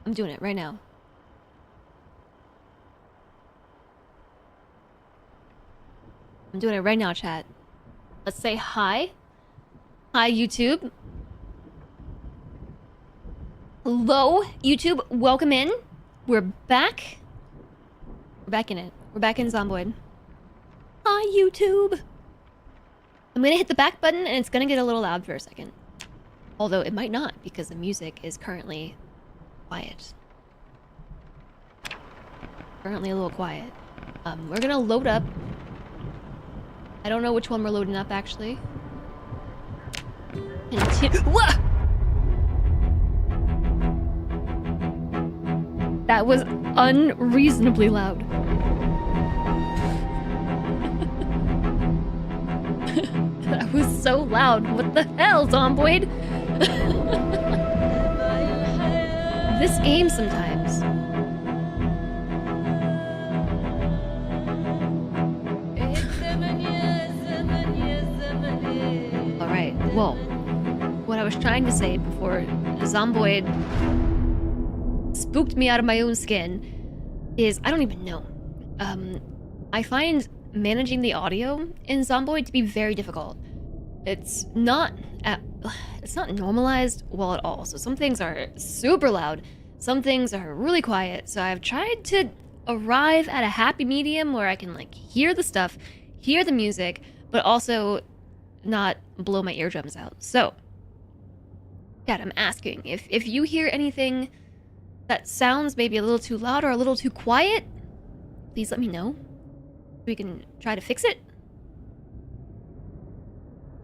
I'm doing it right now. I'm doing it right now, chat. Let's say hi. Hi, YouTube. Hello, YouTube. Welcome in. We're back. We're back in it. We're back in Zomboid. Hi, YouTube. I'm gonna hit the back button and it's gonna get a little loud for a second. Although it might not because the music is currently quiet. Currently a little quiet. We're gonna load up. I don't know which one we're loading up actually. Whoa! That was unreasonably loud. That was so loud. What the hell, Zomboid? This game sometimes. Alright, well, what I was trying to say before Zomboid spooked me out of my own skin is I don't even know. I find managing the audio in Zomboid to be very difficult. It's not normalized well at all. So some things are super loud, some things are really quiet. So I've tried to arrive at a happy medium where I can like hear the stuff, hear the music, but also not blow my eardrums out. So, Dad, I'm asking if you hear anything that sounds maybe a little too loud or a little too quiet, please let me know. We can try to fix it.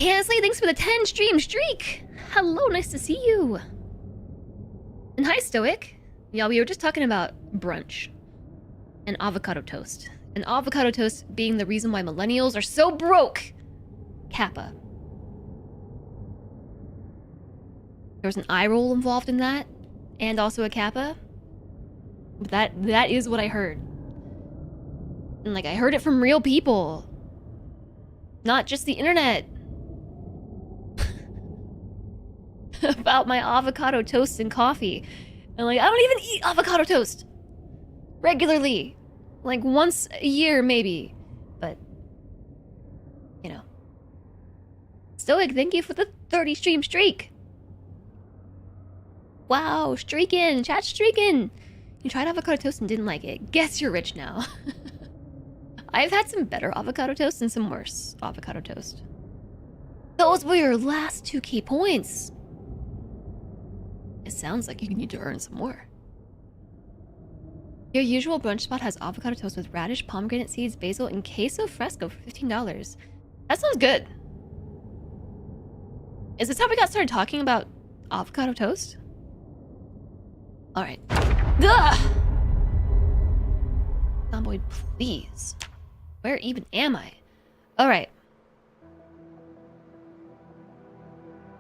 Ansley, thanks for the 10 stream streak. Hello, nice to see you. And hi, Stoic. Yeah, we were just talking about brunch and avocado toast. And avocado toast being the reason why millennials are so broke. Kappa. There was an eye roll involved in that, and also a kappa. But that is what I heard. And like I heard it from real people. Not just the internet. About my avocado toast and coffee. And like, I don't even eat avocado toast regularly. Like once a year maybe. But you know. Stoic, thank you for the 30 stream streak. Wow, streaking, chat streaking. You tried avocado toast and didn't like it. Guess you're rich now. I've had some better avocado toast and some worse avocado toast. Those were your last 2 key points. It sounds like you need to earn some more. Your usual brunch spot has avocado toast with radish, pomegranate seeds, basil, and queso fresco for $15. That sounds good. Is this how we got started talking about avocado toast? Alright. Zomboid, please. Where even am I? Alright.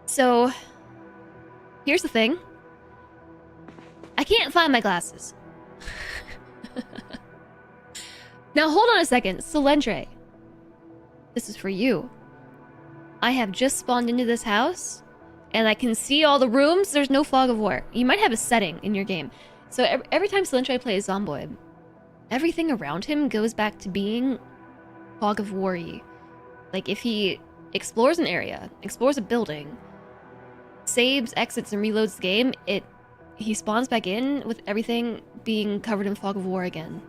So, here's the thing. I can't find my glasses. Now hold on a second. Selendre. This is for you. I have just spawned into this house, and I can see all the rooms. There's no fog of war. You might have a setting in your game. So every time Selendre plays Zomboid, everything around him goes back to being fog of war-y. Like if he explores an area, explores a building, saves, exits, and reloads the game, he spawns back in with everything being covered in fog of war again.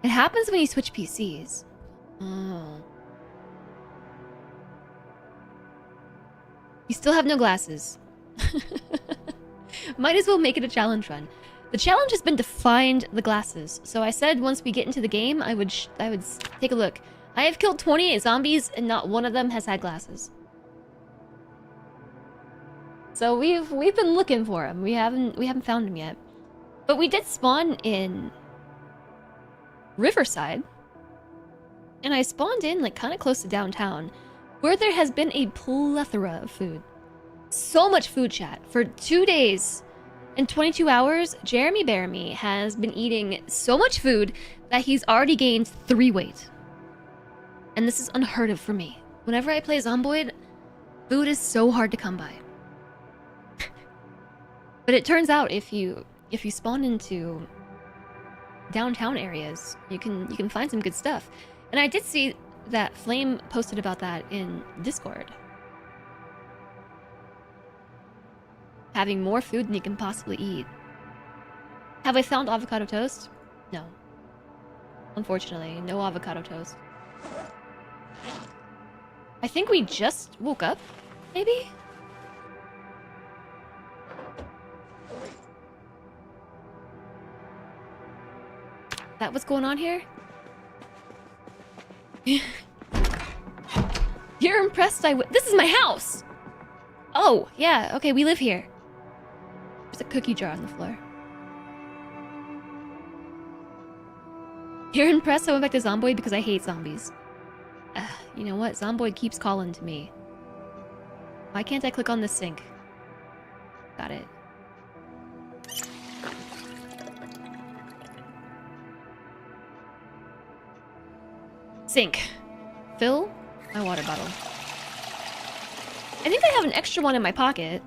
It happens when you switch PCs. Oh. You still have no glasses. Might as well make it a challenge run. The challenge has been to find the glasses. So I said once we get into the game, I would take a look. I have killed 28 zombies and not one of them has had glasses. So we've been looking for them. We haven't found them yet. But we did spawn in Riverside. And I spawned in like kind of close to downtown, where there has been a plethora of food. So much food, chat. For 2 days and 22 hours, Jeremy Bearme has been eating so much food that he's already gained 3 weight. And this is unheard of for me. Whenever I play Zomboid, food is so hard to come by. But it turns out if you if you spawn into downtown areas, you can find some good stuff. And I did see that Flame posted about that in Discord. Having more food than you can possibly eat. Have I found avocado toast? No. Unfortunately, no avocado toast. I think we just woke up, maybe? That what's going on here? You're impressed this is my house! Oh, yeah, okay, we live here. There's a cookie jar on the floor. You're impressed I went back to Zomboid because I hate zombies. You know what? Zomboid keeps calling to me. Why can't I click on the sink? Got it. Sink. Fill my water bottle. I think I have an extra one in my pocket.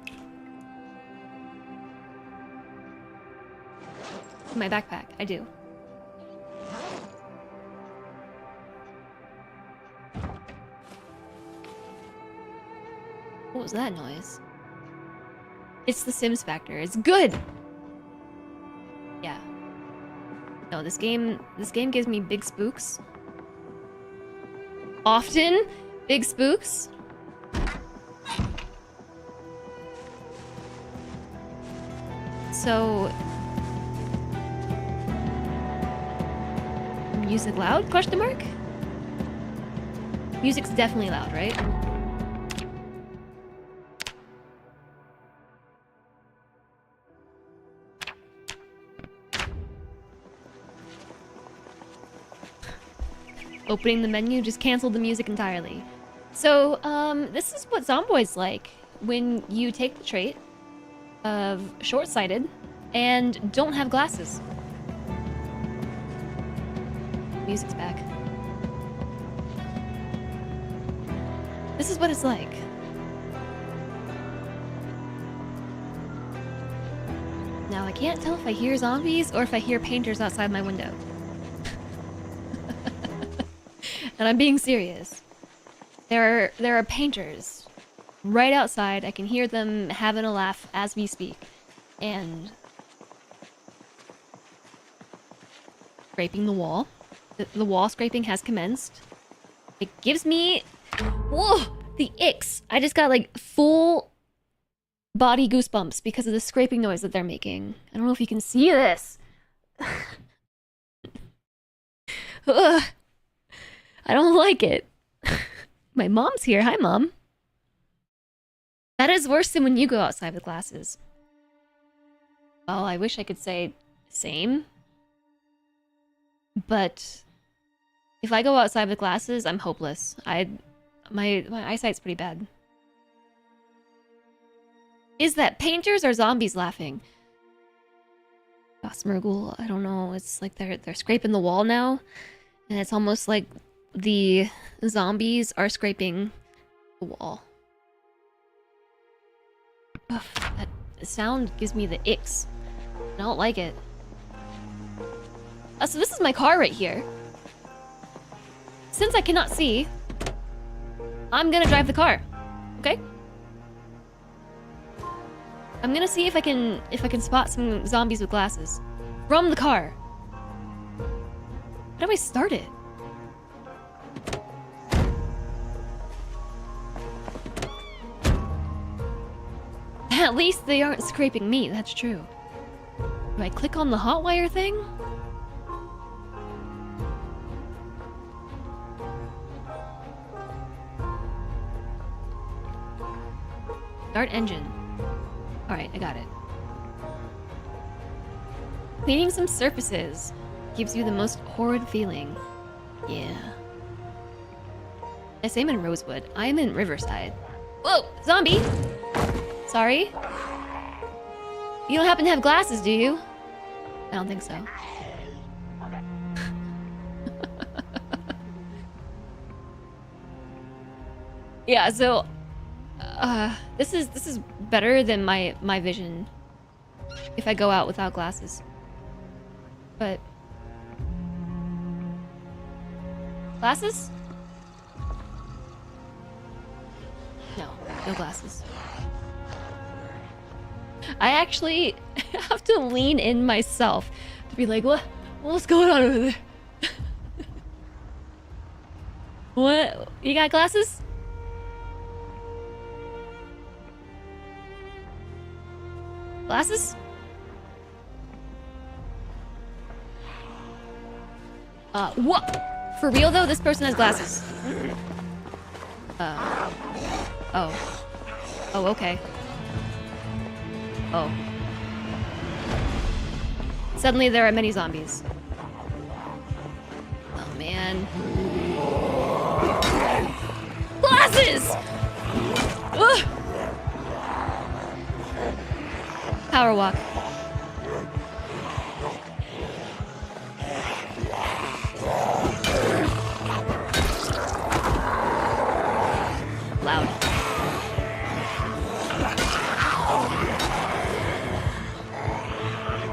In my backpack, I do. What was that noise? It's the Sims factor. It's good. Yeah. No, this game gives me big spooks. Often big spooks. So music loud? Question mark? Music's definitely loud, right? Opening the menu just canceled the music entirely. So, this is what Zomboid's like when you take the trait of short-sighted and don't have glasses. Music's back. This is what it's like. Now, I can't tell if I hear zombies or if I hear painters outside my window. And I'm being serious. There are painters right outside. I can hear them having a laugh as we speak. And scraping the wall. The wall scraping has commenced. It gives me... Whoa! The icks. I just got like full body goosebumps because of the scraping noise that they're making. I don't know if you can see this. Ugh. I don't like it. My mom's here. Hi, Mom. That is worse than when you go outside with glasses. Well, I wish I could say same. But if I go outside with glasses, I'm hopeless. My eyesight's pretty bad. Is that painters or zombies laughing? Oh, Smirgle, I don't know. It's like they're scraping the wall now. And it's almost like the zombies are scraping the wall. Ugh, that sound gives me the icks. I don't like it. So this is my car right here. Since I cannot see, I'm gonna drive the car. Okay? I'm gonna see if I can spot some zombies with glasses from the car. How do I start it? At least they aren't scraping me, that's true. Do I click on the hotwire thing? Start engine. Alright, I got it. Cleaning some surfaces gives you the most horrid feeling. Yeah. I say I'm in Rosewood. I am in Riverside. Whoa! Zombie! Sorry? You don't happen to have glasses, do you? I don't think so. Yeah, so... this is better than my vision if I go out without glasses. But... Glasses? No, no glasses. I actually have to lean in myself to be like, what's going on over there? What? You got glasses? Glasses? What? For real though, this person has glasses. Oh. Oh, okay. Oh. Suddenly there are many zombies. Oh man. Glasses! Ugh! Power walk. Loud.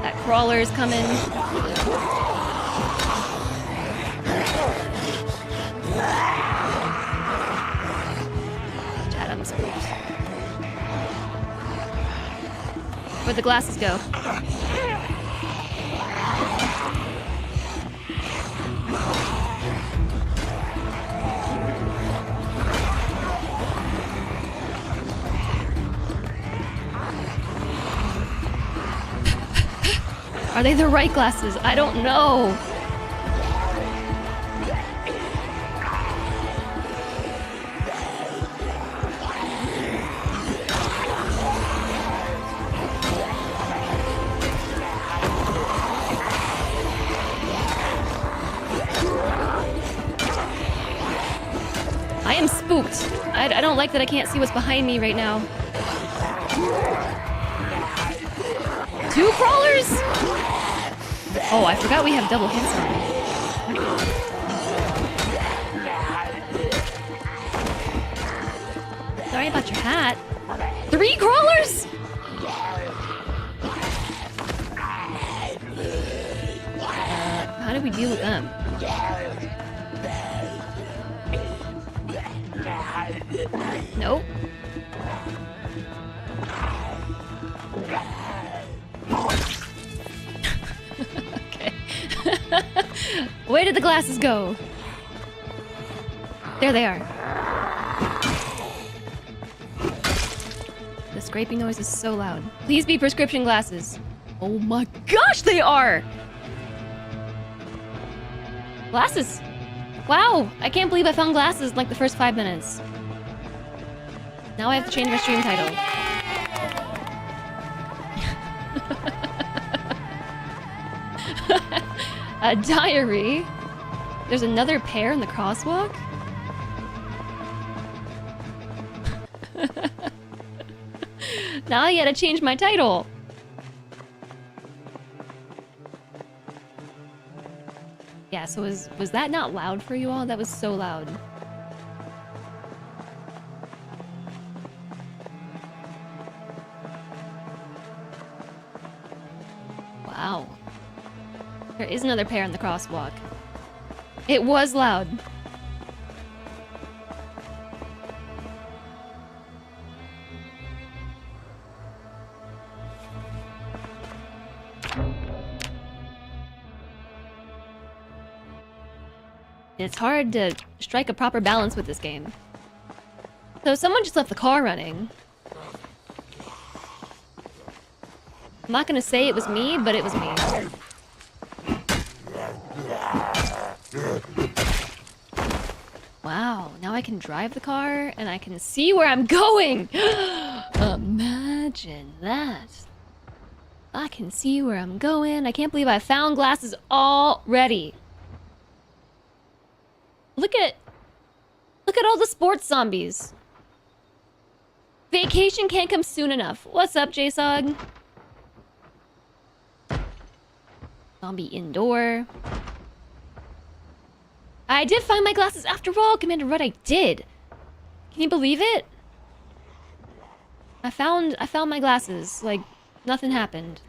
That crawler's coming. Adam's spooked. Where'd the glasses go? Are they the right glasses? I don't know. I am spooked. I don't like that I can't see what's behind me right now. 2 crawlers? Oh, I forgot we have double hits on. Sorry about your hat. 3 crawlers? How do we deal with them? Nope. Okay. Where did the glasses go? There they are. The scraping noise is so loud. Please be prescription glasses. Oh my gosh, they are! Glasses! Wow, I can't believe I found glasses in like the first 5 minutes. Now I have to change my stream title. A diary? There's another pair in the crosswalk? Now I gotta change my title. Yeah, so was that not loud for you all? That was so loud. Wow. There is another pair in the crosswalk. It was loud. It's hard to strike a proper balance with this game. So someone just left the car running. I'm not gonna say it was me, but it was me. Wow, now I can drive the car and I can see where I'm going! Imagine that. I can see where I'm going. I can't believe I found glasses already. Look at all the sports zombies. Vacation can't come soon enough. What's up, JSOG? Zombie indoor. I did find my glasses after all, Commander Rudd. I did. Can you believe it? I found my glasses like Nothing happened.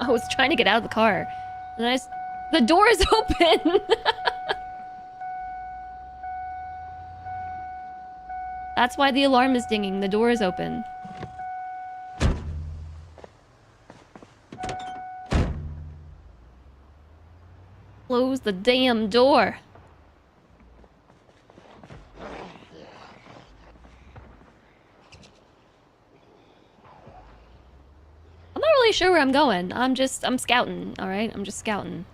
I was trying to get out of the car. And the door is open! That's why the alarm is dinging. The door is open. Close the damn door. I'm not really sure where I'm going. I'm scouting, alright? I'm just scouting.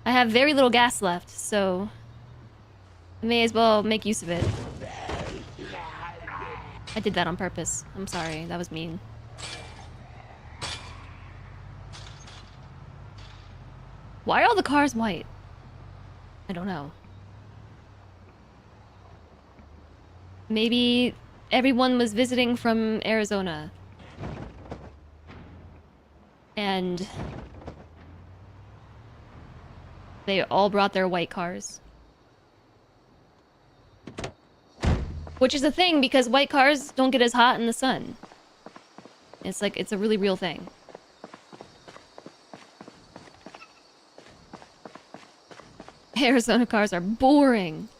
I have very little gas left, so I may as well make use of it. I did that on purpose. I'm sorry, that was mean. Why are all the cars white? I don't know. Maybe everyone was visiting from Arizona. And they all brought their white cars. Which is a thing, because white cars don't get as hot in the sun. It's like, it's a really real thing. Arizona cars are boring.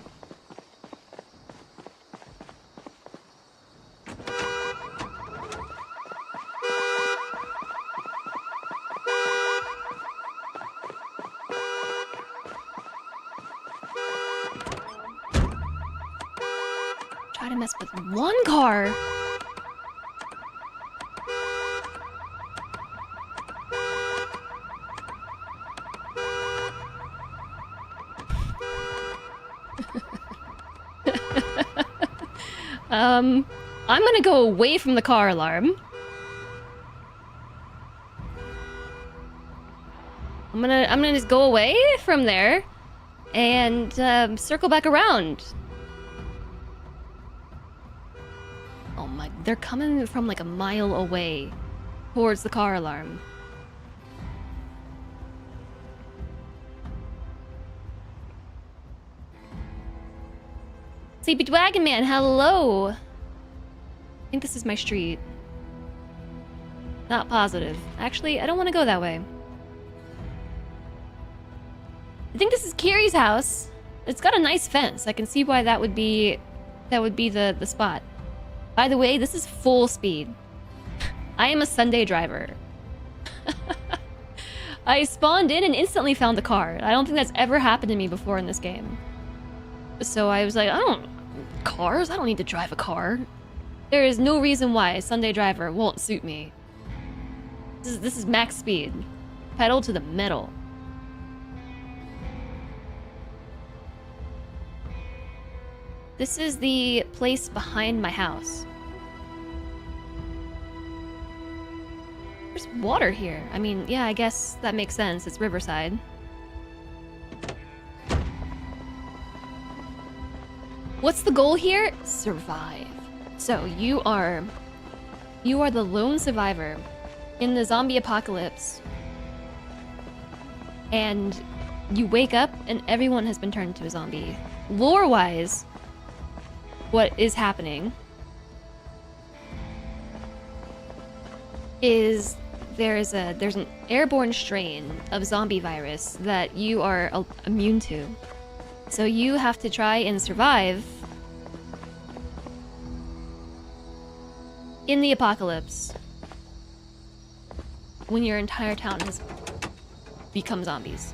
Try to mess with one car. I'm gonna go away from the car alarm. I'm gonna just go away from there and circle back around. Oh my, they're coming from like a mile away towards the car alarm. Sleepy Dragon Man, hello! I think this is my street. Not positive. Actually, I don't want to go that way. I think this is Kiri's house. It's got a nice fence. I can see why that would be the spot. By the way, this is full speed. I am a Sunday driver. I spawned in and instantly found the car. I don't think that's ever happened to me before in this game. So I was like, I don't need to drive a car. There is no reason why a Sunday driver won't suit me. This is max speed. Pedal to the metal. This is the place behind my house. There's water here. I mean, yeah, I guess that makes sense. It's Riverside. What's the goal here? Survive. So you are the lone survivor in the zombie apocalypse. And you wake up and everyone has been turned into a zombie. Lore-wise, what is happening is there's an airborne strain of zombie virus that you are immune to. So you have to try and survive in the apocalypse when your entire town has become zombies.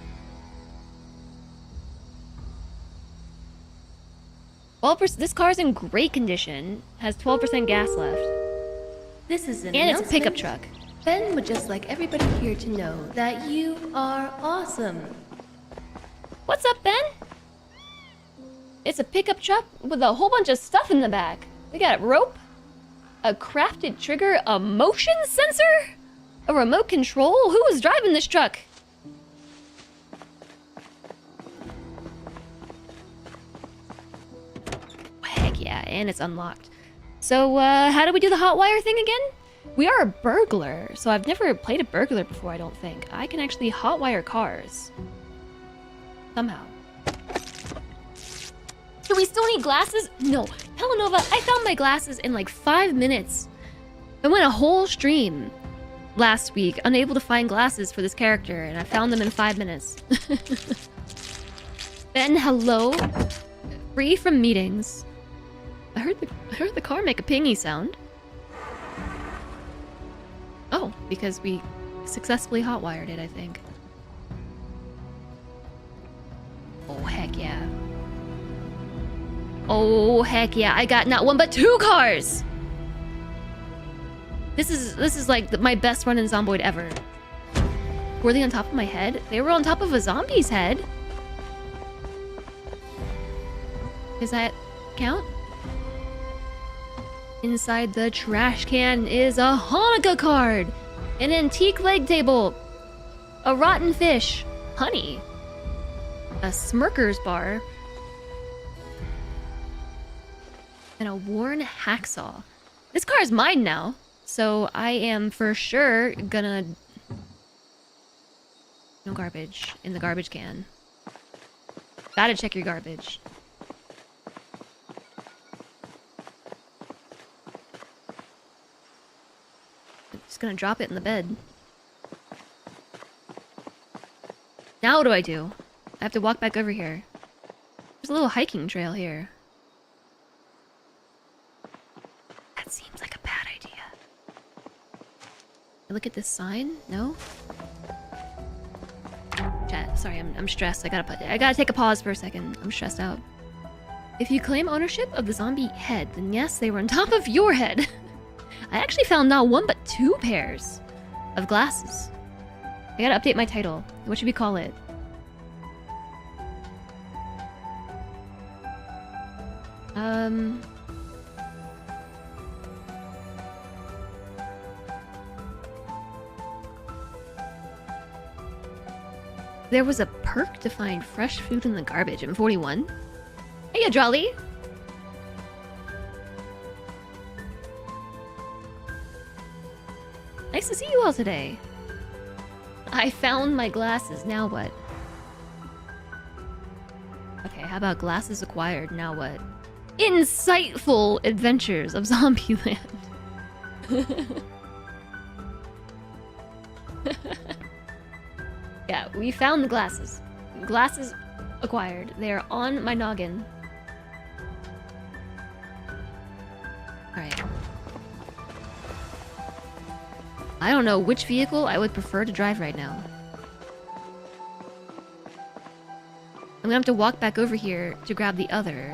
This car's in great condition, has 12% gas left. This is an and it's a pickup truck. Ben would just like everybody here to know that you are awesome. What's up, Ben? It's a pickup truck with a whole bunch of stuff in the back. We got rope, a crafted trigger, a motion sensor, a remote control. Who was driving this truck? Heck yeah, and it's unlocked. So, how do we do the hot wire thing again? We are a burglar, so I've never played a burglar before, I don't think. I can actually hotwire cars. Somehow. Do we still need glasses? No. Telenova, I found my glasses in like 5 minutes. I went a whole stream last week, unable to find glasses for this character, and I found them in 5 minutes. Ben, hello. Free from meetings. I heard the car make a pingy sound. Oh, because we successfully hotwired it, I think. Oh, heck yeah. Oh, heck yeah. I got not one but 2 cars! This is like my best run in Zomboid ever. Were they on top of my head? They were on top of a zombie's head. Does that count? Inside the trash can is a Hanukkah card, an antique leg table, a rotten fish, honey, a Smirker's bar, and a worn hacksaw. This car is mine now, so I am for sure gonna... No garbage in the garbage can. Gotta check your garbage. Just gonna drop it in the bed. Now what do I do? I have to walk back over here. There's a little hiking trail here. That seems like a bad idea. I look at this sign? No? Chat, sorry, I'm stressed. I gotta take a pause for a second. I'm stressed out. If you claim ownership of the zombie head, then yes, they were on top of your head. I actually found not one but 2 pairs of glasses. I gotta update my title. What should we call it? There was a perk to find fresh food in the garbage in 41. Hey, Jolly! Nice to see you all today. I found my glasses, now what? Okay, how about glasses acquired, now what? Insightful adventures of Zombieland. Yeah, we found the glasses. Glasses acquired. They are on my noggin. Alright. I don't know which vehicle I would prefer to drive right now. I'm gonna have to walk back over here to grab the other.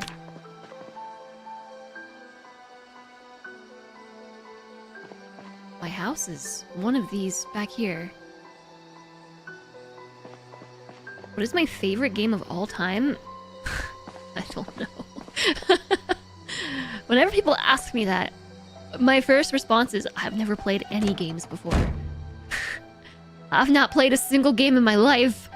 My house is one of these back here. What is my favorite game of all time? I don't know. Whenever people ask me that, my first response is, I've never played any games before. I've not played a single game in my life.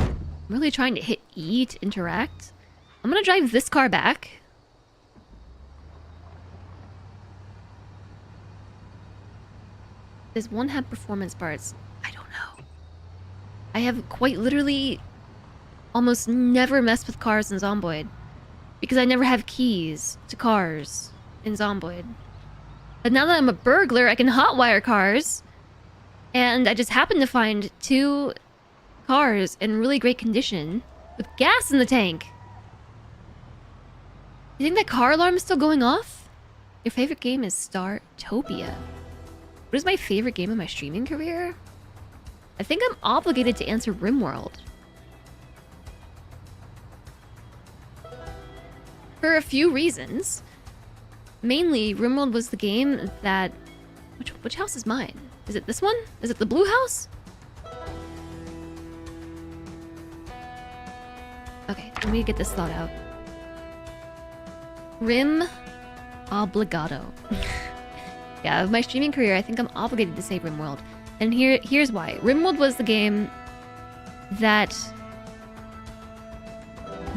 I'm really trying to hit E to interact. I'm gonna drive this car back. Does one have performance parts? I don't know. I have quite literally almost never messed with cars in Zomboid because I never have keys to cars in Zomboid. But now that I'm a burglar, I can hotwire cars, and I just happened to find 2 cars in really great condition with gas in the tank. You think that car alarm is still going off? Your favorite game is Startopia. What is my favorite game in my streaming career? I think I'm obligated to answer RimWorld. For a few reasons. Mainly, RimWorld was the game that... Which house is mine? Is it this one? Is it the blue house? Okay, let me get this thought out. Rim... Obligado. Yeah, of my streaming career, I think I'm obligated to say RimWorld. And here's why. RimWorld was the game that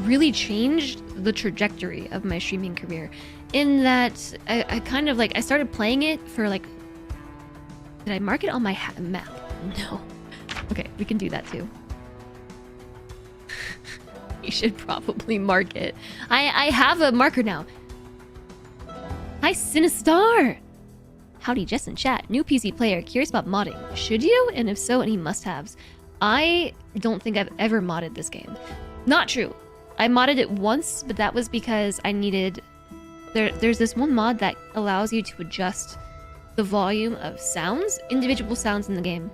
really changed the trajectory of my streaming career. In that, I kind of like, I started playing it for like... Did I mark it on my map? No. Okay, we can do that too. We should probably mark it. I have a marker now. Hi, Sinistar! Howdy, Jess in chat. New PC player, curious about modding. Should you? And if so, any must-haves? I don't think I've ever modded this game. Not true. I modded it once, but that was because I needed... There's this one mod that allows you to adjust the volume of sounds, individual sounds in the game.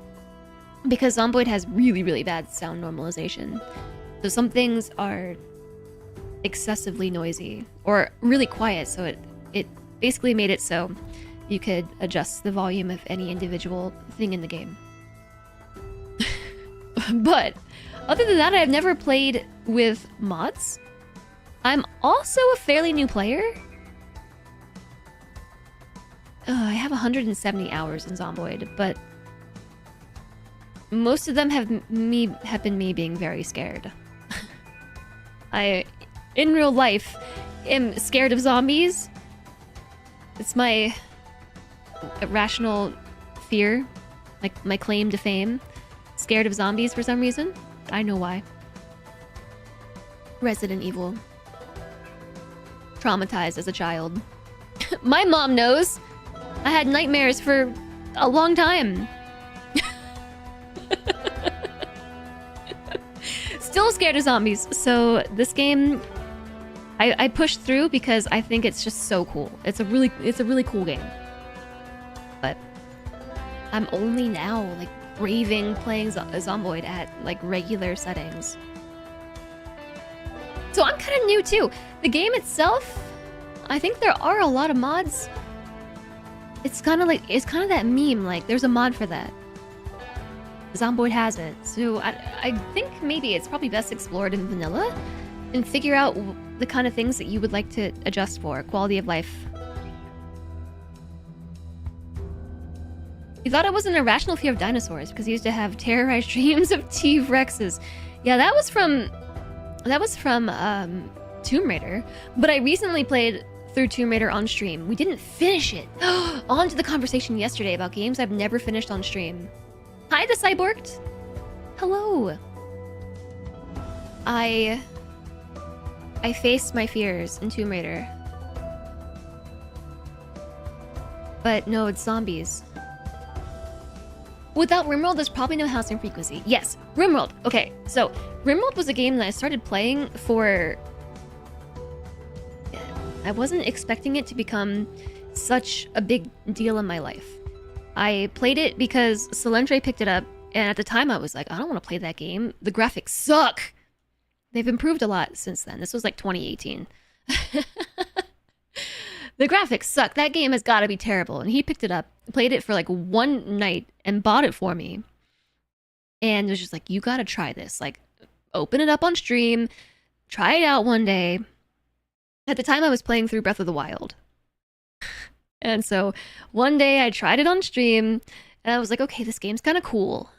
Because Zomboid has really, really bad sound normalization. So some things are excessively noisy, or really quiet, so it basically made it so you could adjust the volume of any individual thing in the game. But other than that, I've never played with mods. I'm also a fairly new player. I have 170 hours in Zomboid, but most of them have been me being very scared. I, in real life, am scared of zombies. It's my irrational fear, like my claim to fame. Scared of zombies for some reason. I know why. Resident Evil. Traumatized as a child. My mom knows. I had nightmares for a long time. Still scared of zombies. So this game, I pushed through because I think it's just so cool. It's a really cool game. But I'm only now like braving playing Zomboid at like regular settings. So I'm kind of new too. The game itself, I think there are a lot of mods. It's kind of that meme, like there's a mod for that. Zomboid has it. So I think maybe it's probably best explored in vanilla and figure out the kind of things that you would like to adjust for. Quality of life. You thought it was an irrational fear of dinosaurs because you used to have terrorized dreams of T-Rexes. Yeah, that was from Tomb Raider. But I recently played through Tomb Raider on stream. We didn't finish it. On to the conversation yesterday about games I've never finished on stream. Hi, the Cyborged. Hello. I faced my fears in Tomb Raider. But no, it's zombies. Without RimWorld, there's probably no housing frequency. Yes, RimWorld. Okay, so RimWorld was a game that I started playing for... I wasn't expecting it to become such a big deal in my life. I played it because Solendre picked it up, and at the time I was like, I don't want to play that game. The graphics suck! They've improved a lot since then. This was like 2018. The graphics suck. That game has got to be terrible. And he picked it up, played it for like one night, and bought it for me. And was just like, you gotta try this. Like, open it up on stream, try it out one day. At the time, I was playing through Breath of the Wild. And so one day I tried it on stream, and I was like, okay, this game's kind of cool.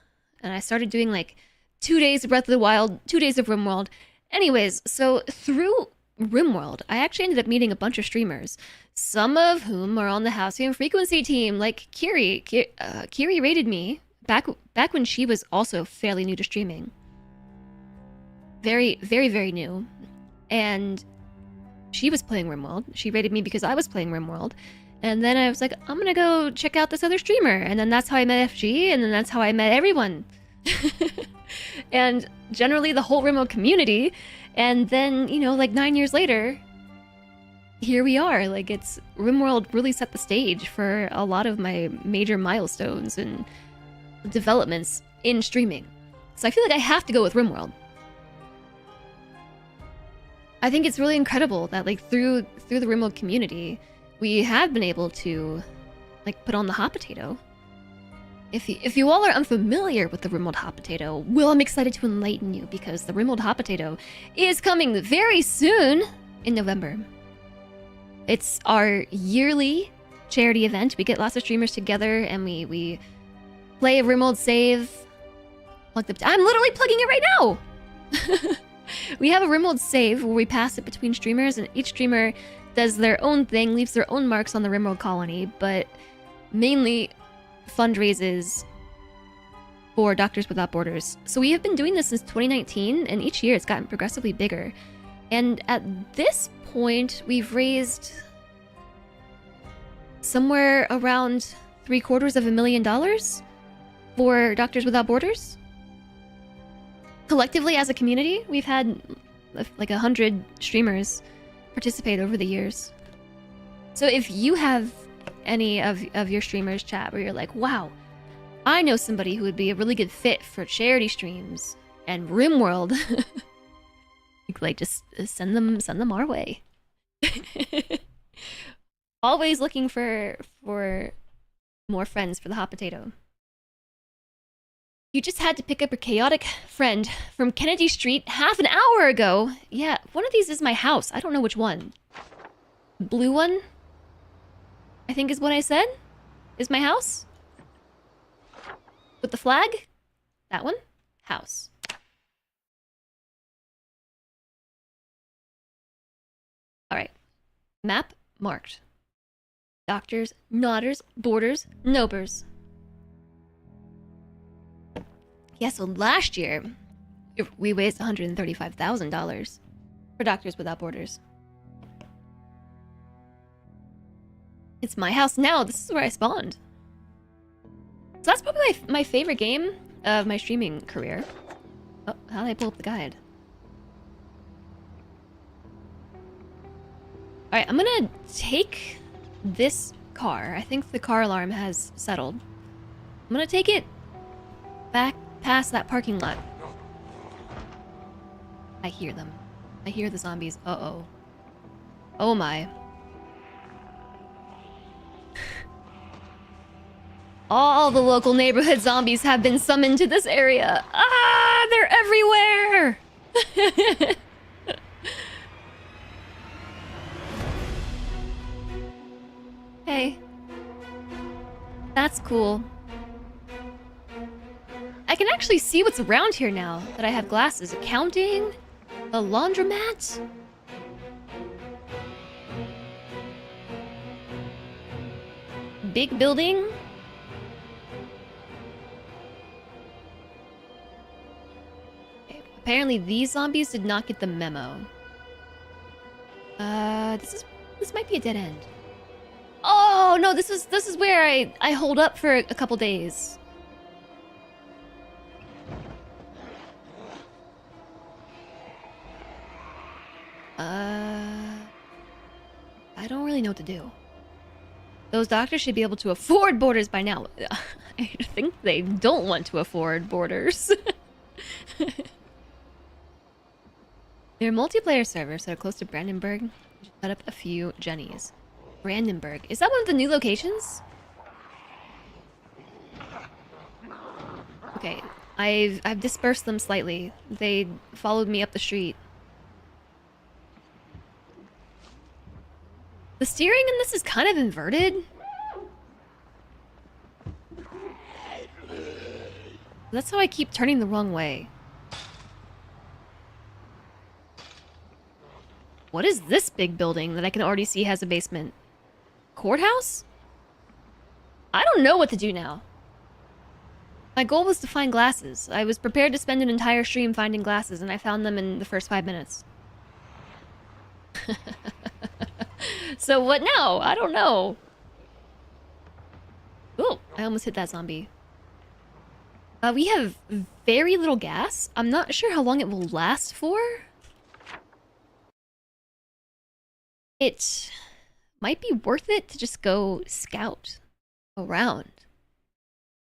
And I started doing like 2 days of Breath of the Wild, 2 days of RimWorld. Anyways, so through RimWorld, I actually ended up meeting a bunch of streamers, some of whom are on the Housing Frequency team, like Kiri. Kiri rated me back when she was also fairly new to streaming. Very, very, very new. And she was playing RimWorld. She rated me because I was playing RimWorld. And then I was like, I'm gonna go check out this other streamer. And then that's how I met FG, and then that's how I met everyone. And generally the whole RimWorld community. And then, you know, like 9 years later, here we are. Like, it's RimWorld really set the stage for a lot of my major milestones and developments in streaming. So I feel like I have to go with RimWorld. I think it's really incredible that, like, through the RimWorld community, we have been able to, like, put on the hot potato. If you all are unfamiliar with the RimWorld hot potato, well, I'm excited to enlighten you because the RimWorld hot potato is coming very soon in November. It's our yearly charity event. We get lots of streamers together and we play a RimWorld save. I'm literally plugging it right now! We have a RimWorld save where we pass it between streamers, and each streamer does their own thing, leaves their own marks on the RimWorld colony, but mainly fundraises for Doctors Without Borders. So we have been doing this since 2019, and each year it's gotten progressively bigger. And at this point, we've raised somewhere around $750,000 for Doctors Without Borders. Collectively, as a community, we've had like 100 streamers participate over the years. So if you have any of your streamers chat where you're like, wow, I know somebody who would be a really good fit for charity streams and RimWorld, like just send them our way. Always looking for more friends for the hot potato. You just had to pick up a chaotic friend from Kennedy Street half an hour ago. Yeah, one of these is my house. I don't know which one. Blue one, I think is what I said, is my house. With the flag? That one? House. Alright. Map marked. Doctors, nodders, borders, nobers. Yeah, so last year, we raised $135,000 for Doctors Without Borders. It's my house now. This is where I spawned. So that's probably my favorite game of my streaming career. Oh, how did I pull up the guide? Alright, I'm gonna take this car. I think the car alarm has settled. I'm gonna take it back past that parking lot. I hear them. I hear the zombies. Uh-oh. Oh my. All the local neighborhood zombies have been summoned to this area. Ah, they're everywhere! Hey. That's cool. I can actually see what's around here now that I have glasses. Accounting, a laundromat. Big building. Okay, apparently these zombies did not get the memo. This might be a dead end. Oh no, this is where I hold up for a couple days. I don't really know what to do. Those doctors should be able to afford borders by now. I think they don't want to afford borders. There are multiplayer servers that are close to Brandenburg. We should set up a few Jennies. Brandenburg. Is that one of the new locations? Okay, I've dispersed them slightly. They followed me up the street. The steering in this is kind of inverted. That's how I keep turning the wrong way. What is this big building that I can already see has a basement? Courthouse? I don't know what to do now. My goal was to find glasses. I was prepared to spend an entire stream finding glasses, and I found them in the first 5 minutes. So what now? I don't know. Oh, I almost hit that zombie. We have very little gas. I'm not sure how long it will last for. It might be worth it to just go scout around.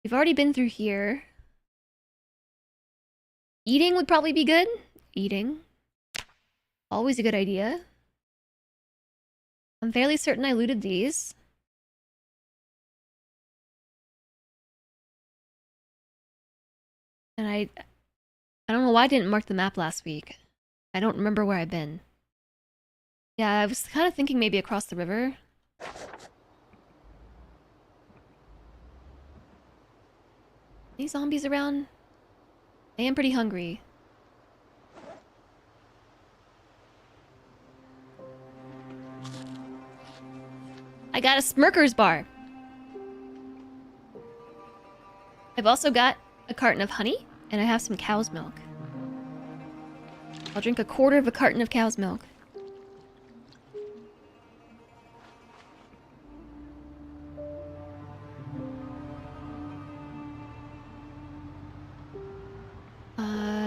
We've already been through here. Eating would probably be good. Eating. Always a good idea. I'm fairly certain I looted these. And I don't know why I didn't mark the map last week. I don't remember where I've been. Yeah, I was kind of thinking maybe across the river. Any zombies around? I am pretty hungry. I got a Smirker's bar. I've also got a carton of honey, and I have some cow's milk. I'll drink a quarter of a carton of cow's milk.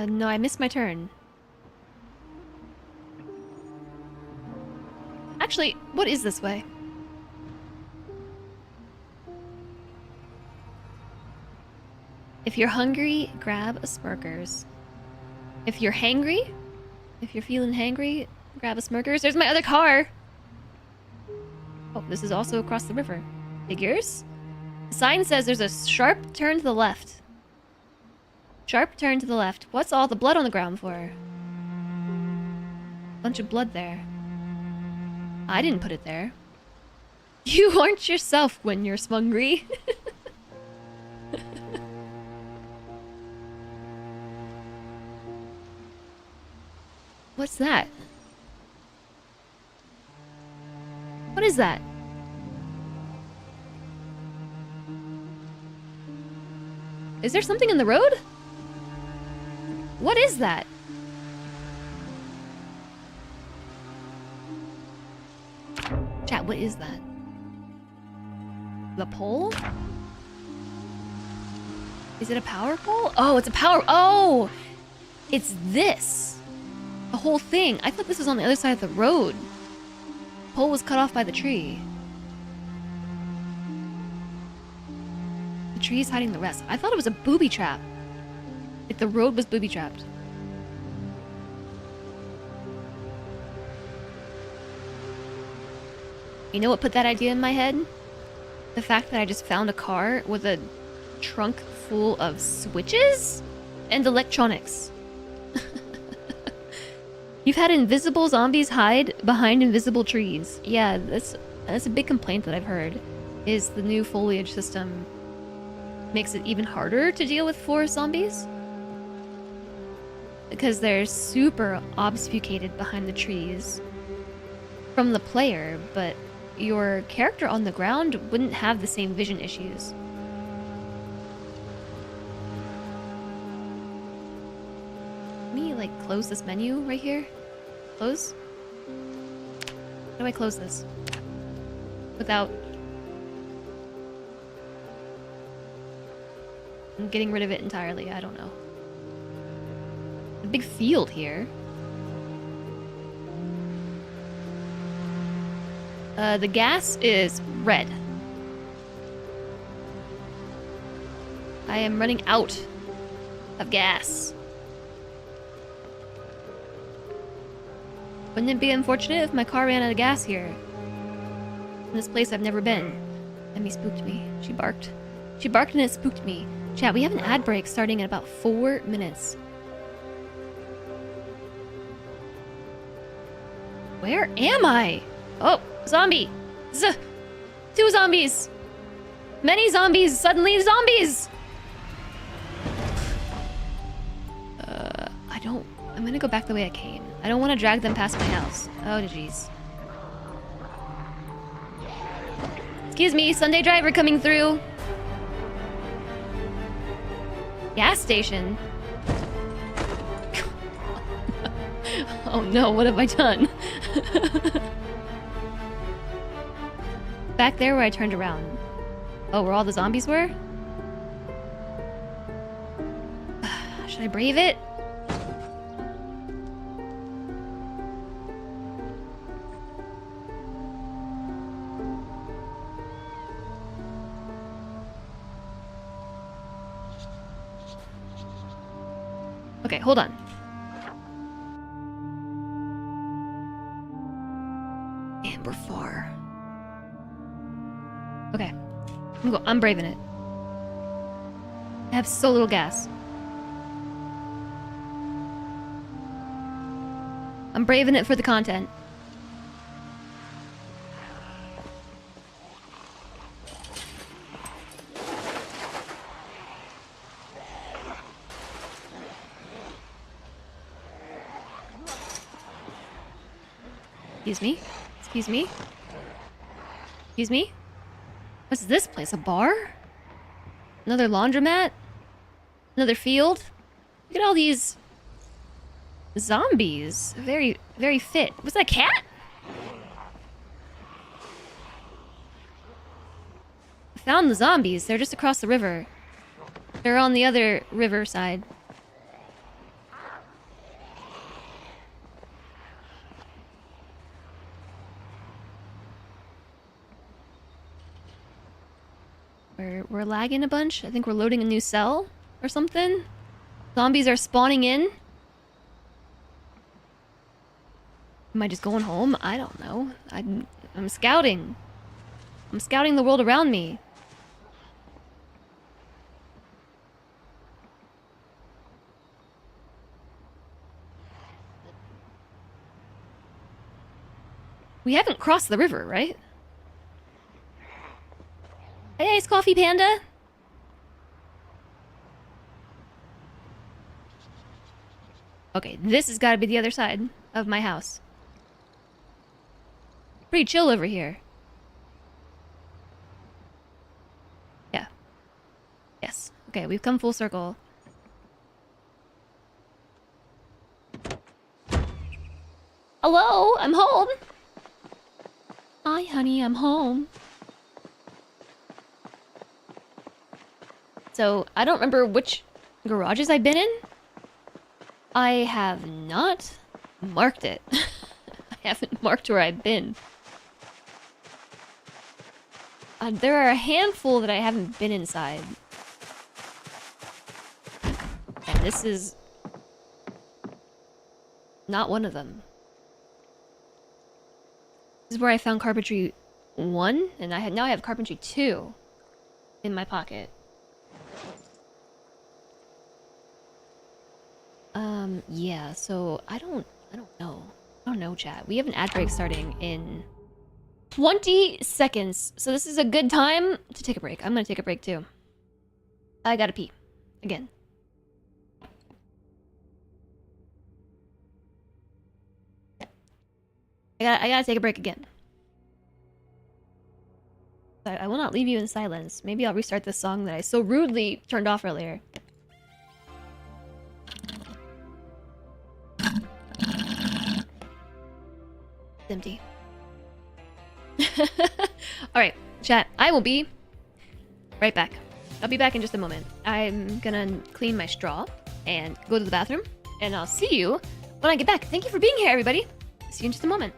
No, I missed my turn. Actually, what is this way? If you're hungry, grab a Smirkers. If you're hangry, if you're feeling hangry, grab a Smirkers. There's my other car! Oh, this is also across the river. Figures? The sign says there's a sharp turn to the left. Sharp turn to the left. What's all the blood on the ground for? Bunch of blood there. I didn't put it there. You aren't yourself when you're smungry. What's that? What is that? Is there something in the road? What is that? Chat, what is that? The pole? Is it a power pole? Oh, it's a power... Oh! It's this. The whole thing. I thought this was on the other side of the road. The pole was cut off by the tree. The tree's hiding the rest. I thought it was a booby trap. Like the road was booby trapped. You know what put that idea in my head? The fact that I just found a car with a trunk full of switches and electronics. You've had invisible zombies hide behind invisible trees. Yeah, that's a big complaint that I've heard, is the new foliage system makes it even harder to deal with forest zombies. Because they're super obfuscated behind the trees from the player, but your character on the ground wouldn't have the same vision issues. Let me, like, close this menu right here. Close? How do I close this? Without... I'm getting rid of it entirely, I don't know. A big field here. The gas is red. I am running out of gas. Wouldn't it be unfortunate if my car ran out of gas here? In this place I've never been. Emmy spooked me. She barked. She barked and it spooked me. Chat, we have an ad break starting in about 4 minutes. Where am I? Oh, zombie! 2 zombies! Many zombies! Suddenly zombies! I'm gonna go back the way I came. I don't want to drag them past my house. Oh, jeez. Excuse me, Sunday driver coming through. Gas station. Oh no, what have I done? Back there where I turned around. Oh, where all the zombies were? Should I brave it? Okay, hold on. Amber Far. Okay. I'm braving it. I have so little gas. I'm braving it for the content. Excuse me? Excuse me? Excuse me? What's this place? A bar? Another laundromat? Another field. Look at all these zombies. Very, very fit. Was that a cat? I found the zombies. They're just across the river. They're on the other riverside. We're lagging a bunch. I think we're loading a new cell or something. Zombies are spawning in. Am I just going home? I don't know. I'm scouting. I'm scouting the world around me. We haven't crossed the river, right? Hey, Ice Coffee Panda. Okay, this has got to be the other side of my house. Pretty chill over here. Yeah. Yes. Okay, we've come full circle. Hello, I'm home. Hi, honey, I'm home. So, I don't remember which garages I've been in. I have not marked it. I haven't marked where I've been. There are a handful that I haven't been inside. And this is not one of them. This is where I found Carpentry 1, and now I have Carpentry 2 in my pocket. Yeah, so I don't know. I don't know, chat. We have an ad break starting in 20 seconds. So this is a good time to take a break. I'm gonna take a break too. I gotta pee. Again. I gotta take a break again. I will not leave you in silence. Maybe I'll restart this song that I so rudely turned off earlier. It's empty. Alright, chat. I will be right back. I'll be back in just a moment. I'm gonna clean my straw and go to the bathroom, and I'll see you when I get back. Thank you for being here, everybody. See you in just a moment.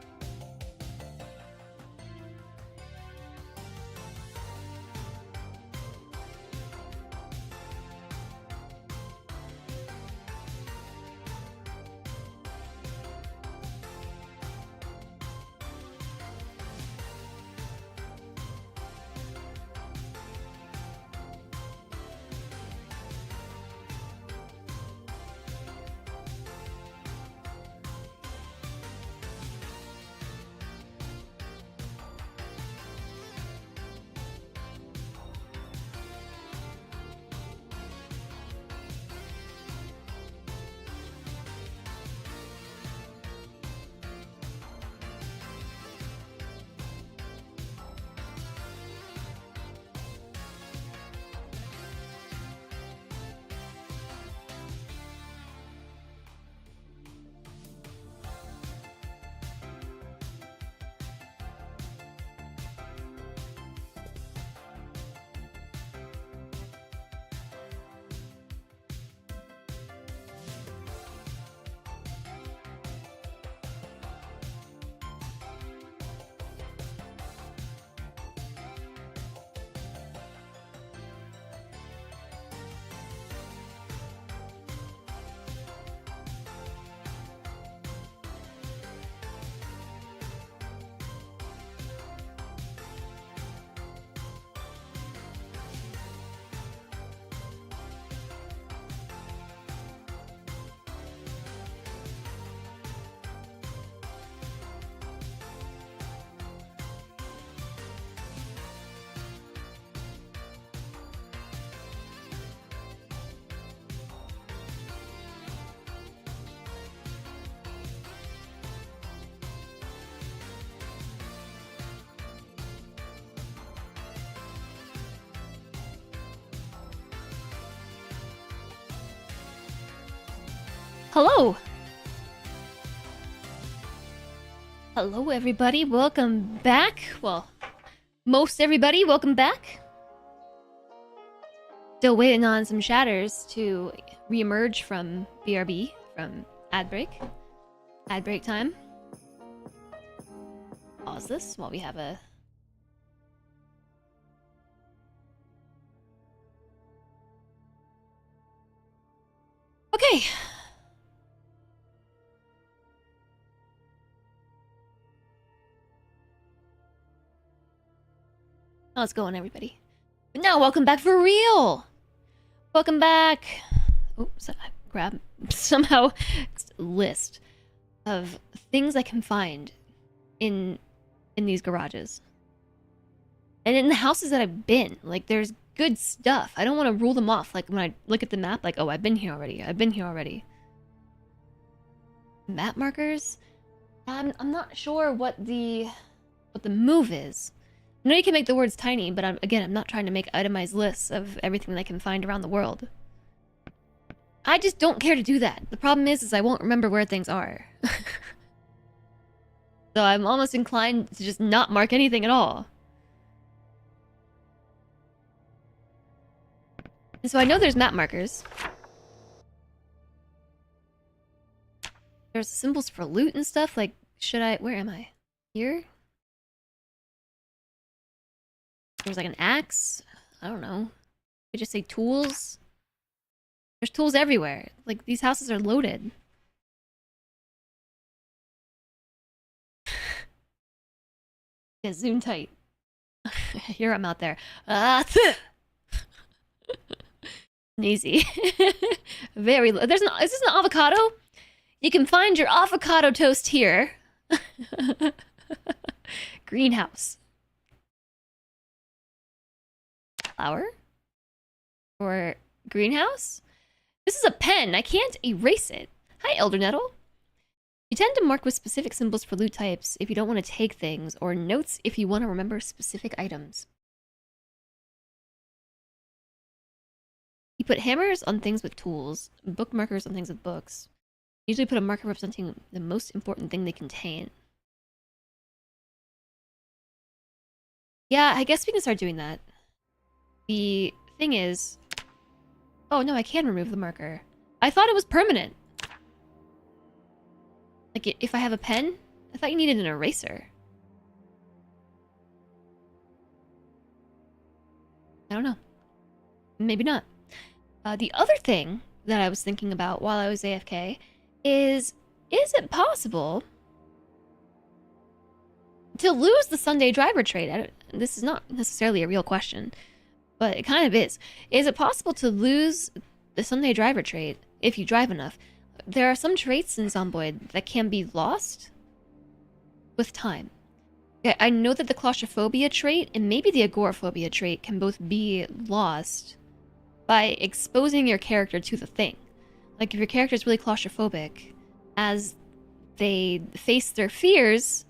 Hello! Hello, everybody. Welcome back. Well, most everybody, welcome back. Still waiting on some shatters to reemerge from BRB, from ad break. Ad break time. Pause this while we have a... Okay. How's it going, everybody? But now, welcome back for real! Welcome back! Oops, I grabbed somehow a list of things I can find in these garages. And in the houses that I've been. Like, there's good stuff. I don't want to rule them off. Like, when I look at the map, like, oh, I've been here already. I've been here already. Map markers? I'm not sure what the move is. I know you can make the words tiny, but I'm not trying to make itemized lists of everything that I can find around the world. I just don't care to do that. The problem is I won't remember where things are. So I'm almost inclined to just not mark anything at all. And so I know there's map markers. There's symbols for loot and stuff, like, where am I? Here? There's like an axe. I don't know. I just say tools. There's tools everywhere. Like, these houses are loaded. Yeah, zoom tight. Here I'm out there. Easy. Very low. Is this an avocado? You can find your avocado toast here. Greenhouse. Flower? Or greenhouse? This is a pen. I can't erase it. Hi, Elder Nettle. You tend to mark with specific symbols for loot types if you don't want to take things, or notes if you want to remember specific items. You put hammers on things with tools, book markers on things with books. Usually put a marker representing the most important thing they contain. Yeah, I guess we can start doing that. The thing is... Oh, no, I can remove the marker. I thought it was permanent. Like, if I have a pen? I thought you needed an eraser. I don't know. Maybe not. The other thing that I was thinking about while I was AFK is it possible to lose the Sunday driver trait? This is not necessarily a real question, but it kind of is. Is it possible to lose the Sunday driver trait if you drive enough? There are some traits in Zomboid that can be lost with time. I know that the claustrophobia trait and maybe the agoraphobia trait can both be lost by exposing your character to the thing. Like, if your character is really claustrophobic, as they face their fears,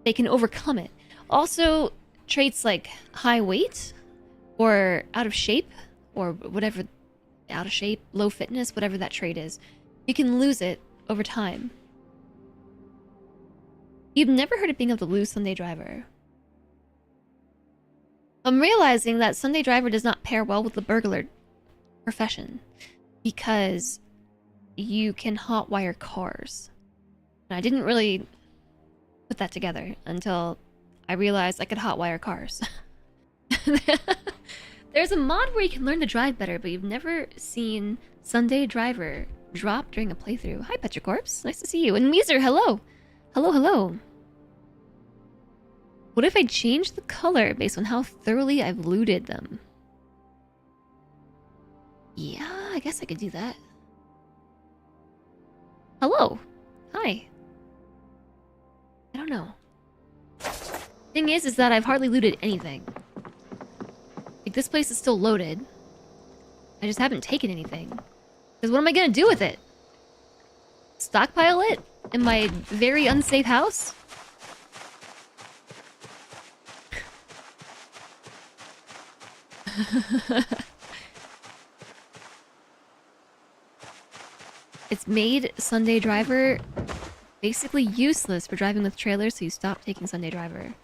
they can overcome it. Also, traits like high weight, or out of shape, or whatever, out of shape, low fitness, whatever that trait is, you can lose it over time. You've never heard of being able to lose Sunday Driver. I'm realizing that Sunday Driver does not pair well with the burglar profession, because you can hotwire cars. And I didn't really put that together until I realized I could hotwire cars. There's a mod where you can learn to drive better, but you've never seen Sunday Driver drop during a playthrough. Hi, Petricorpse. Nice to see you. And Meezer, hello. Hello, hello. What if I change the color based on how thoroughly I've looted them? Yeah, I guess I could do that. Hello. Hi. I don't know. Thing is that I've hardly looted anything. Like, this place is still loaded. I just haven't taken anything. Because what am I gonna do with it? Stockpile it? In my very unsafe house? It's made Sunday Driver basically useless for driving with trailers, so you stop taking Sunday Driver.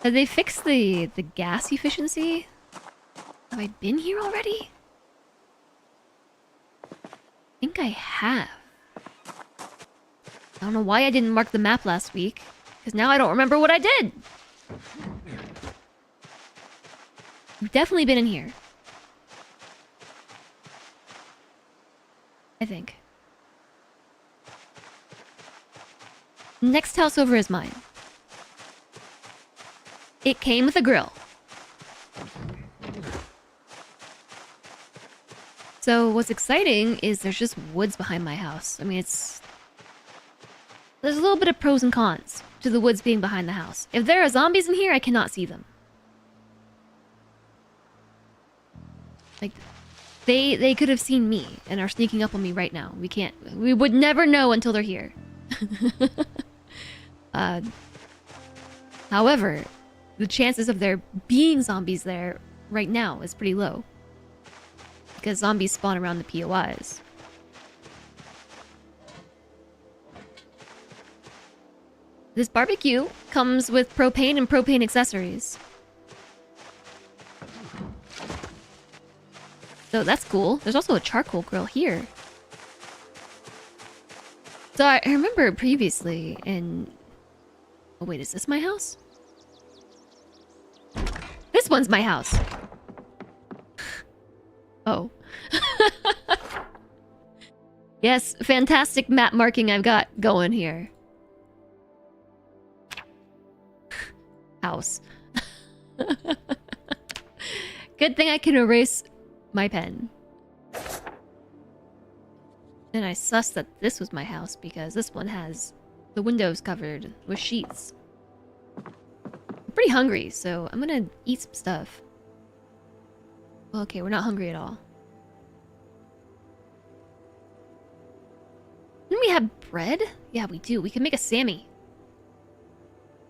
Have they fixed the gas efficiency? Have I been here already? I think I have. I don't know why I didn't mark the map last week, because now I don't remember what I did. We've definitely been in here. I think. Next house over is mine. It came with a grill. So what's exciting is there's just woods behind my house. I mean, there's a little bit of pros and cons to the woods being behind the house. If there are zombies in here, I cannot see them. Like, they could have seen me and are sneaking up on me right now. We would never know until they're here. However, the chances of there being zombies there right now is pretty low. Because zombies spawn around the POIs. This barbecue comes with propane and propane accessories. So that's cool. There's also a charcoal grill here. So I remember previously in... Oh wait, is this my house? This one's my house! Oh. Yes, fantastic map marking I've got going here. House. Good thing I can erase my pen. And I sussed that this was my house because this one has the windows covered with sheets. I'm pretty hungry, so I'm gonna eat some stuff. Okay, we're not hungry at all. Didn't we have bread? Yeah, we do. We can make a Sammy.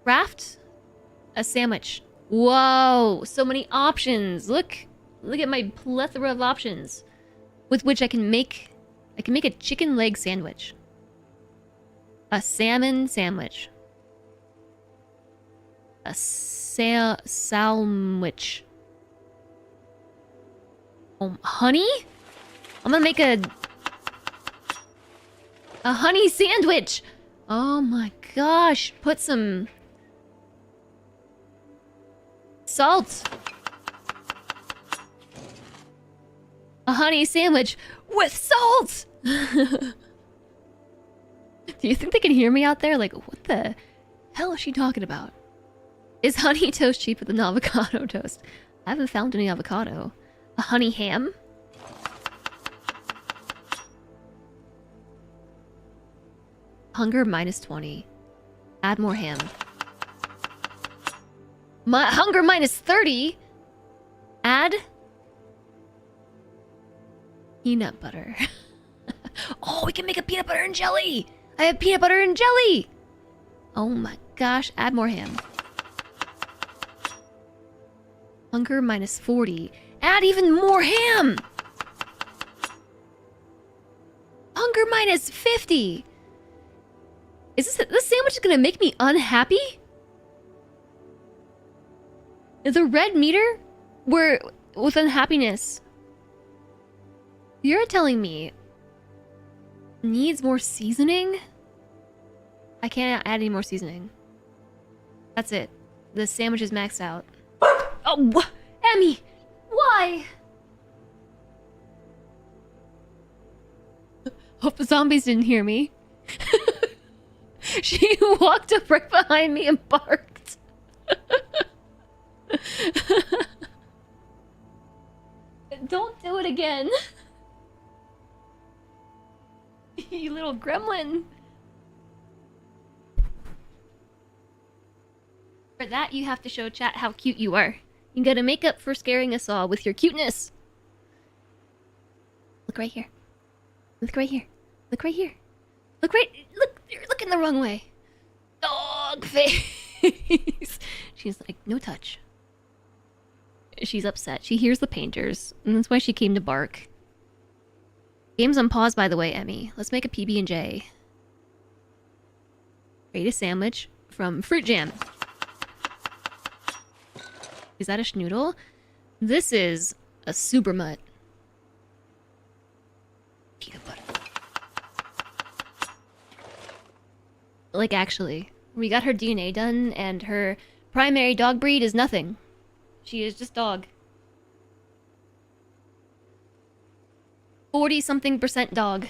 Craft a sandwich. Whoa, so many options. Look at my plethora of options with which I can make a chicken leg sandwich. A salmon sandwich. A salmwich. Honey? I'm gonna make a honey sandwich. Oh my gosh. Put some salt. A honey sandwich with salt. Do you think they can hear me out there? Like, what the hell is she talking about? Is honey toast cheaper than avocado toast? I haven't found any avocado. A honey ham? Hunger minus 20. Add more ham. Hunger minus 30? Add peanut butter. Oh, we can make a peanut butter and jelly! I have peanut butter and jelly! Oh my gosh, add more ham. Hunger minus 40. Add even more ham! Hunger minus 50! Is this sandwich is gonna make me unhappy? The red meter? Were with unhappiness. You're telling me needs more seasoning? I can't add any more seasoning. That's it. The sandwich is maxed out. Oh, Emmy! Why? Hope the zombies didn't hear me. She walked up right behind me and barked. Don't do it again. You little gremlin. For that, you have to show chat how cute you are. You gotta make up for scaring us all with your cuteness. Look right here. Look right here. Look right here. Look, you're looking the wrong way. Dog face. She's like, no touch. She's upset. She hears the painters, and that's why she came to bark. Game's on pause, by the way, Emmy. Let's make a PB&J. Create a sandwich from fruit jam. Is that a schnoodle? This is a super mutt. Peanut butter. Like, actually, we got her DNA done, and her primary dog breed is nothing. She is just dog. 40-something% dog.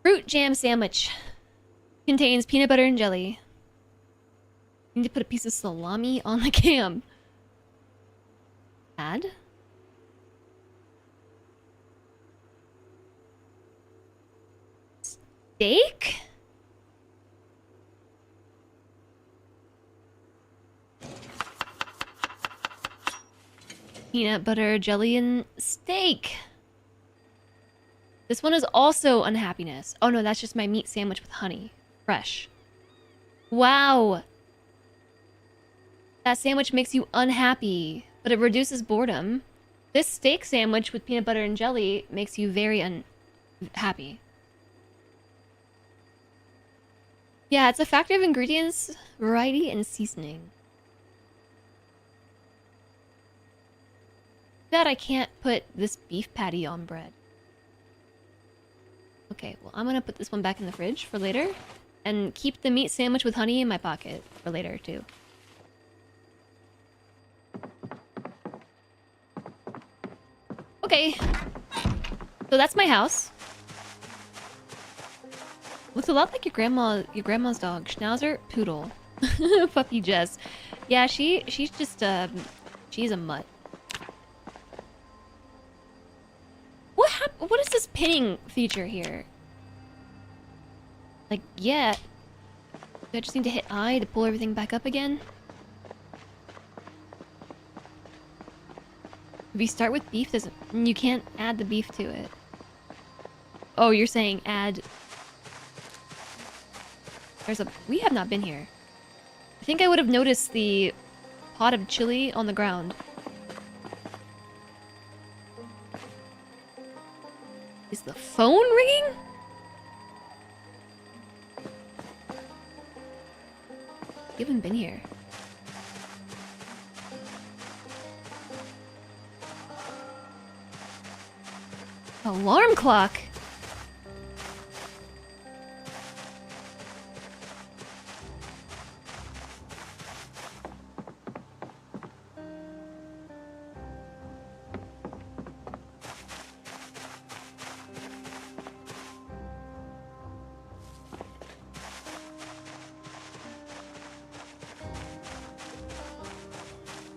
Fruit jam sandwich. Contains peanut butter and jelly. Need to put a piece of salami on the cam. Add. Steak? Peanut butter, jelly, and steak. This one is also unhappiness. Oh no, that's just my meat sandwich with honey. Fresh. Wow. That sandwich makes you unhappy, but it reduces boredom. This steak sandwich with peanut butter and jelly makes you very unhappy. Yeah, it's a factor of ingredients, variety, and seasoning. That I can't put this beef patty on bread. Okay, well, I'm gonna put this one back in the fridge for later. And keep the meat sandwich with honey in my pocket for later, too. Okay. So that's my house. Looks a lot like your grandma's dog. Schnauzer, poodle. Puppy Jess. Yeah, she's just, she's a mutt. What is this pinning feature here? Like, yeah. Do I just need to hit I to pull everything back up again? If you start with beef, you can't add the beef to it. Oh, you're saying add... We have not been here. I think I would have noticed the pot of chili on the ground. Is the phone ringing? You haven't been here. Alarm clock?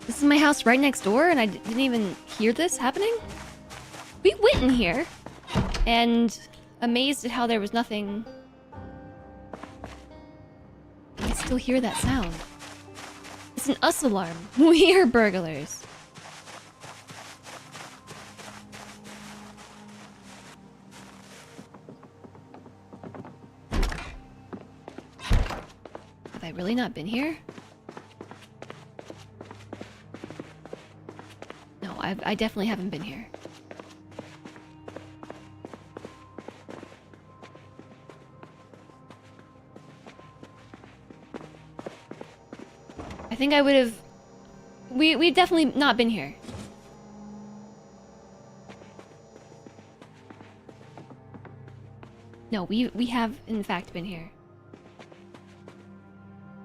This is my house right next door, and I didn't even hear this happening? We went in here, and amazed at how there was nothing. I still hear that sound. It's an us alarm. We are burglars. Have I really not been here? No, I definitely haven't been here. I think I would have... We've definitely not been here. No, we have in fact been here.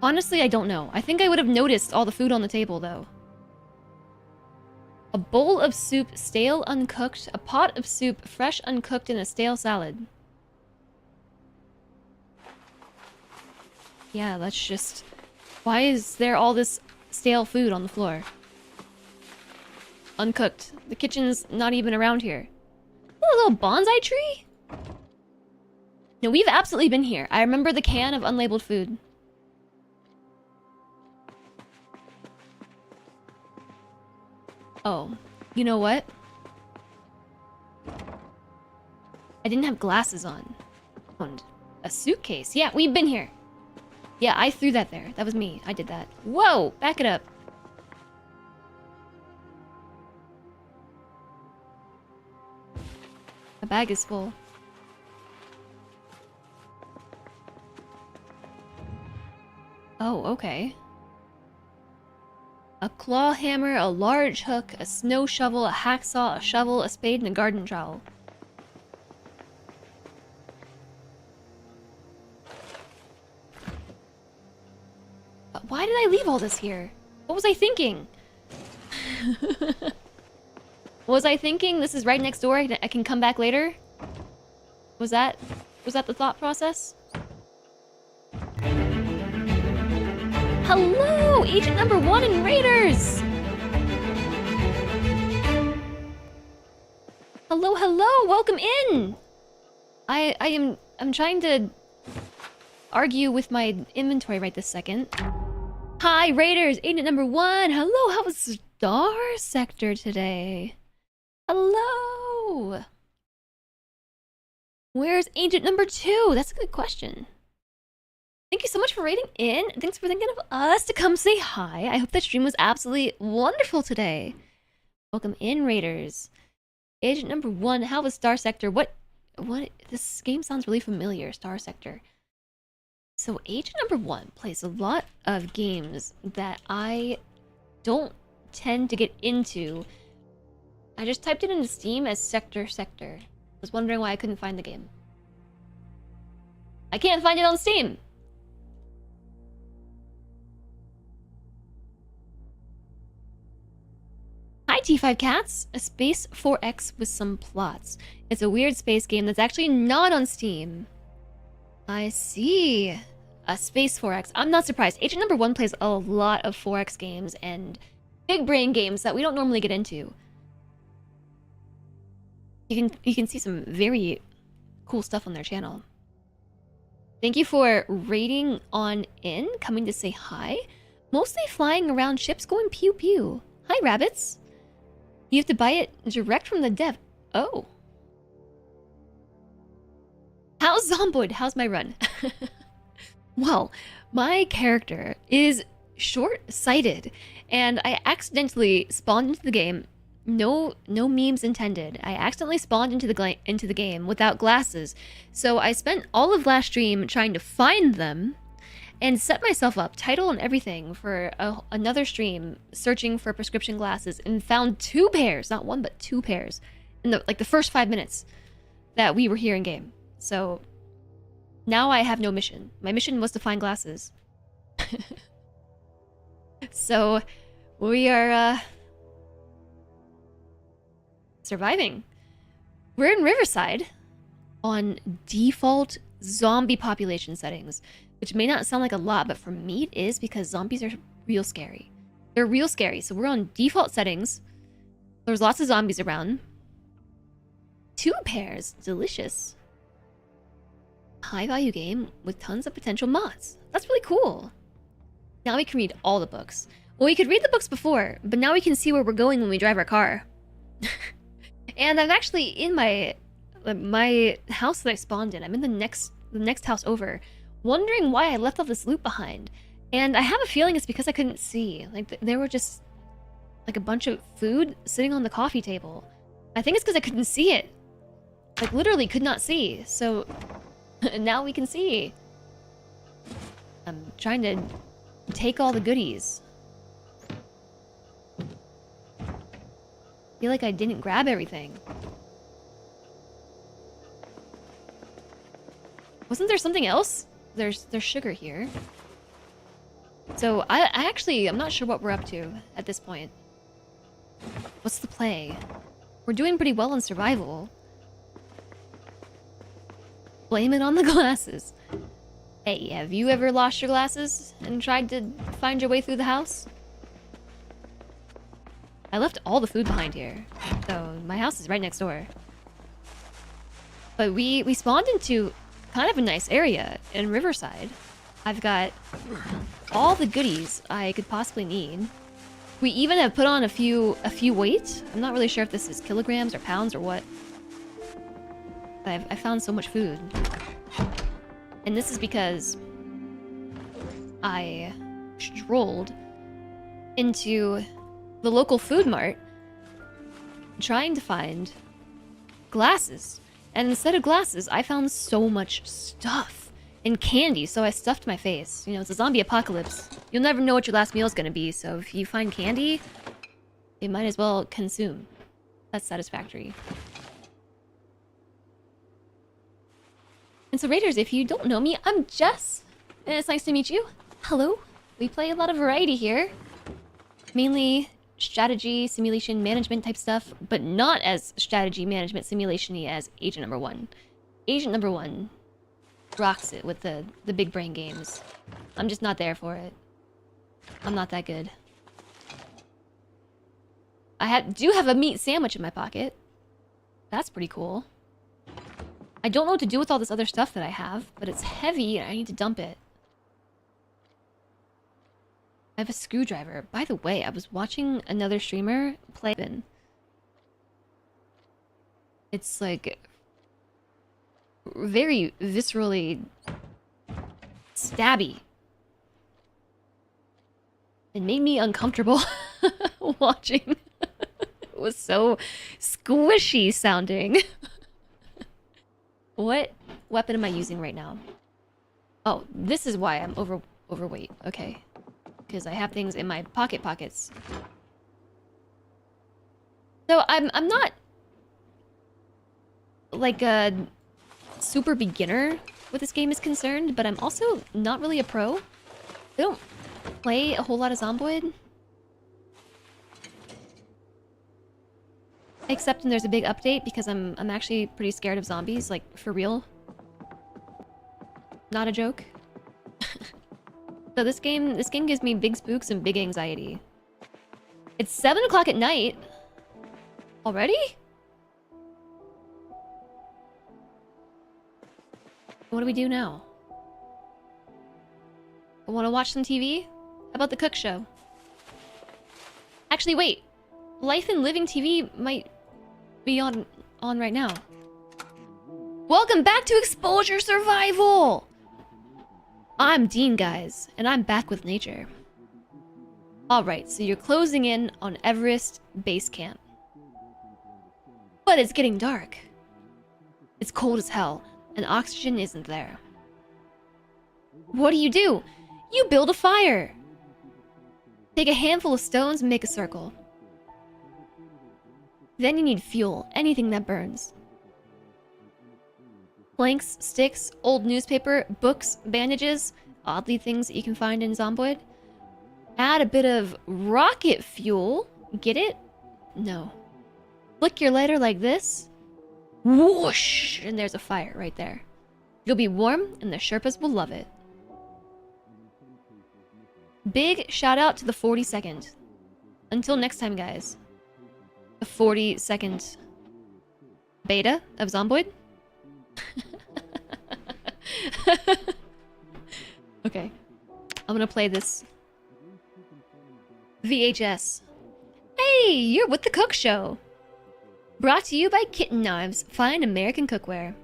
Honestly, I don't know. I think I would have noticed all the food on the table, though. A bowl of soup, stale, uncooked. A pot of soup, fresh, uncooked, and a stale salad. Yeah, that's just... Why is there all this stale food on the floor? Uncooked. The kitchen's not even around here. Oh, a little bonsai tree? No, we've absolutely been here. I remember the can of unlabeled food. Oh, you know what? I didn't have glasses on. And a suitcase. Yeah, we've been here. Yeah, I threw that there. That was me. I did that. Whoa! Back it up. bag is full. Oh, okay. A claw hammer, a large hook, a snow shovel, a hacksaw, a shovel, a spade, and a garden trowel. Why did I leave all this here? What was I thinking? Was I thinking this is right next door? I can come back later? Was that the thought process? Hello, Agent Number 1 and Raiders! Hello, hello, welcome in! I'm trying to argue with my inventory right this second. Hi, Raiders, Agent Number 1, hello, how was Star Sector today? Hello! Where's Agent Number 2? That's a good question. Thank you so much for raiding in. Thanks for thinking of us to come say hi. I hope that stream was absolutely wonderful today. Welcome in, Raiders. Agent Number 1, how was Star Sector? What? This game sounds really familiar, Star Sector. So Agent Number 1 plays a lot of games that I don't tend to get into. I just typed it into Steam as Sector. I was wondering why I couldn't find the game. I can't find it on Steam! Hi T5 Cats! A Space 4X with some plots. It's a weird space game that's actually not on Steam. I see. A Space 4X. I'm not surprised. Agent Number 1 plays a lot of 4X games and big brain games that we don't normally get into. You can see some very cool stuff on their channel. Thank you for raiding on in, coming to say hi. Mostly flying around ships going pew pew. Hi rabbits. You have to buy it direct from the dev. Oh. How's Zomboid? How's my run? Well, my character is short-sighted, and I accidentally spawned into the game. No memes intended. I accidentally spawned into the game without glasses. So I spent all of last stream trying to find them and set myself up, title and everything, for another stream searching for prescription glasses, and found 2 pairs, not 1 but 2 pairs, in the first 5 minutes that we were here in game. So now I have no mission. My mission was to find glasses. So we are surviving. We're in Riverside on default zombie population settings, which may not sound like a lot, but for me it is, because zombies are real scary. They're real scary. So we're on default settings. There's lots of zombies around. 2 pairs. Delicious. High value game with tons of potential mods. That's really cool. Now we can read all the books. Well, we could read the books before, but now we can see where we're going when we drive our car. And I'm actually in my house that I spawned in. I'm in the next house over, wondering why I left all this loot behind. And I have a feeling it's because I couldn't see. Like, there were just like a bunch of food sitting on the coffee table. I think it's because I couldn't see it. Like, literally could not see. So now we can see. I'm trying to take all the goodies. Feel like I didn't grab everything. Wasn't there something else? There's sugar here. So I'm not sure what we're up to at this point. What's the play? We're doing pretty well in survival. Blame it on the glasses. Hey, have you ever lost your glasses and tried to find your way through the house? I left all the food behind here, so my house is right next door. But we spawned into kind of a nice area in Riverside. I've got all the goodies I could possibly need. We even have put on a few weight. I'm not really sure if this is kilograms or pounds or what. But I found so much food. And this is because I strolled into the local food mart trying to find glasses. And instead of glasses, I found so much stuff and candy, so I stuffed my face. You know, it's a zombie apocalypse. You'll never know what your last meal is gonna be, so if you find candy, it might as well consume. That's satisfactory. And so Raiders, if you don't know me, I'm Jess, and it's nice to meet you. Hello. We play a lot of variety here. Mainly strategy, simulation, management type stuff, but not as strategy, management, simulation-y as Agent Number 1. Agent Number 1 rocks it with the big brain games. I'm just not there for it. I'm not that good. I do have a meat sandwich in my pocket. That's pretty cool. I don't know what to do with all this other stuff that I have, but it's heavy and I need to dump it. I have a screwdriver. By the way, I was watching another streamer play bin. It's like very viscerally stabby. It made me uncomfortable watching. It was so squishy sounding. What weapon am I using right now? Oh, this is why I'm overweight. Okay. Because I have things in my pockets. So I'm not like a super beginner with this game is concerned, but I'm also not really a pro. I don't play a whole lot of Zomboid. Except when there's a big update, because I'm actually pretty scared of zombies, like for real. Not a joke. So this game gives me big spooks and big anxiety. It's 7 o'clock at night. Already? What do we do now? I want to watch some TV? How about the Cook Show? Actually, wait. Life and Living TV might be on right now. Welcome back to Exposure Survival! I'm Dean, guys, and I'm back with nature. Alright, so you're closing in on Everest Base Camp. But it's getting dark. It's cold as hell, and oxygen isn't there. What do? You build a fire! Take a handful of stones and make a circle. Then you need fuel, anything that burns. Planks, sticks, old newspaper, books, bandages, oddly things that you can find in Zomboid. Add a bit of rocket fuel. Get it? No. Flick your lighter like this. Whoosh! And there's a fire right there. You'll be warm, and the Sherpas will love it. Big shout out to the 42nd. Until next time, guys. The 42nd beta of Zomboid. Okay. I'm gonna play this VHS. Hey, you're with the Cook Show. Brought to you by Kitten Knives, fine American cookware.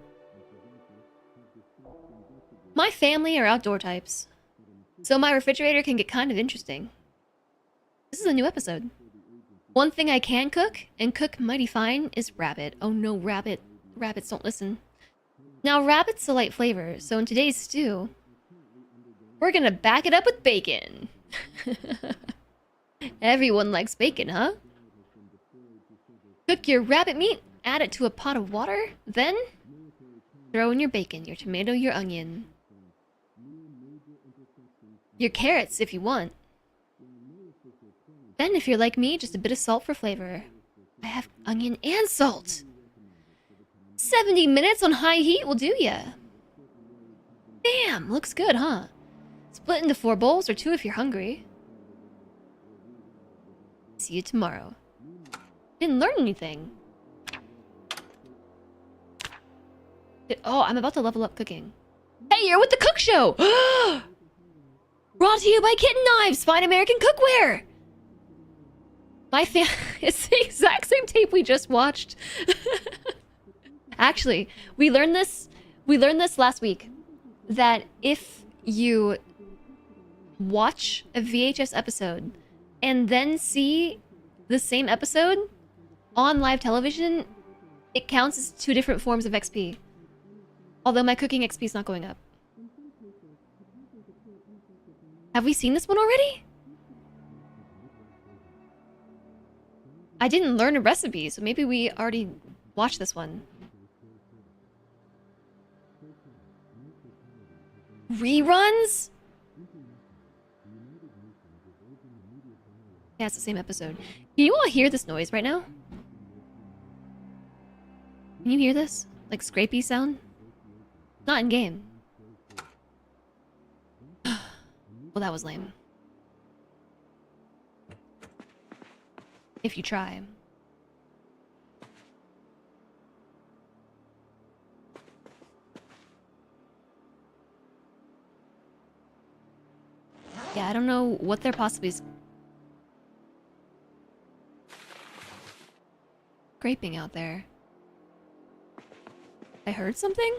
My family are outdoor types, so my refrigerator can get kind of interesting. This is a new episode. One thing I can cook, and cook mighty fine, is rabbit. Oh no, rabbit. Rabbits don't listen. Now, rabbit's a light flavor, so in today's stew, we're gonna back it up with bacon. Everyone likes bacon, huh? Cook your rabbit meat, add it to a pot of water, then throw in your bacon, your tomato, your onion. Your carrots, if you want. Then, if you're like me, just a bit of salt for flavor. I have onion and salt. 70 minutes on high heat will do ya. Damn, looks good, huh? Split into 4 bowls or 2 if you're hungry. See you tomorrow. Didn't learn anything. Oh, I'm about to level up cooking. Hey, you're with the Cook Show! Brought to you by Kitten Knives, fine American cookware! It's the exact same tape we just watched. Actually, we learned this last week. That if you watch a VHS episode and then see the same episode on live television, It counts as 2 different forms of XP. Although my cooking XP is not going up. Have we seen this one already? I didn't learn a recipe, so maybe we already watched this one. Reruns? Yeah, it's the same episode. Can you all hear this noise right now? Can you hear this? Like scrapey sound? Not in game. Well, that was lame. If you try. Yeah, I don't know what they're possibly scraping out there. I heard something?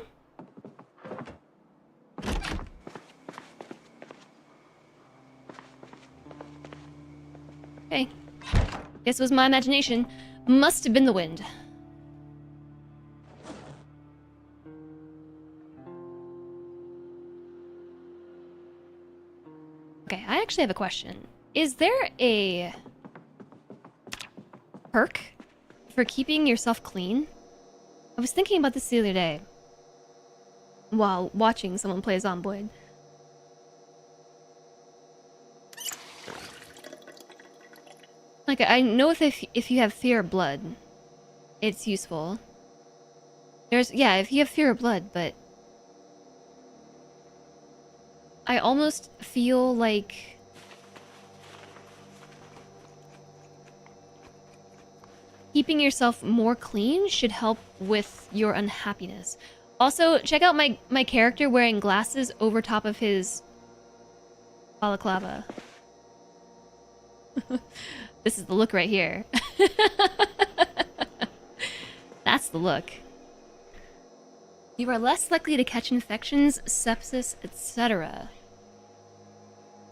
Okay. Guess it was my imagination. Must have been the wind. Okay, I actually have a question. Is there a perk for keeping yourself clean? I was thinking about this the other day while watching someone play Zomboid. Like, I know if you have fear of blood, it's useful. Yeah, if you have fear of blood, but I almost feel like keeping yourself more clean should help with your unhappiness. Also, check out my character wearing glasses over top of his balaclava. This is the look right here. That's the look. You are less likely to catch infections, sepsis, etc.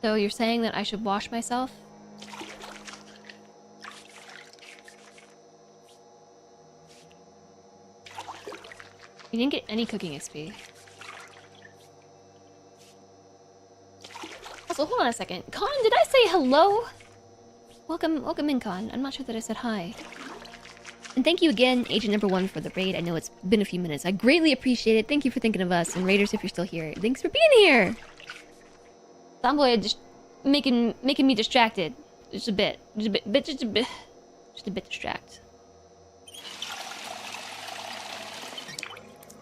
So you're saying that I should wash myself? You didn't get any cooking XP. Also, hold on a second. Con, did I say hello? Welcome in, Con. I'm not sure that I said hi. And thank you again, Agent Number 1, for the raid. I know it's been a few minutes. I greatly appreciate it. Thank you for thinking of us. And Raiders, if you're still here, thanks for being here! Zomboid just making me distracted. Just a bit. Just a bit distracted.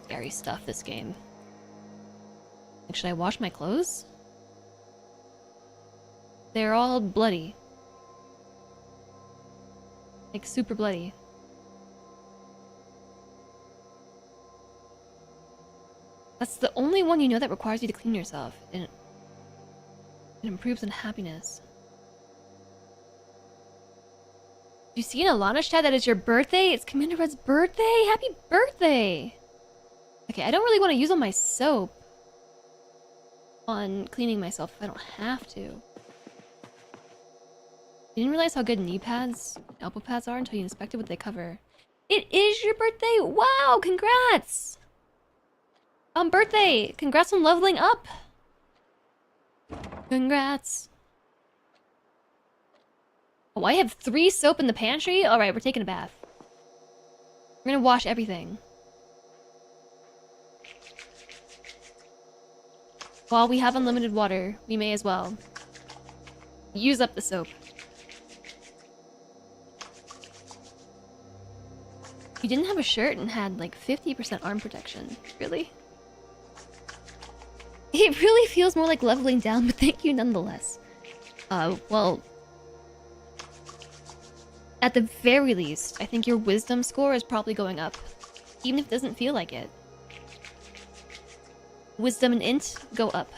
Scary stuff, this game. Like, should I wash my clothes? They're all bloody. Like, super bloody. That's the only one you know that requires you to clean yourself. And it improves on happiness. You see in Alana's chat that it's your birthday? It's Commander Red's birthday? Happy birthday! Okay, I don't really want to use all my soap on cleaning myself if I don't have to. You didn't realize how good knee pads, elbow pads are until you inspected what they cover. It is your birthday! Wow, congrats! Birthday! Congrats on leveling up! Congrats. Oh, I have 3 soap in the pantry? Alright, we're taking a bath. We're gonna wash everything. While we have unlimited water, we may as well use up the soap. You didn't have a shirt and had like 50% arm protection. Really? It really feels more like leveling down, but thank you nonetheless. Well, at the very least, I think your wisdom score is probably going up, even if it doesn't feel like it. Wisdom and int go up.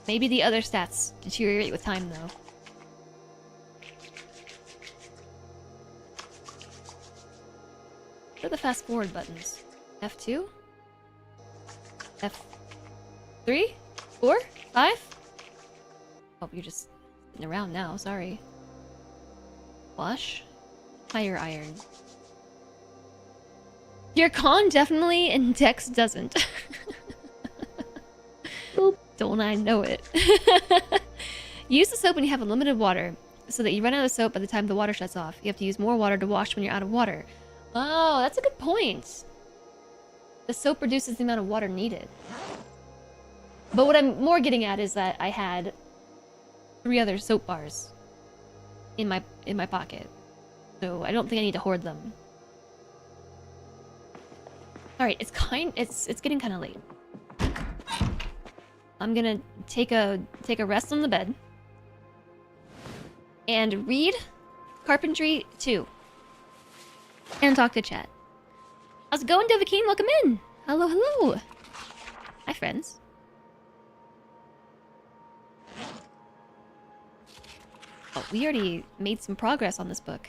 Maybe the other stats deteriorate with time, though. What are the fast forward buttons? F2? F3? 4? 5? Oh, you're just sitting around now, sorry. Wash? Fire iron. Your con definitely and Dex doesn't. Don't I know it? Use the soap when you have unlimited water, so that you run out of soap by the time the water shuts off. You have to use more water to wash when you're out of water. Oh, that's a good point. The soap reduces the amount of water needed. But what I'm more getting at is that I had 3 other soap bars in my pocket. So I don't think I need to hoard them. Alright, it's getting kinda late. I'm gonna take a rest on the bed. And read Carpentry 2. And talk to chat. How's it going, Dovahkeen? Welcome in! Hello, hello! Hi, friends. Oh, we already made some progress on this book.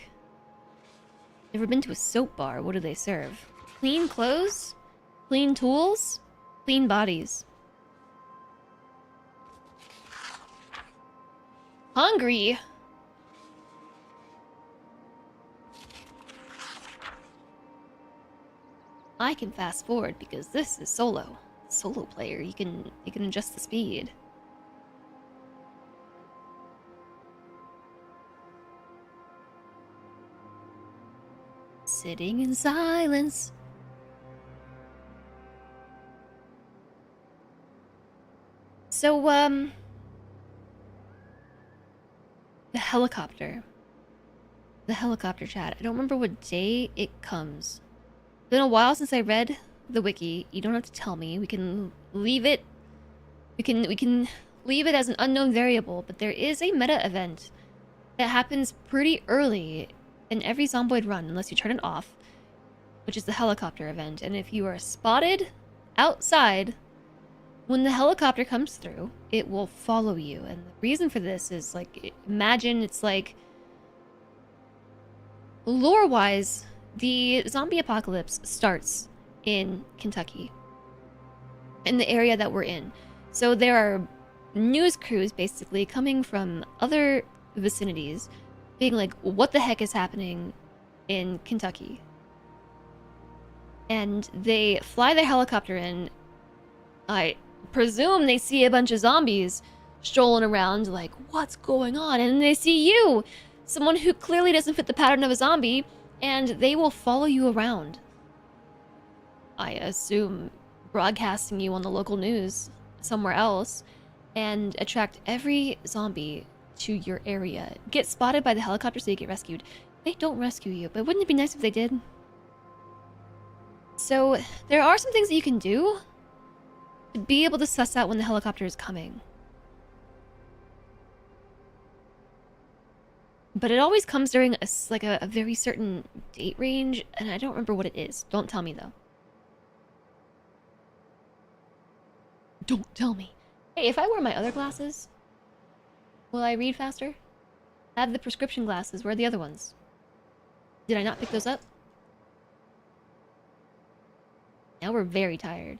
Never been to a soap bar. What do they serve? Clean clothes? Clean tools? Clean bodies. Hungry? I can fast forward because this is solo. Solo player, you can adjust the speed. Sitting in silence. So, the helicopter. The helicopter chat. I don't remember what day it comes. It's been a while since I read the wiki. You don't have to tell me. We can leave it. We can leave it as an unknown variable, but there is a meta event that happens pretty early in every Zomboid run, unless you turn it off, which is the helicopter event. And if you are spotted outside when the helicopter comes through, it will follow you. And the reason for this is, like, imagine it's like, lore-wise, the zombie apocalypse starts in Kentucky, in the area that we're in. So there are news crews basically coming from other vicinities being like, what the heck is happening in Kentucky? And they fly their helicopter in. I presume they see a bunch of zombies strolling around like, what's going on? And then they see you, someone who clearly doesn't fit the pattern of a zombie, and they will follow you around. I assume broadcasting you on the local news somewhere else, and attract every zombie to your area. Get spotted by the helicopter so you get rescued. They don't rescue you, but wouldn't it be nice if they did? So there are some things that you can do to be able to suss out when the helicopter is coming. But it always comes during a very certain date range, and I don't remember what it is. Don't tell me, though. Don't tell me. Hey, if I wear my other glasses, will I read faster? I have the prescription glasses. Where are the other ones? Did I not pick those up? Now we're very tired.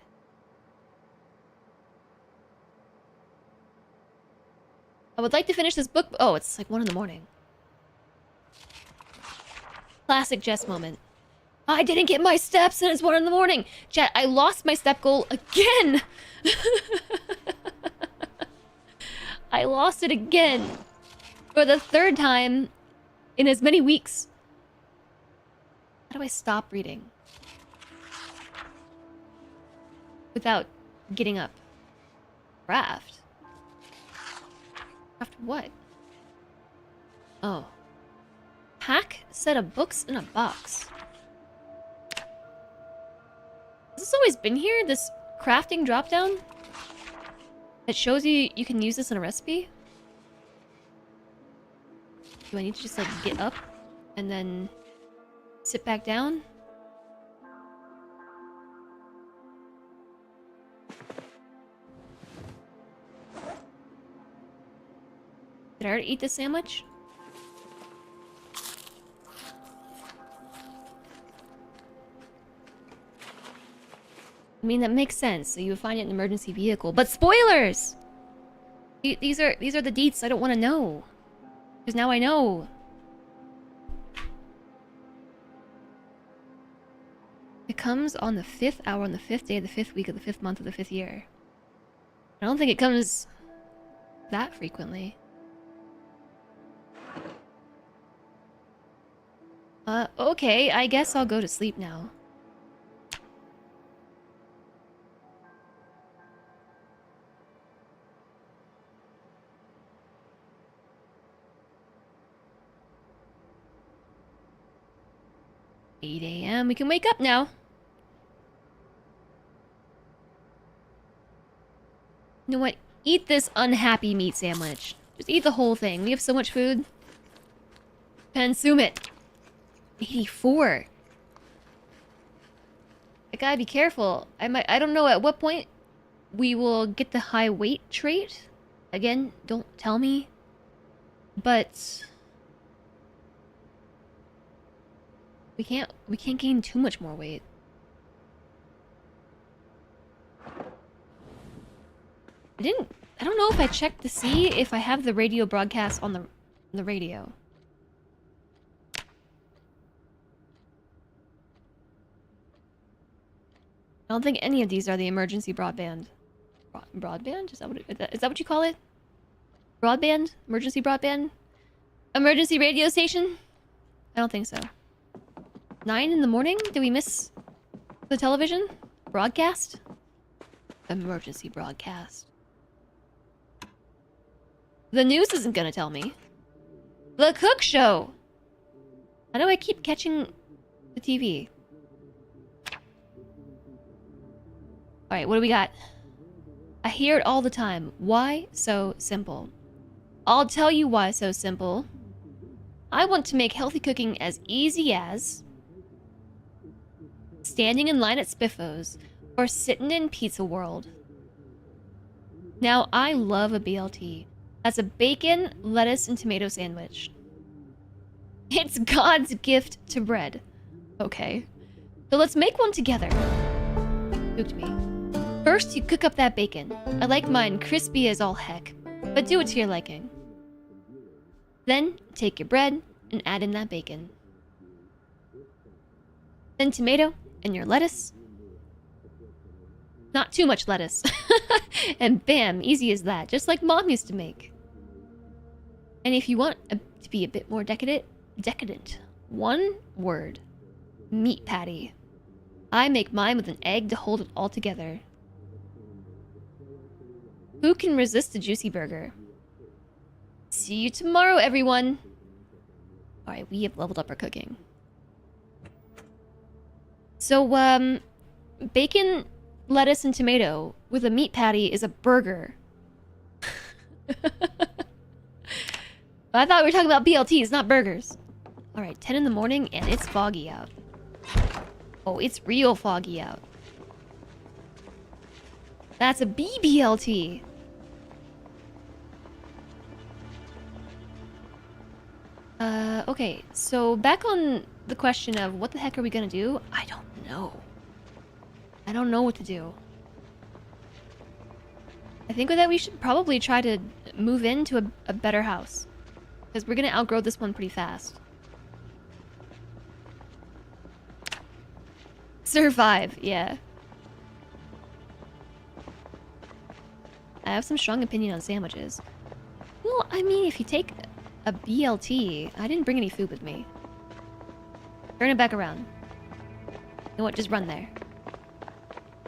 I would like to finish this book. Oh, it's like 1 in the morning. Classic Jess moment. I didn't get my steps and it's 1 in the morning. Chat, I lost my step goal again. I lost it again. For the 3rd time in as many weeks. How do I stop reading? Without getting up. Craft? Craft what? Oh. Pack set of books in a box. Has this always been here? This crafting dropdown? That shows you you can use this in a recipe? Do I need to just like get up and then sit back down? Did I already eat this sandwich? I mean, that makes sense. So you would find it in an emergency vehicle. But spoilers! These are the deets I don't want to know. Because now I know. It comes on the 5th hour on the 5th day of the 5th week of the 5th month of the 5th year. I don't think it comes that frequently. Okay, I guess I'll go to sleep now. $8 a.m. We can wake up now. You know what? Eat this unhappy meat sandwich. Just eat the whole thing. We have so much food. Consume it. 84. I gotta be careful. I don't know at what point we will get the high weight trait. Again, don't tell me. But we can't gain too much more weight. I don't know if I checked to see if I have the radio broadcast on the radio. I don't think any of these are the emergency broadband. Broadband? Is that what you call it? Broadband? Emergency broadband? Emergency radio station? I don't think so. 9 in the morning? Did we miss the television? Broadcast? Emergency broadcast. The news isn't gonna tell me. The Cook Show! How do I keep catching the TV? Alright, what do we got? I hear it all the time. Why so simple? I'll tell you why so simple. I want to make healthy cooking as easy as standing in line at Spiffos or sitting in Pizza World. Now, I love a BLT. That's a bacon, lettuce, and tomato sandwich. It's God's gift to bread. Okay. So let's make one together. Spooked me. First, you cook up that bacon. I like mine crispy as all heck, but do it to your liking. Then, take your bread and add in that bacon. Then tomato and your lettuce. Not too much lettuce. And bam, easy as that, just like Mom used to make. And if you want to be a bit more decadent, one word. Meat patty. I make mine with an egg to hold it all together. Who can resist a juicy burger? See you tomorrow, everyone! Alright, we have leveled up our cooking. So, bacon, lettuce, and tomato with a meat patty is a burger. I thought we were talking about BLTs, not burgers. Alright, 10 in the morning and it's foggy out. Oh, it's real foggy out. That's a BBLT. Okay, so back on the question of what the heck are we gonna do? I don't know. I don't know what to do. I think that we should probably try to move into a better house. Because we're gonna outgrow this one pretty fast. Survive, yeah. I have some strong opinion on sandwiches. Well, I mean, if you take a BLT... I didn't bring any food with me. Turn it back around. You know what? Just run there.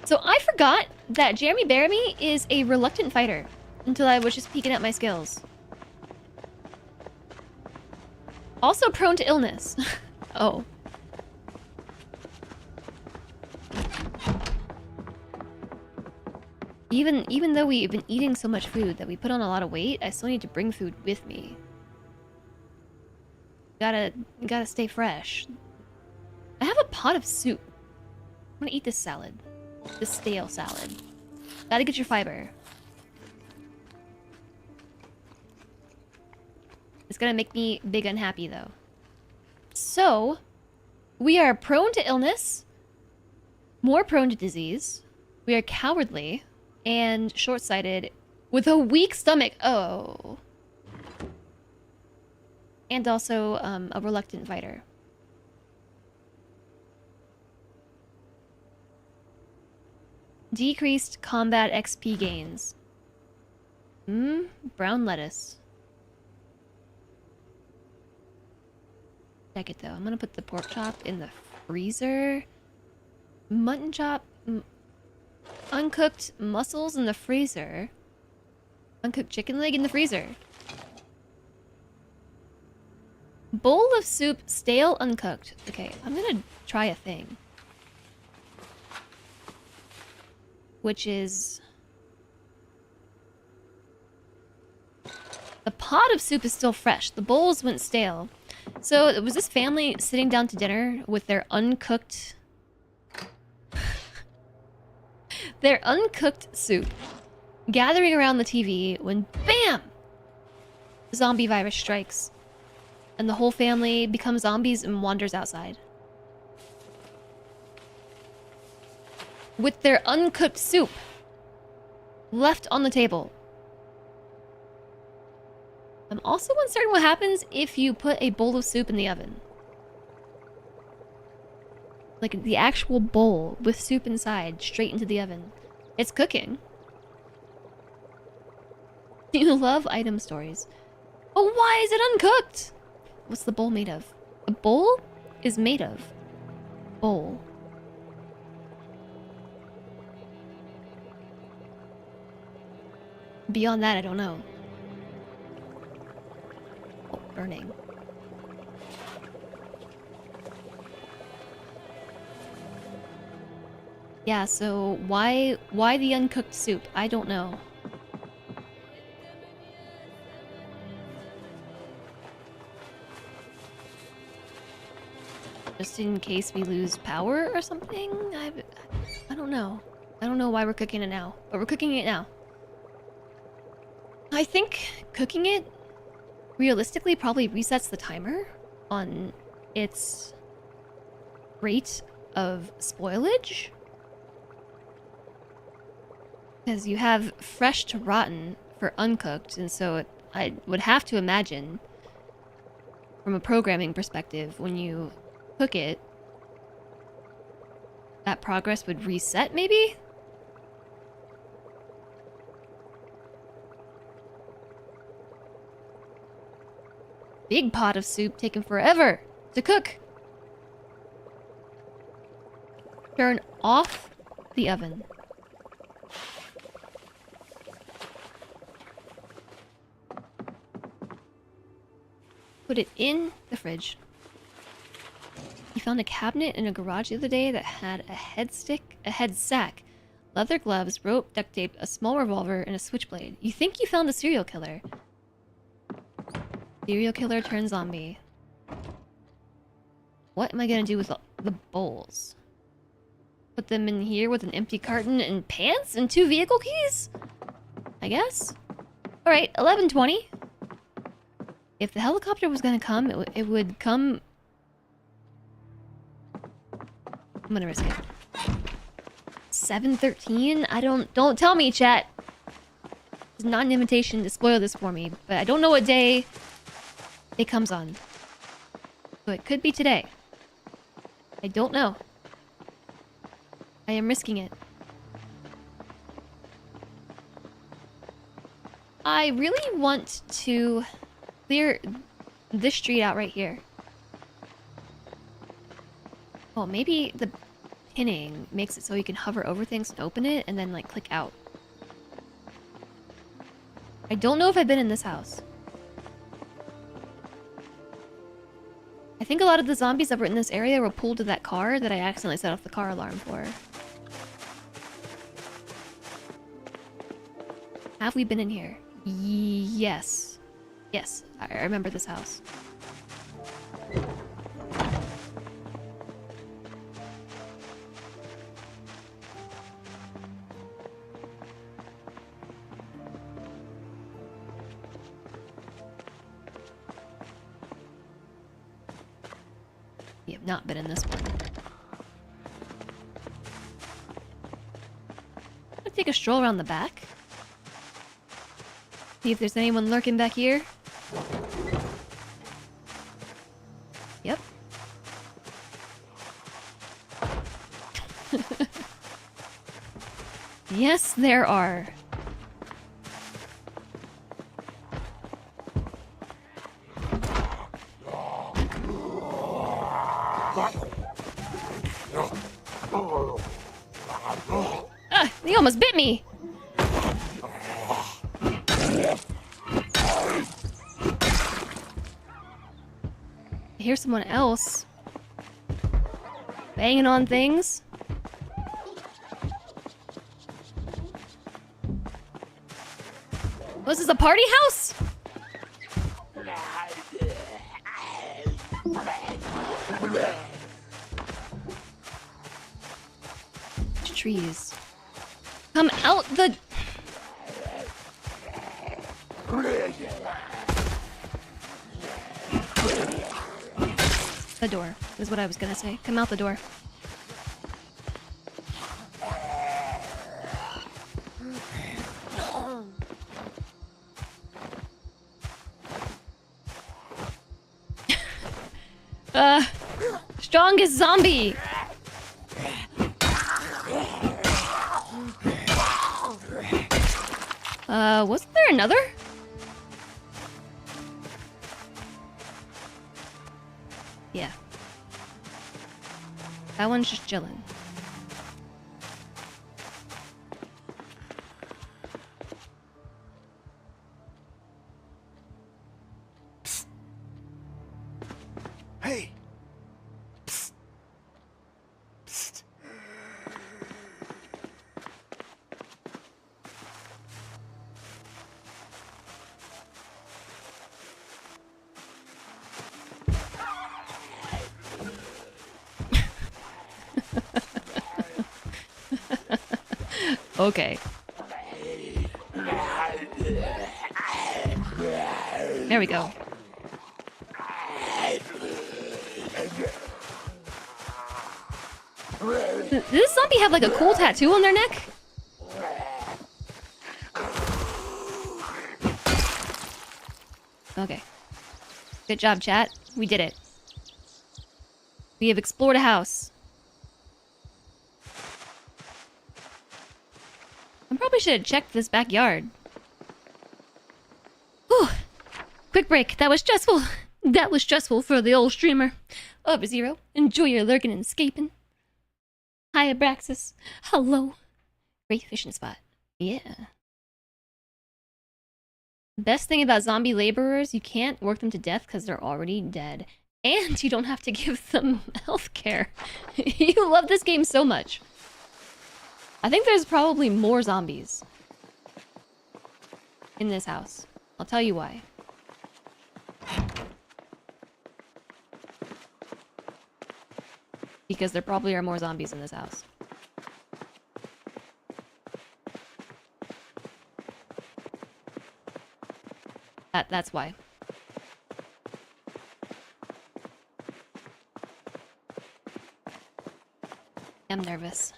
So I forgot that Jeremy Bearimy is a reluctant fighter until I was just peeking at my skills. Also prone to illness. Oh. Even though we've been eating so much food that we put on a lot of weight, I still need to bring food with me. Gotta stay fresh. I have a pot of soup. I'm gonna eat this salad. This stale salad. Gotta get your fiber. It's gonna make me big unhappy though. So, we are prone to illness, more prone to disease, we are cowardly, and short-sighted with a weak stomach. Oh. And also, a reluctant fighter. Decreased combat XP gains. Brown lettuce. Check it though. I'm gonna put the pork chop in the freezer. Mutton chop. Uncooked mussels in the freezer. Uncooked chicken leg in the freezer. Bowl of soup, stale, uncooked. Okay, I'm gonna try a thing. Which is... the pot of soup is still fresh. The bowls went stale. So, it was this family sitting down to dinner with their uncooked... their uncooked soup. Gathering around the TV when BAM! Zombie virus strikes. And the whole family becomes zombies and wanders outside. With their uncooked soup left on the table. I'm also uncertain what happens if you put a bowl of soup in the oven. Like the actual bowl with soup inside straight into the oven. It's cooking. You love item stories. Oh, why is it uncooked? What's the bowl made of? A bowl is made of bowl. Beyond that, I don't know. Oh, burning. Yeah, so why the uncooked soup? I don't know. Just in case we lose power or something? I don't know. I don't know why we're cooking it now, but we're cooking it now. I think cooking it realistically probably resets the timer on its rate of spoilage. Because you have fresh to rotten for uncooked, and so I would have to imagine, from a programming perspective, when you cook it, that progress would reset, maybe? Big pot of soup taking forever to cook. Turn off the oven. Put it in the fridge. You found a cabinet in a garage the other day that had a head sack, leather gloves, rope, duct tape, a small revolver, and a switchblade. You think you found a serial killer. Serial killer turned zombie. What am I gonna do with the bowls? Put them in here with an empty carton and pants and 2 vehicle keys? I guess. Alright, 11:20. If the helicopter was gonna come, it would come... I'm gonna risk it. 7:13? Don't tell me, chat. It's not an invitation to spoil this for me, but I don't know what day it comes on. So it could be today. I don't know. I am risking it. I really want to clear this street out right here. Oh, maybe the pinning makes it so you can hover over things and open it and then like click out. I don't know if I've been in this house. I think a lot of the zombies that were in this area were pulled to that car that I accidentally set off the car alarm for. Have we been in here? Yes. Yes, I remember this house. We have not been in this one. I'm gonna take a stroll around the back. See if there's anyone lurking back here. Yep. Yes, there are. Ah, he almost bit me. I hear someone else banging on things. Was this a party house? Trees. Come out the... The door is what I was gonna say. Come out the door. Strongest zombie! Wasn't there another? Yeah. That one's just chilling. Psst. Hey. Psst. Psst. Okay. There we go. Does this zombie have like a cool tattoo on their neck? Okay. Good job, chat. We did it. We have explored a house. I probably should have checked this backyard. Whew. Quick break. That was stressful. That was stressful for the old streamer. Over Zero. Enjoy your lurking and escaping. Hi, Abraxas. Hello. Great fishing spot. Yeah. The best thing about zombie laborers, you can't work them to death because they're already dead. And you don't have to give them healthcare. You love this game so much. I think there's probably more zombies in this house. I'll tell you why. Because there probably are more zombies in this house. That's why. I'm nervous.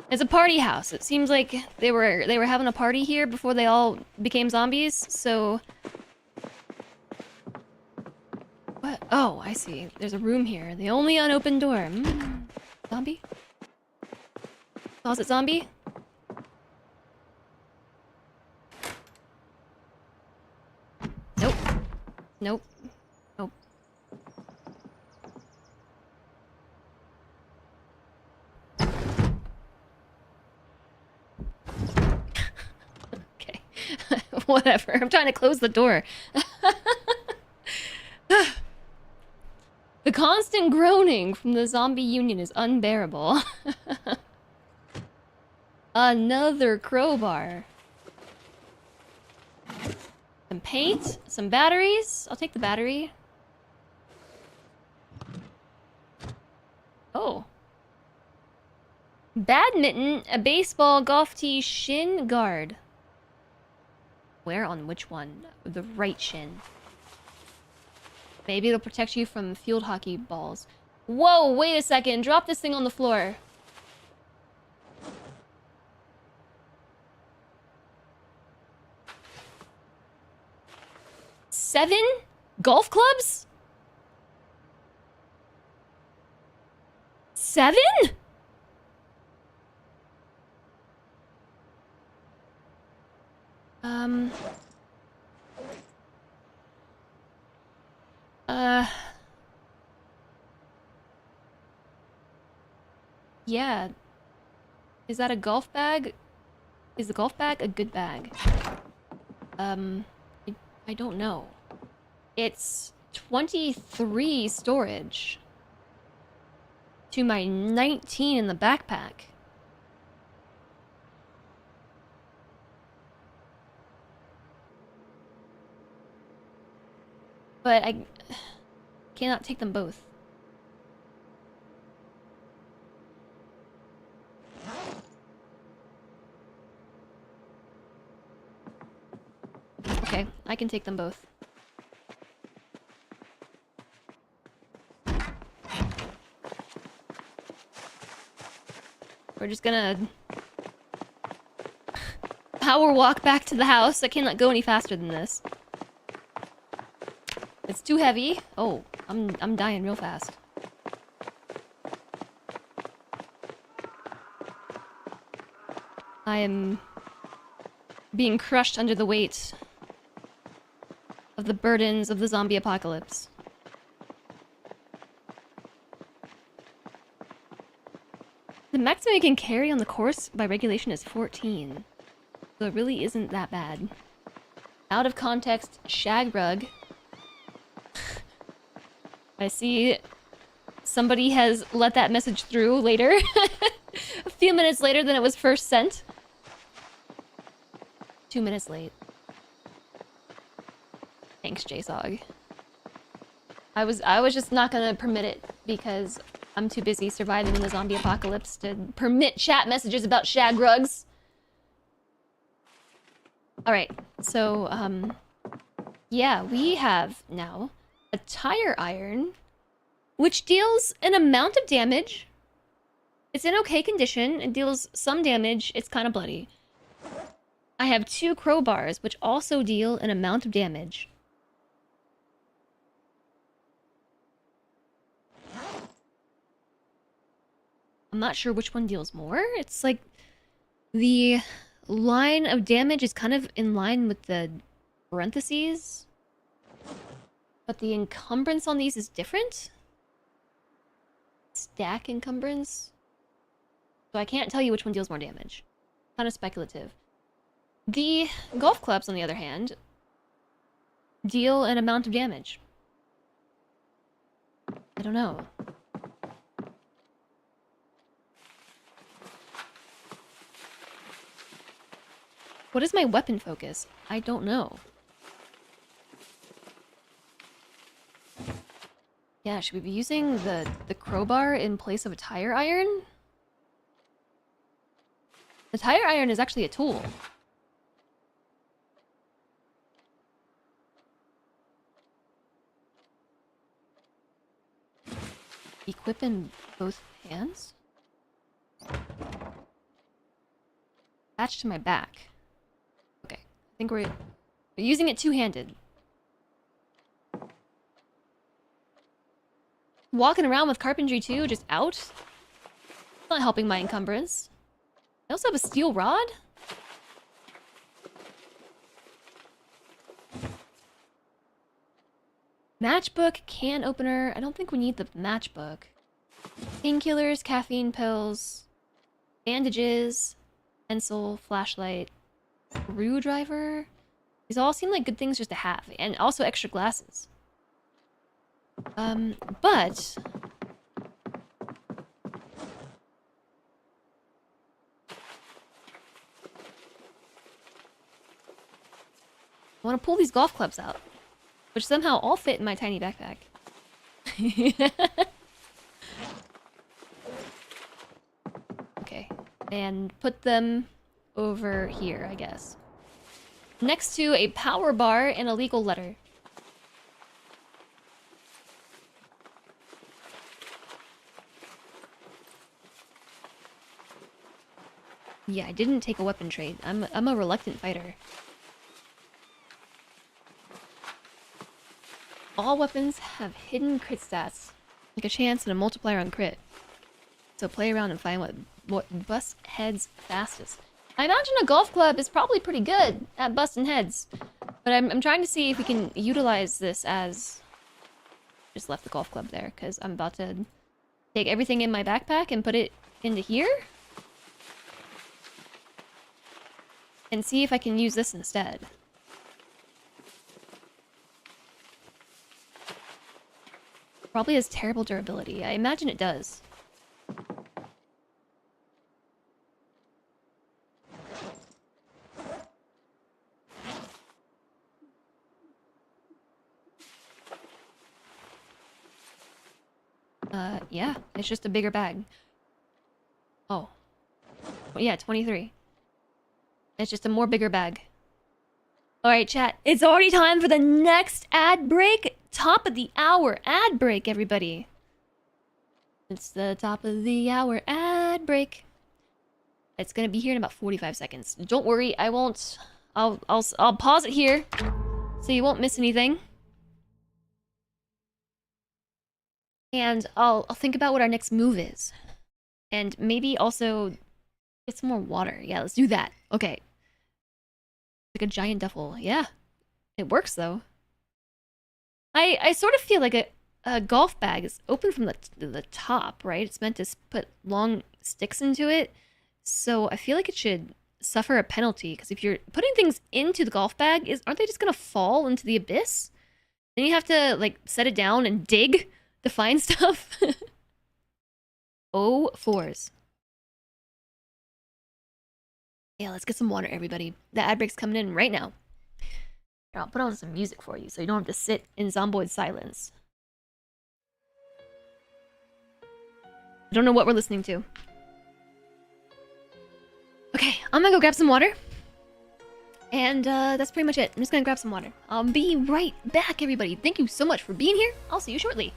It's a party house. It seems like they were having a party here before they all became zombies, so... What? Oh, I see. There's a room here. The only unopened door. Zombie? Closet zombie? Nope. Nope. Nope. Okay. Whatever. I'm trying to close the door. The constant groaning from the zombie union is unbearable. Another crowbar. Some paint, some batteries. I'll take the battery. Oh. Badminton, a baseball, golf tee, shin guard. Where on which one? The right shin. Maybe it'll protect you from field hockey balls. Whoa, wait a second. Drop this thing on the floor. Seven golf clubs? 7? Um... Uh... Yeah. Is that a golf bag? Is the golf bag a good bag? I don't know. It's 23 storage to my 19 in the backpack. But I cannot take them both. Okay, I can take them both. We're just gonna power walk back to the house. I cannot go any faster than this. It's too heavy. Oh, I'm dying real fast. I am being crushed under the weight of the burdens of the zombie apocalypse. The maximum you can carry on the course by regulation is 14. So it really isn't that bad. Out of context, shag rug. I see somebody has let that message through later. A few minutes later than it was first sent. 2 minutes late. Thanks, JSOG. I was just not gonna permit it because I'm too busy surviving in the zombie apocalypse to permit chat messages about shag rugs. Alright, so, yeah, we have now a tire iron, which deals an amount of damage. It's in okay condition. It deals some damage. It's kind of bloody. I have 2 crowbars, which also deal an amount of damage. I'm not sure which one deals more. It's like the line of damage is kind of in line with the parentheses. But the encumbrance on these is different. Stack encumbrance. So I can't tell you which one deals more damage. Kind of speculative. The golf clubs, on the other hand, deal an amount of damage. I don't know. What is my weapon focus? I don't know. Yeah, should we be using the crowbar in place of a tire iron? The tire iron is actually a tool. Equip in both hands? Attached to my back. Okay, I think we're using it two-handed. Walking around with carpentry too, just out? It's not helping my encumbrance. I also have a steel rod? Matchbook, can opener. I don't think we need the matchbook. Painkillers, caffeine pills, bandages, pencil, flashlight, screwdriver. These all seem like good things just to have. And also extra glasses. But I want to pull these golf clubs out, which somehow all fit in my tiny backpack. Okay, and put them over here, I guess. Next to a power bar and a legal letter. Yeah, I didn't take a weapon trade. I'm a reluctant fighter. All weapons have hidden crit stats, like a chance and a multiplier on crit. So play around and find what busts heads fastest. I imagine a golf club is probably pretty good at busting heads. But I'm trying to see if we can utilize this as... Just left the golf club there, because I'm about to take everything in my backpack and put it into here. And see if I can use this instead. Probably has terrible durability. I imagine it does. Yeah, it's just a bigger bag. Oh. Yeah, 23. It's just a more bigger bag. Alright, chat. It's already time for the next ad break. Top of the hour ad break, everybody. It's the top of the hour ad break. It's gonna be here in about 45 seconds. Don't worry, I won't... I'll pause it here, so you won't miss anything. And I'll think about what our next move is. And maybe also get some more water. Yeah, let's do that. Okay. Like a giant duffel. Yeah. It works, though. I sort of feel like a golf bag is open from the top, right? It's meant to put long sticks into it. So I feel like it should suffer a penalty. Because if you're putting things into the golf bag, aren't they just going to fall into the abyss? Then you have to, like, set it down and dig to find stuff. Oh, fours. Yeah, let's get some water, everybody. The ad break's coming in right now. Here, I'll put on some music for you so you don't have to sit in Zomboid silence. I don't know what we're listening to. Okay, I'm gonna go grab some water. And that's pretty much it. I'm just gonna grab some water. I'll be right back, everybody. Thank you so much for being here. I'll see you shortly.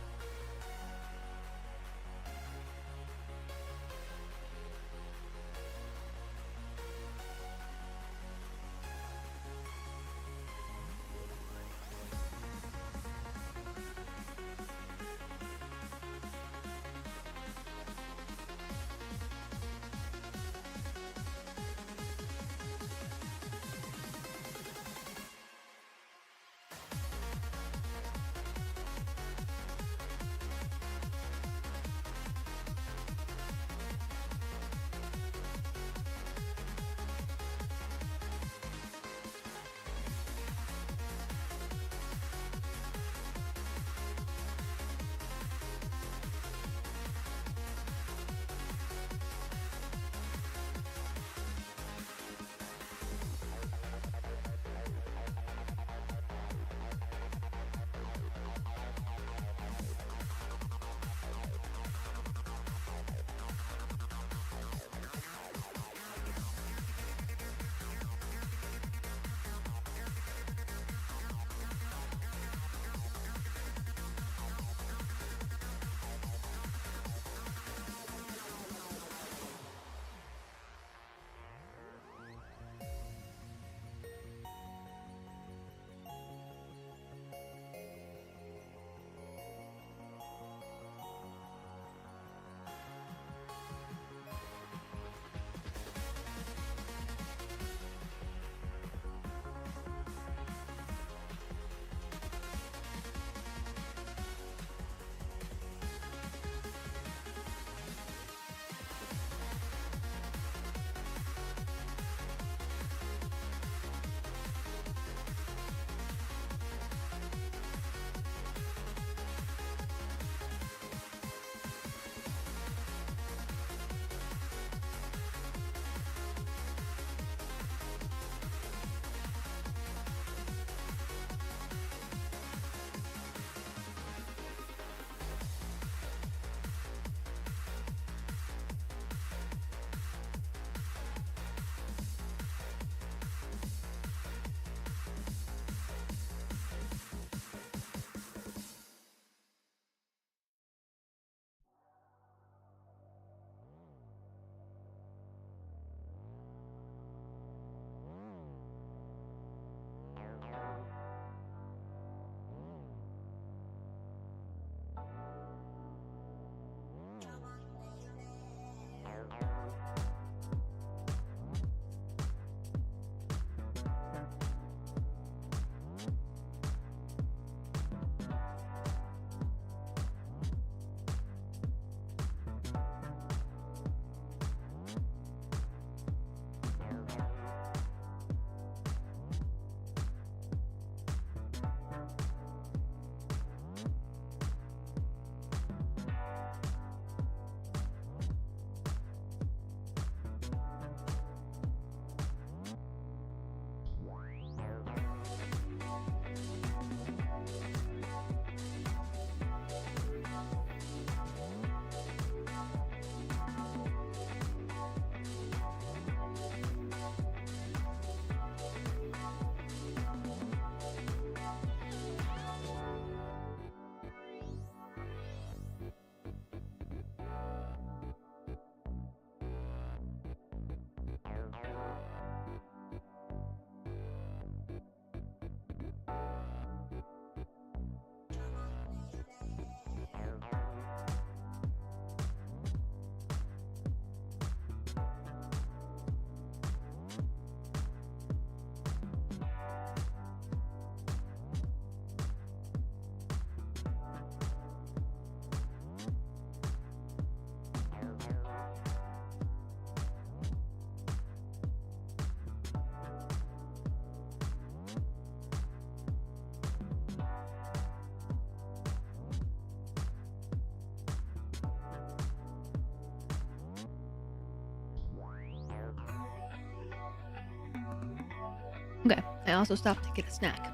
Okay, I also stopped to get a snack.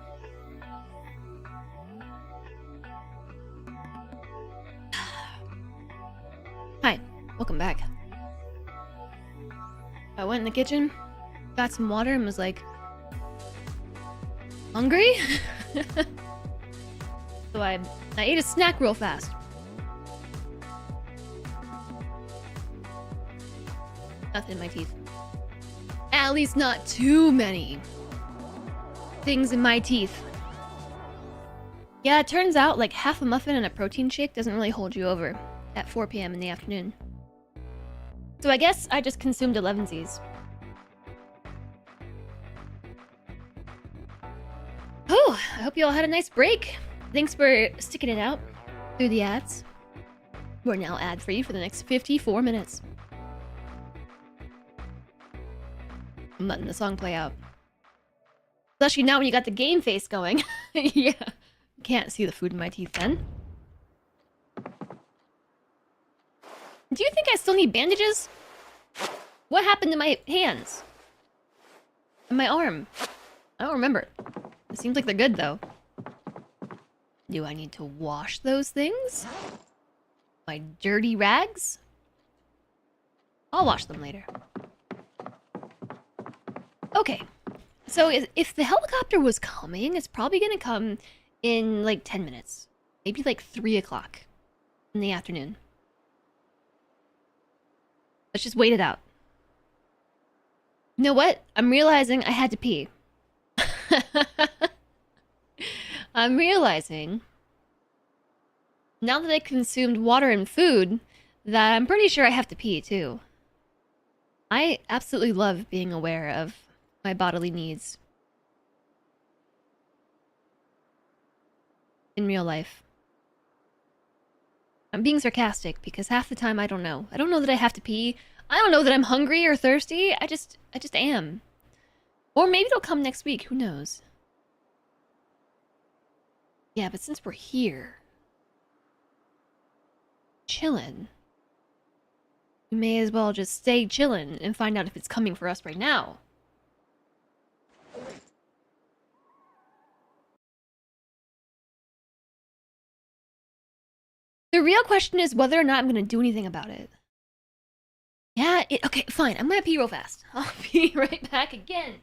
Hi, welcome back. I went in the kitchen, got some water, and was like, hungry? So I ate a snack real fast. Nothing in my teeth. At least not too many things in my teeth. Yeah, it turns out like half a muffin and a protein shake doesn't really hold you over at 4 p.m. in the afternoon. So I guess I just consumed 11sies. Oh, I hope you all had a nice break. Thanks for sticking it out through the ads. We're now ad-free for the next 54 minutes. I'm letting the song play out. Especially now when you got the game face going. Yeah. Can't see the food in my teeth then. Do you think I still need bandages? What happened to my hands? And my arm? I don't remember. It seems like they're good though. Do I need to wash those things? My dirty rags? I'll wash them later. Okay. So if the helicopter was coming, it's probably gonna come in like 10 minutes. Maybe like 3 o'clock in the afternoon. Let's just wait it out. You know what? I'm realizing I had to pee. I'm realizing, now that I consumed water and food, that I'm pretty sure I have to pee too. I absolutely love being aware of my bodily needs in real life. I'm being sarcastic because half the time I don't know. I don't know that I have to pee. I don't know that I'm hungry or thirsty. I just am. Or maybe it'll come next week, who knows? Yeah, but since we're here, chillin', we may as well just stay chillin' and find out if it's coming for us right now. The real question is whether or not I'm gonna do anything about it. Yeah, okay, fine. I'm gonna pee real fast. I'll be right back again.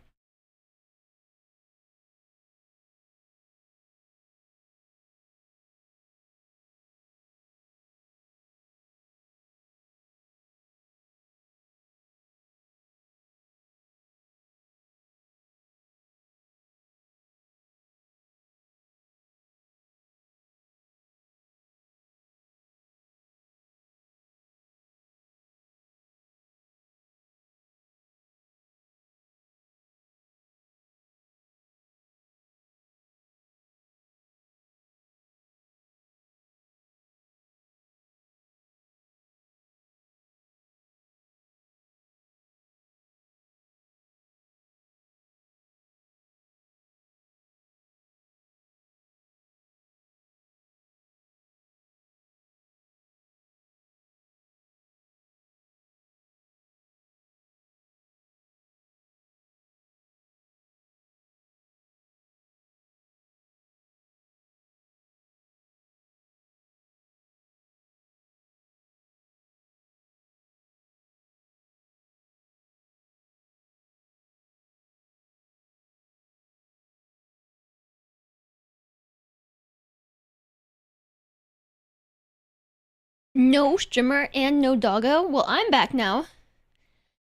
No streamer and no doggo? Well, I'm back now.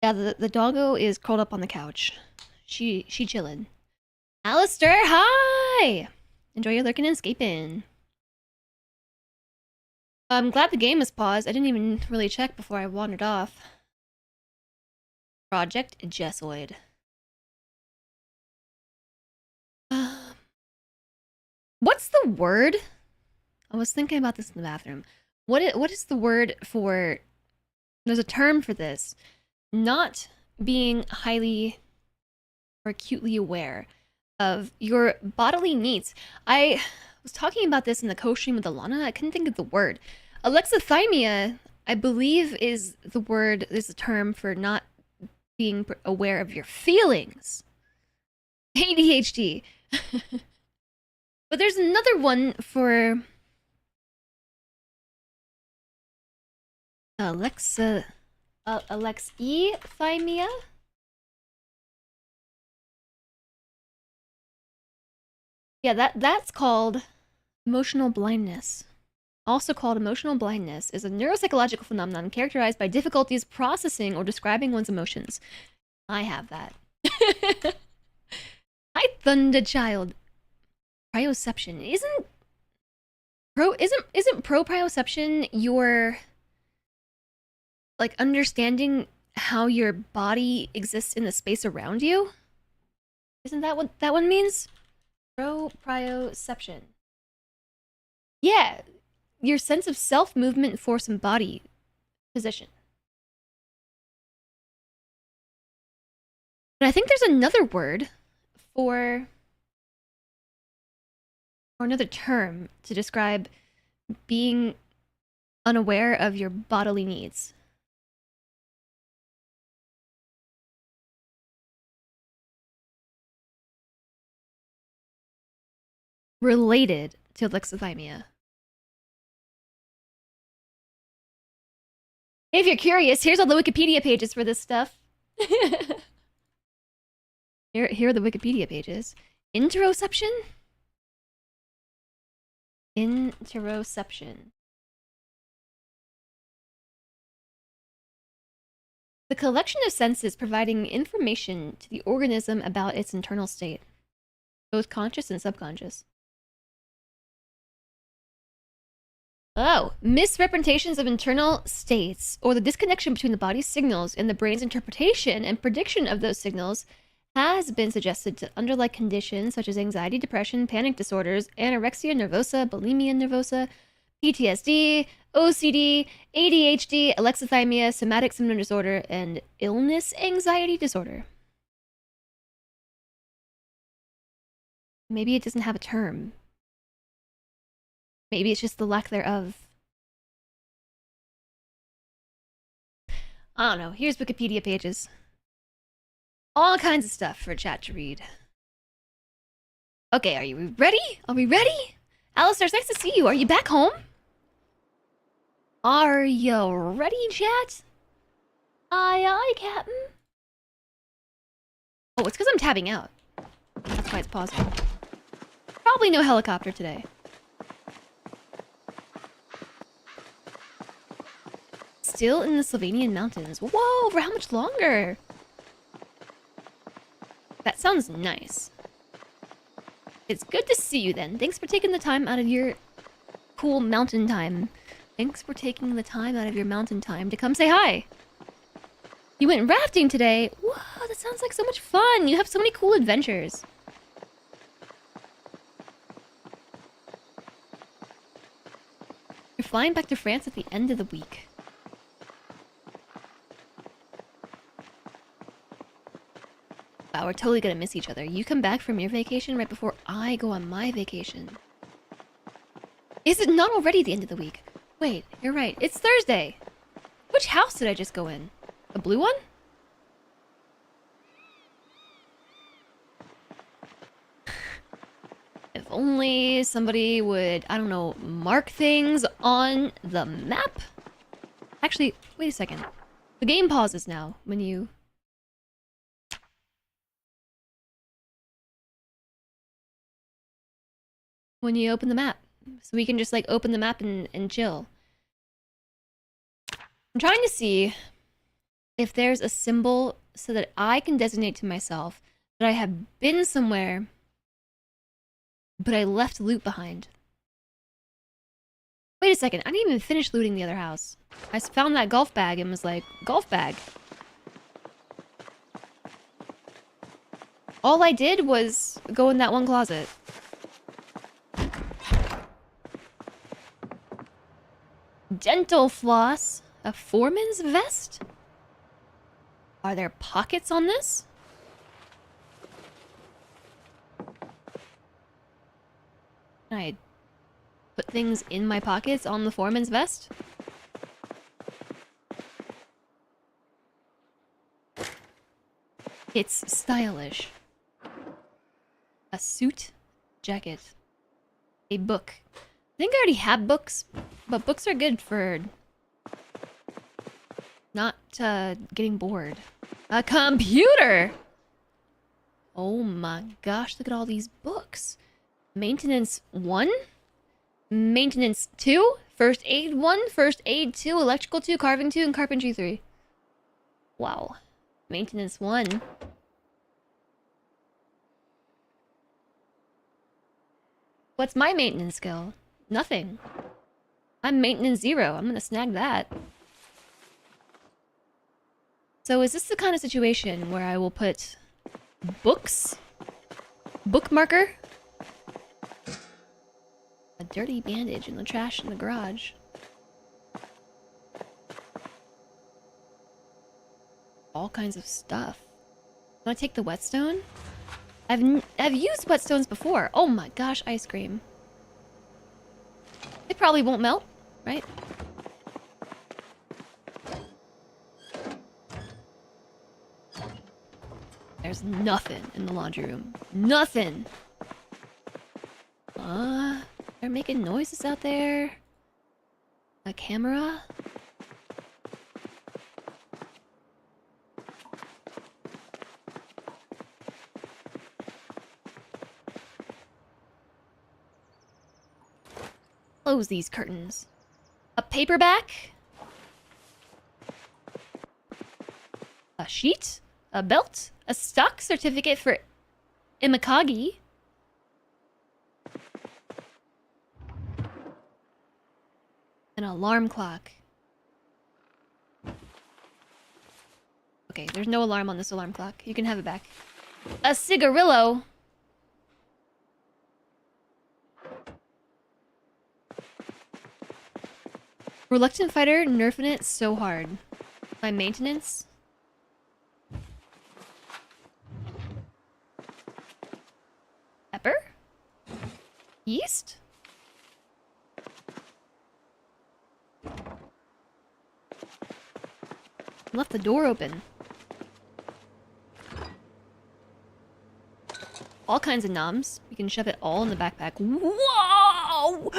Yeah, the doggo is curled up on the couch. She chillin'. Alistair, hi! Enjoy your lurking and escaping. I'm glad the game is paused. I didn't even really check before I wandered off. Project Jessoid. What's the word? I was thinking about this in the bathroom. What is the word for... There's a term for this. Not being highly or acutely aware of your bodily needs. I was talking about this in the co-stream with Alana. I couldn't think of the word. Alexithymia, I believe, is the word, is the term for not being aware of your feelings. ADHD. But there's another one for alexithymia. Yeah, that's called emotional blindness. Also called emotional blindness, is a neuropsychological phenomenon characterized by difficulties processing or describing one's emotions. I have that. Hi, Thunder Child. Proprioception isn't proprioception your like understanding how your body exists in the space around you? Isn't that what that one means? Proprioception. Yeah, your sense of self movement, force, and body position. But I think there's another word for, or another term to describe being unaware of your bodily needs. Related to alexithymia. If you're curious, here's all the Wikipedia pages for this stuff. Here are the Wikipedia pages. Interoception? Interoception. The collection of senses providing information to the organism about its internal state, both conscious and subconscious. Oh, misrepresentations of internal states, or the disconnection between the body's signals and the brain's interpretation and prediction of those signals, has been suggested to underlie conditions such as anxiety, depression, panic disorders, anorexia nervosa, bulimia nervosa, PTSD, OCD, ADHD, alexithymia, somatic symptom disorder, and illness anxiety disorder. Maybe it doesn't have a term. Maybe it's just the lack thereof. I don't know. Here's Wikipedia pages. All kinds of stuff for chat to read. Okay, are you ready? Are we ready? Alistair, it's nice to see you. Are you back home? Are you ready, chat? Aye, aye, Captain. Oh, it's because I'm tabbing out. That's why it's pausing. Probably no helicopter today. Still in the Slovenian mountains. Whoa, for how much longer? That sounds nice. It's good to see you then. Thanks for taking the time out of your cool mountain time. Thanks for taking the time out of your mountain time to come say hi. You went rafting today. Whoa, that sounds like so much fun. You have so many cool adventures. You're flying back to France at the end of the week. Wow, we're totally gonna miss each other. You come back from your vacation right before I go on my vacation. Is it not already the end of the week? Wait, you're right. It's Thursday. Which house did I just go in? The blue one? If only somebody would, I don't know, mark things on the map? Actually, wait a second. The game pauses now when you... when you open the map. So we can just like open the map and chill. I'm trying to see if there's a symbol so that I can designate to myself that I have been somewhere, but I left loot behind. Wait a second, I didn't even finish looting the other house. I found that golf bag and was like, golf bag. All I did was go in that one closet. Dental floss. A foreman's vest? Are there pockets on this? Can I put things in my pockets on the foreman's vest? It's stylish. A suit, jacket, a book. I think I already have books, but books are good for not getting bored. A computer! Oh my gosh, look at all these books. Maintenance 1? Maintenance 2? First aid 1? First aid 2? Electrical 2? Carving 2? And carpentry 3. Wow. Maintenance 1. What's my maintenance skill? Nothing. I'm maintenance 0. I'm gonna snag that. So is this the kind of situation where I will put books, bookmarker, a dirty bandage in the trash in the garage, all kinds of stuff. Want to take the whetstone? I've used whetstones before. Oh my gosh, ice cream. It probably won't melt, right? There's nothing in the laundry room. Nothing! They're making noises out there. A camera? Close these curtains. A paperback? A sheet? A belt? A stock certificate for Imikagi? An alarm clock. Okay, there's no alarm on this alarm clock. You can have it back. A cigarillo. Reluctant fighter, nerfing it so hard. My maintenance. Pepper? Yeast? Left the door open. All kinds of noms. You can shove it all in the backpack. Whoa!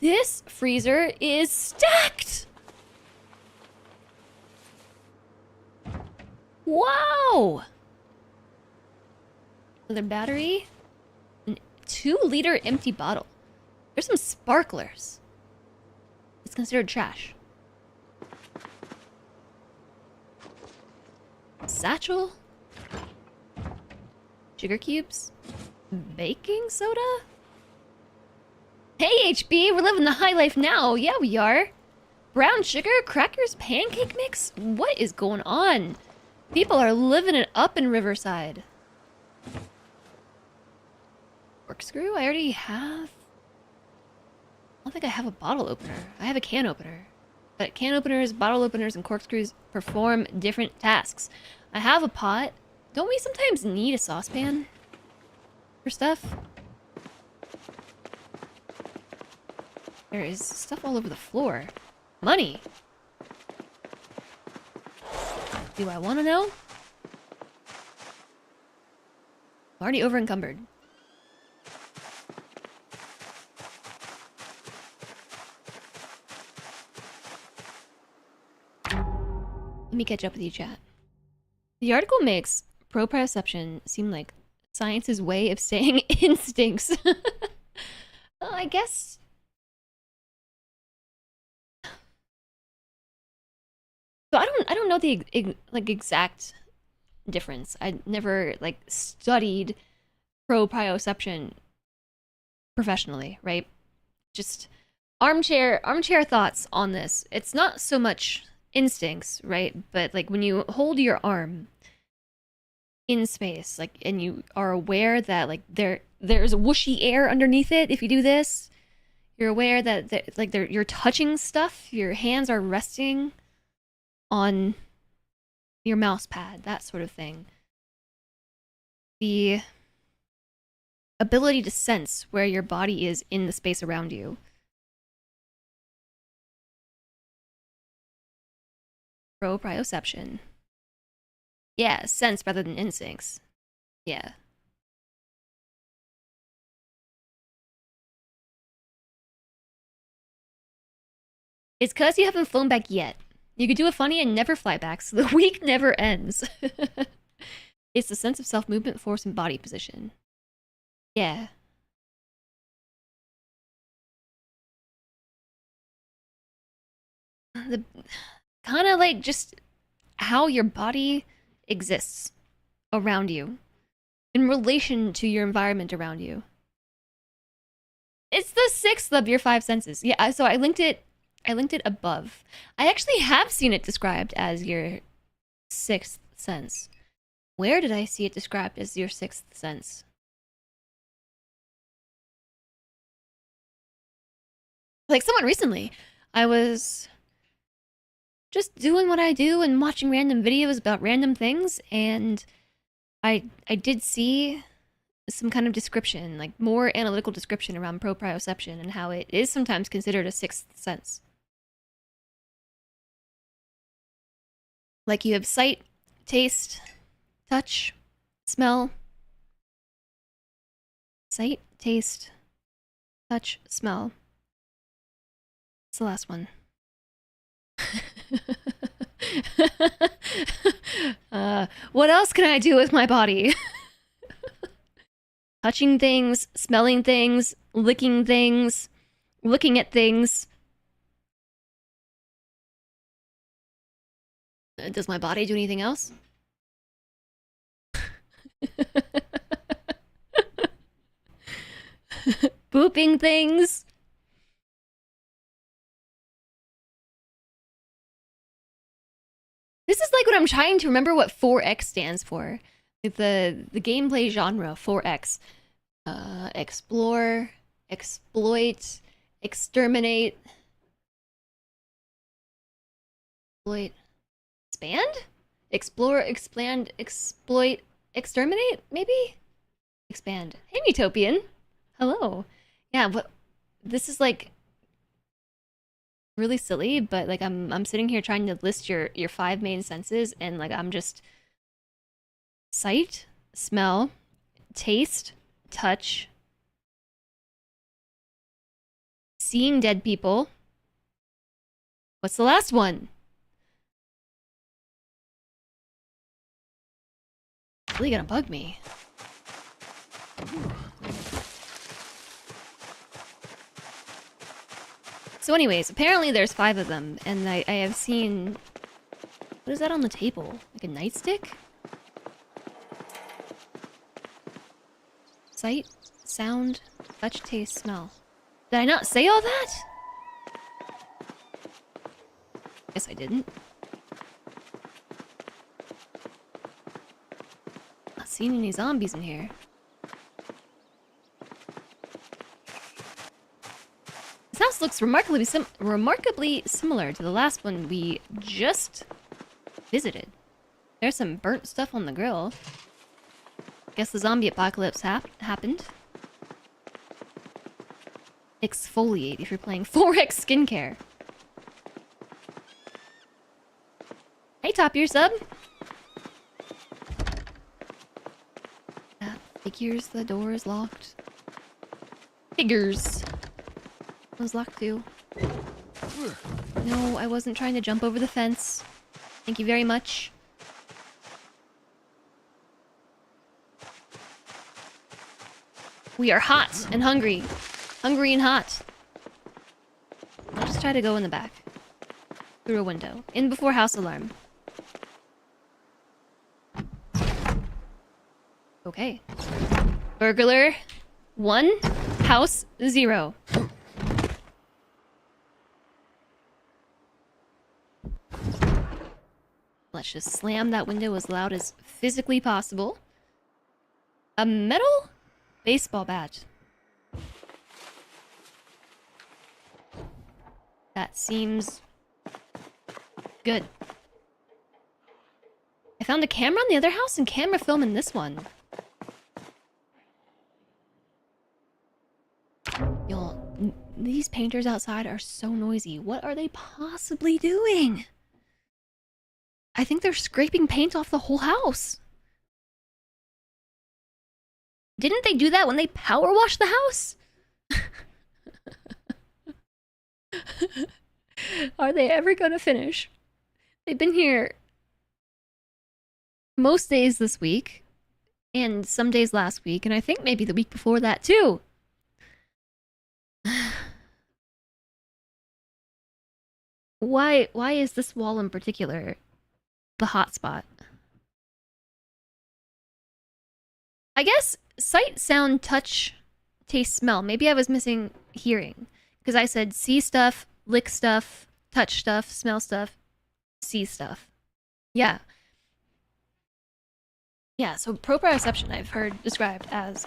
This freezer is stacked! Wow! Another battery. An 2-liter empty bottle. There's some sparklers. It's considered trash. Satchel? Sugar cubes? Baking soda? Hey HB, we're living the high life now. Yeah, we are. Brown sugar, crackers, pancake mix? What is going on? People are living it up in Riverside. Corkscrew? I already have... I don't think I have a bottle opener. I have a can opener. But can openers, bottle openers, and corkscrews perform different tasks. I have a pot. Don't we sometimes need a saucepan for stuff? There is stuff all over the floor. Money! Do I want to know? I'm already over encumbered. Let me catch up with you, chat. The article makes proprioception seem like science's way of saying instincts. Well, I guess... So I don't know the like exact difference. I never like studied proprioception professionally, right? Just armchair thoughts on this. It's not so much instincts, right? But like when you hold your arm in space, like, and you are aware that like there's whooshy air underneath it. If you do this, you're aware that like you're touching stuff. Your hands are resting on your mouse pad, that sort of thing. The ability to sense where your body is in the space around you. Proprioception. Yeah, sense rather than instincts. Yeah. It's because you haven't flown back yet. You could do a funny and never fly back, so the week never ends. It's the sense of self-movement, force, and body position. Yeah. The kind of like just how your body exists around you in relation to your environment around you. It's the sixth of your five senses. Yeah, so I linked it above. I actually have seen it described as your sixth sense. Where did I see it described as your sixth sense? Like someone recently. I was just doing what I do and watching random videos about random things, and I did see some kind of description, like more analytical description around proprioception and how it is sometimes considered a sixth sense. Like you have sight, taste, touch, smell. Sight, taste, touch, smell. It's the last one. What else can I do with my body? Touching things, smelling things, licking things, looking at things. Does my body do anything else? Booping things. This is like what I'm trying to remember what 4X stands for. Like the gameplay genre, 4X. Explore, exploit, exterminate, exploit, expand? Explore, expand, exploit, exterminate, maybe? Expand. Hey, Utopian. Hello. Yeah, but this is like really silly, but like I'm sitting here trying to list your five main senses, and like I'm just sight, smell, taste, touch, seeing dead people. What's the last one? It's really gonna bug me. So anyways, apparently there's five of them, and I have seen... What is that on the table? Like a nightstick? Sight, sound, touch, taste, smell. Did I not say all that? Guess I didn't. Not seen any zombies in here. This house looks remarkably similar to the last one we just visited. There's some burnt stuff on the grill. Guess the zombie apocalypse happened. Exfoliate if you're playing 4X skincare. Hey, Top Your Sub. Figures, the door is locked. Figures. It was locked too. No, I wasn't trying to jump over the fence. Thank you very much. We are hot and hungry. Hungry and hot. I'll just try to go in the back. Through a window. In before house alarm. Okay. Burglar 1, house 0. Let's just slam that window as loud as physically possible. A metal baseball bat. That seems good. I found a camera in the other house and camera film in this one. Y'all, these painters outside are so noisy. What are they possibly doing? I think they're scraping paint off the whole house. Didn't they do that when they power washed the house? Are they ever gonna finish? They've been here most days this week, and some days last week, and I think maybe the week before that too. Why is this wall in particular the hot spot? I guess sight, sound, touch, taste, smell. Maybe I was missing hearing. Because I said see stuff, lick stuff, touch stuff, smell stuff, see stuff. Yeah. Yeah, so proprioception I've heard described as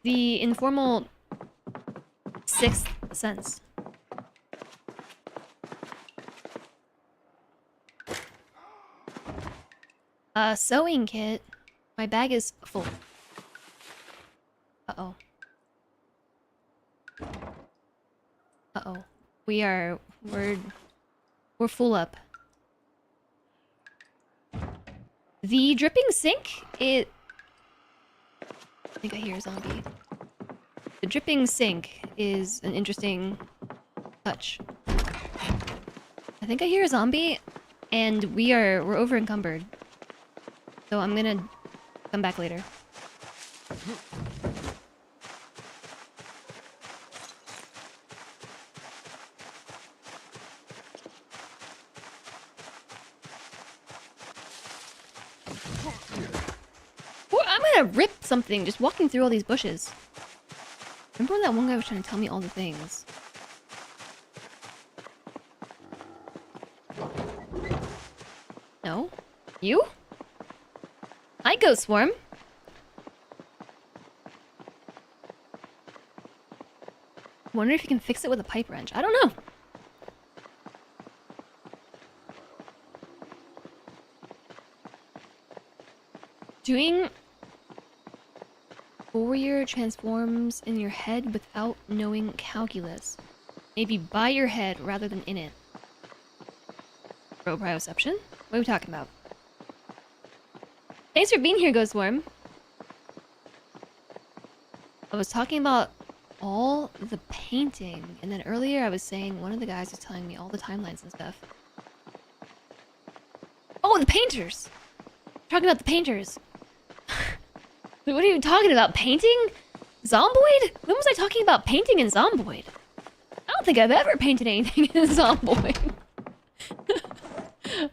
the informal sixth sense. Sewing kit. My bag is full. Uh-oh. Uh-oh. We're full up. The dripping sink, I think I hear a zombie. The dripping sink is an interesting touch. I think I hear a zombie, and we're over encumbered. So I'm gonna come back later. I'm gonna rip something just walking through all these bushes. Remember when that one guy was trying to tell me all the things? No? You? Hi, Ghost Swarm. Wonder if you can fix it with a pipe wrench. I don't know. Doing Fourier transforms in your head without knowing calculus. Maybe by your head rather than in it. Proprioception? What are we talking about? Thanks for being here, Ghost Worm. I was talking about all the painting, and then earlier I was saying one of the guys was telling me all the timelines and stuff. Oh, the painters! Talking about the painters. What are you talking about? Painting? Zomboid? When was I talking about painting in Zomboid? I don't think I've ever painted anything in Zomboid.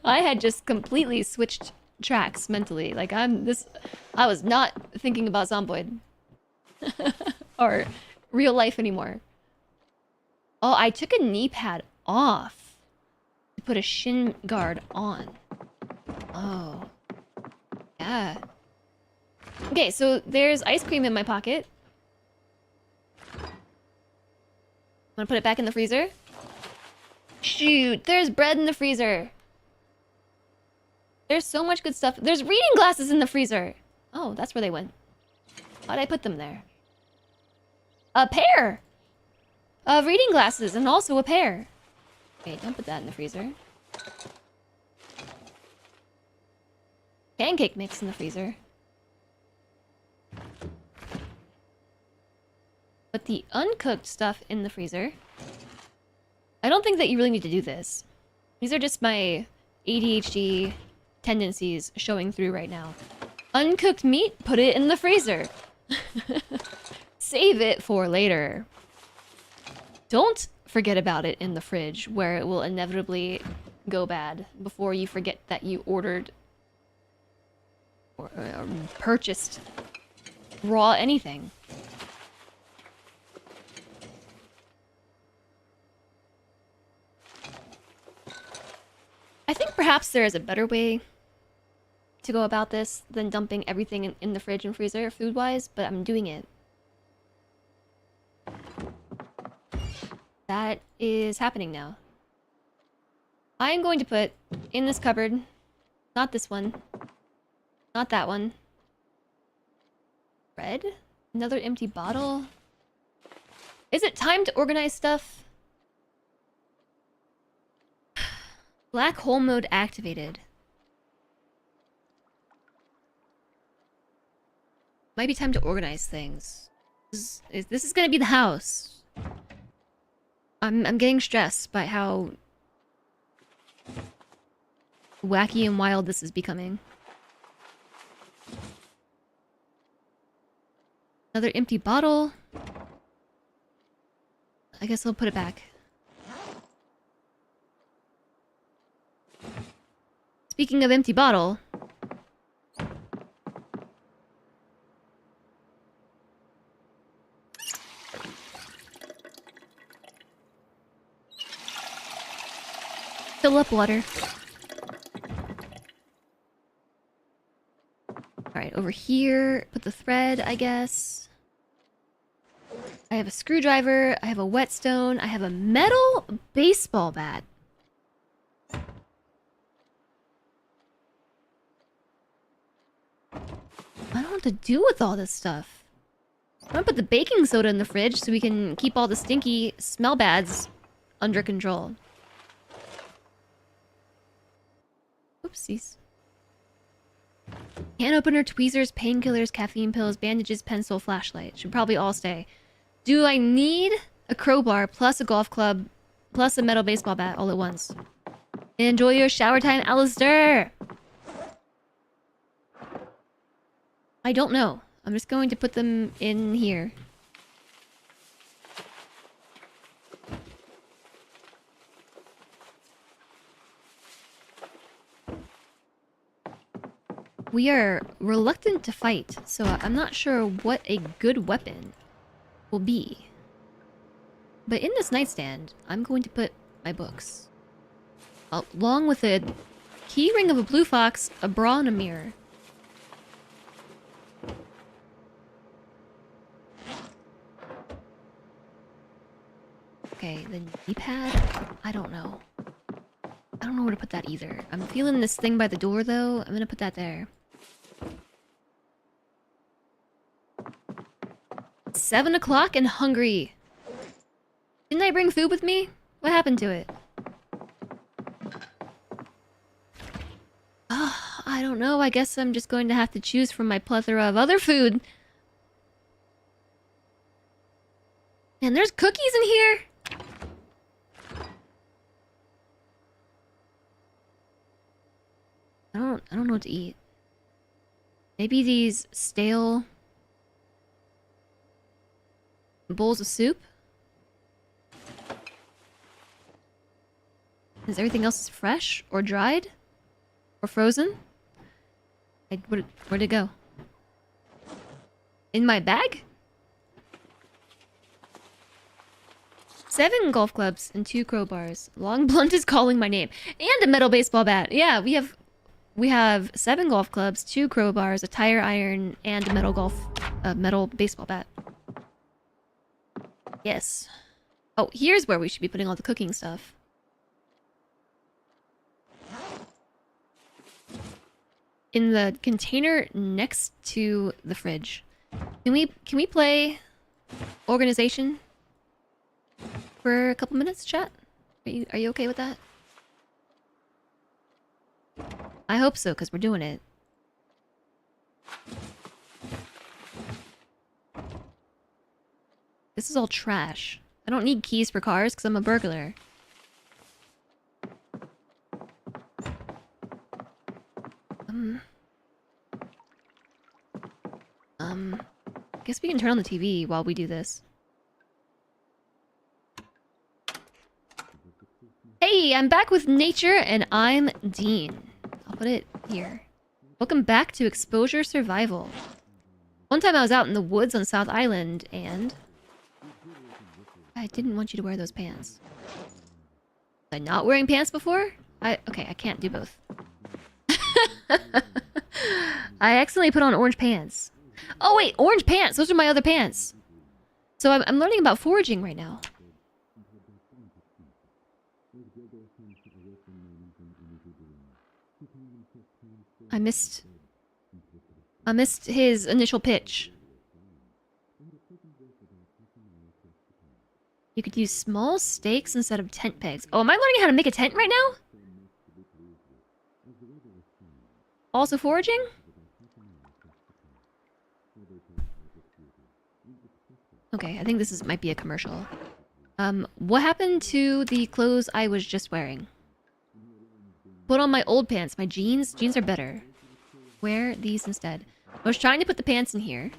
I had just completely switched tracks mentally. Like I was not thinking about Zomboid. Or real life anymore. Oh, I took a knee pad off to put a shin guard on. Oh. Yeah. Okay, so there's ice cream in my pocket. I'm gonna put it back in the freezer. Shoot, there's bread in the freezer. There's so much good stuff. There's reading glasses in the freezer. Oh, that's where they went. Why'd I put them there? A pair of reading glasses and also a pair. Okay, don't put that in the freezer. Pancake mix in the freezer. Put the uncooked stuff in the freezer. I don't think that you really need to do this. These are just my ADHD tendencies showing through right now. Uncooked meat, put it in the freezer. Save it for later. Don't forget about it in the fridge, where it will inevitably go bad before you forget that you ordered or purchased raw anything. I think perhaps there is a better way to go about this than dumping everything in the fridge and freezer food-wise, but I'm doing it. That is happening now. I'm going to put in this cupboard, not this one, not that one. Bread? Another empty bottle? Is it time to organize stuff? Black hole mode activated. Might be time to organize things. This is gonna be the house. I'm getting stressed by how wacky and wild this is becoming. Another empty bottle. I guess I'll put it back. Speaking of empty bottle... fill up water. Alright, over here, put the thread, I guess. I have a screwdriver, I have a whetstone, I have a metal baseball bat. I don't know what to do with all this stuff. I'm gonna put the baking soda in the fridge so we can keep all the stinky smell bads under control. Oopsies. Can opener, tweezers, painkillers, caffeine pills, bandages, pencil, flashlight. Should probably all stay. Do I need a crowbar plus a golf club plus a metal baseball bat all at once? Enjoy your shower time, Alistair! I don't know. I'm just going to put them in here. We are reluctant to fight, so I'm not sure what a good weapon will be. But in this nightstand, I'm going to put my books. Along with a key ring of a blue fox, a bra, and a mirror. Okay, the knee pad? I don't know. I don't know where to put that either. I'm feeling this thing by the door, though. I'm gonna put that there. 7 o'clock and hungry. Didn't I bring food with me? What happened to it? I don't know. I guess I'm just going to have to choose from my plethora of other food. And there's cookies in here. I don't know what to eat. Maybe these stale bowls of soup? Is everything else fresh or dried? Or frozen? Where'd it go? In my bag? 7 golf clubs and 2 crowbars. Long blunt is calling my name. And a metal baseball bat. Yeah, we have 7 golf clubs, 2 crowbars, a tire iron, and a metal baseball bat. Yes. Oh, here's where we should be putting all the cooking stuff. In the container next to the fridge. Can we play organization for a couple minutes, chat? Are you okay with that? I hope so, because we're doing it. This is all trash. I don't need keys for cars because I'm a burglar. I guess we can turn on the TV while we do this. Hey, I'm back with nature and I'm Dean. I'll put it here. Welcome back to Exposure Survival. One time I was out in the woods on South Island and I didn't want you to wear those pants. Was I not wearing pants before? Okay, I can't do both. I accidentally put on orange pants. Oh wait, orange pants! Those are my other pants! So I'm learning about foraging right now. I missed his initial pitch. You could use small stakes instead of tent pegs. Oh, am I learning how to make a tent right now? Also foraging? Okay, I think this is might be a commercial. What happened to the clothes I was just wearing? Put on my old pants, my jeans. Jeans are better. Wear these instead. I was trying to put the pants in here.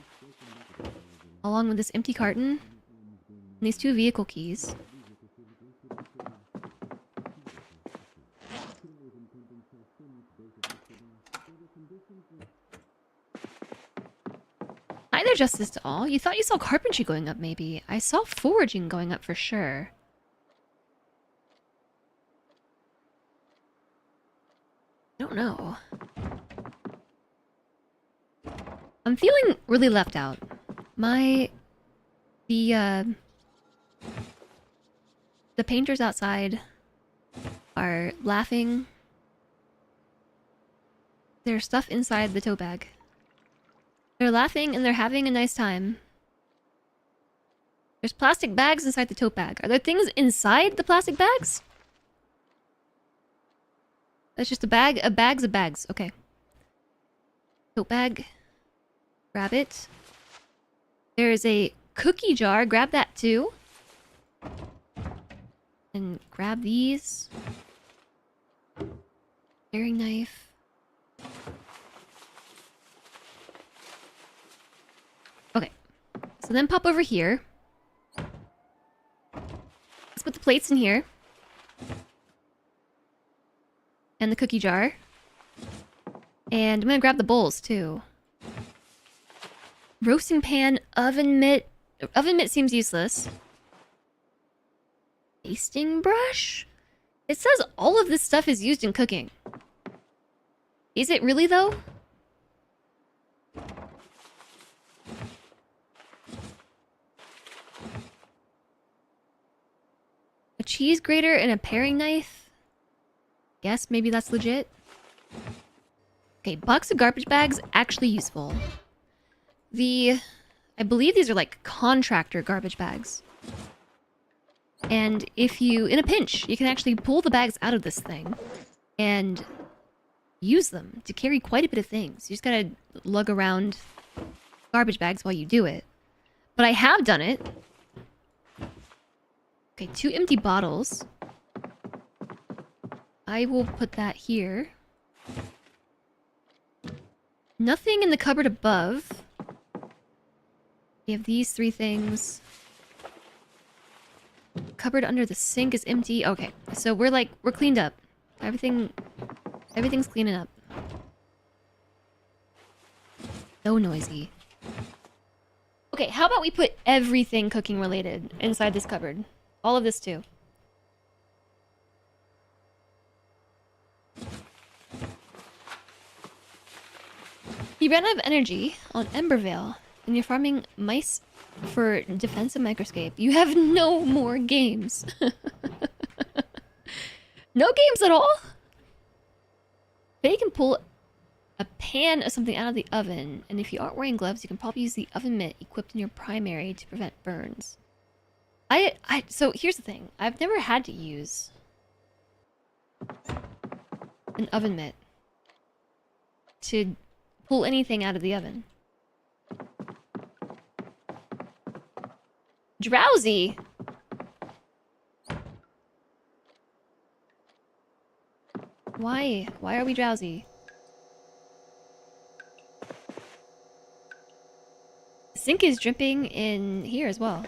Along with this empty carton. And these 2 vehicle keys. Hi there, justice to all. You thought you saw carpentry going up, maybe. I saw foraging going up for sure. I don't know. I'm feeling really left out. The painters outside are laughing. There's stuff inside the tote bag. They're laughing and they're having a nice time. There's plastic bags inside the tote bag. Are there things inside the plastic bags? That's just a bag of bags of bags. Okay. Tote bag. Grab it. There's a cookie jar. Grab that too. And grab these. Paring knife. Okay. So then pop over here. Let's put the plates in here. And the cookie jar. And I'm gonna grab the bowls too. Roasting pan, oven mitt. Oven mitt seems useless. Basting brush? It says all of this stuff is used in cooking. Is it really though? A cheese grater and a paring knife? Guess maybe that's legit. Okay, box of garbage bags, actually useful. I believe these are like contractor garbage bags. And if you, in a pinch, you can actually pull the bags out of this thing and use them to carry quite a bit of things. You just gotta lug around garbage bags while you do it. But I have done it. Okay, 2 empty bottles. I will put that here. Nothing in the cupboard above. We have these 3 things. Cupboard under the sink is empty. Okay, so we're cleaned up. Everything's cleaning up. So noisy. Okay, how about we put everything cooking related inside this cupboard? All of this too. You ran out of energy on Embervale, and you're farming mice for defensive microscape. You have no more games. No games at all? But you can pull a pan of something out of the oven, and if you aren't wearing gloves, you can probably use the oven mitt equipped in your primary to prevent burns. So here's the thing. I've never had to use an oven mitt to pull anything out of the oven. Drowsy! Why? Why are we drowsy? The sink is dripping in here as well.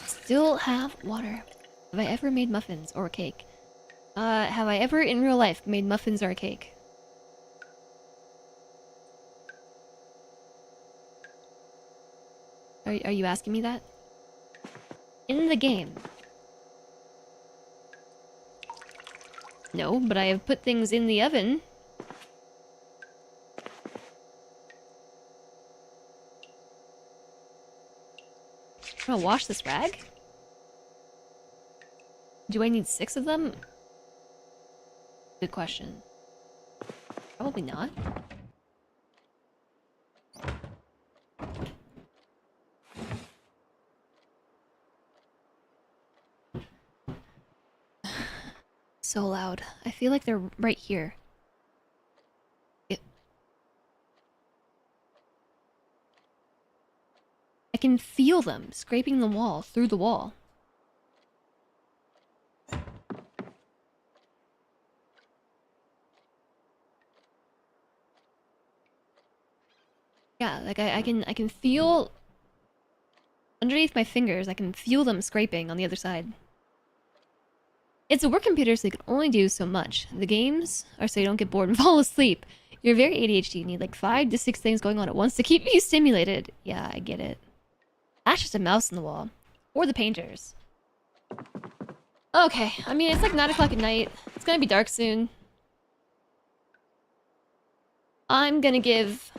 Still have water. Have I ever made muffins or a cake? Have I ever in real life made muffins or a cake? Are you asking me that? In the game. No, but I have put things in the oven. I'm gonna wash this rag? Do I need 6 of them? Good question. Probably not. so loud. I feel like they're right here. I can feel them scraping the wall, through the wall. Yeah, like I can feel underneath my fingers, I can feel them scraping on the other side. It's a work computer, so you can only do so much. The games are so you don't get bored and fall asleep. You're very ADHD. You need like 5 to 6 things going on at once to keep you stimulated. Yeah, I get it. That's just a mouse in the wall. Or the painters. Okay, I mean, it's like 9 o'clock at night. It's gonna be dark soon. I'm gonna give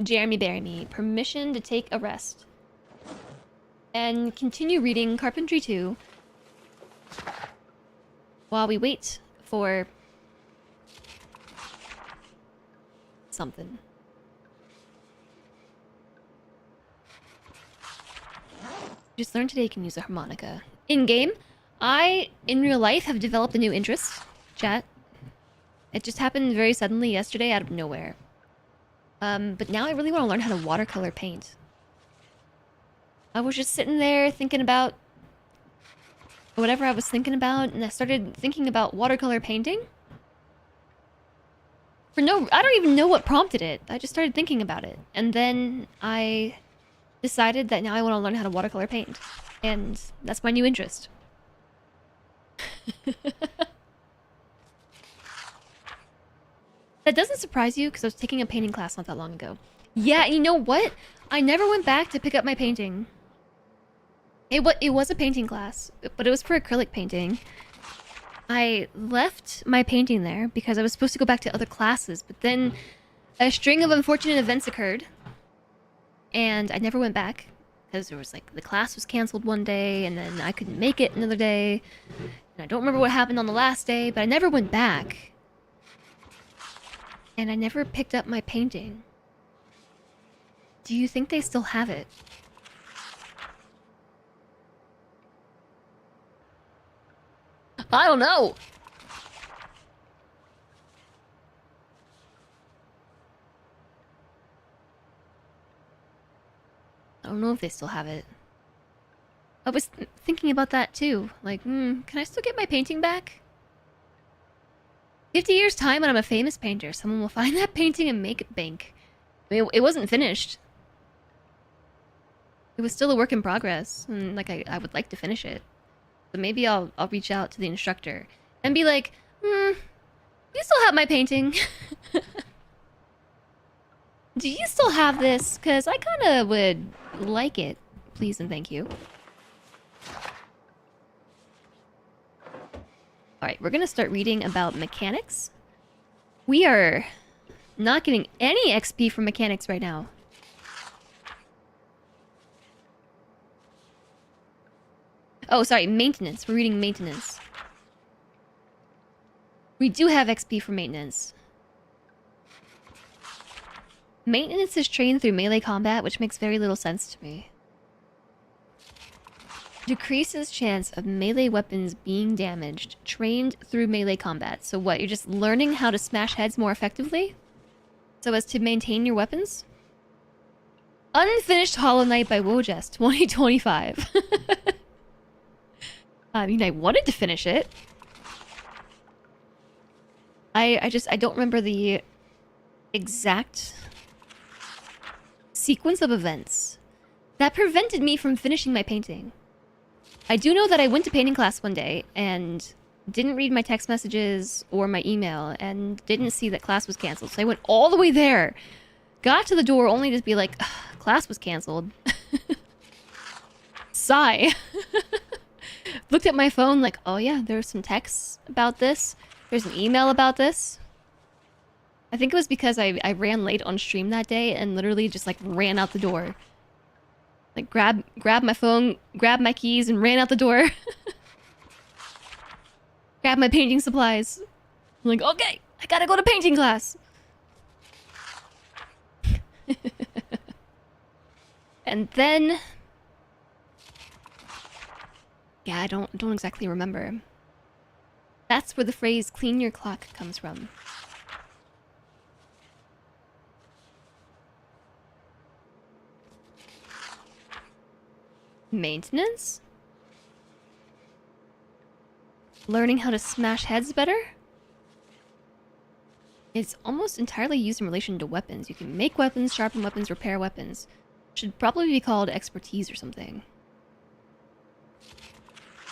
Jeremy Bearimy permission to take a rest. And continue reading Carpentry 2 while we wait for something. Just learned today you can use a harmonica. In-game, in real life, have developed a new interest. Chat. It just happened very suddenly yesterday out of nowhere. But now I really want to learn how to watercolor paint. I was just sitting there thinking about whatever I was thinking about, and I started thinking about watercolor painting. I don't even know what prompted it. I just started thinking about it. And then I decided that now I want to learn how to watercolor paint. And that's my new interest. That doesn't surprise you, because I was taking a painting class not that long ago. Yeah, and you know what? I never went back to pick up my painting. It was a painting class, but it was for acrylic painting. I left my painting there because I was supposed to go back to other classes, but then a string of unfortunate events occurred. And I never went back, because there was like, the class was canceled one day, and then I couldn't make it another day. And I don't remember what happened on the last day, but I never went back. And I never picked up my painting. Do you think they still have it? I don't know. I don't know if they still have it. I was thinking about that too. Like, can I still get my painting back? 50 years time when I'm a famous painter, someone will find that painting and make it bank. I mean, it wasn't finished. It was still a work in progress, and like I would like to finish it. So maybe I'll reach out to the instructor and be like, do you still have my painting? Do you still have this? Because I kind of would like it. Please and thank you. Alright, we're gonna start reading about mechanics. We are not getting any XP from mechanics right now. Oh, sorry, maintenance. We're reading maintenance. We do have XP for maintenance. Maintenance is trained through melee combat, which makes very little sense to me. Decreases chance of melee weapons being damaged. Trained through melee combat. So what, you're just learning how to smash heads more effectively? So as to maintain your weapons? Unfinished Hollow Knight by woahhjess 2025. I mean, I wanted to finish it. I don't remember the exact sequence of events that prevented me from finishing my painting. I do know that I went to painting class one day and didn't read my text messages or my email and didn't see that class was canceled. So I went all the way there, got to the door only to be like, class was canceled. Sigh. Looked at my phone like, oh yeah, there's some texts about this. There's an email about this. I think it was because I ran late on stream that day and literally just like ran out the door. Like grabbed my phone, grabbed my keys, and ran out the door. Grabbed my painting supplies. I'm like, okay, I gotta go to painting class. And then, yeah, I don't exactly remember. That's where the phrase clean your clock comes from. Maintenance? Learning how to smash heads better? It's almost entirely used in relation to weapons. You can make weapons, sharpen weapons, repair weapons. Should probably be called expertise or something.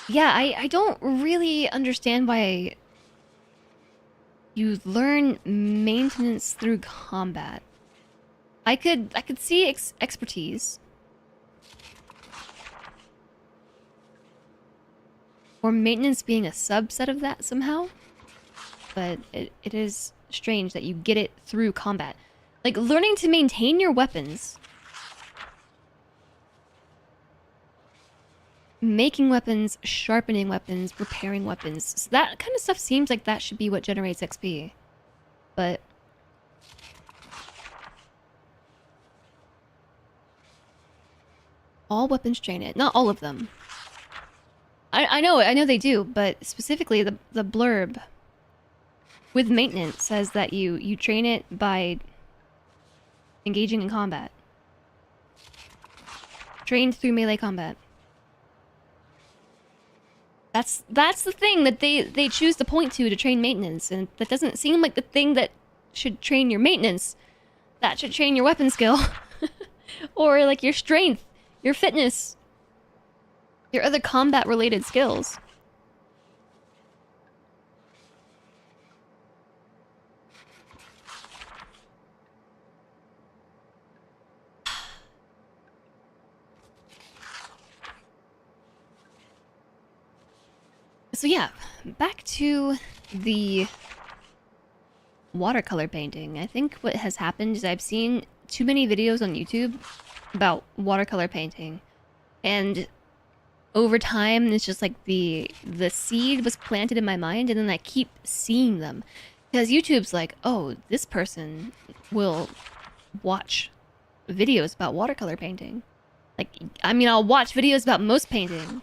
Yeah, I don't really understand why you learn maintenance through combat. I could see expertise. Or maintenance being a subset of that somehow. But it is strange that you get it through combat. Like, learning to maintain your weapons. Making weapons, sharpening weapons, repairing weapons. So that kind of stuff seems like that should be what generates XP. But... all weapons train it. Not all of them. I know they do, but specifically the blurb with maintenance says that you train it by engaging in combat. Trained through melee combat. That's the thing that they choose to point to train maintenance, and that doesn't seem like the thing that should train your maintenance. That should train your weapon skill. Or like your strength, your fitness, your other combat related skills. So yeah, back to the watercolor painting. I think what has happened is I've seen too many videos on YouTube about watercolor painting, and over time it's just like the seed was planted in my mind, and then I keep seeing them because YouTube's like, oh, this person will watch videos about watercolor painting. Like, I mean, I'll watch videos about most painting.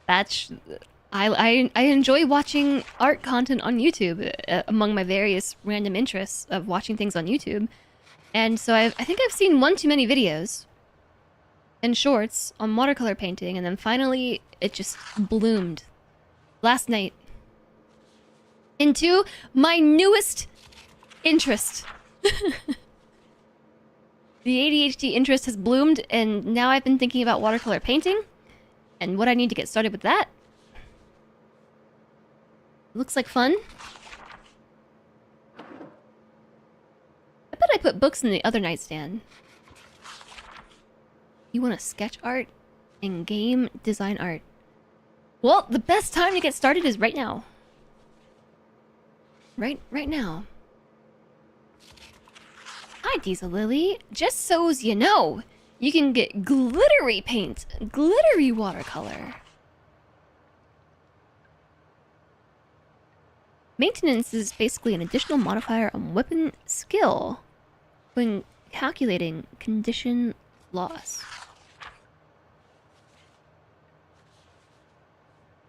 That's... I enjoy watching art content on YouTube, among my various random interests of watching things on YouTube. And so I think I've seen one too many videos and shorts on watercolor painting, and then finally it just bloomed last night into my newest interest. The ADHD interest has bloomed, and now I've been thinking about watercolor painting and what I need to get started with that. Looks like fun. I bet I put books in the other nightstand. You want to sketch art and game design art? Well, the best time to get started is right now. Right now. Hi, Diesel Lily. Just so's you know, you can get glittery paint, glittery watercolor. Maintenance is basically an additional modifier on weapon skill when calculating condition loss.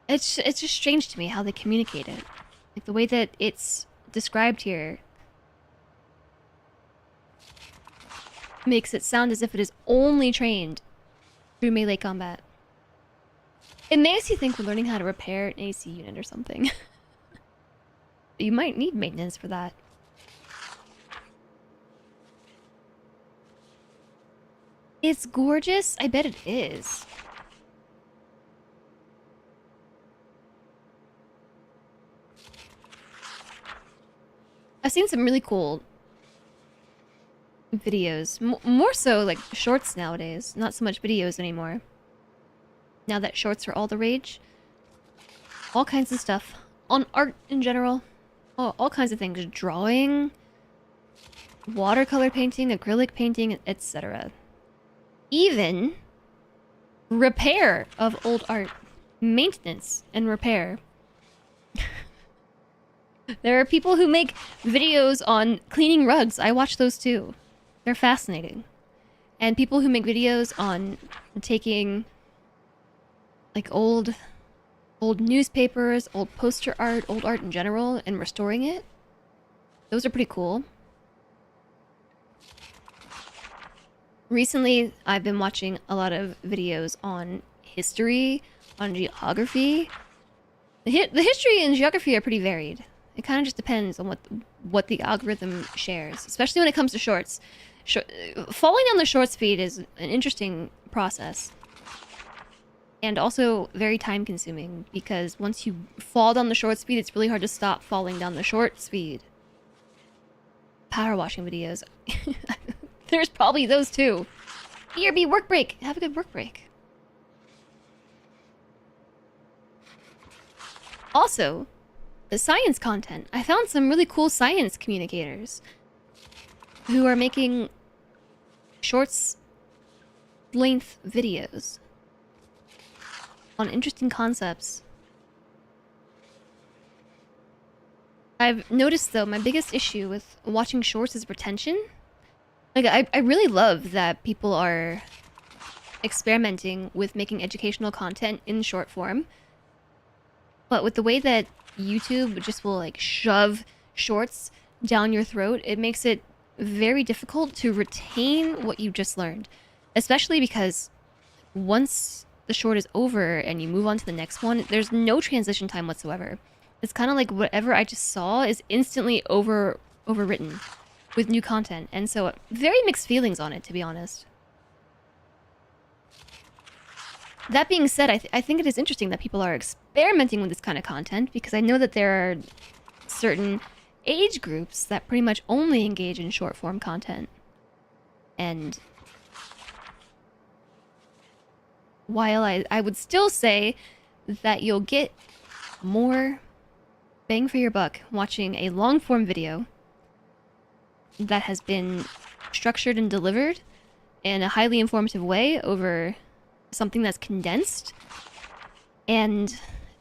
It's just strange to me how they communicate it. Like the way that it's described here makes it sound as if it is only trained through melee combat. It makes you think we're learning how to repair an AC unit or something. You might need maintenance for that. It's gorgeous? I bet it is. I've seen some really cool videos. More so like shorts nowadays. Not so much videos anymore. Now that shorts are all the rage. All kinds of stuff. On art in general. Oh, all kinds of things. Drawing, watercolor painting, acrylic painting, etc. Even repair of old art. Maintenance and repair. There are people who make videos on cleaning rugs. I watch those too. They're fascinating. And people who make videos on taking like old old newspapers, old poster art, old art in general, and restoring it. Those are pretty cool. Recently, I've been watching a lot of videos on history, on geography. The history and geography are pretty varied. It kind of just depends on what the algorithm shares, especially when it comes to shorts. Falling down the shorts feed is an interesting process. And also very time consuming, because once you fall down the short speed, it's really hard to stop falling down the short speed. Power washing videos. There's probably those too. BRB work break. Have a good work break. Also, the science content. I found some really cool science communicators who are making shorts length videos on interesting concepts. I've noticed though, my biggest issue with watching shorts is retention. Like, I really love that people are experimenting with making educational content in short form. But with the way that YouTube just will, like, shove shorts down your throat, it makes it very difficult to retain what you just learned. Especially because once the short is over and you move on to the next one, there's no transition time whatsoever. It's kind of like whatever I just saw is instantly overwritten with new content, and so very mixed feelings on it, to be honest. That being said, I think it is interesting that people are experimenting with this kind of content, because I know that there are certain age groups that pretty much only engage in short form content. And while I would still say that you'll get more bang for your buck watching a long form video that has been structured and delivered in a highly informative way over something that's condensed and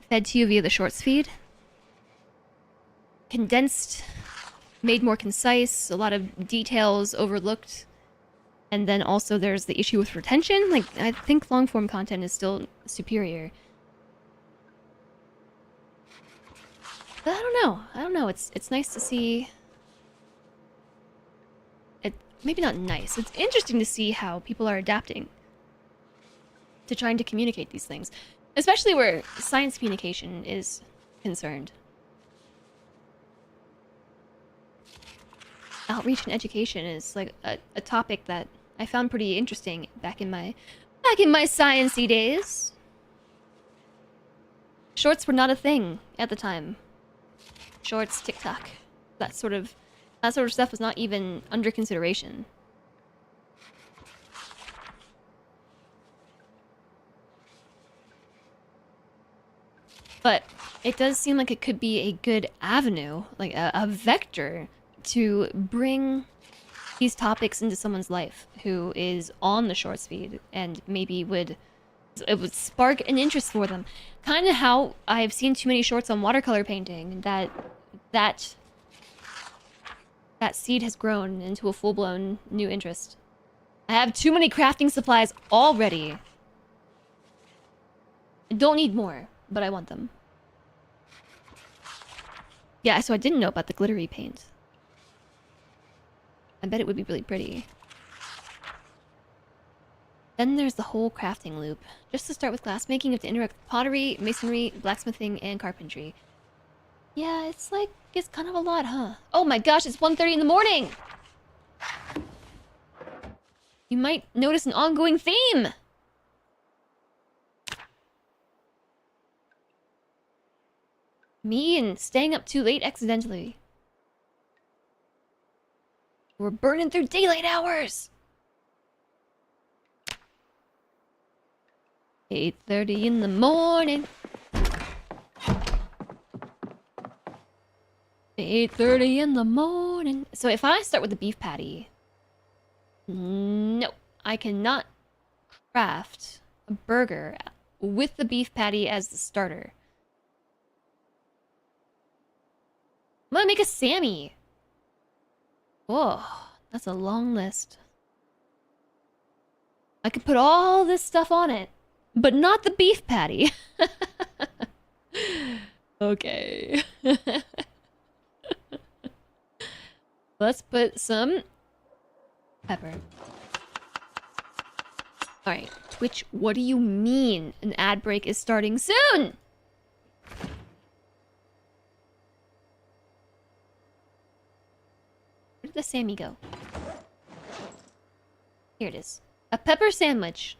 fed to you via the shorts feed. Condensed, made more concise, a lot of details overlooked, and then also there's the issue with retention. Like, I think long form content is still superior. But I don't know. It's nice to see. Maybe not nice. It's interesting to see how people are adapting to trying to communicate these things, especially where science communication is concerned. Outreach and education is like a topic that I found pretty interesting back in my sciencey days. Shorts were not a thing at the time. Shorts, TikTok, that sort of stuff was not even under consideration. But it does seem like it could be a good avenue, like a vector, to bring these topics into someone's life who is on the shorts feed, and maybe it would spark an interest for them. Kind of how I've seen too many shorts on watercolor painting, that seed has grown into a full-blown new interest. I have too many crafting supplies already. I don't need more, but I want them. Yeah, so I didn't know about the glittery paint. I bet it would be really pretty. Then there's the whole crafting loop. Just to start with glassmaking, you have to interact with pottery, masonry, blacksmithing, and carpentry. Yeah, it's kind of a lot, huh? Oh my gosh, it's 1:30 in the morning! You might notice an ongoing theme! Me and staying up too late accidentally. We're burning through daylight hours! 8:30 in the morning. 8:30 in the morning. So if I start with the beef patty... No, I cannot craft a burger with the beef patty as the starter. I'm gonna make a Sammy. Whoa, that's a long list. I could put all this stuff on it, but not the beef patty. Okay. Let's put some pepper. Alright, Twitch, what do you mean an ad break is starting soon? Where did the Sammy go? Here it is. A pepper sandwich.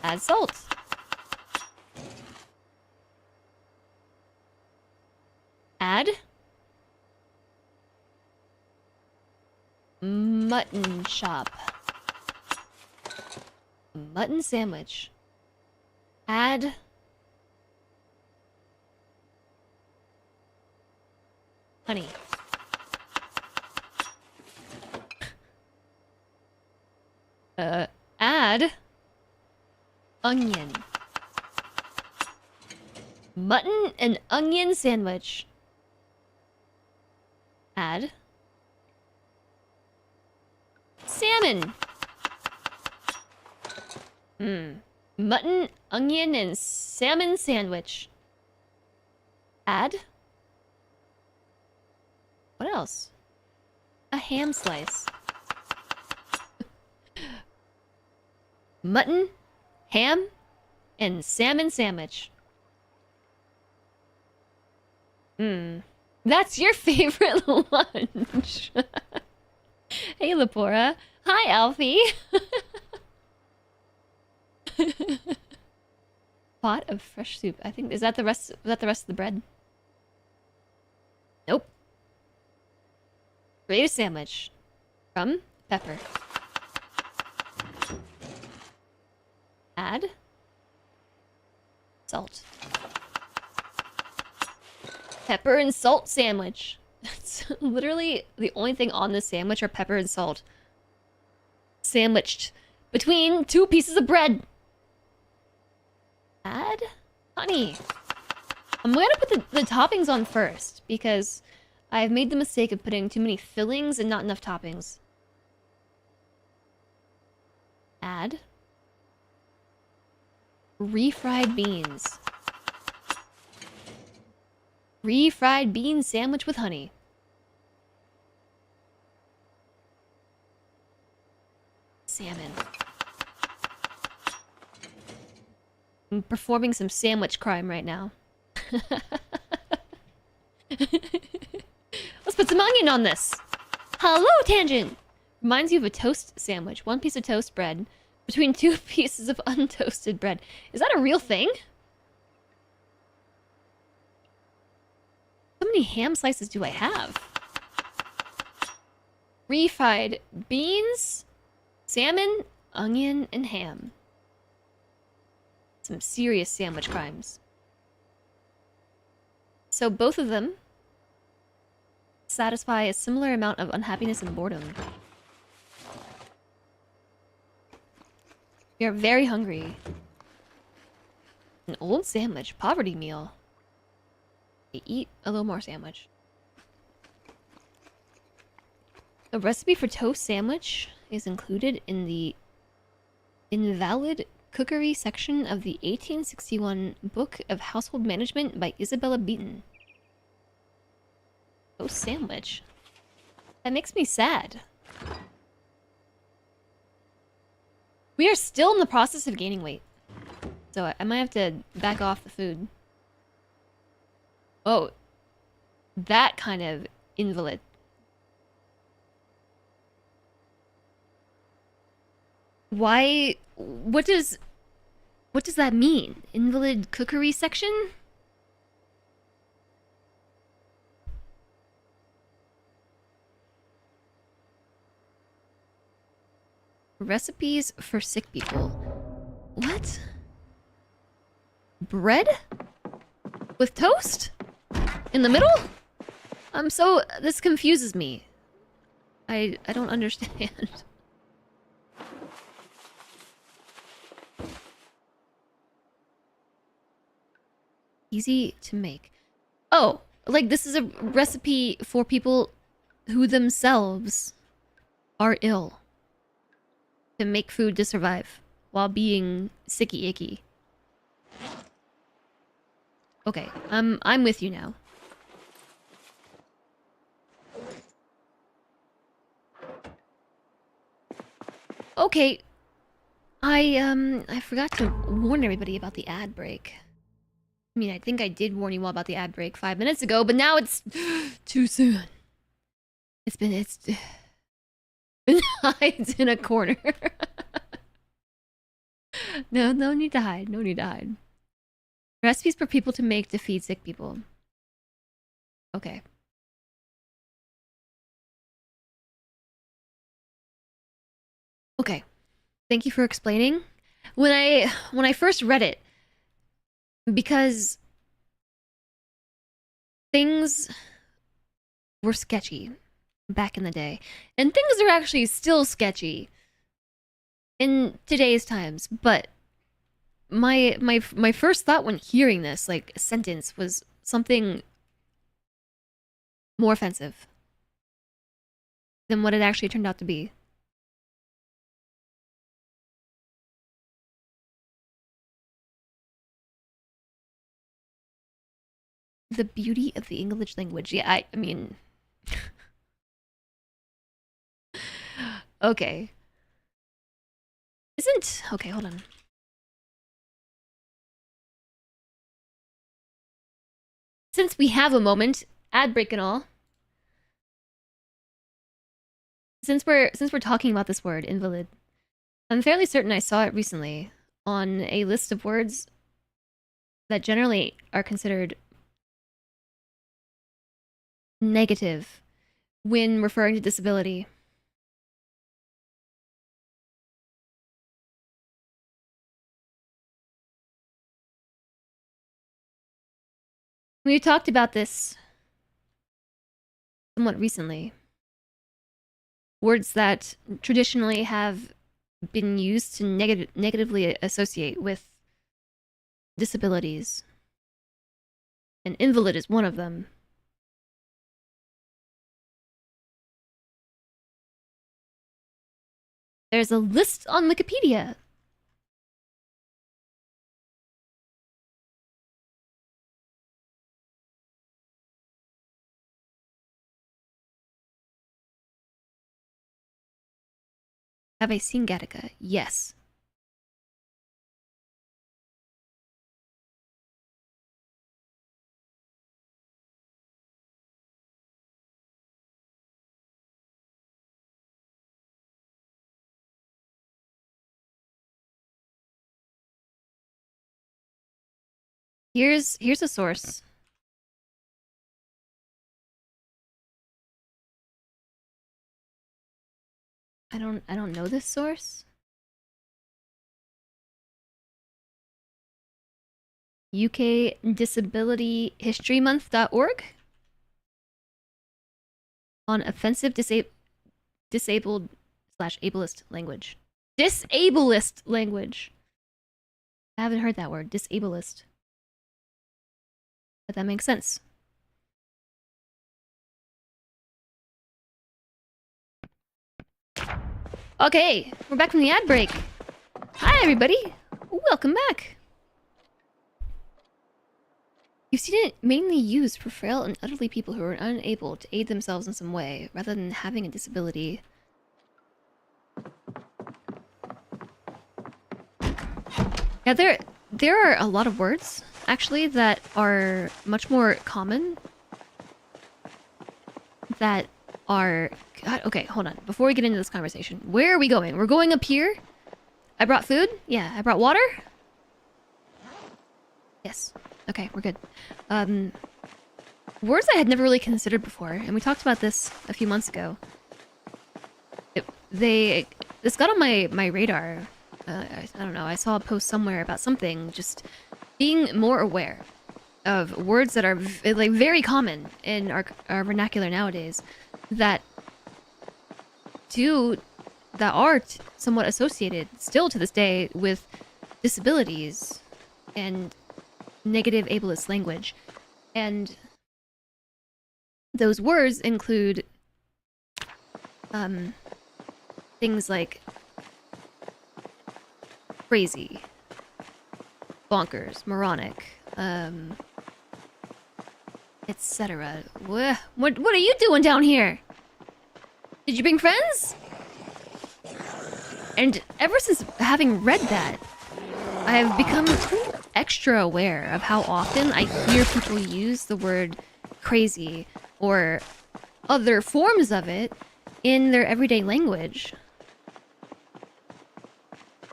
Add salt. Add mutton chop. Mutton sandwich. Add honey. Add onion. Mutton and onion sandwich. Add salmon. Mutton, onion, and salmon sandwich. Add what else? A ham slice. Mutton, ham, and salmon sandwich. That's your favorite lunch. Hey, Lepora. Hi, Alfie. Pot of fresh soup. I think is that the rest of the bread? Nope. Create a sandwich from pepper. Add salt. Pepper and salt sandwich. That's literally the only thing on this sandwich are pepper and salt. Sandwiched between two pieces of bread. Add honey. I'm gonna put the toppings on first because I've made the mistake of putting too many fillings and not enough toppings. Add refried beans. Refried bean sandwich with honey. Salmon. I'm performing some sandwich crime right now. Let's put some onion on this. Hello, Tangent! Reminds you of a toast sandwich. One piece of toast bread between two pieces of untoasted bread. Is that a real thing? How many ham slices do I have? Refried beans, salmon, onion, and ham. Some serious sandwich crimes. So both of them satisfy a similar amount of unhappiness and boredom. We are very hungry. An old sandwich, poverty meal. Eat a little more sandwich. A recipe for toast sandwich is included in the invalid cookery section of the 1861 Book of Household Management by Isabella Beeton. Toast sandwich. That makes me sad. We are still in the process of gaining weight. So I might have to back off the food. Oh, that kind of invalid. Why? What does that mean? Invalid cookery section? Recipes for sick people. What? Bread? With toast? In the middle? This confuses me. I don't understand. Easy to make. Oh, like this is a recipe for people who themselves are ill. To make food to survive while being sicky icky. Okay, I'm with you now. Okay. I forgot to warn everybody about the ad break. I mean, I think I did warn you all about the ad break 5 minutes ago, but now it's too soon. It's been hides in a corner. No need to hide. No need to hide. Recipes for people to make to feed sick people. Okay. Okay. Thank you for explaining. When I first read it, because things were sketchy back in the day, and things are actually still sketchy in today's times, but my first thought when hearing this like sentence was something more offensive than what it actually turned out to be. The beauty of the English language. Yeah, I mean okay. Isn't okay, hold on. Since we have a moment, ad break and all. Since we're talking about this word, invalid, I'm fairly certain I saw it recently on a list of words that generally are considered negative when referring to disability. We talked about this somewhat recently. Words that traditionally have been used to negatively associate with disabilities. And invalid is one of them. There's a list on Wikipedia. Have I seen Gattaca? Yes. Here's a source. I don't know this source. UK Disability History Month.org on offensive disabled / ableist language. Disableist language. I haven't heard that word, disableist. But that makes sense. Okay, we're back from the ad break. Hi, everybody. Welcome back. You've seen it mainly used for frail and elderly people who are unable to aid themselves in some way, rather than having a disability. Yeah, there are a lot of words, actually, that are much more common. That are... God, okay, hold on. Before we get into this conversation, where are we going? We're going up here? I brought food? Yeah, I brought water? Yes. Okay, we're good. Words I had never really considered before, and we talked about this a few months ago. This got on my radar. I don't know, I saw a post somewhere about something, just being more aware of words that are like very common in our vernacular nowadays that are somewhat associated still to this day with disabilities and negative ableist language. And those words include things like crazy, bonkers, moronic, etc. What are you doing down here? Did you bring friends? And ever since having read that, I have become extra aware of how often I hear people use the word crazy or other forms of it in their everyday language.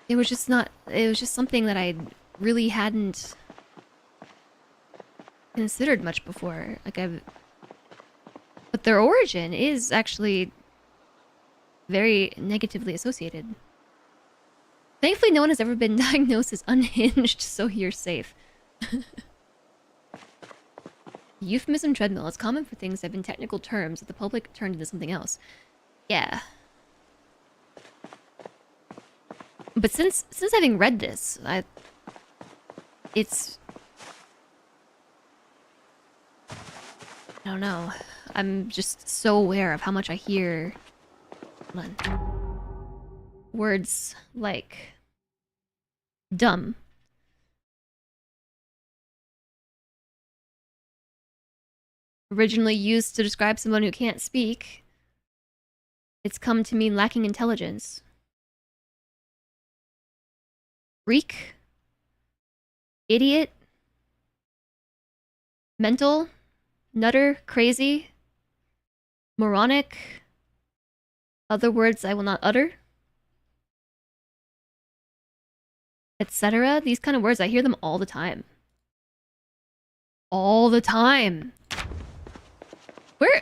It was just something that I really hadn't considered much before. But their origin is actually very negatively associated. Thankfully, no one has ever been diagnosed as unhinged, so you're safe. Euphemism treadmill is common for things that have been technical terms that the public turned into something else. Yeah. But since having read this, I don't know. I'm just so aware of how much I hear words like dumb. Originally used to describe someone who can't speak, it's come to mean lacking intelligence. Freak, idiot, mental, nutter, crazy, moronic, other words I will not utter, etc. These kind of words, I hear them all the time. All the time.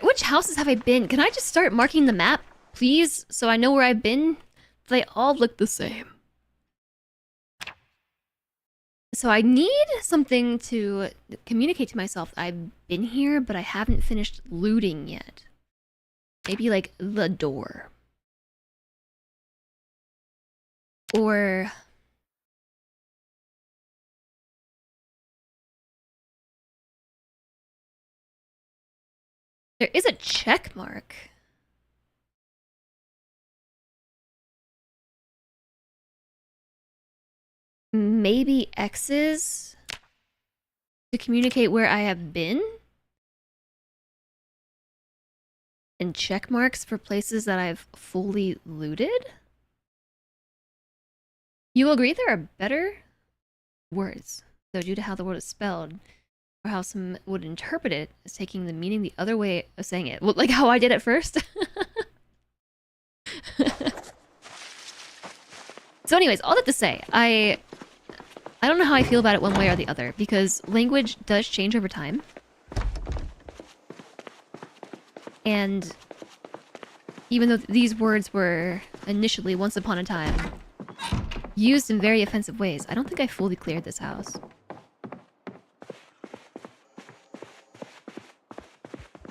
Which houses have I been? Can I just start marking the map, please, so I know where I've been? They all look the same. So I need something to communicate to myself that I've been here, but I haven't finished looting yet. Maybe like the door. Or... there is a check mark. Maybe X's to communicate where I have been? And check marks for places that I've fully looted? You will agree there are better words, though due to how the word is spelled, or how some would interpret it as taking the meaning the other way of saying it. Well, like how I did at first. So anyways, all that to say, I don't know how I feel about it one way or the other, because language does change over time. And even though these words were initially, once upon a time, used in very offensive ways, I don't think I fully cleared this house.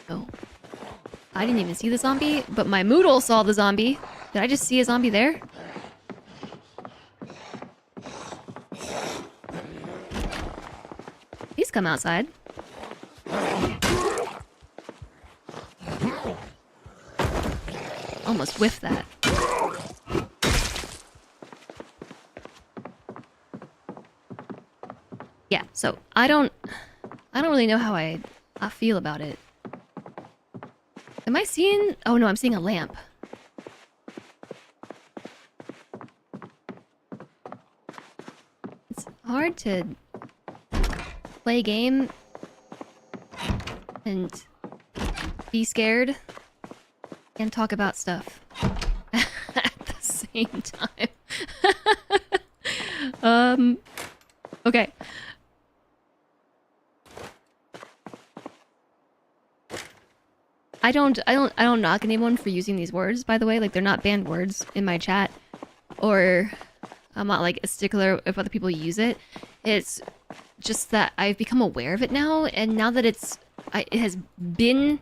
Oh. I didn't even see the zombie, but my Moodle saw the zombie. Did I just see a zombie there? Please come outside. Almost whiffed that. Yeah, so I don't really know how I feel about it. Am I seeing... oh no, I'm seeing a lamp. It's hard to play a game and be scared and talk about stuff at the same time. Okay. I don't knock anyone for using these words, by the way. Like, they're not banned words in my chat, or I'm not like a stickler if other people use it. It's just that I've become aware of it now, and now that it has been...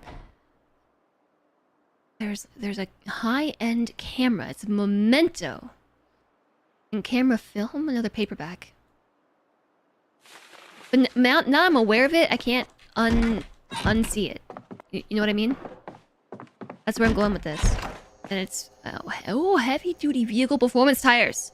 There's a high-end camera. It's a memento. And camera film, another paperback. But now I'm aware of it, I can't unsee it. You know what I mean? That's where I'm going with this. And it's... oh, heavy-duty vehicle performance tires.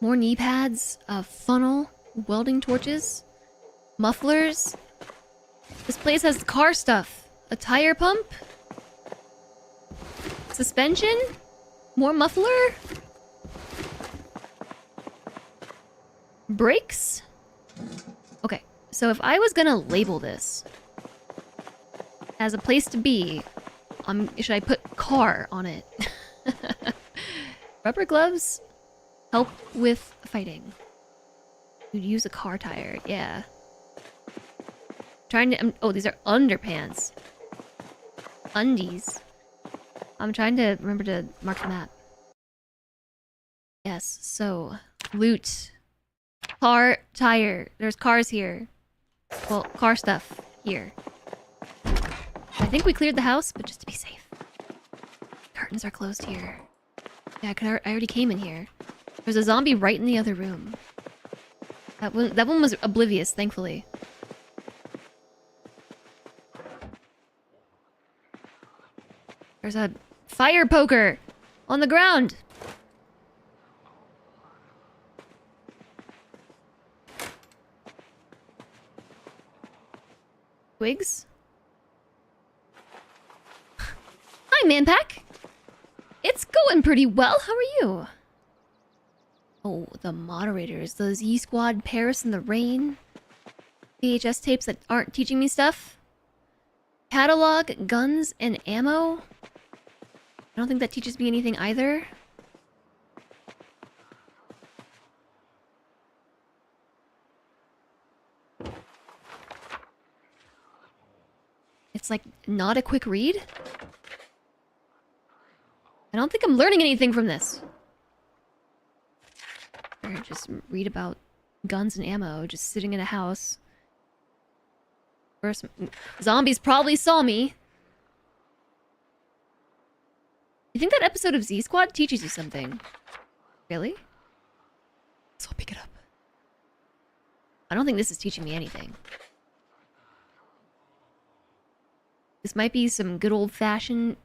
More knee pads, a funnel, welding torches, mufflers. This place has car stuff. A tire pump. Suspension. More muffler. Brakes. Okay, so if I was gonna label this as a place to be, should I put car on it? Rubber gloves help with fighting. You'd use a car tire, yeah. Trying to, oh, these are underpants. Undies. I'm trying to remember to mark the map. Yes, so, loot. Car tire. There's cars here. Well, car stuff here. I think we cleared the house, but just to be safe. Curtains are closed here. Yeah, I already came in here. There's a zombie right in the other room. That one was oblivious, thankfully. There's a fire poker on the ground. Twigs? Hi, Manpack! It's going pretty well, how are you? Oh, the moderators, the Z Squad, Paris in the Rain. VHS tapes that aren't teaching me stuff. Catalog, guns, and ammo. I don't think that teaches me anything either. It's like not a quick read. I don't think I'm learning anything from this. Or just read about guns and ammo just sitting in a house. First, zombies probably saw me. You think that episode of Z Squad teaches you something? Really? So I'll pick it up. I don't think this is teaching me anything. This might be some good old-fashioned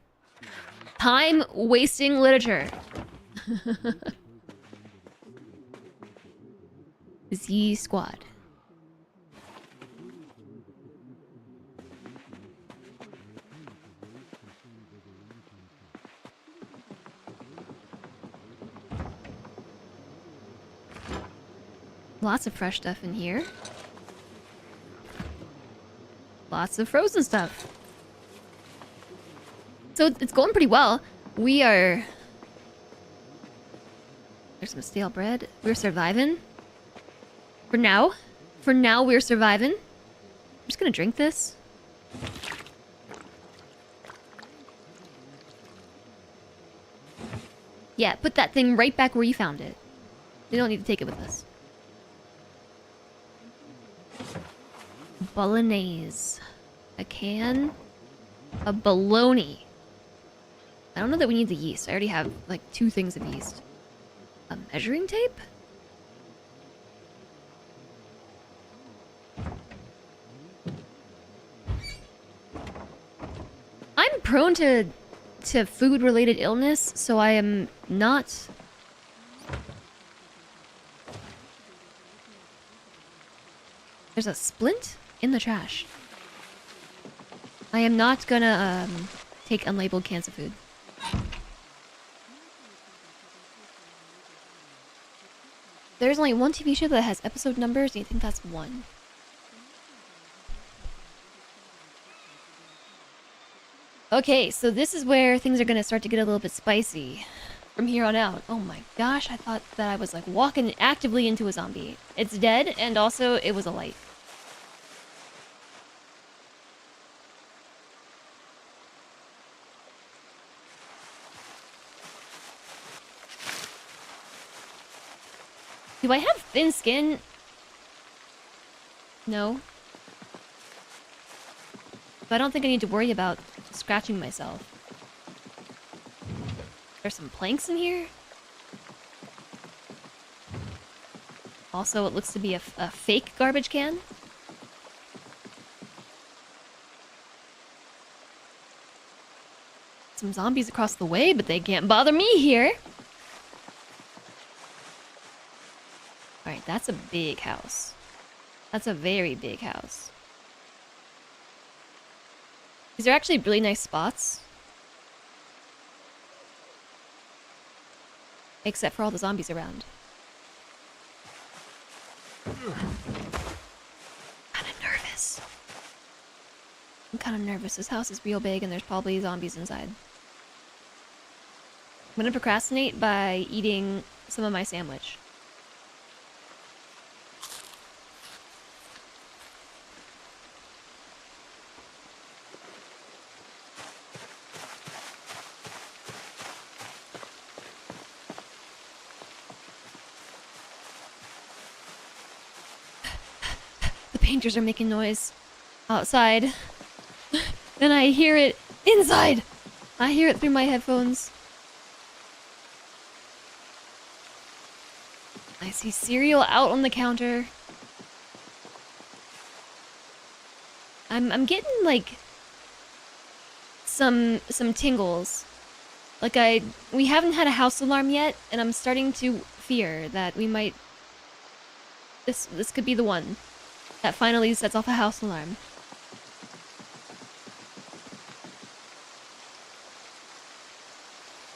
time-wasting literature. Z Squad. Lots of fresh stuff in here. Lots of frozen stuff. So it's going pretty well. We are... There's some stale bread. We're surviving. For now. For now, we're surviving. I'm just gonna drink this. Yeah, put that thing right back where you found it. We don't need to take it with us. Bolognese. A can. A bologna. I don't know that we need the yeast. I already have, like, 2 things of yeast. A measuring tape? I'm prone to food-related illness, so I am not... There's a splint in the trash. I am not gonna, take unlabeled cans of food. There's only one TV show that has episode numbers, and you think that's 1. Okay, so this is where things are gonna start to get a little bit spicy from here on out. Oh my gosh, I thought that I was like walking actively into a zombie. It's dead, and also it was a light. Do I have thin skin? No. But I don't think I need to worry about scratching myself. There's some planks in here. Also, it looks to be a fake garbage can. Some zombies across the way, but they can't bother me here. Alright, that's a big house. That's a very big house. These are actually really nice spots. Except for all the zombies around. Kinda nervous. I'm kinda nervous. This house is real big and there's probably zombies inside. I'm gonna procrastinate by eating some of my sandwich. The painters are making noise outside. Then I hear it inside. I hear it through my headphones. I see cereal out on the counter. I'm getting like some tingles. Like we haven't had a house alarm yet, and I'm starting to fear that we might this could be the one that finally sets off a house alarm.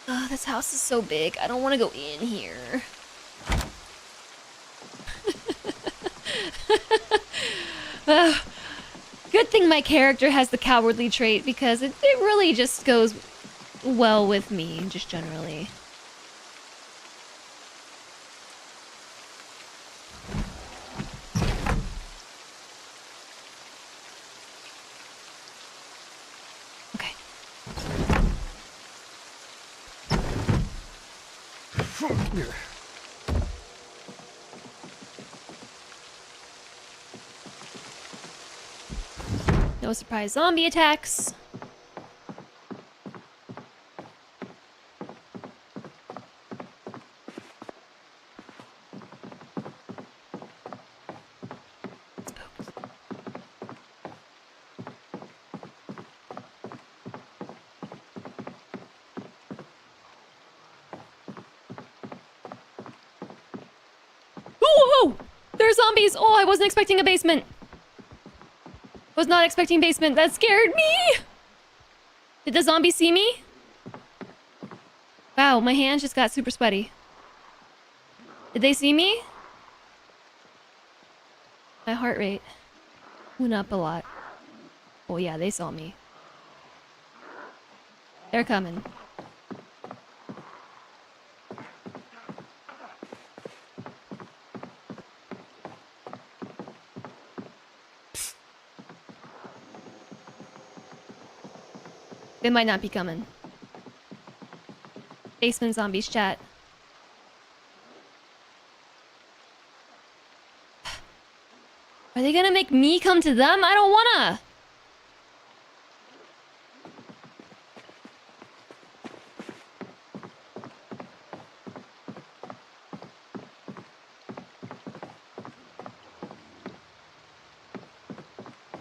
Oh, this house is so big. I don't want to go in here. Good thing my character has the cowardly trait, because it really just goes well with me, just generally. Okay. No surprise zombie attacks. Whoa! There are zombies! Oh, I wasn't expecting a basement. Was not expecting basement. That scared me! Did the zombie see me? Wow, my hands just got super sweaty. Did they see me? My heart rate went up a lot. Oh yeah, they saw me. They're coming. They might not be coming. Basement zombies chat. Are they gonna make me come to them? I don't wanna!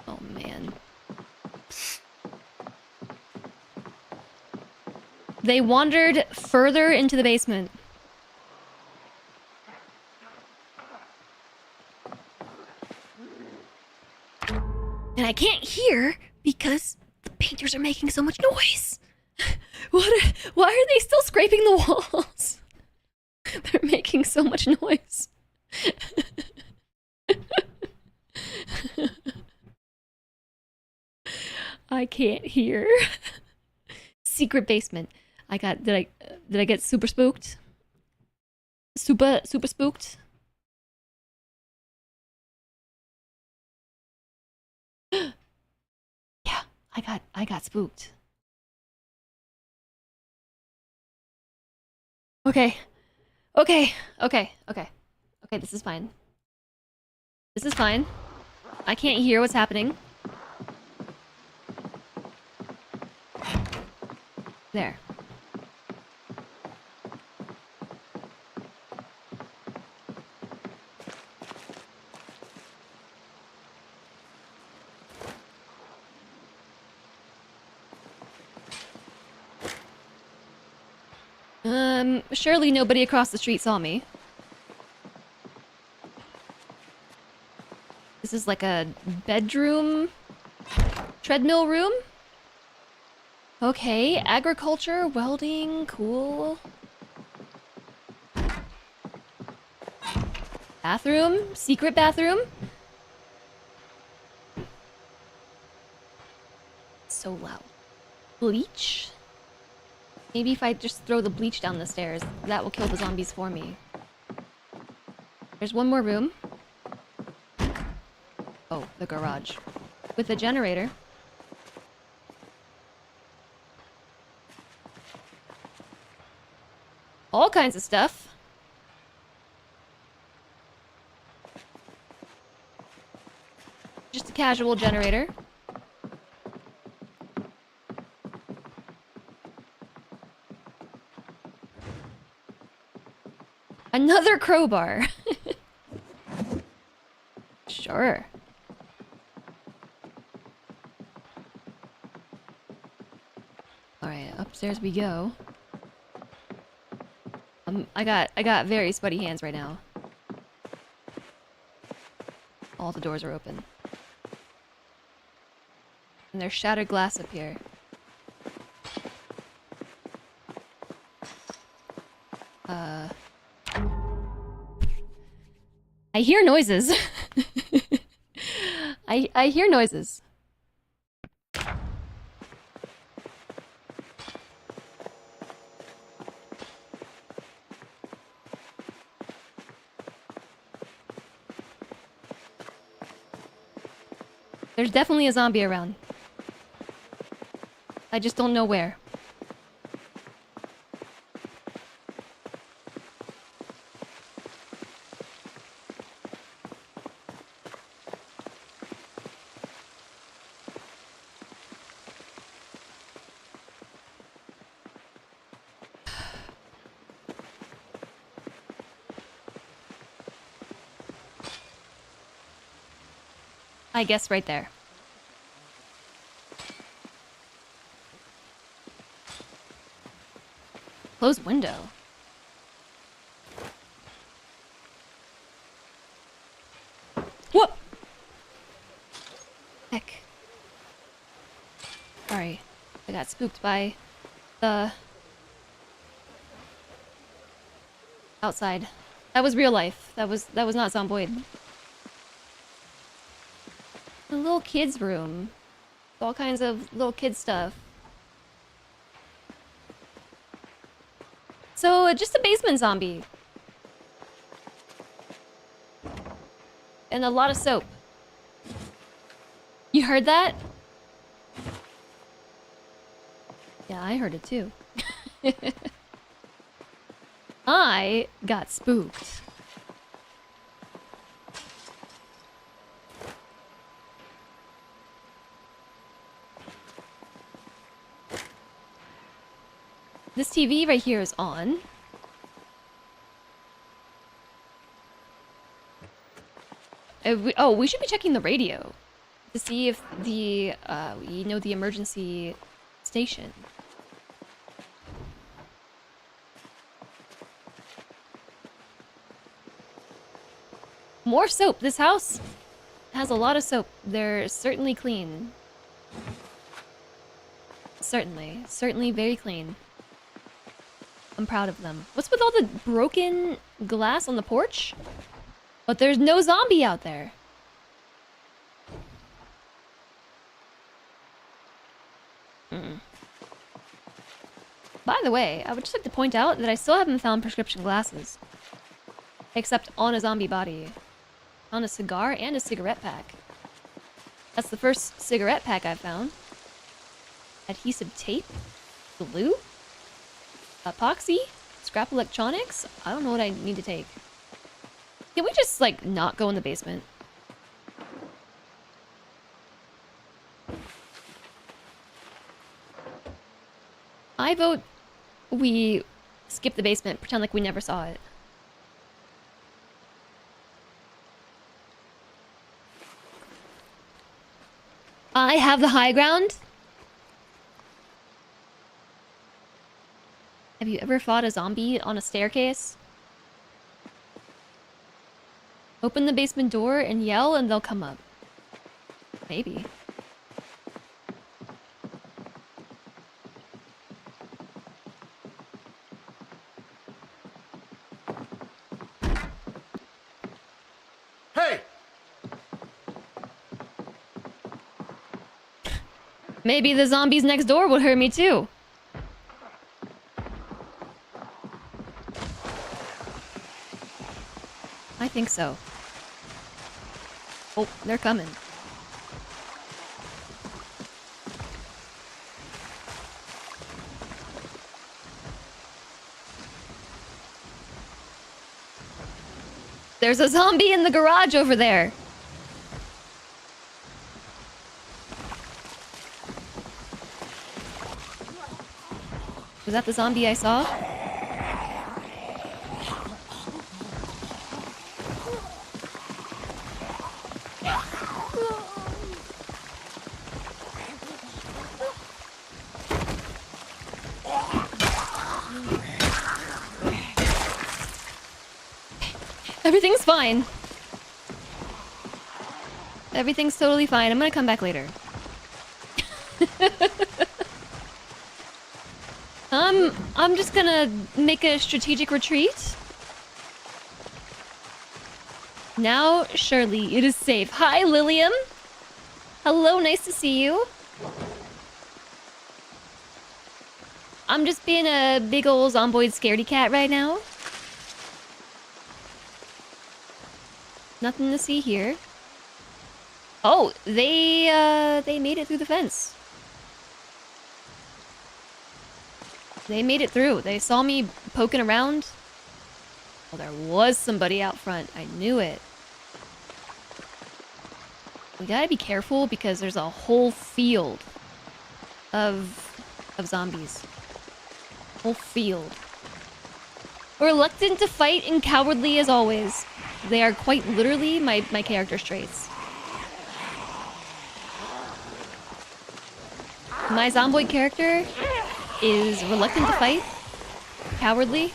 Oh man. They wandered further into the basement. And I can't hear because the painters are making so much noise. Why are they still scraping the walls? They're making so much noise. I can't hear. Secret basement. Did I get super spooked? Super spooked? Yeah, I got spooked. Okay, this is fine. This is fine. I can't hear what's happening. There. Surely nobody across the street saw me. This is like a bedroom treadmill room. Okay, agriculture, welding, cool. Bathroom, secret bathroom. So loud. Bleach? Maybe if I just throw the bleach down the stairs, that will kill the zombies for me. There's one more room. Oh, the garage. With a generator. All kinds of stuff. Just a casual generator. Another crowbar. Sure. Alright, upstairs we go. I got very sweaty hands right now. All the doors are open. And there's shattered glass up here. I hear noises. I hear noises. There's definitely a zombie around. I just don't know where. I guess right there. Close window. What? Heck. Sorry. I got spooked by the outside. That was real life. That was not Zomboid. A little kid's room. All kinds of little kid stuff. So, just a basement zombie. And a lot of soap. You heard that? Yeah, I heard it too. I got spooked. This TV right here is on. We should be checking the radio to see if the, the emergency station. More soap. This house has a lot of soap. They're certainly clean. Certainly very clean. I'm proud of them. What's with all the broken glass on the porch? But there's no zombie out there. By the way, I would just like to point out that I still haven't found prescription glasses. Except on a zombie body. On a cigar and a cigarette pack. That's the first cigarette pack I've found. Adhesive tape? Glue? Epoxy? Scrap electronics? I don't know what I need to take. Can we just, like, not go in the basement? I vote we skip the basement, pretend like we never saw it. I have the high ground. Have you ever fought a zombie on a staircase? Open the basement door and yell and they'll come up. Maybe. Hey! Maybe the zombies next door would hurt me too. I think so. Oh, they're coming. There's a zombie in the garage over there. Was that the zombie I saw? Everything's fine. Everything's totally fine. I'm gonna come back later. I'm just gonna make a strategic retreat. Now, surely it is safe. Hi, Lilium. Hello, nice to see you. I'm just being a big ol' Zomboid scaredy cat right now. Nothing to see here. Oh, they made it through the fence. They made it through. They saw me poking around. Well, there was somebody out front. I knew it. We gotta be careful because there's a whole field of zombies. Whole field. Reluctant to fight and cowardly as always. They are quite literally my character's traits. My Zomboid character is reluctant to fight, cowardly.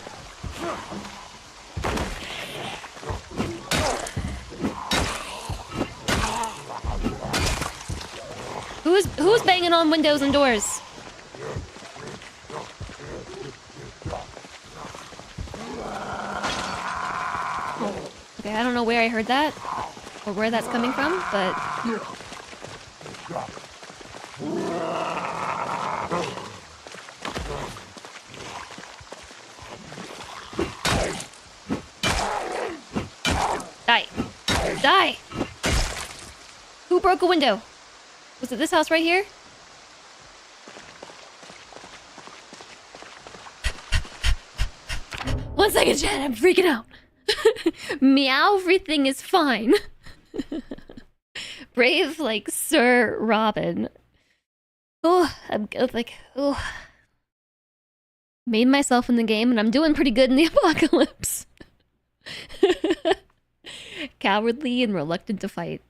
Who's banging on windows and doors? Okay, I don't know where I heard that or where that's coming from, but die. Die! Who broke a window? Was it this house right here? One second, chat, I'm freaking out. Meow, everything is fine. Brave like Sir Robin. Oh, I'm like, oh. Made myself in the game and I'm doing pretty good in the apocalypse. Cowardly and reluctant to fight.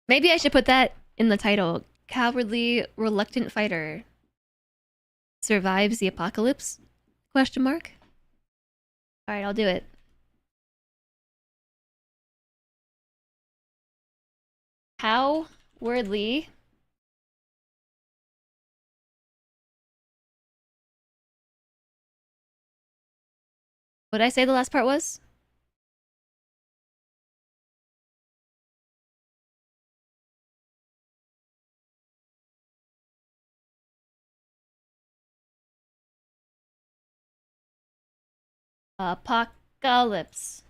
Maybe I should put that in the title. Cowardly, reluctant fighter. Survives the apocalypse? Question mark? Alright, I'll do it. Cowardly. What did I say the last part was? Apocalypse.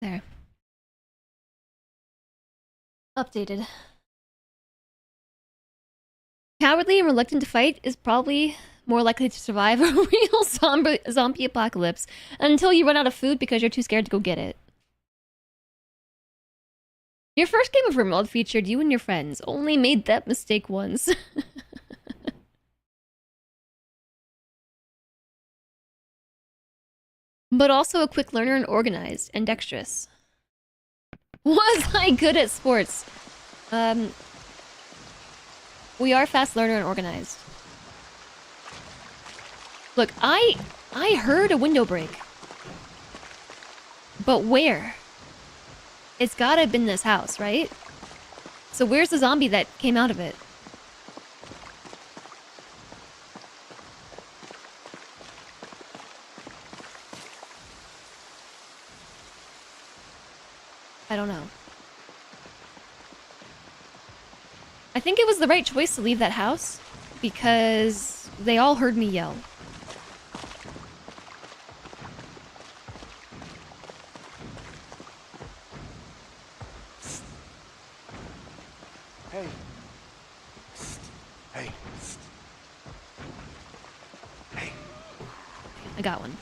There. Updated. Cowardly and reluctant to fight is probably more likely to survive a real zombie apocalypse until you run out of food because you're too scared to go get it. Your first game of Remote featured you and your friends. Only made that mistake once. But also a quick learner and organized and dexterous. Was I good at sports? We are fast learner and organized. Look, I heard a window break. But where? It's gotta have been this house, right? So where's the zombie that came out of it? I don't know. I think it was the right choice to leave that house because they all heard me yell. Hey. Hey. Hey. I got one.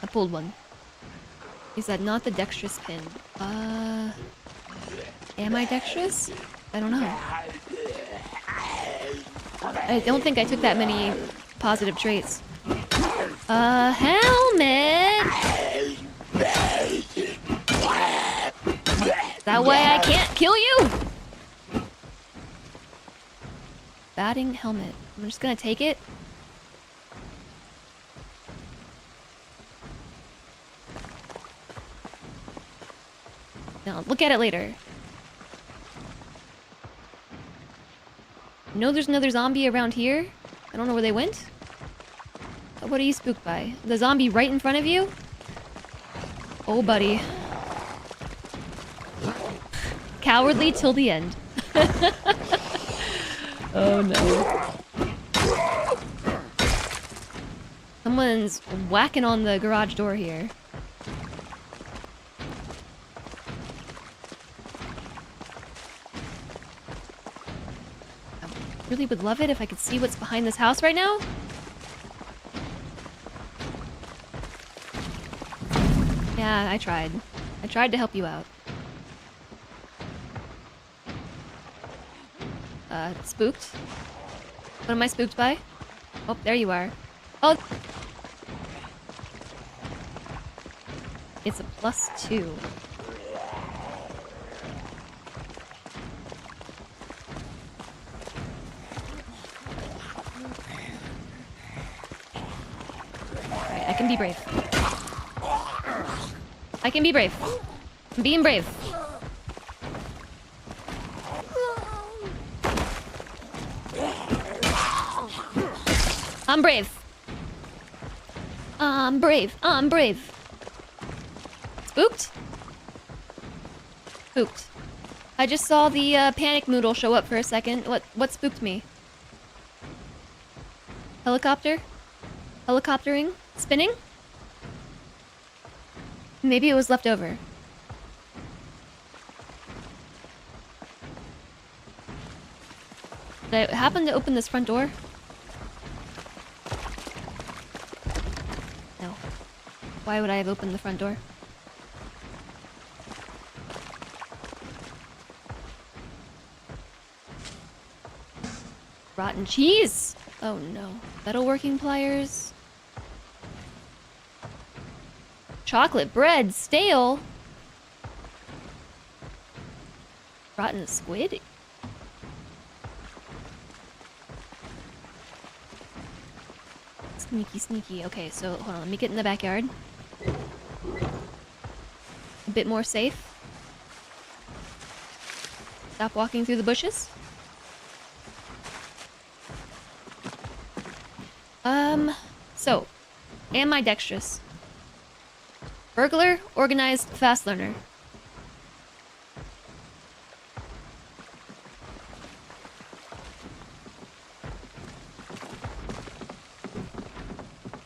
I pulled one. Is that not the dexterous pin? Am I dexterous? I don't know. I don't think I took that many positive traits. Helmet! That way I can't kill you! Batting helmet. I'm just gonna take it. No, look at it later. You know there's another zombie around here? I don't know where they went. What are you spooked by? The zombie right in front of you? Oh, buddy. Cowardly till the end. Oh, no. Someone's whacking on the garage door here. I really would love it if I could see what's behind this house right now. Yeah, I tried. I tried to help you out. Spooked? What am I spooked by? Oh, there you are. Oh! It's a +2. Alright, I can be brave. I can be brave. I'm being brave. I'm brave. I'm brave. I'm brave. Spooked? Spooked. I just saw the panic noodle show up for a second. What spooked me? Helicopter? Helicoptering? Spinning? Maybe it was left over. Did I happen to open this front door? No. Why would I have opened the front door? Rotten cheese! Oh no. Metalworking pliers. Chocolate bread, stale. Rotten squid. Sneaky, sneaky. Okay, so hold on. Let me get in the backyard. A bit more safe. Stop walking through the bushes. So, am I dexterous? Burglar, organized, fast learner.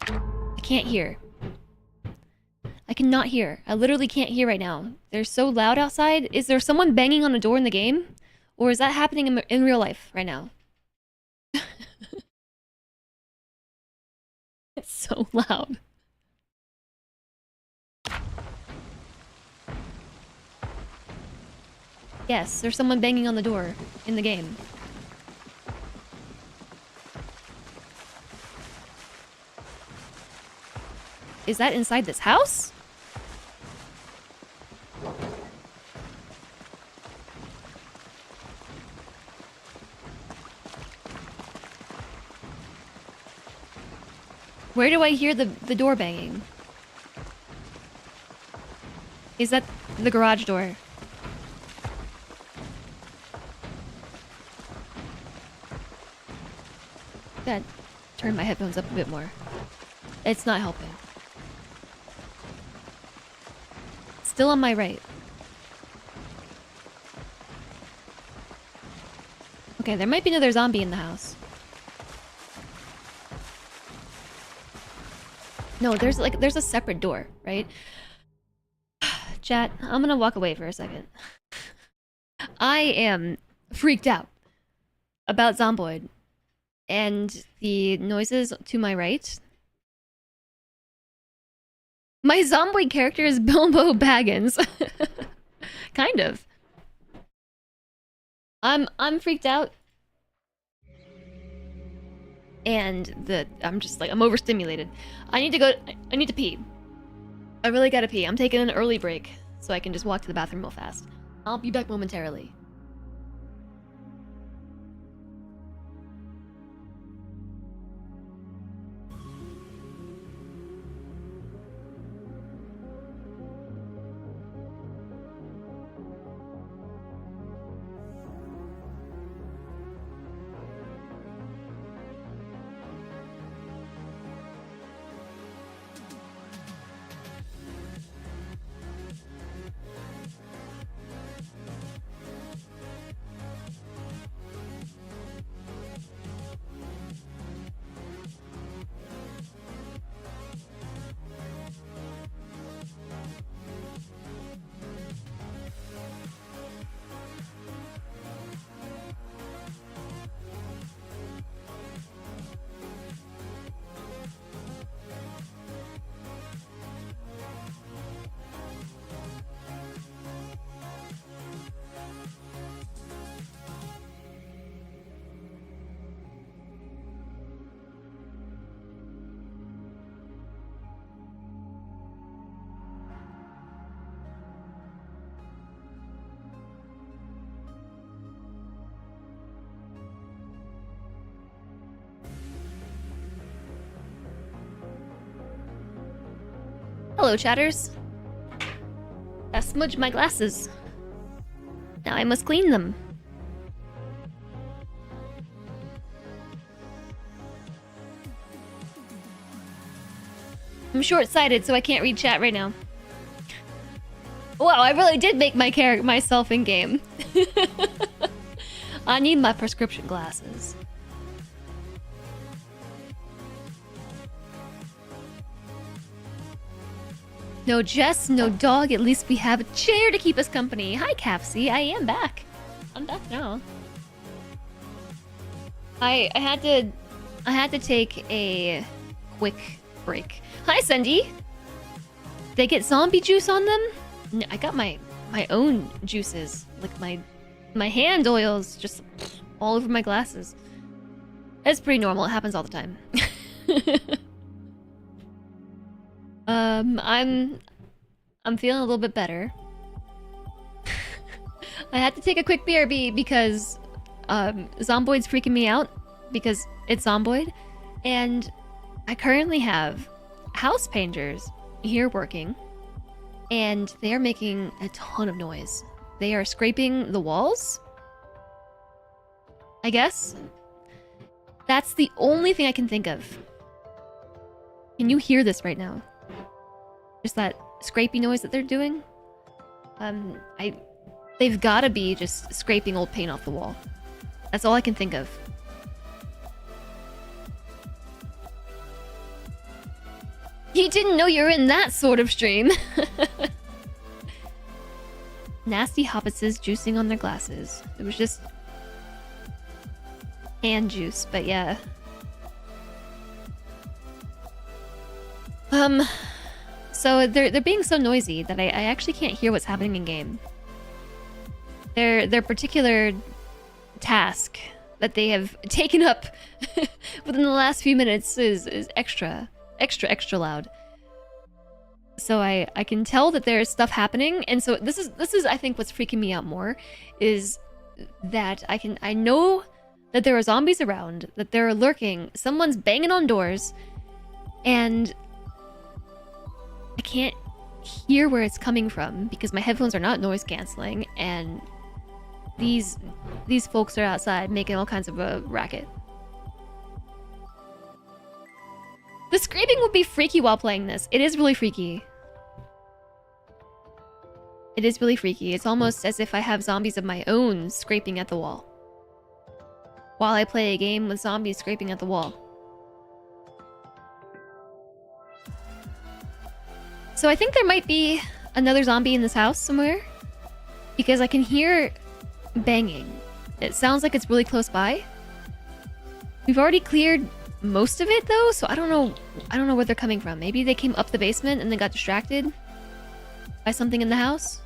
I can't hear. I cannot hear. I literally can't hear right now. They're so loud outside. Is there someone banging on a door in the game? Or is that happening in real life right now? It's so loud. Yes, there's someone banging on the door in the game. Is that inside this house? Where do I hear the door banging? Is that the garage door? Gotta turn my headphones up a bit more. It's not helping. Still on my right. Okay, there might be another zombie in the house. No, there's a separate door, right? Chat, I'm gonna walk away for a second. I am freaked out about Zomboid and the noises to my right. My Zomboid character is Bilbo Baggins. Kind of. I'm freaked out. And I'm just like, I'm overstimulated. I need to pee. I really gotta pee. I'm taking an early break so I can just walk to the bathroom real fast. I'll be back momentarily. Hello, chatters. I smudged my glasses. Now I must clean them. I'm short-sighted, so I can't read chat right now. Wow, I really did make myself in game. I need my prescription glasses. No Jess, no dog, at least we have a chair to keep us company. Hi, Capsy, I am back. I'm back now. I had to take a quick break. Hi, Sandy. Did they get zombie juice on them? No, I got my own juices. Like my hand oils just all over my glasses. It's pretty normal, it happens all the time. I'm feeling a little bit better. I had to take a quick BRB because Zomboid's freaking me out because it's Zomboid, and I currently have house painters here working, and they are making a ton of noise. They are scraping the walls, I guess. That's the only thing I can think of. Can you hear this right now? Just that scrapey noise that they're doing? They've gotta be just scraping old paint off the wall. That's all I can think of. You didn't know you were in that sort of stream. Nasty hobbitses juicing on their glasses. It was just hand juice, but yeah. So they're being so noisy that I actually can't hear what's happening in game. Their particular task that they have taken up within the last few minutes is extra loud. So I can tell that there's stuff happening, and so this is I think what's freaking me out more is that I know that there are zombies around, that they're lurking, someone's banging on doors, and I can't hear where it's coming from because my headphones are not noise canceling, and these folks are outside making all kinds of a racket. The scraping would be freaky while playing this. It is really freaky. It is really freaky. It's almost as if I have zombies of my own scraping at the wall while I play a game with zombies scraping at the wall. So I think there might be another zombie in this house somewhere because I can hear banging. It sounds like it's really close by. We've already cleared most of it though, so I don't know where they're coming from. Maybe they came up the basement and then got distracted by something in the house.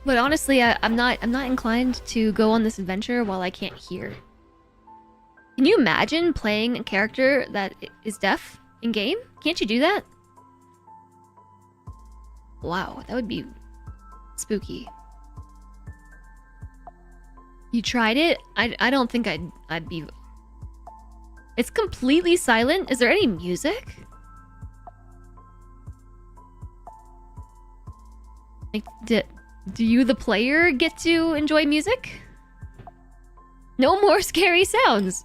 But honestly, I'm not inclined to go on this adventure while I can't hear. Can you imagine playing a character that is deaf in game? Can't you do that? Wow, that would be spooky. You tried it? I don't think I'd be... It's completely silent. Is there any music? Like, do you, the player, get to enjoy music? No more scary sounds.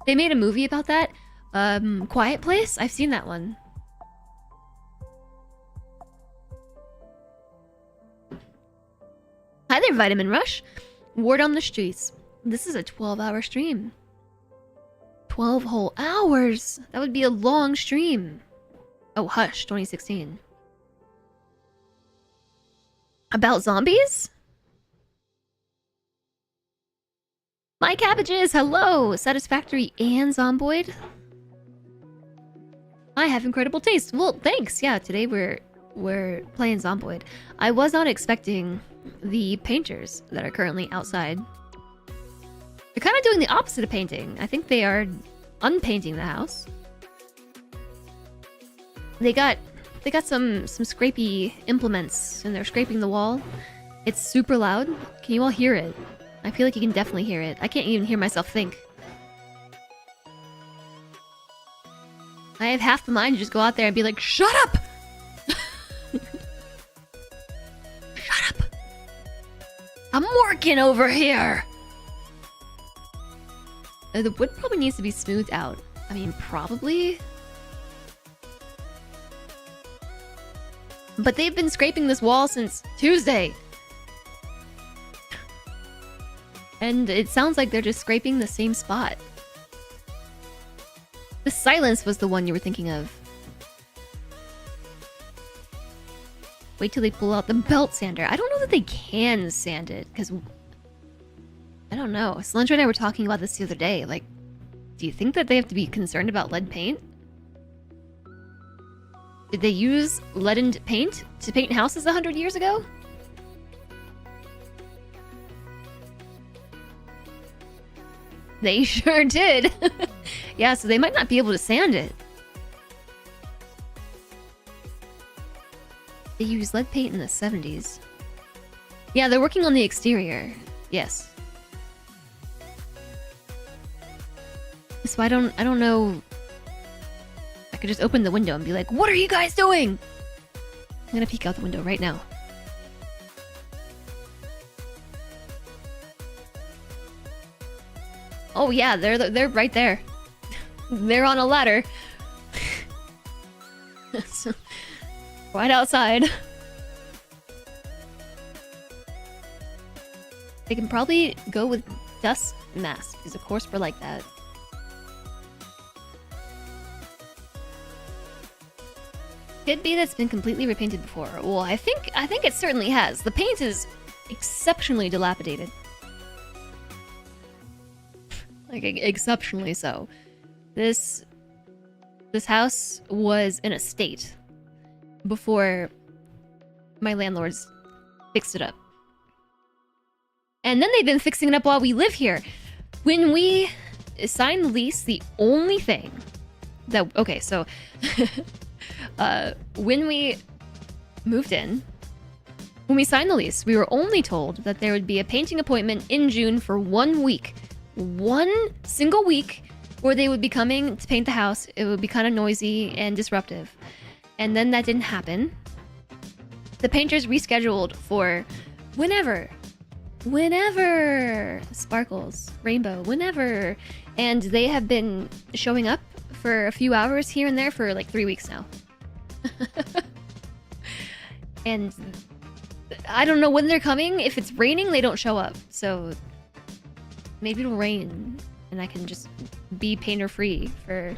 They made a movie about that. Quiet Place? I've seen that one. Hi there, Vitamin Rush. Word on the streets. This is a 12-hour stream. 12 whole hours. That would be a long stream. Oh, Hush, 2016. About zombies? My cabbages, hello! Satisfactory and Zomboid. I have incredible taste. Well, thanks. Yeah, today we're playing Zomboid. I was not expecting the painters that are currently outside. They're kind of doing the opposite of painting. I think they are unpainting the house. They got some scrapey implements and they're scraping the wall. It's super loud. Can you all hear it? I feel like you can definitely hear it. I can't even hear myself think. I have half the mind to just go out there and be like, shut up! Shut up! I'm working over here! The wood probably needs to be smoothed out. I mean, probably. But they've been scraping this wall since Tuesday. And it sounds like they're just scraping the same spot. The silence was the one you were thinking of. Wait till they pull out the belt sander. I don't know that they can sand it, because... I don't know. Slender and I were talking about this the other day. Like, do you think that they have to be concerned about lead paint? Did they use leadened paint to paint houses 100 years ago? They sure did. Yeah, so they might not be able to sand it. They used lead paint in the 70s. Yeah, they're working on the exterior. Yes. So I don't know. I could just open the window and be like, "What are you guys doing?" I'm gonna peek out the window right now. Oh yeah, they're right there. They're on a ladder. Right outside. They can probably go with dust mask, because of course we're like that. Could be that's been completely repainted before. Well, I think it certainly has. The paint is exceptionally dilapidated. Like, exceptionally so. This house was in a state before my landlords fixed it up. And then they've been fixing it up while we live here. When we signed the lease, the only thing that... Okay, so... when we moved in, When we signed the lease, we were only told that there would be a painting appointment in June for 1 week. 1 single week where they would be coming to paint the house. It would be kind of noisy and disruptive. And then that didn't happen. The painters rescheduled for whenever. Sparkles, rainbow, whenever. And they have been showing up for a few hours here and there for like 3 weeks now. And I don't know when they're coming. If it's raining, they don't show up. So maybe it'll rain and I can just be painter free for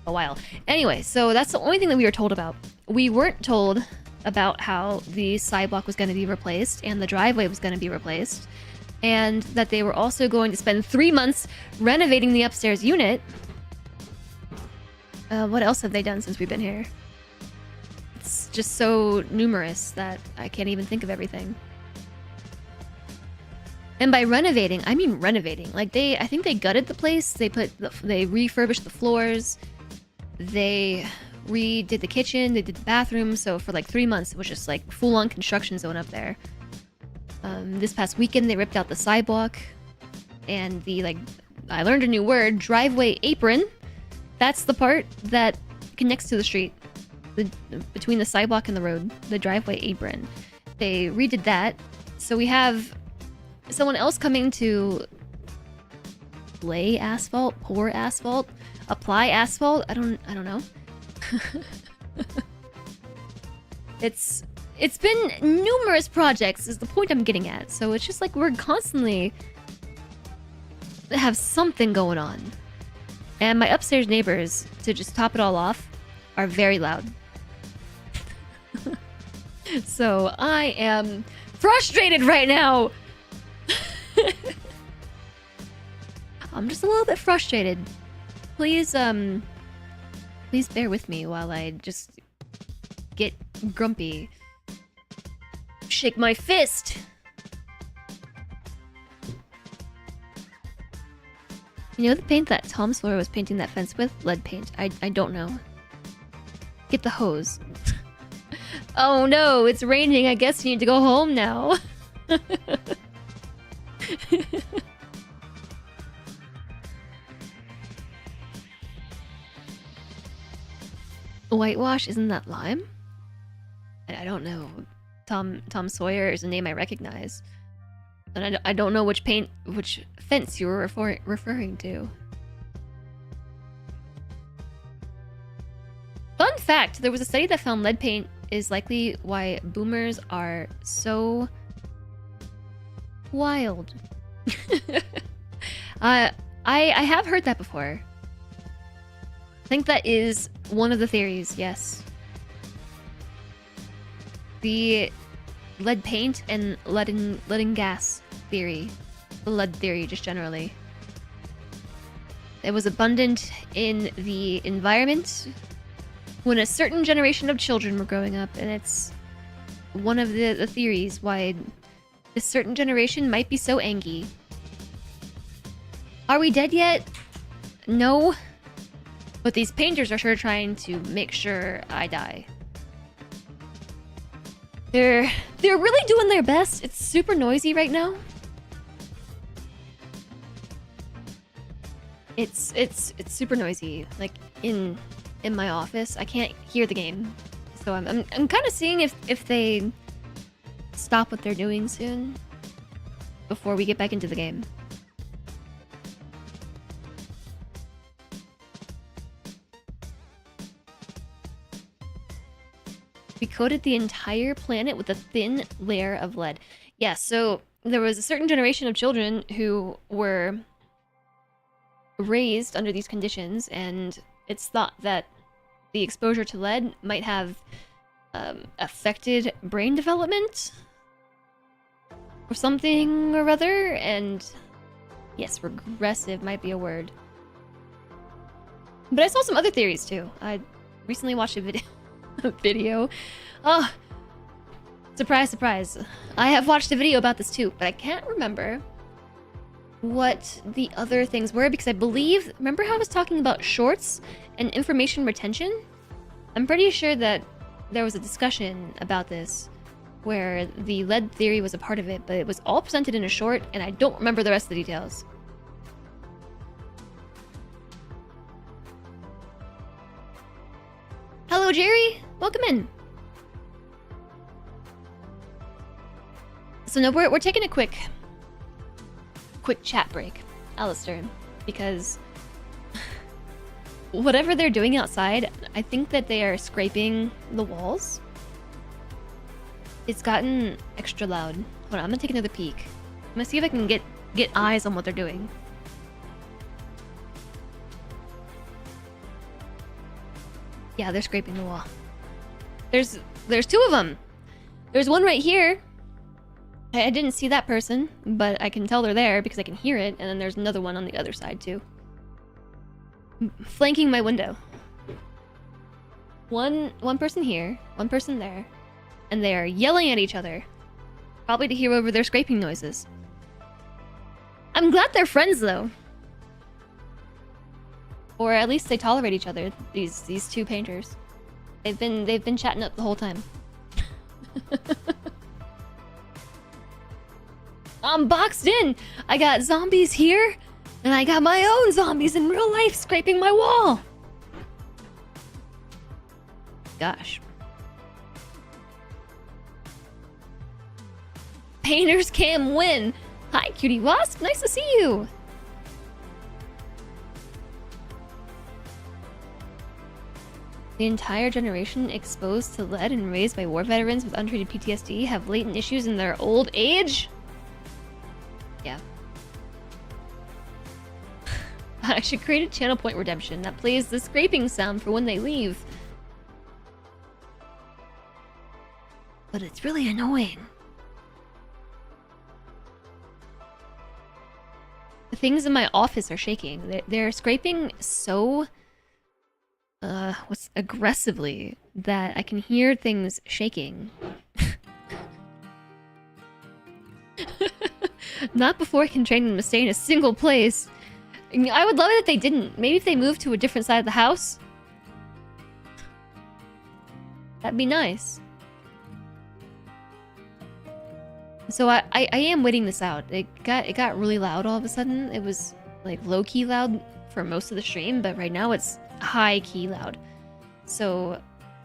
a while. Anyway, so that's the only thing that we were told about. We weren't told about how the sidewalk was going to be replaced and the driveway was going to be replaced, and that they were also going to spend 3 months renovating the upstairs unit. What else have they done since we've been here? It's just so numerous that I can't even think of everything. And by renovating, I mean renovating. Like I think they gutted the place. They refurbished the floors. They redid the kitchen. They did the bathroom. So for like 3 months, it was just like full-on construction zone up there. This past weekend, they ripped out the sidewalk and I learned a new word, driveway apron. That's the part that connects to the street, between the sidewalk and the road, the driveway apron. They redid that. So we have someone else coming to lay asphalt, pour asphalt, apply asphalt. I don't know. It's been numerous projects is the point I'm getting at. So it's just like we're constantly have something going on. And my upstairs neighbors, to just top it all off, are very loud. So I am frustrated right now. I'm just a little bit frustrated. Please bear with me while I just get grumpy. Shake my fist. You know the paint that Tom Sawyer was painting that fence with? Lead paint. I don't know. Get the hose. Oh no, it's raining. I guess you need to go home now. Whitewash, isn't that lime? I don't know. Tom Sawyer is a name I recognize. And I don't know which fence you were referring to. Fun fact, there was a study that found lead paint is likely why boomers are so wild. I have heard that before. I think that is one of the theories, yes. The lead paint and lead and gas theory. The lead theory, just generally. It was abundant in the environment when a certain generation of children were growing up, and it's one of the theories why a certain generation might be so angry. Are we dead yet? No. But these painters are sure trying to make sure I die. They're really doing their best. It's super noisy right now. It's super noisy. Like in my office, I can't hear the game. So I'm kind of seeing if they stop what they're doing soon before we get back into the game. We coated the entire planet with a thin layer of lead. Yeah, so there was a certain generation of children who were raised under these conditions, and it's thought that the exposure to lead might have affected brain development or something or other, and yes, regressive might be a word. But I saw some other theories too. I recently watched a video. Oh, surprise, surprise. I have watched a video about this too, but I can't remember what the other things were because I believe, remember how I was talking about shorts and information retention? I'm pretty sure that there was a discussion about this where the lead theory was a part of it, but it was all presented in a short, and I don't remember the rest of the details. Hello, Jerry! Welcome in! So no, we're taking a quick chat break, Alistair, because whatever they're doing outside, I think that they are scraping the walls. It's gotten extra loud. Hold on, I'm gonna take another peek. I'm gonna see if I can get eyes on what they're doing. Yeah, they're scraping the wall. There's two of them. There's one right here. I didn't see that person, but I can tell they're there because I can hear it. And then there's another one on the other side too, flanking my window. One person here, one person there, and they are yelling at each other, probably to hear over their scraping noises. I'm glad they're friends though, or at least they tolerate each other. These two painters, they've been chatting up the whole time. I'm boxed in. I got zombies here, and I got my own zombies in real life scraping my wall. Gosh. Painters can win. Hi, Cutie Wasp. Nice to see you. The entire generation exposed to lead and raised by war veterans with untreated PTSD have latent issues in their old age? Yeah. I should create a channel point redemption that plays the scraping sound for when they leave. But it's really annoying. The things in my office are shaking. They're scraping so what's aggressively that I can hear things shaking. Not before I can train them to stay in a single place. I would love it if they didn't. Maybe if they moved to a different side of the house. That'd be nice. So I am waiting this out. It got really loud all of a sudden. It was like low-key loud for most of the stream, but right now it's high-key loud. So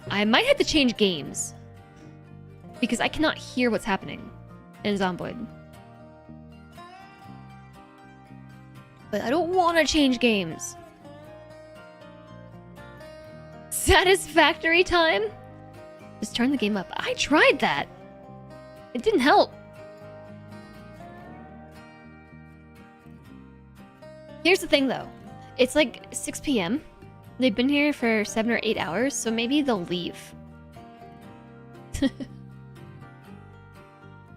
I might have to change games because I cannot hear what's happening in Zomboid. But I don't want to change games. Satisfactory time? Just turn the game up. I tried that. It didn't help. Here's the thing though. It's like 6 p.m. They've been here for 7 or 8 hours, so maybe they'll leave.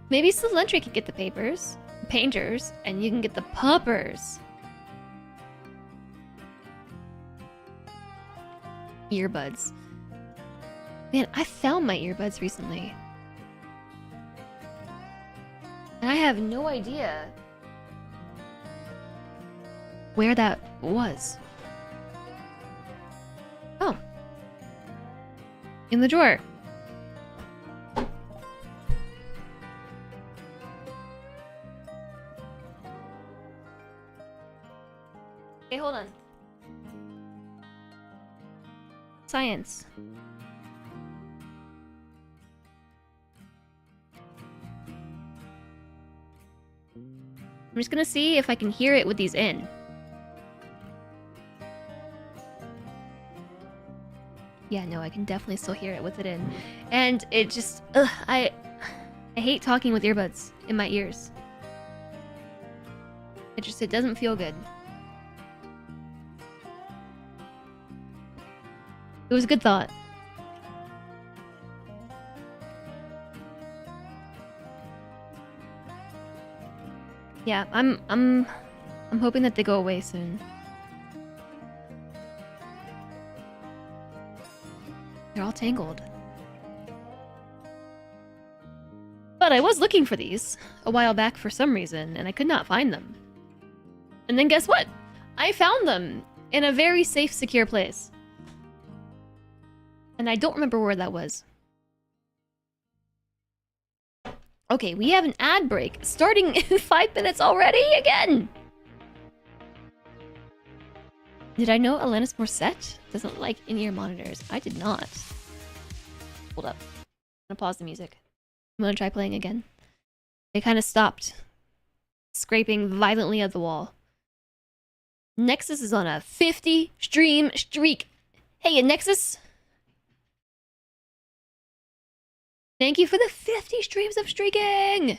Maybe Celentry can get the painters, and you can get the puppers. Earbuds. Man, I found my earbuds recently. And I have no idea where that was. Oh. In the drawer. Okay, hold on. Science. I'm just gonna see if I can hear it with these in. Yeah, no, I can definitely still hear it with it in. And it just... Ugh, I hate talking with earbuds in my ears. It doesn't feel good. It was a good thought. Yeah, I'm hoping that they go away soon. They're all tangled. But I was looking for these a while back for some reason, and I could not find them. And then guess what? I found them in a very safe, secure place. And I don't remember where that was. Okay, we have an ad break starting in 5 minutes already again. Did I know Alanis Morissette doesn't like in-ear monitors? I did not. Hold up. I'm gonna pause the music. I'm gonna try playing again. It kind of stopped scraping violently at the wall. Nexus is on a 50 stream streak. Hey, Nexus. Thank you for the 50 streams of streaking.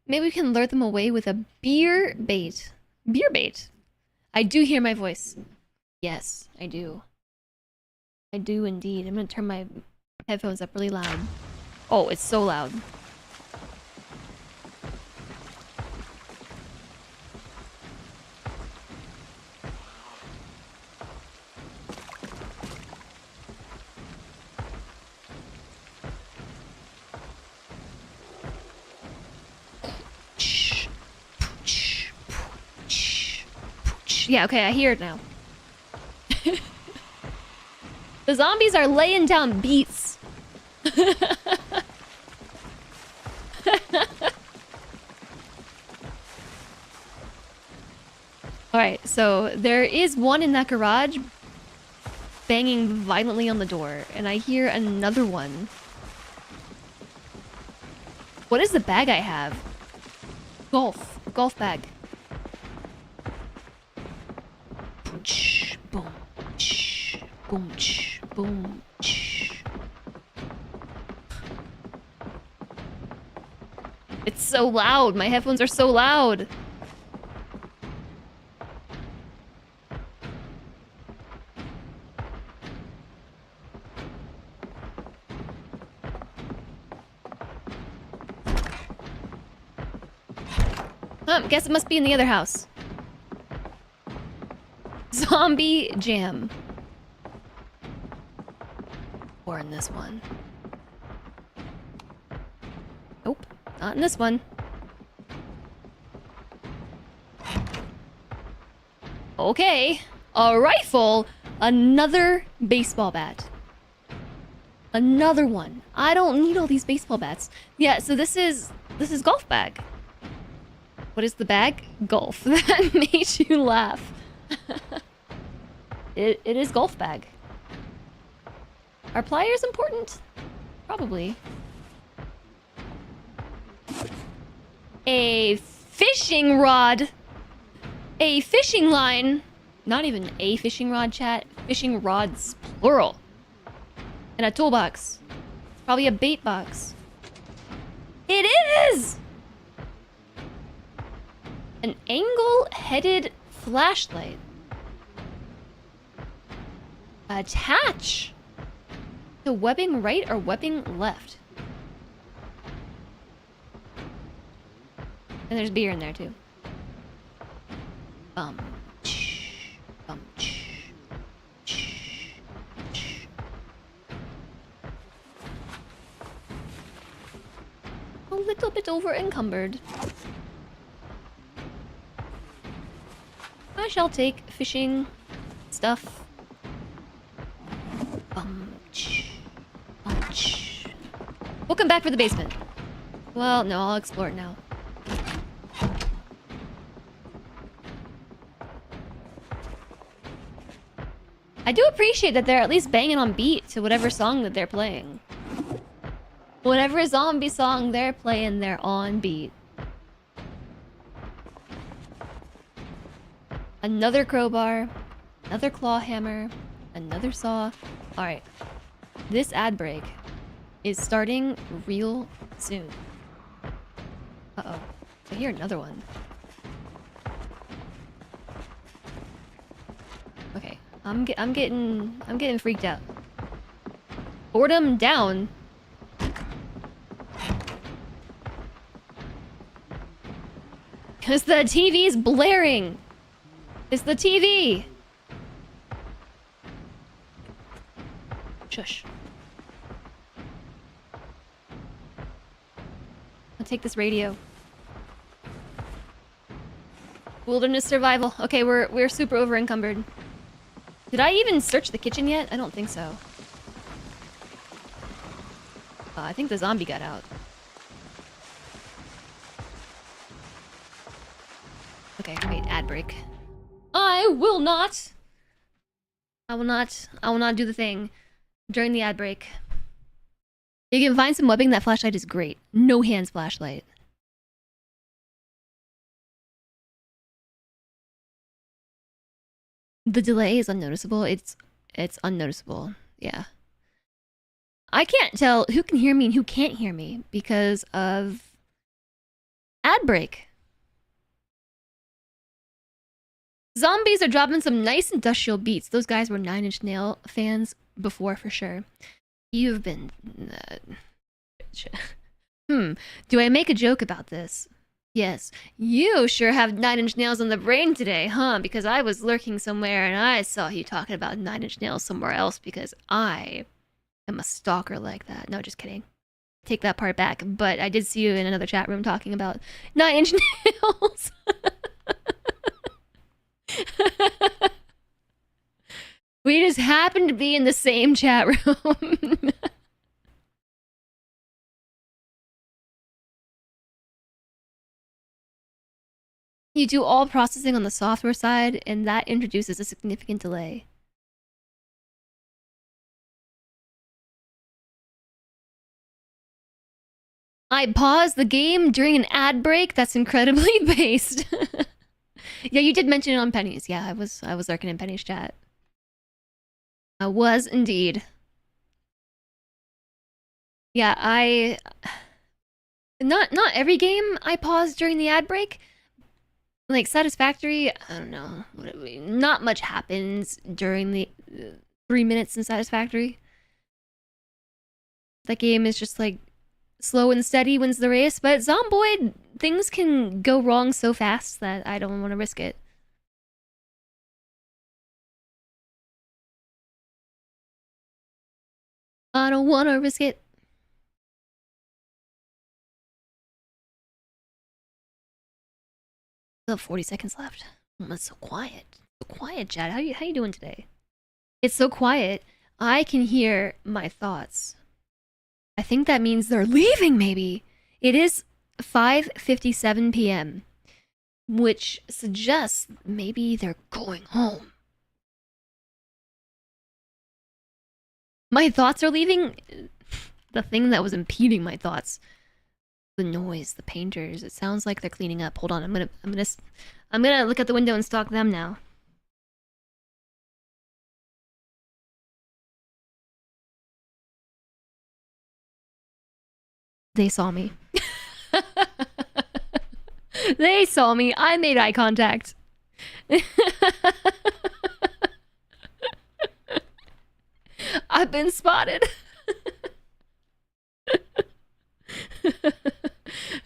Maybe we can lure them away with a beer bait. Beer bait. I do hear my voice. Yes, I do. I do indeed. I'm gonna turn my headphones up really loud. Oh, it's so loud. Yeah, okay, I hear it now. The zombies are laying down beats. Alright, so there is one in that garage banging violently on the door, and I hear another one. What is the bag I have? Golf bag. Boom, boom, boom. It's so loud. My headphones are so loud. Guess it must be in the other house. Zombie jam. Or in this one. Nope, not in this one. Okay, a rifle, another baseball bat. Another one. I don't need all these baseball bats. Yeah, so this is golf bag. What is the bag? Golf. That made you laugh. It is golf bag. Are pliers important? Probably. A fishing rod. A fishing line. Not even a fishing rod, chat. Fishing rods, plural. And a toolbox. Probably a bait box. It is! An angle-headed flashlight. Attach. The webbing right or webbing left? And there's beer in there too. A little bit over encumbered. I shall take fishing stuff. We'll come back for the basement. Well, no, I'll explore it now. I do appreciate that they're at least banging on beat to whatever song that they're playing. Whatever zombie song they're playing, they're on beat. Another crowbar, another claw hammer, another saw. Alright. This ad break is starting real soon. Uh-oh. I hear another one. Okay. I'm getting freaked out. Boredom down. Cause the TV's blaring. It's the TV. Shush. I'll take this radio. Wilderness survival. Okay, we're super over encumbered. Did I even search the kitchen yet? I don't think so. I think the zombie got out. Okay, wait, ad break. I will not do the thing during the ad break. You can find some webbing. That flashlight is great. No hands flashlight. The delay is unnoticeable. It's unnoticeable. Yeah. I can't tell who can hear me and who can't hear me because of ad break. Zombies are dropping some nice industrial beats. Those guys were 9 Inch Nail fans before for sure. You've been... Do I make a joke about this? Yes. You sure have 9 Inch Nails on the brain today, huh? Because I was lurking somewhere and I saw you talking about 9 Inch Nails somewhere else because I am a stalker like that. No, just kidding. Take that part back. But I did see you in another chat room talking about 9 Inch Nails. We just happened to be in the same chat room. You do all processing on the software side, and that introduces a significant delay. I paused the game during an ad break? That's incredibly based. Yeah, you did mention it on Penny's. Yeah, I was lurking in Penny's chat. I was indeed. Yeah, not every game I pause during the ad break. Like Satisfactory, I don't know. Not much happens during the 3 minutes in Satisfactory. That game is just like slow and steady wins the race, but Zomboid, things can go wrong so fast that I don't want to risk it. I don't want to risk it. Still have 40 seconds left. Oh, it's so quiet. So quiet, Chad. How you doing today? It's so quiet. I can hear my thoughts. I think that means they're leaving, maybe. It is 5:57 p.m., which suggests maybe they're going home. My thoughts are leaving? The thing that was impeding my thoughts. The noise, the painters. It sounds like they're cleaning up. Hold on, I'm gonna look at the window and stalk them now. They saw me. They saw me. I made eye contact. I've been spotted.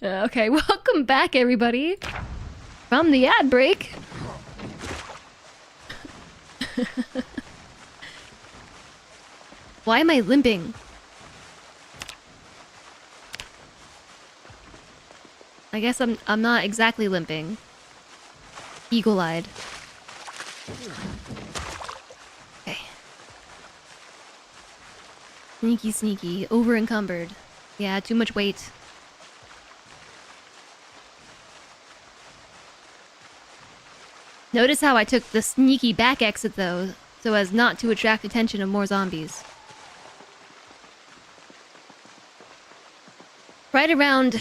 Okay, welcome back, everybody. From the ad break. Why am I limping? I guess I'm not exactly limping. Eagle-eyed. Okay. Sneaky, sneaky. Over-encumbered. Yeah, too much weight. Notice how I took the sneaky back exit, though, so as not to attract attention of more zombies. Right around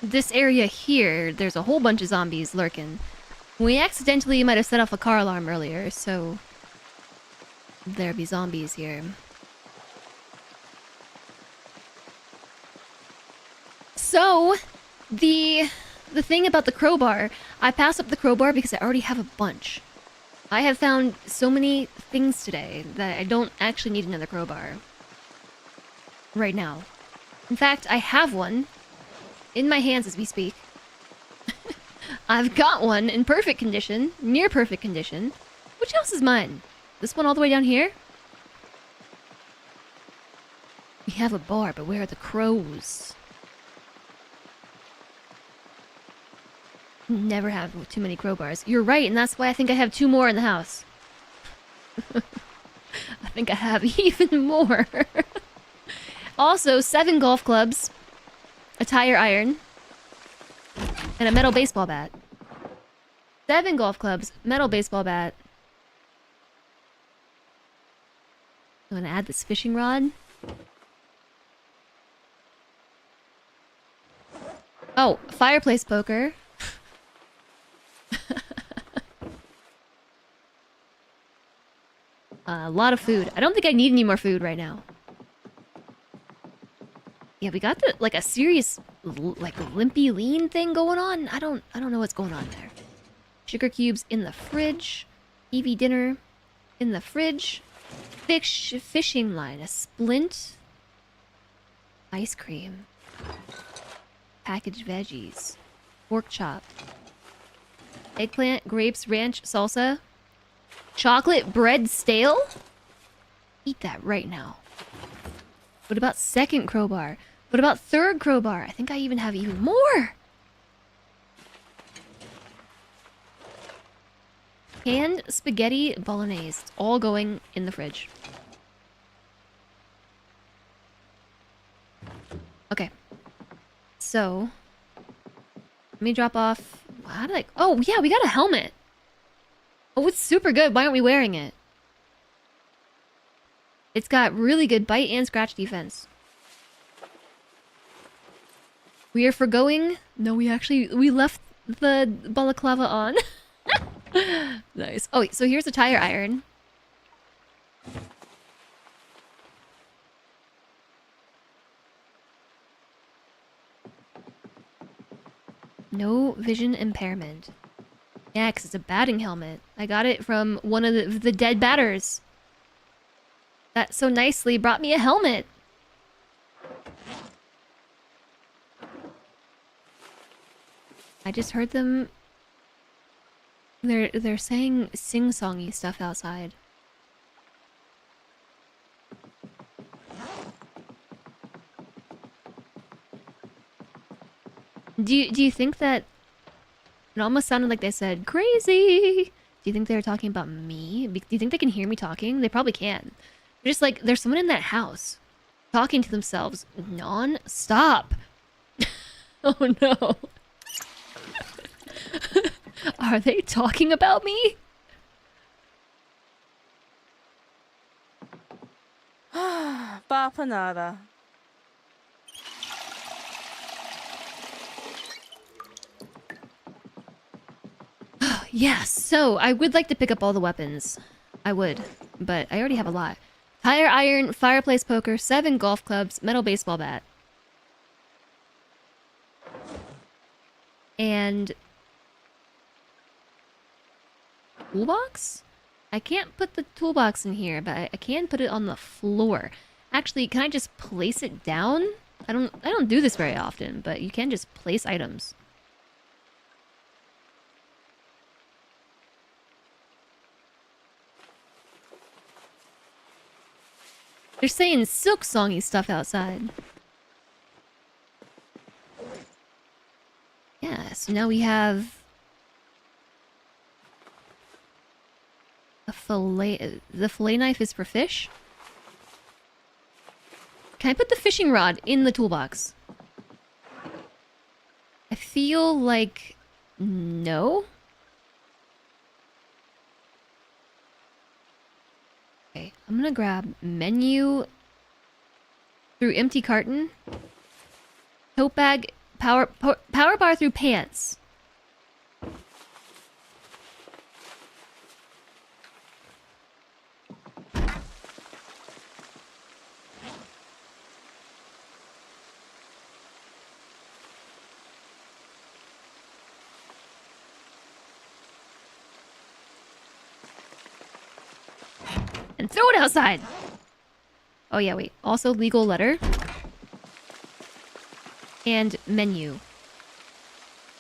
this area here, there's a whole bunch of zombies lurking. We accidentally might have set off a car alarm earlier, so there'd be zombies here. So, the thing about the crowbar, I passed up the crowbar because I already have a bunch. I have found so many things today that I don't actually need another crowbar. Right now. In fact, I have one in my hands as we speak. I've got one in perfect condition, near perfect condition. Which house is mine? This one all the way down here? We have a bar, but where are the crows? Never have too many crowbars. You're right, and that's why I think I have 2 more in the house. I think I have even more. Also, 7 golf clubs, a tire iron, and a metal baseball bat. 7 golf clubs, metal baseball bat. I'm gonna add this fishing rod. Oh, fireplace poker. A lot of food. I don't think I need any more food right now. Yeah, we got the like a serious like limpy lean thing going on. I don't know what's going on there. Sugar cubes in the fridge. Evie dinner in the fridge. Fishing line, a splint. Ice cream. Packaged veggies. Pork chop. Eggplant, grapes, ranch, salsa. Chocolate bread stale? Eat that right now. What about second crowbar? What about third crowbar? I think I even have even more. Canned spaghetti bolognese. It's all going in the fridge. Okay. So, let me drop off. How did I... Oh, yeah, we got a helmet. Oh, it's super good. Why aren't we wearing it? It's got really good bite and scratch defense. We are forgoing... No, we left the balaclava on. Nice. Oh, wait, so here's a tire iron. No vision impairment. Yeah, 'cause it's a batting helmet. I got it from one of the dead batters. That so nicely brought me a helmet. I just heard them... They're saying sing-songy stuff outside. Do you think that it almost sounded like they said crazy? Do you think they were talking about me? Do you think they can hear me talking? They probably can. They're just like, there's someone in that house talking to themselves non-stop. Oh no. Are they talking about me? Papa nada. Yes, so I would like to pick up all the weapons. I would, but I already have a lot. Tire iron, fireplace poker, 7 golf clubs, metal baseball bat. And... toolbox? I can't put the toolbox in here, but I can put it on the floor. Actually, can I just place it down? I don't do this very often, but you can just place items. They're saying silk songy stuff outside. Yeah, so now we have a fillet. The fillet knife is for fish. Can I put the fishing rod in the toolbox? I feel like no. Okay, I'm gonna grab menu through empty carton, tote bag, power bar through pants. And throw it outside! Oh yeah, wait. Also legal letter. And menu.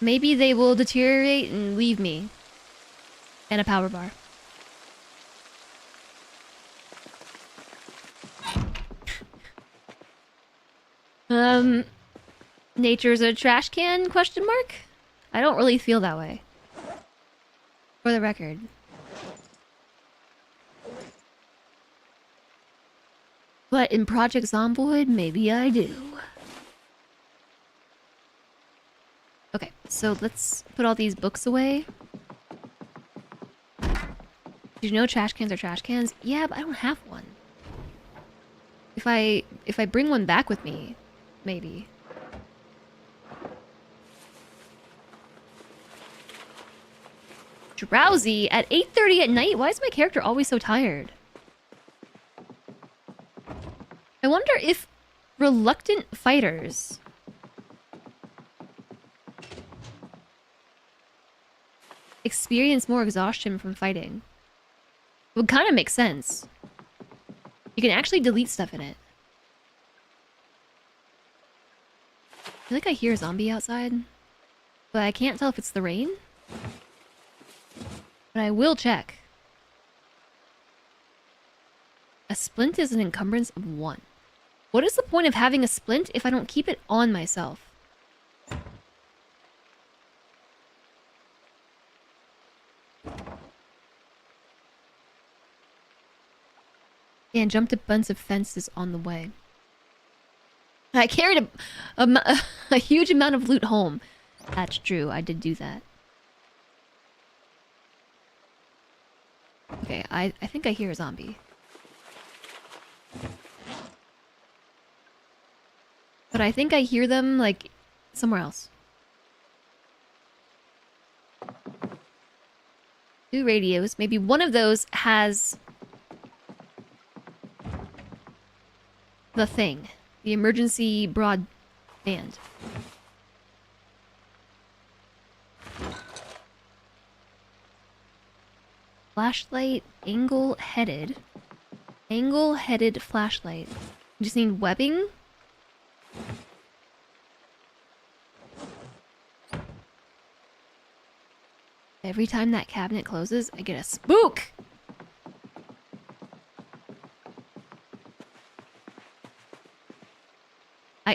Maybe they will deteriorate and leave me. And a power bar. Nature's a trash can, question mark? I don't really feel that way. For the record. But in Project Zomboid, maybe I do. Okay, so let's put all these books away. Did you know trash cans are trash cans? Yeah, but I don't have one. If I bring one back with me, maybe. Drowsy at 8:30 at night? Why is my character always so tired? I wonder if reluctant fighters experience more exhaustion from fighting. It would kind of make sense. You can actually delete stuff in it. I feel like I hear a zombie outside, but I can't tell if it's the rain. But I will check. A splint is an encumbrance of 1. What is the point of having a splint if I don't keep it on myself? And jumped a bunch of fences on the way. I carried a huge amount of loot home. That's true, I did do that. Okay, I think I hear a zombie. But I think I hear them, like, somewhere else. 2 radios. Maybe one of those has the thing. The emergency broadband. Flashlight, angle-headed. Angle-headed flashlight. You just need webbing? Every time that cabinet closes, I get a spook!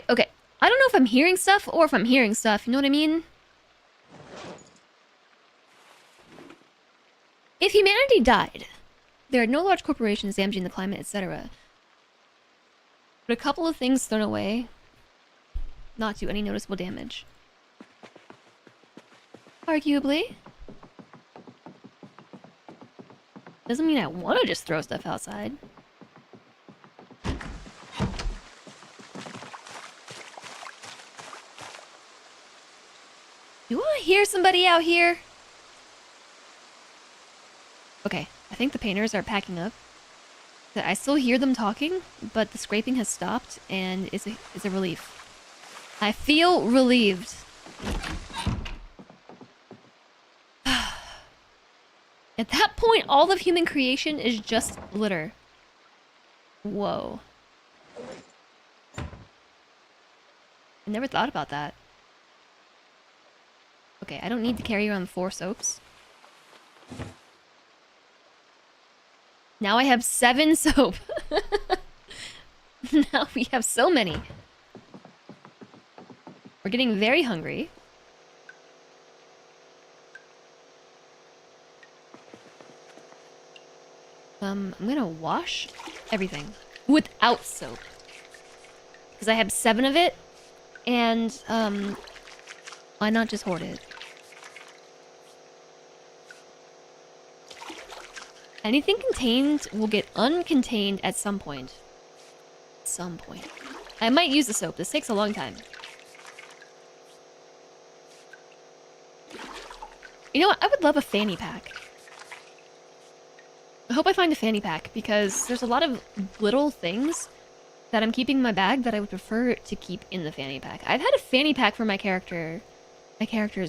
Okay. I don't know if I'm hearing stuff or if I'm hearing stuff, you know what I mean? If humanity died, there are no large corporations damaging the climate, etc. But a couple of things thrown away not do any noticeable damage. Arguably. Doesn't mean I want to just throw stuff outside. Do I hear somebody out here? Okay, I think the painters are packing up. I still hear them talking, but the scraping has stopped, and it's a relief. I feel relieved. At that point, all of human creation is just litter. Whoa. I never thought about that. Okay, I don't need to carry around 4 soaps. Now I have 7 soap. Now we have so many. We're getting very hungry. I'm gonna wash everything without soap. Because I have 7 of it, and, why not just hoard it? Anything contained will get uncontained at some point. Some point. I might use the soap. This takes a long time. You know what? I would love a fanny pack. I hope I find a fanny pack, because there's a lot of little things that I'm keeping in my bag that I would prefer to keep in the fanny pack. I've had a fanny pack for my characters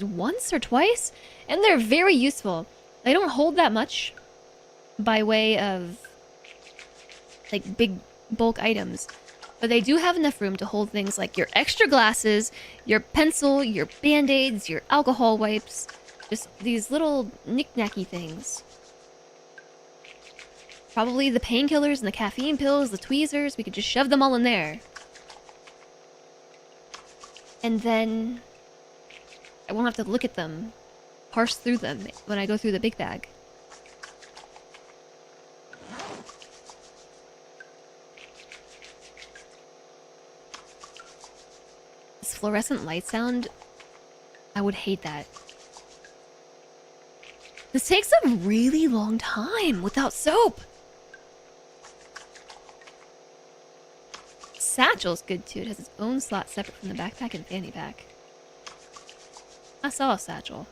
once or twice, and they're very useful. They don't hold that much by way of, like, big bulk items, but they do have enough room to hold things like your extra glasses, your pencil, your band-aids, your alcohol wipes, just these little knick-knacky things. Probably the painkillers and the caffeine pills, the tweezers, we could just shove them all in there. And then I won't have to look at them, parse through them when I go through the big bag. This fluorescent light sound, I would hate that. This takes a really long time without soap. Satchel's good too. It has its own slot separate from the backpack and fanny pack. I saw a satchel.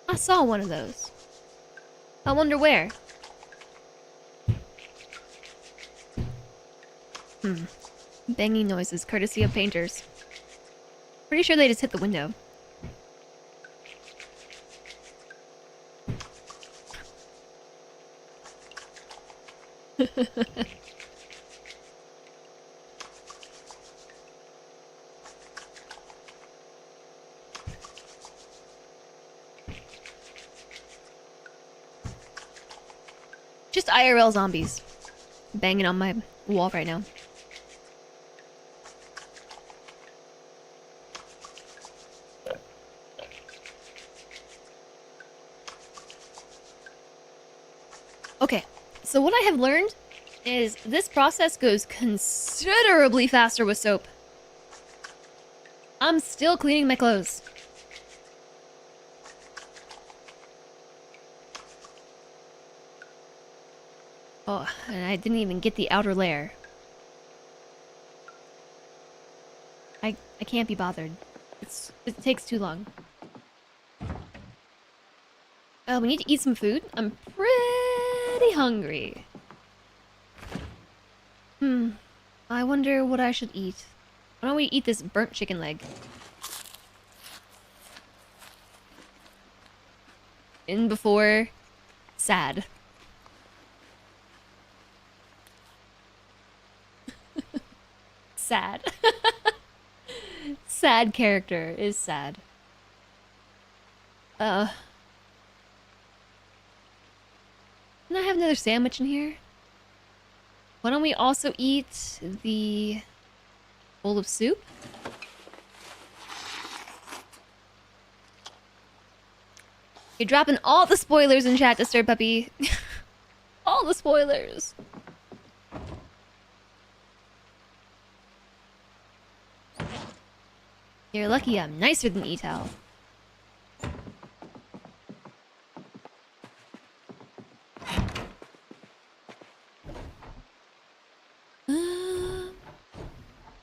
I saw one of those. I wonder where. Banging noises, courtesy of painters. Pretty sure they just hit the window. Just IRL zombies banging on my wall right now. Okay, so what I have learned is this process goes considerably faster with soap. I'm still cleaning my clothes. Oh, and I didn't even get the outer layer. I can't be bothered. It takes too long. Oh, we need to eat some food. I'm pretty hungry. I wonder what I should eat. Why don't we eat this burnt chicken leg? In before... sad. Sad. Sad character is sad. Can I have another sandwich in here? Why don't we also eat the bowl of soup? You're dropping all the spoilers in chat, Disturb Puppy. All the spoilers. You're lucky I'm nicer than Etal.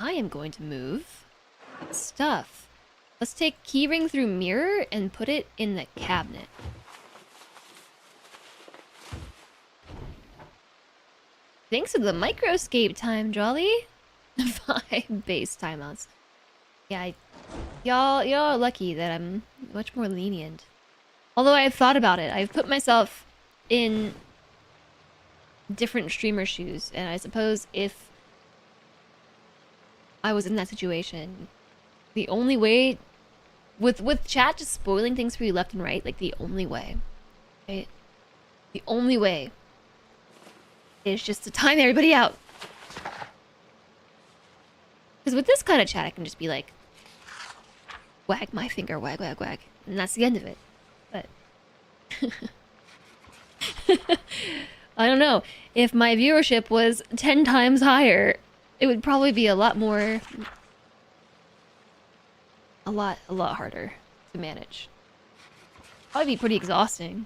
I am going to move stuff. Let's take keyring through mirror and put it in the cabinet. Thanks for the microscape time, Jolly. 5 base timeouts. Yeah, y'all are lucky that I'm much more lenient. Although I've thought about it, I've put myself in different streamer shoes, and I suppose if I was in that situation, the only way with chat just spoiling things for you left and right, like the only way, right? The only way is just to time everybody out. Because with this kind of chat, I can just be like, wag my finger, wag, wag, wag, and that's the end of it. But I don't know. If my viewership was 10 times higher, it would probably be a lot more... A lot harder to manage. Probably be pretty exhausting.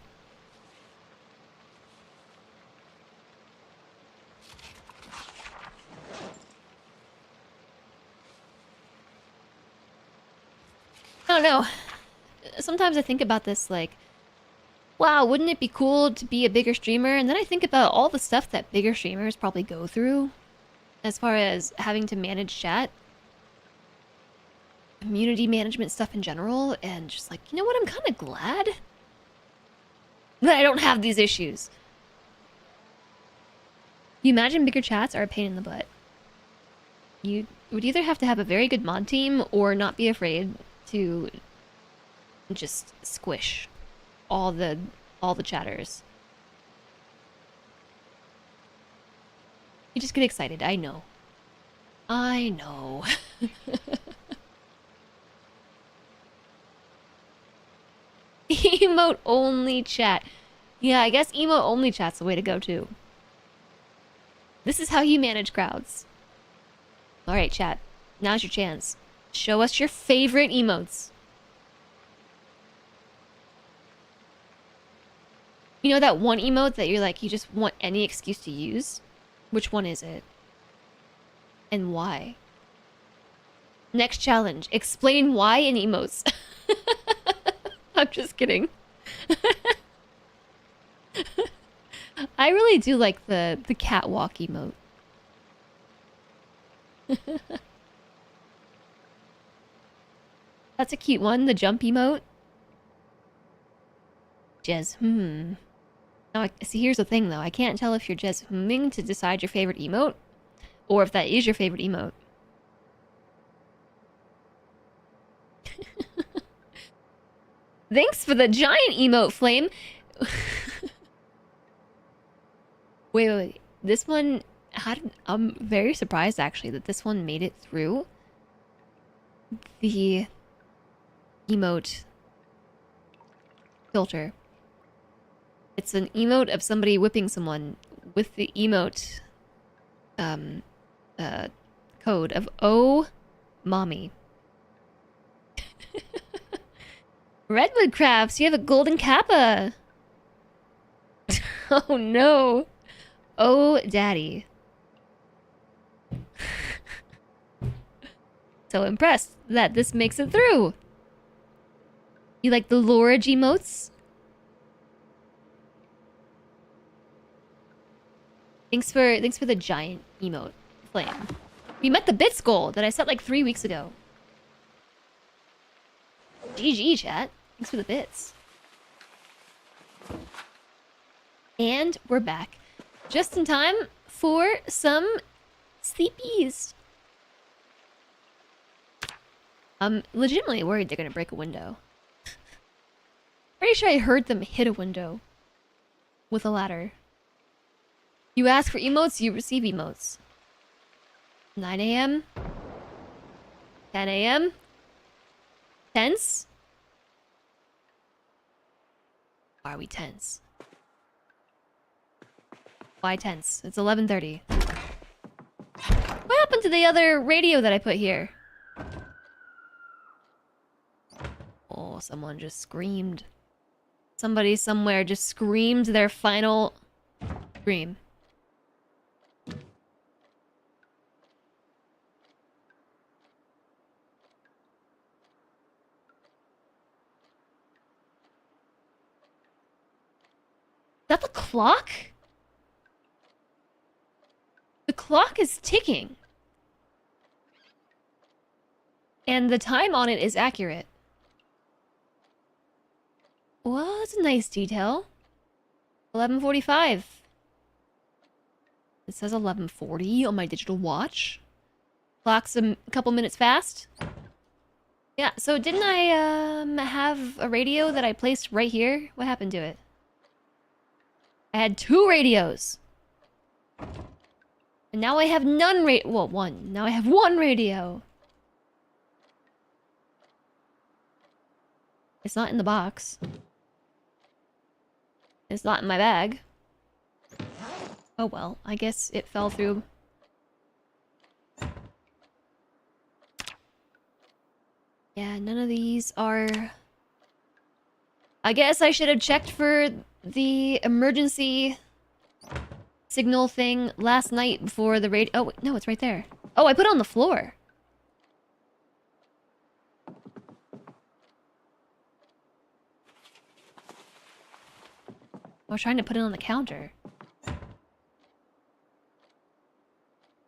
I don't know. Sometimes I think about this like, wow, wouldn't it be cool to be a bigger streamer? And then I think about all the stuff that bigger streamers probably go through as far as having to manage chat, community management stuff in general, and just like, you know what, I'm kind of glad that I don't have these issues. You imagine bigger chats are a pain in the butt. You would either have to have a very good mod team or not be afraid to just squish all the chatters. You just get excited, I know. I know. Emote only chat. Yeah, I guess emote only chat's the way to go too. This is how you manage crowds. Alright, chat. Now's your chance. Show us your favorite emotes. You know that one emote that you're like, you just want any excuse to use? Which one is it? And why? Next challenge. Explain why in emotes. I'm just kidding. I really do like the catwalk emote. That's a cute one, the jump emote. Jez, Now, see, here's the thing, though. I can't tell if you're just humming to decide your favorite emote, or if that is your favorite emote. Thanks for the giant emote, Flame! Wait. This one had... I'm very surprised, actually, that this one made it through the emote filter. It's an emote of somebody whipping someone with the emote code of "Oh, mommy." Redwood Crafts, you have a golden kappa. Oh no. Oh, daddy. So impressed that this makes it through. You like the Lorage emotes? Thanks for the giant emote, Flame. We met the bits goal that I set like 3 weeks ago. GG, chat. Thanks for the bits. And we're back. Just in time for some sleepies. I'm legitimately worried they're gonna break a window. Pretty sure I heard them hit a window with a ladder. You ask for emotes, you receive emotes. 9 a.m. 10 a.m. Tense? Why are we tense? Why tense? It's 11:30. What happened to the other radio that I put here? Oh, someone just screamed. Somebody somewhere just screamed their final scream. Is that the clock? The clock is ticking. And the time on it is accurate. Well, that's a nice detail. 11:45. It says 11:40 on my digital watch. Clock's a couple minutes fast. Yeah, so didn't I have a radio that I placed right here? What happened to it? I had 2 radios. And now I have none well, 1. Now I have 1 radio. It's not in the box. It's not in my bag. Oh well, I guess it fell through. Yeah, none of these are... I guess I should have checked for the emergency signal thing last night before the radio... Oh, wait, no, it's right there. Oh, I put it on the floor. I was trying to put it on the counter.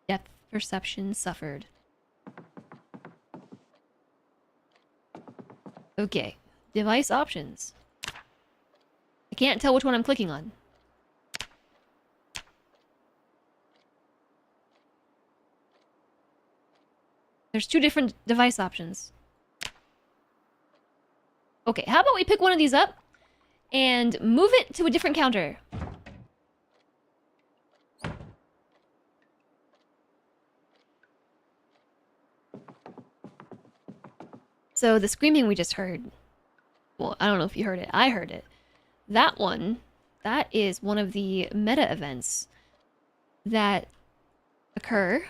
Depth perception suffered. Okay. Device options. I can't tell which one I'm clicking on. There's 2 different device options. Okay, how about we pick one of these up and move it to a different counter? So the screaming we just heard, well, I don't know if you heard it, I heard it. That one, that is one of the meta events that occur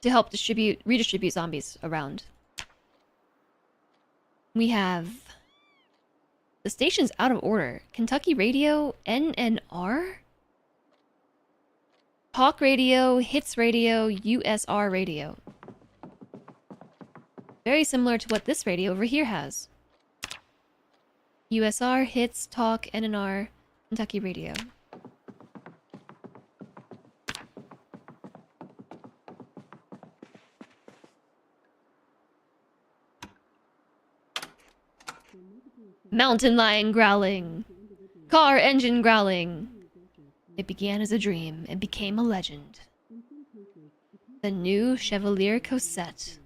to help redistribute zombies around. We have the station's out of order. Kentucky Radio, NNR, Talk Radio, Hits Radio, USR Radio. Very similar to what this radio over here has. USR, Hits, Talk, NNR, Kentucky Radio. Mountain lion growling. Car engine growling. It began as a dream and became a legend. The new Chevalier Cosette.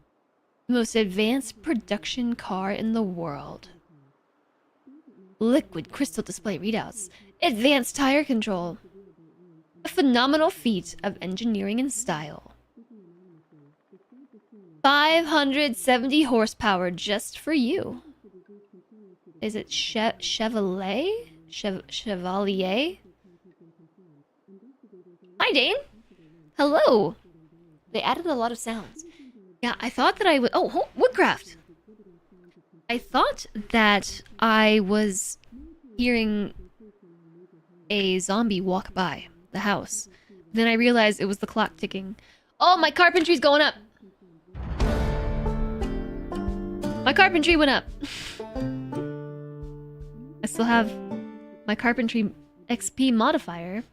The most advanced production car in the world. Liquid crystal display readouts. Advanced tire control. A phenomenal feat of engineering and style. 570 horsepower just for you. Is it Chevalier? Chevalier? Hi, Dane. Hello. They added a lot of sounds. Yeah, I thought that I would... Oh, Woodcraft. I thought that I was hearing a zombie walk by the house. Then I realized it was the clock ticking. Oh, my carpentry's going up. My carpentry went up. I still have my carpentry XP modifier.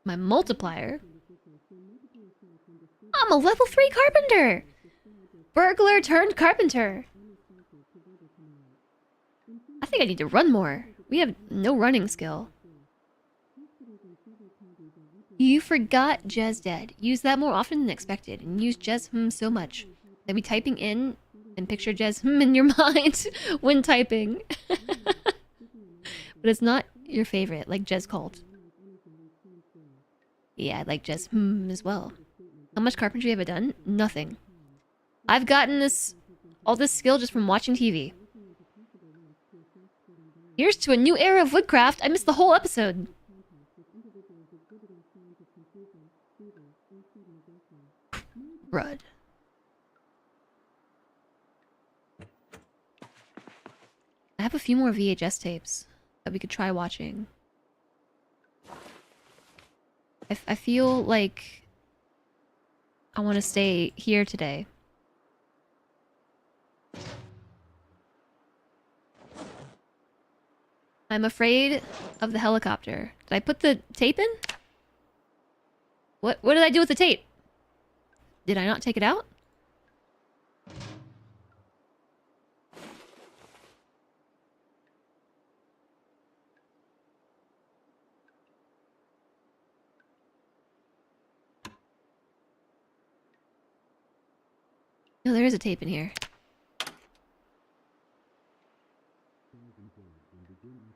My multiplier. I'm a level 3 carpenter! Burglar turned carpenter. I think I need to run more. We have no running skill. You forgot Jez dead. Use that more often than expected. And use Jez so much. That we typing in and picture Jez in your mind when typing. But it's not your favorite, like Jez called. Yeah, I like Jez as well. How much carpentry have I done? Nothing. I've gotten all this skill just from watching TV. Here's to a new era of woodcraft. I missed the whole episode. Crud. I have a few more VHS tapes that we could try watching. I feel like I want to stay here today. I'm afraid of the helicopter. Did I put the tape in? What did I do with the tape? Did I not take it out? No, there is a tape in here.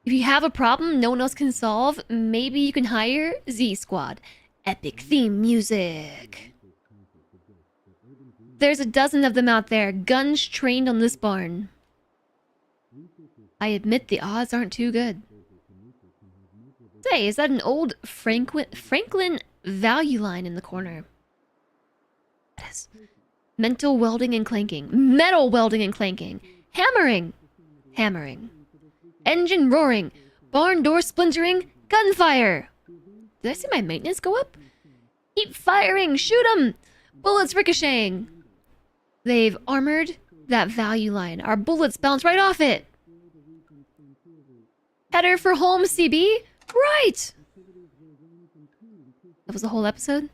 If you have a problem no one else can solve, maybe you can hire Z Squad. Epic theme music. There's a dozen of them out there, guns trained on this barn. I admit the odds aren't too good. Say, is that an old Franklin value line in the corner? Yes. Mental welding and clanking. Metal welding and clanking. Hammering. Hammering. Engine roaring. Barn door splintering. Gunfire. Did I see my maintenance go up? Keep firing. Shoot 'em. Bullets ricocheting. They've armored that value line. Our bullets bounce right off it. Header for home, CB. Right. That was the whole episode?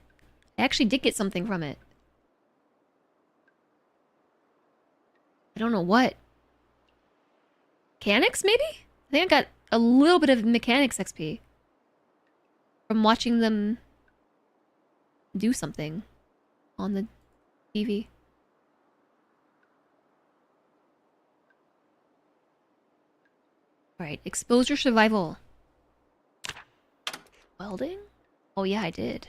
I actually did get something from it. I don't know what. Mechanics, maybe? I think I got a little bit of mechanics XP from watching them do something on the TV. Alright, exposure survival. Welding? Oh yeah, I did.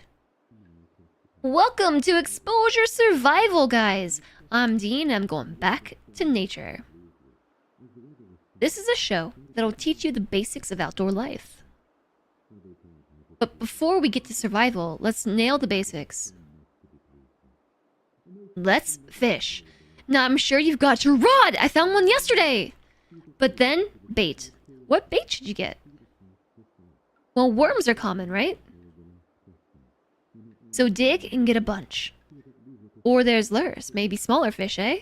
Welcome to Exposure Survival, guys! I'm Dean, and I'm going back to nature. This is a show that'll teach you the basics of outdoor life. But before we get to survival, let's nail the basics. Let's fish. Now, I'm sure you've got your rod! I found one yesterday! But then, bait. What bait should you get? Well, worms are common, right? So dig and get a bunch. Or there's lures, maybe smaller fish, eh?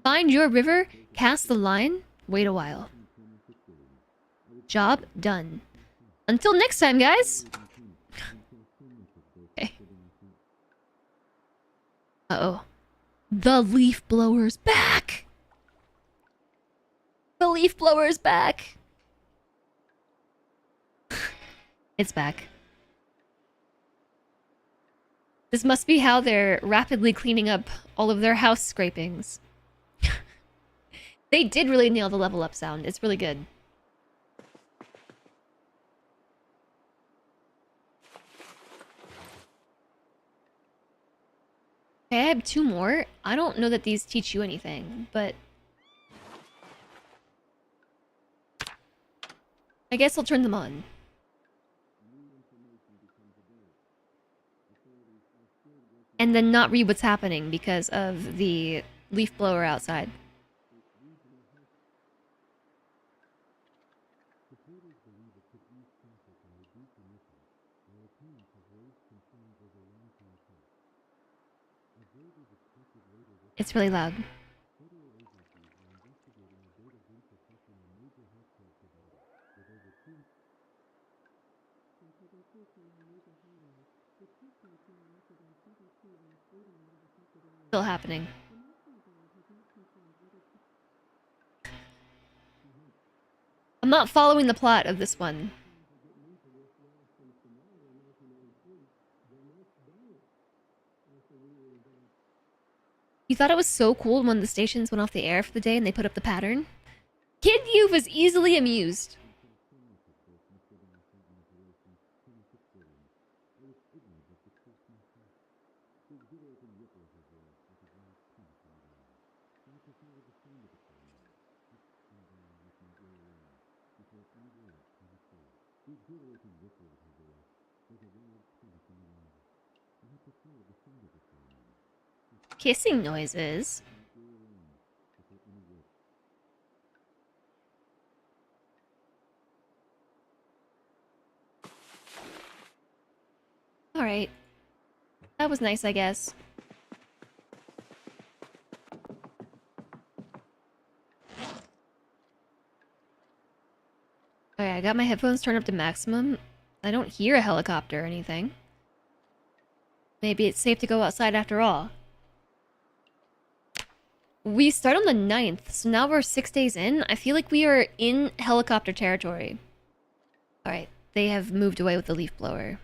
Find your river, cast the line, wait a while. Job done. Until next time, guys! Okay. Uh-oh. The leaf blower's back! The leaf blower's back! It's back. This must be how they're rapidly cleaning up all of their house scrapings. They did really nail the level up sound. It's really good. Okay, I have 2 more. I don't know that these teach you anything, but... I guess I'll turn them on. And then not read what's happening because of the leaf blower outside. It's really loud. Still happening. I'm not following the plot of this one. You thought it was so cool when the stations went off the air for the day and they put up the pattern? Kid you was easily amused. Kissing noises. Alright. That was nice, I guess. Okay, I got my headphones turned up to maximum. I don't hear a helicopter or anything. Maybe it's safe to go outside after all. We start on the 9th, so now we're 6 days in. I feel like we are in helicopter territory. Alright, they have moved away with the leaf blower.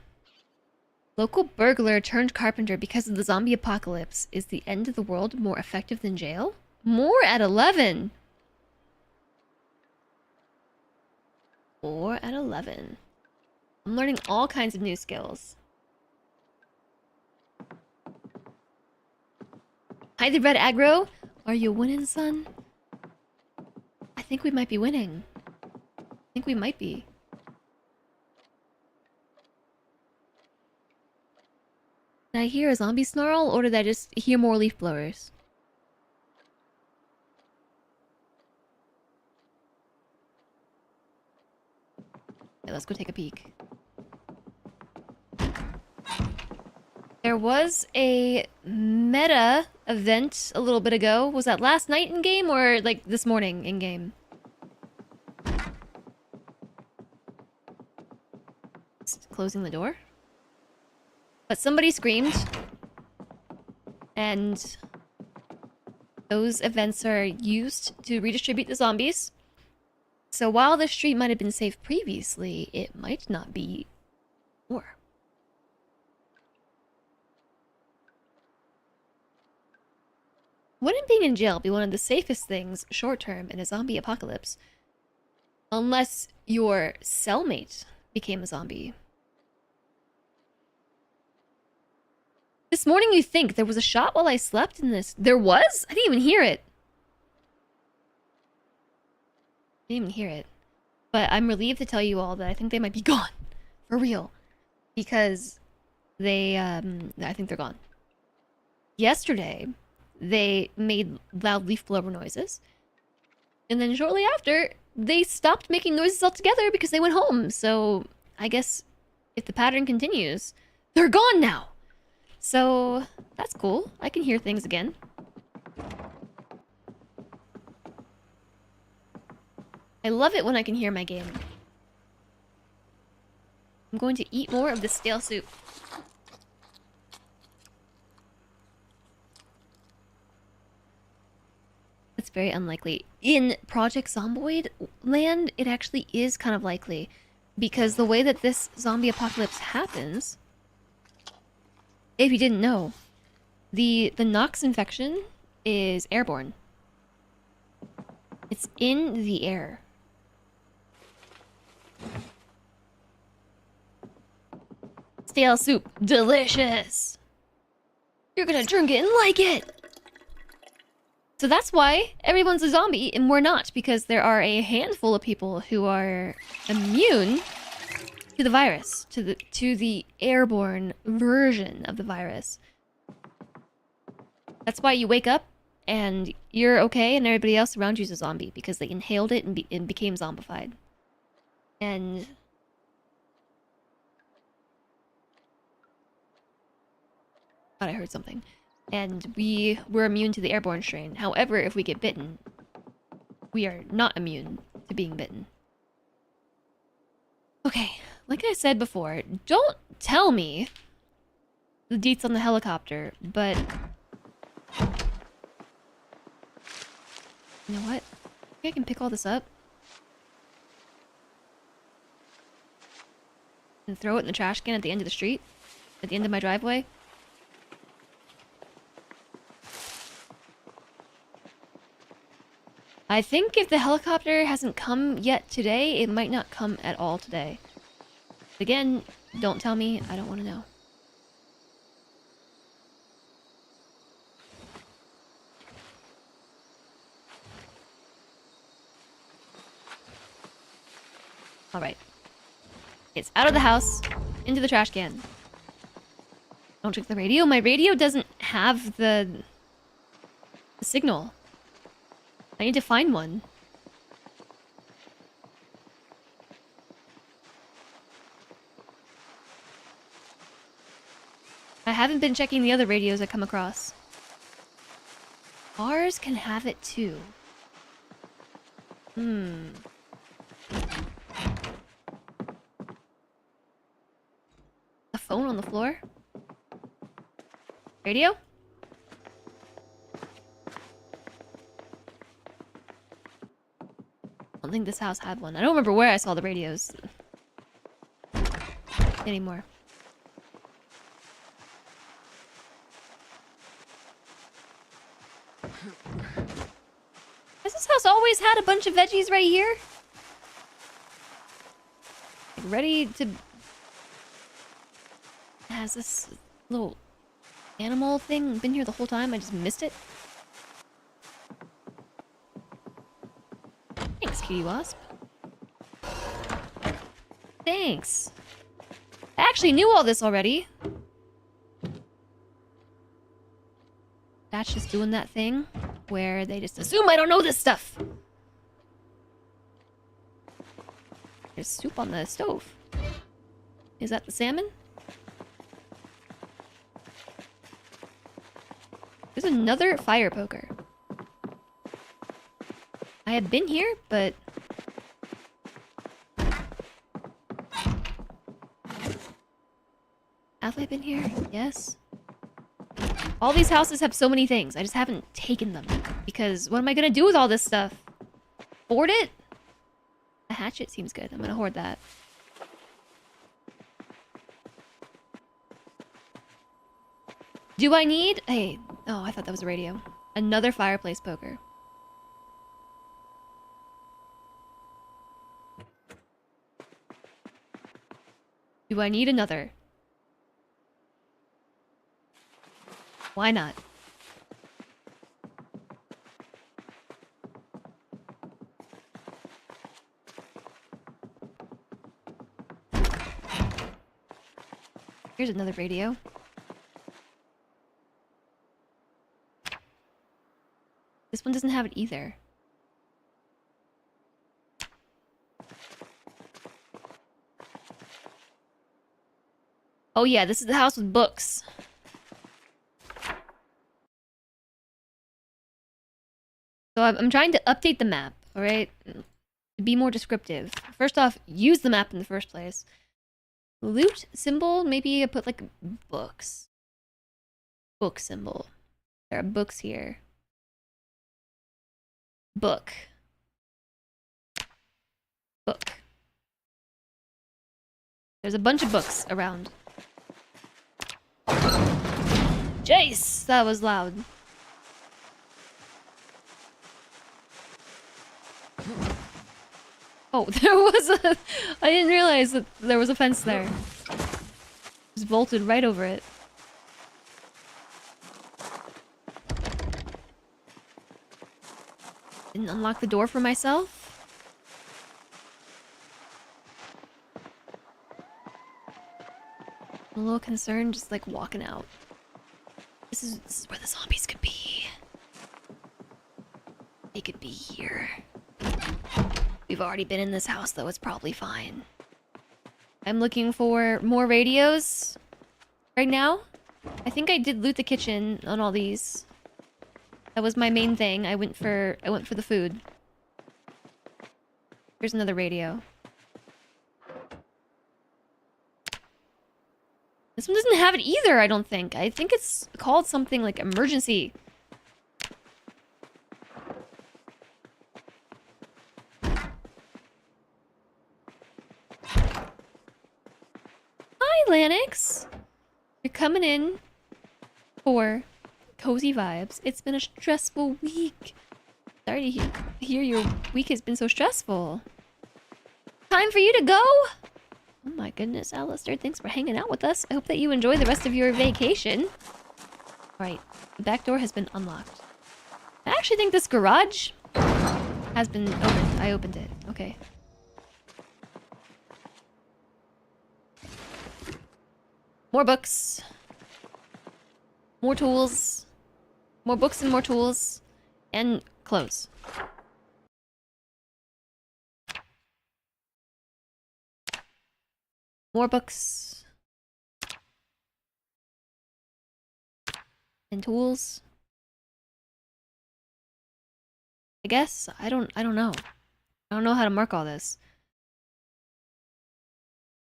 Local burglar turned carpenter because of the zombie apocalypse. Is the end of the world more effective than jail? More at 11! 4 at 11. I'm learning all kinds of new skills. Hi, the red aggro. Are you winning, son? I think we might be winning. I think we might be. Did I hear a zombie snarl, or did I just hear more leaf blowers? Okay, let's go take a peek. There was a meta event a little bit ago. Was that last night in game or like this morning in game? Just closing the door. But somebody screamed. And those events are used to redistribute the zombies. So while the street might have been safe previously, it might not be more. Wouldn't being in jail be one of the safest things short-term in a zombie apocalypse? Unless your cellmate became a zombie. This morning you think there was a shot while I slept in this? There was? I didn't even hear it. I didn't even hear it. But I'm relieved to tell you all that I think they might be gone. For real. Because they, I think they're gone. yesterday, they made loud leaf blower noises. And then shortly after, they stopped making noises altogether because they went home. So I guess if the pattern continues, they're gone now. So that's cool. I can hear things again. I love it when I can hear my game. I'm going to eat more of this stale soup. It's very unlikely. In Project Zomboid land, it actually is kind of likely. Because the way that this zombie apocalypse happens... If you didn't know, the Nox infection is airborne. It's in the air. Stale soup, delicious! You're gonna drink it and like it! So that's why everyone's a zombie and we're not, because there are a handful of people who are immune to the virus, to the airborne version of the virus. That's why you wake up and you're okay and everybody else around you is a zombie, because they inhaled it and became zombified. And... thought I heard something. And we were immune to the airborne strain. However, if we get bitten, we are not immune to being bitten. Okay, like I said before, don't tell me the deets on the helicopter, but... you know what? I think I can pick all this up. And throw it in the trash can at the end of the street. At the end of my driveway. I think if the helicopter hasn't come yet today, it might not come at all today. Again, don't tell me. I don't want to know. Alright. It's out of the house. Into the trash can. Don't check the radio. My radio doesn't have the signal. I need to find one. I haven't been checking the other radios I come across. Ours can have it too. A phone on the floor? Radio? I don't think this house had one. I don't remember where I saw the radios anymore. Has this house always had a bunch of veggies right here? Like ready to... Has this little animal thing been here the whole time? I just missed it? Thanks, Cutie Wasp. Thanks. I actually knew all this already. That's just doing that thing where they just assume I don't know this stuff. There's soup on the stove. Is that the salmon? There's another fire poker. I have been here, but... have I been here? Yes. All these houses have so many things. I just haven't taken them. Because what am I gonna do with all this stuff? Hoard it? A hatchet seems good. I'm gonna hoard that. Do I need... hey. Oh, I thought that was a radio. Another fireplace poker. Do I need another? Why not? Here's another radio. This one doesn't have it either. Oh yeah, this is the house with books. So I'm trying to update the map, alright? To be more descriptive. First off, use the map in the first place. Loot symbol, maybe I put like books. Book symbol. There are books here. Book. Book. There's a bunch of books around. Jace! That was loud. Oh, there was a... I didn't realize that there was a fence there. Just bolted right over it. Didn't unlock the door for myself? I'm a little concerned, just like walking out. This is where the zombies could be. They could be here. We've already been in this house, though. It's probably fine. I'm looking for more radios right now. I think I did loot the kitchen on all these. That was my main thing. I went for the food. Here's another radio. This one doesn't have it either, I don't think. I think it's called something like emergency. Hi, Lanix. You're coming in for cozy vibes. It's been a stressful week. Sorry to hear your week has been so stressful. Time for you to go? Oh my goodness, Alistair, thanks for hanging out with us. I hope that you enjoy the rest of your vacation. Right, the back door has been unlocked. I actually think this garage has been opened. I opened it. Okay. More books. More tools. More books and more tools. And clothes. More books. And tools. I guess. I don't know. I don't know how to mark all this.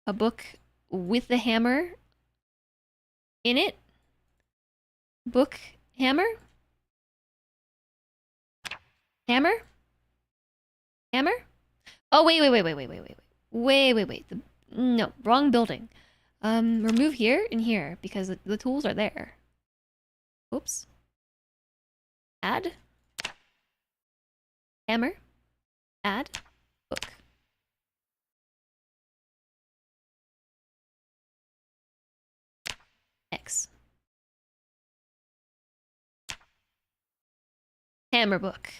A book with the hammer in it. Book, hammer. Hammer? Hammer? Oh, wait. Wait. No, wrong building. Remove here and here because the tools are there. Oops. Add. Hammer. Add. Book. X. Hammer book.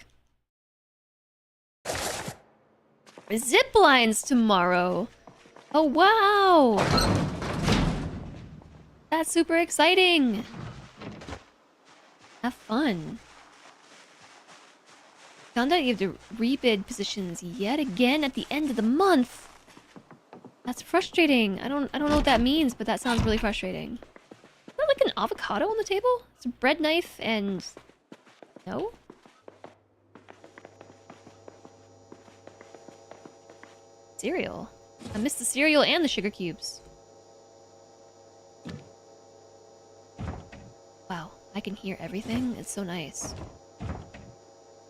Zip lines tomorrow. Oh, wow. That's super exciting. Have fun. Found out you have to rebid positions yet again at the end of the month. That's frustrating. I don't know what that means, but that sounds really frustrating. Is there like an avocado on the table? It's a bread knife and... No? Cereal. I missed the cereal and the sugar cubes. Wow, I can hear everything. It's so nice.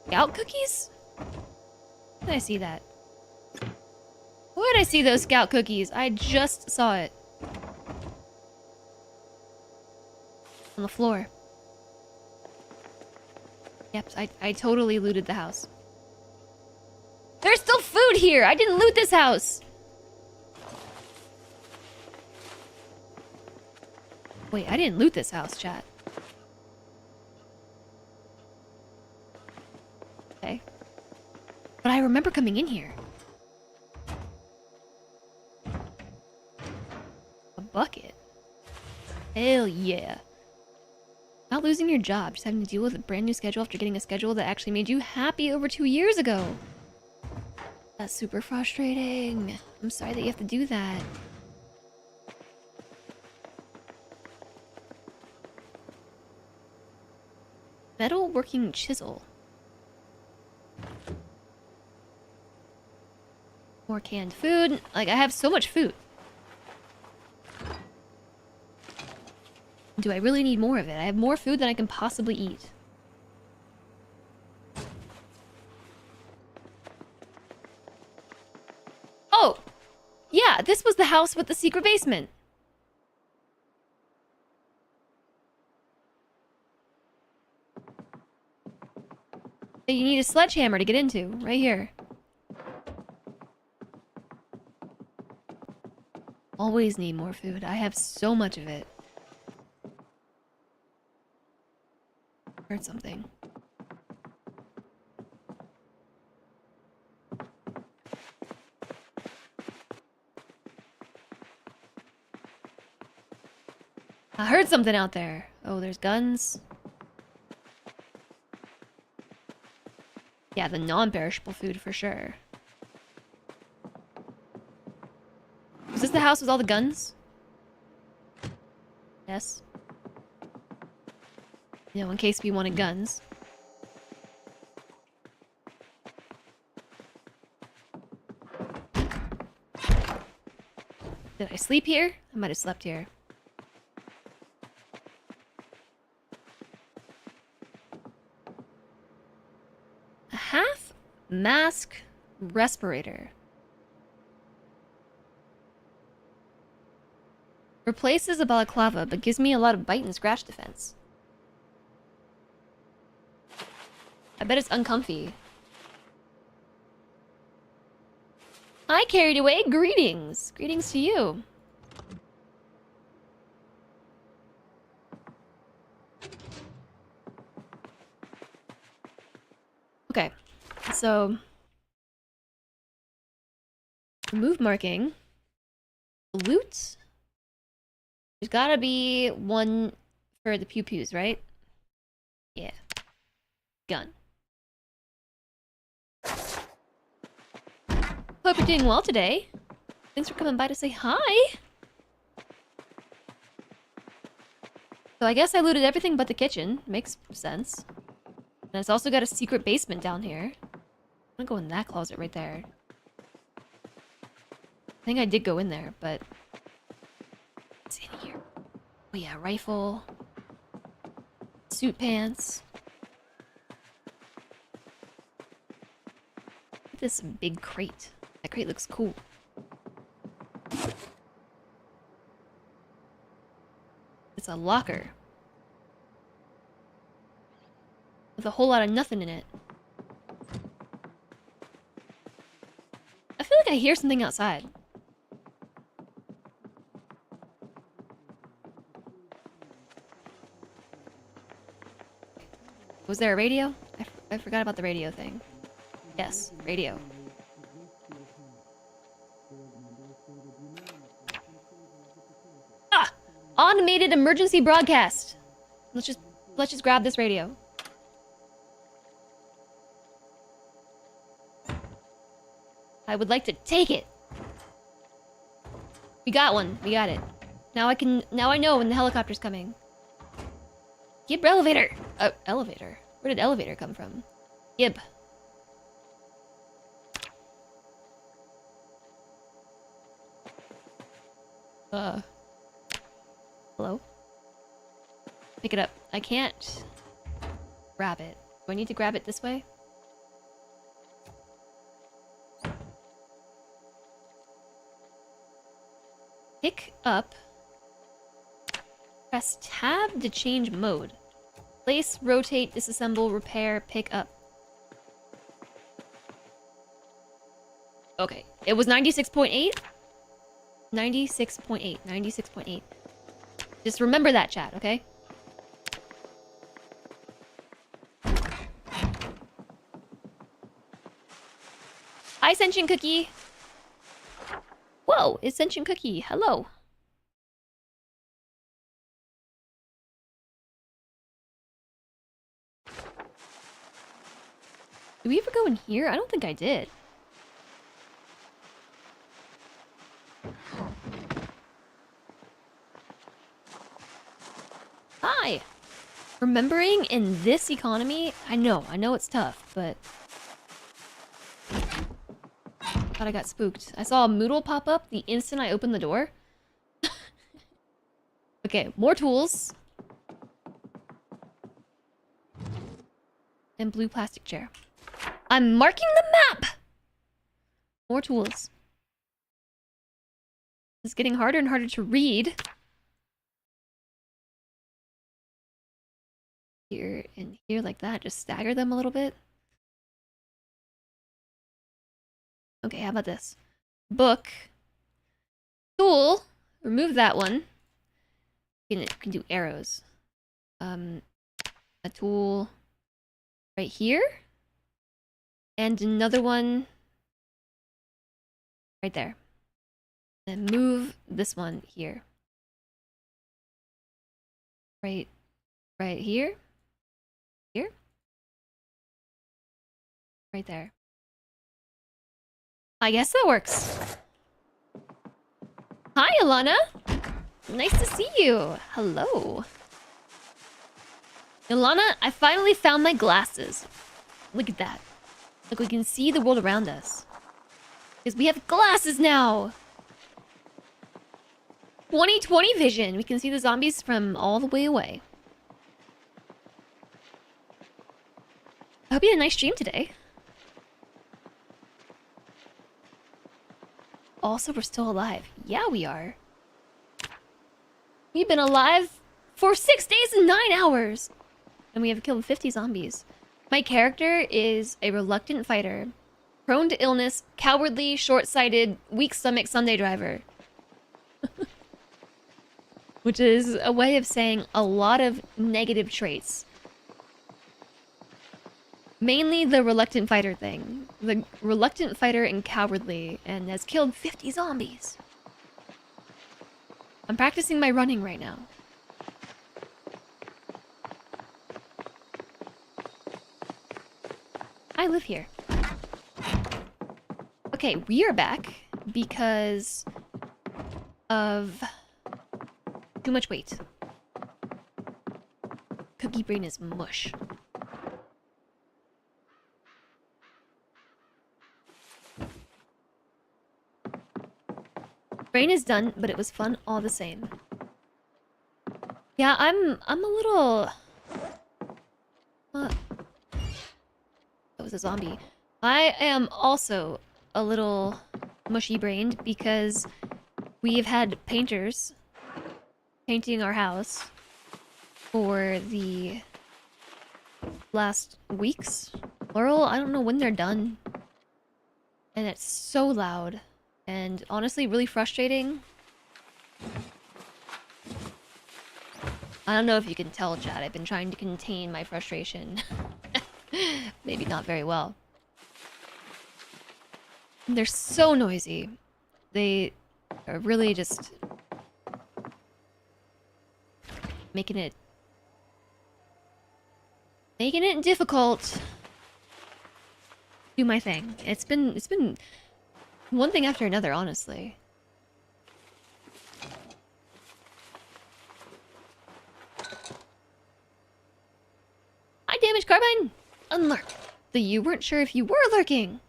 Scout cookies? Where did I see that? Where did I see those scout cookies? I just saw it. On the floor. Yep, I totally looted the house. There's still food here! I didn't loot this house! Wait, I didn't loot this house, chat. Okay. But I remember coming in here. A bucket. Hell yeah. Wow, losing your job, just having to deal with a brand new schedule after getting a schedule that actually made you happy over 2 years ago. That's super frustrating. I'm sorry that you have to do that. Metal working chisel. More canned food. Like, I have so much food. Do I really need more of it? I have more food than I can possibly eat. Oh! Yeah, this was the house with the secret basement. That you need a sledgehammer to get into, right here. Always need more food. I have so much of it. Heard something. I heard something out there. Oh, there's guns. Yeah, the non-perishable food for sure. Was this the house with all the guns? Yes. You know, in case we wanted guns. Did I sleep here? I might have slept here. A half mask respirator. Replaces a balaclava, but gives me a lot of bite and scratch defense. I bet it's uncomfy. I carried away. Greetings. Greetings to you. Okay. So... remove marking. Loot. There's gotta be one for the pew-pews, right? Yeah. Gun. Hope you're doing well today. Thanks for coming by to say hi. So I guess I looted everything but the kitchen. Makes sense. And it's also got a secret basement down here. I'm gonna go in that closet right there. I think I did go in there, but... what's in here? Oh yeah, rifle. Suit pants. Look at this big crate. That crate looks cool. It's a locker. With a whole lot of nothing in it. I feel like I hear something outside. Was there a radio? I forgot about the radio thing. Yes, radio. Ah! Automated emergency broadcast. Let's just grab this radio. I would like to take it. We got one. We got it. Now I know when the helicopter's coming. Gib elevator. Elevator. Where did elevator come from? Gib. Hello? Pick it up. I can't grab it. Do I need to grab it this way? Pick up. Press tab to change mode. Place, rotate, disassemble, repair, pick up. Okay. It was 96.8? 96.8. 96.8. Just remember that, chat, okay? Hi, Sentient Cookie! Whoa, it's Sentient Cookie. Hello. Did we ever go in here? I don't think I did. Hi! Remembering in this economy, I know it's tough, but... Thought I got spooked. I saw a Moodle pop up the instant I opened the door. Okay, more tools. And blue plastic chair. I'm marking the map! More tools. It's getting harder and harder to read. Here and here like that. Just stagger them a little bit. Okay, how about this? Book. Tool. Remove that one. You can do arrows. A tool right here. And another one right there. And move this one here. Right here. Here. Right there. I guess that works. Hi, Alana. Nice to see you. Hello. Ilana, I finally found my glasses. Look at that. Look, we can see the world around us. Because we have glasses now. 20/20 vision. We can see the zombies from all the way away. I hope you had a nice stream today. Also, we're still alive. Yeah, we are. We've been alive for 6 days and 9 hours. And we have killed 50 zombies. My character is a reluctant fighter. Prone to illness, cowardly, short-sighted, weak stomach Sunday driver. Which is a way of saying a lot of negative traits. Mainly the reluctant fighter thing. The reluctant fighter and cowardly, and has killed 50 zombies. I'm practicing my running right now. I live here. Okay, we are back because of too much weight. Cookie brain is mush. Brain is done, but it was fun all the same. Yeah, I'm a little... That was a zombie. I am also a little mushy-brained because we've had painters painting our house for the last weeks. Plural, I don't know when they're done. And it's so loud. And honestly, really frustrating. I don't know if you can tell, chat. I've been trying to contain my frustration. Maybe not very well. They're so noisy. They are really just making it difficult to do my thing. It's been one thing after another, honestly. Hi, Damage Carbine! Unlurk. So you weren't sure if you were lurking.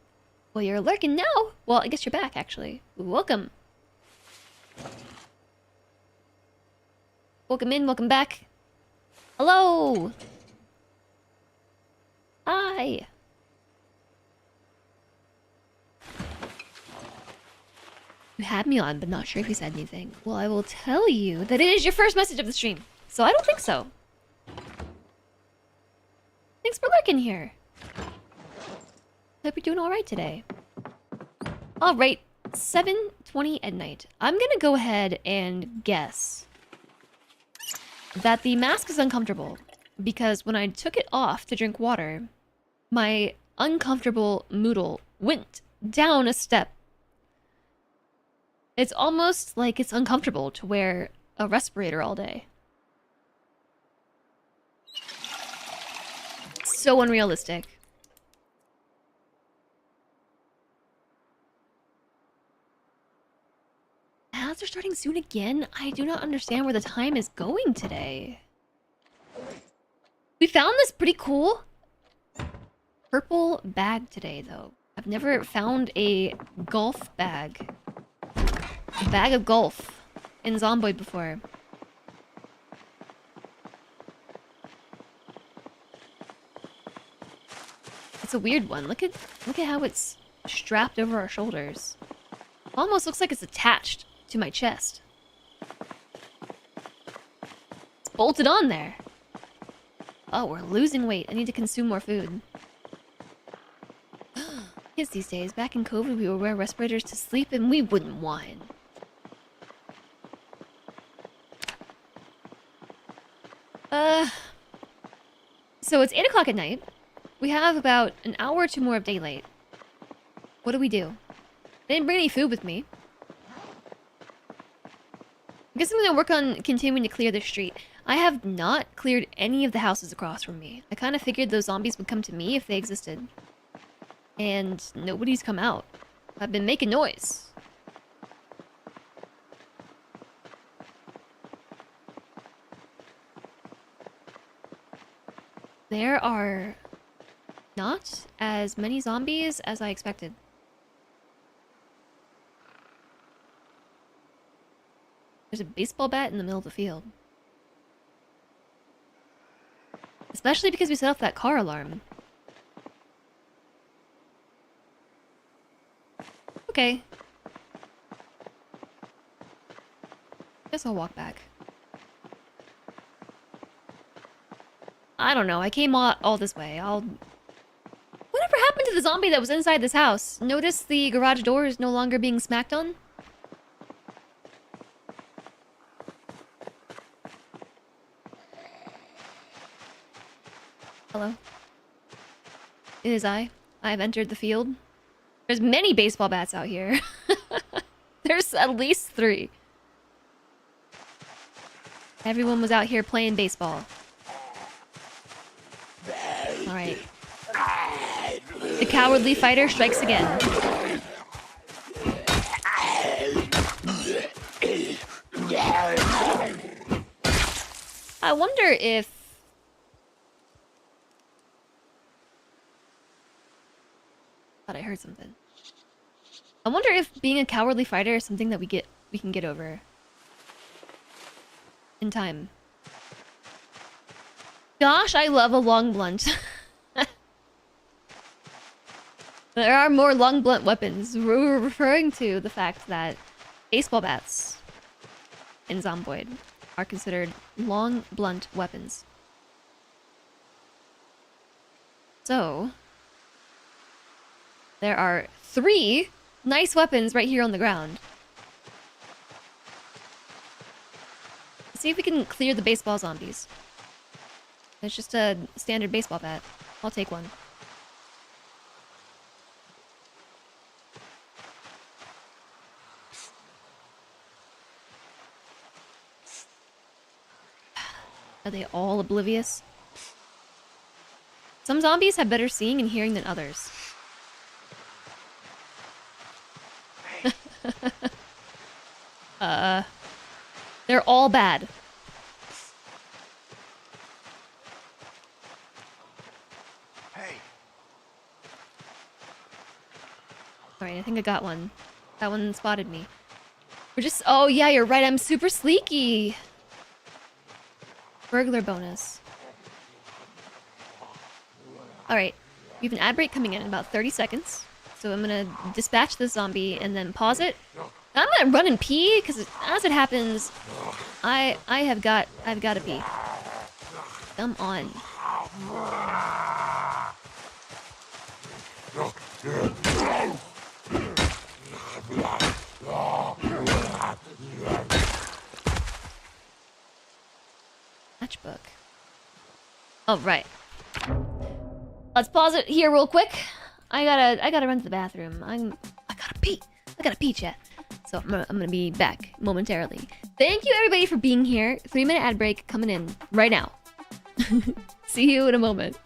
Well, you're lurking now. Well, I guess you're back, actually. Welcome. Welcome in, welcome back. Hello! Hi! You had me on, but not sure if you said anything. Well, I will tell you that it is your first message of the stream. So I don't think so. Thanks for lurking here. Hope you're doing alright today. Alright, 7:20 at night. I'm gonna go ahead and guess that the mask is uncomfortable. Because when I took it off to drink water, my uncomfortable Moodle went down a step. It's almost like it's uncomfortable to wear a respirator all day. So unrealistic. Ads are starting soon again? I do not understand where the time is going today. We found this pretty cool purple bag today, though. I've never found a golf bag. A bag of golf in Zomboid before. It's a weird one. Look at how it's strapped over our shoulders. Almost looks like it's attached to my chest. It's bolted on there. Oh, we're losing weight. I need to consume more food. Kids these days, back in COVID, we would wear respirators to sleep and we wouldn't whine. So it's 8 o'clock at night. We have about an hour or two more of daylight. What do we do? I didn't bring any food with me. I guess I'm gonna work on continuing to clear the street. I have not cleared any of the houses across from me. I kind of figured those zombies would come to me if they existed. And nobody's come out. I've been making noise. There are not as many zombies as I expected. There's a baseball bat in the middle of the field. Especially because we set off that car alarm. Okay. Guess I'll walk back. I don't know, I came all this way. Whatever happened to the zombie that was inside this house? Notice the garage door is no longer being smacked on? Hello? It is I. I have entered the field. There's many baseball bats out here. There's at least 3. Everyone was out here playing baseball. Alright. The cowardly fighter strikes again. I wonder if... Thought I heard something. I wonder if being a cowardly fighter is something that we can get over. In time. Gosh, I love a long blunt. There are more long blunt weapons. We're referring to the fact that baseball bats in Zomboid are considered long blunt weapons. So, there are 3 nice weapons right here on the ground. Let's see if we can clear the baseball zombies. It's just a standard baseball bat. I'll take one. Are they all oblivious? Some zombies have better seeing and hearing than others. They're all bad. Hey. Alright, I think I got one. That one spotted me. We're just... Oh, yeah, you're right. I'm super sleeky. Burglar bonus. Alright. We have an ad break coming in about 30 seconds. So I'm gonna dispatch this zombie and then pause it. I'm gonna run and pee, because as it happens, I've got to pee. Come on. Matchbook. Oh, right. Let's pause it here real quick. I gotta run to the bathroom. I gotta pee. I gotta pee, chat. So I'm gonna be back momentarily. Thank you everybody for being here. 3-minute ad break coming in right now. See you in a moment.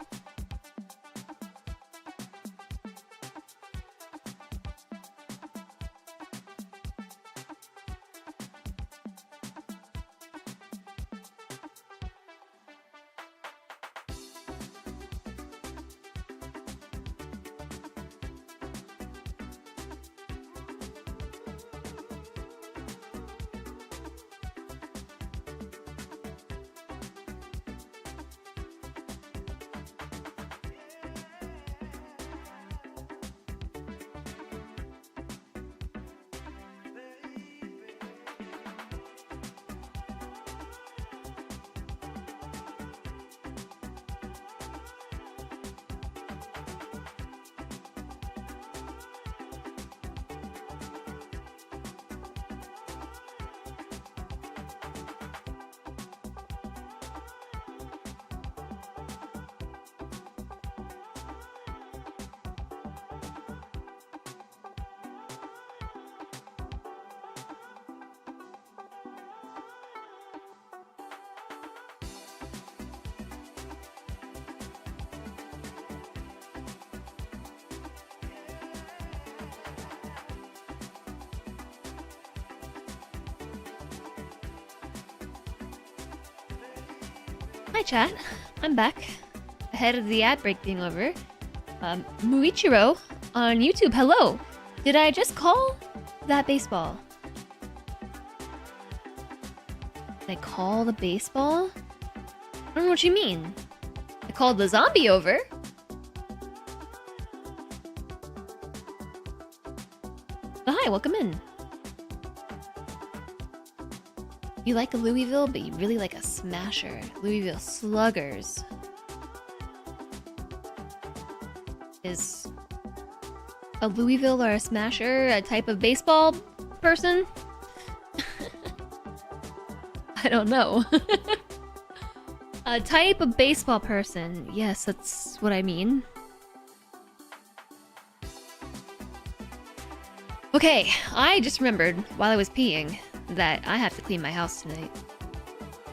Hi chat, I'm back. Ahead of the ad break being over. Muichiro on YouTube, hello! Did I just call that baseball? Did I call the baseball? I don't know what you mean. I called the zombie over. Oh, hi, welcome in. You like a Louisville, but you really like a smasher. Louisville Sluggers. Is a Louisville or a smasher a type of baseball person? I don't know. A type of baseball person. Yes, that's what I mean. Okay, I just remembered while I was peeing that I have to clean my house tonight.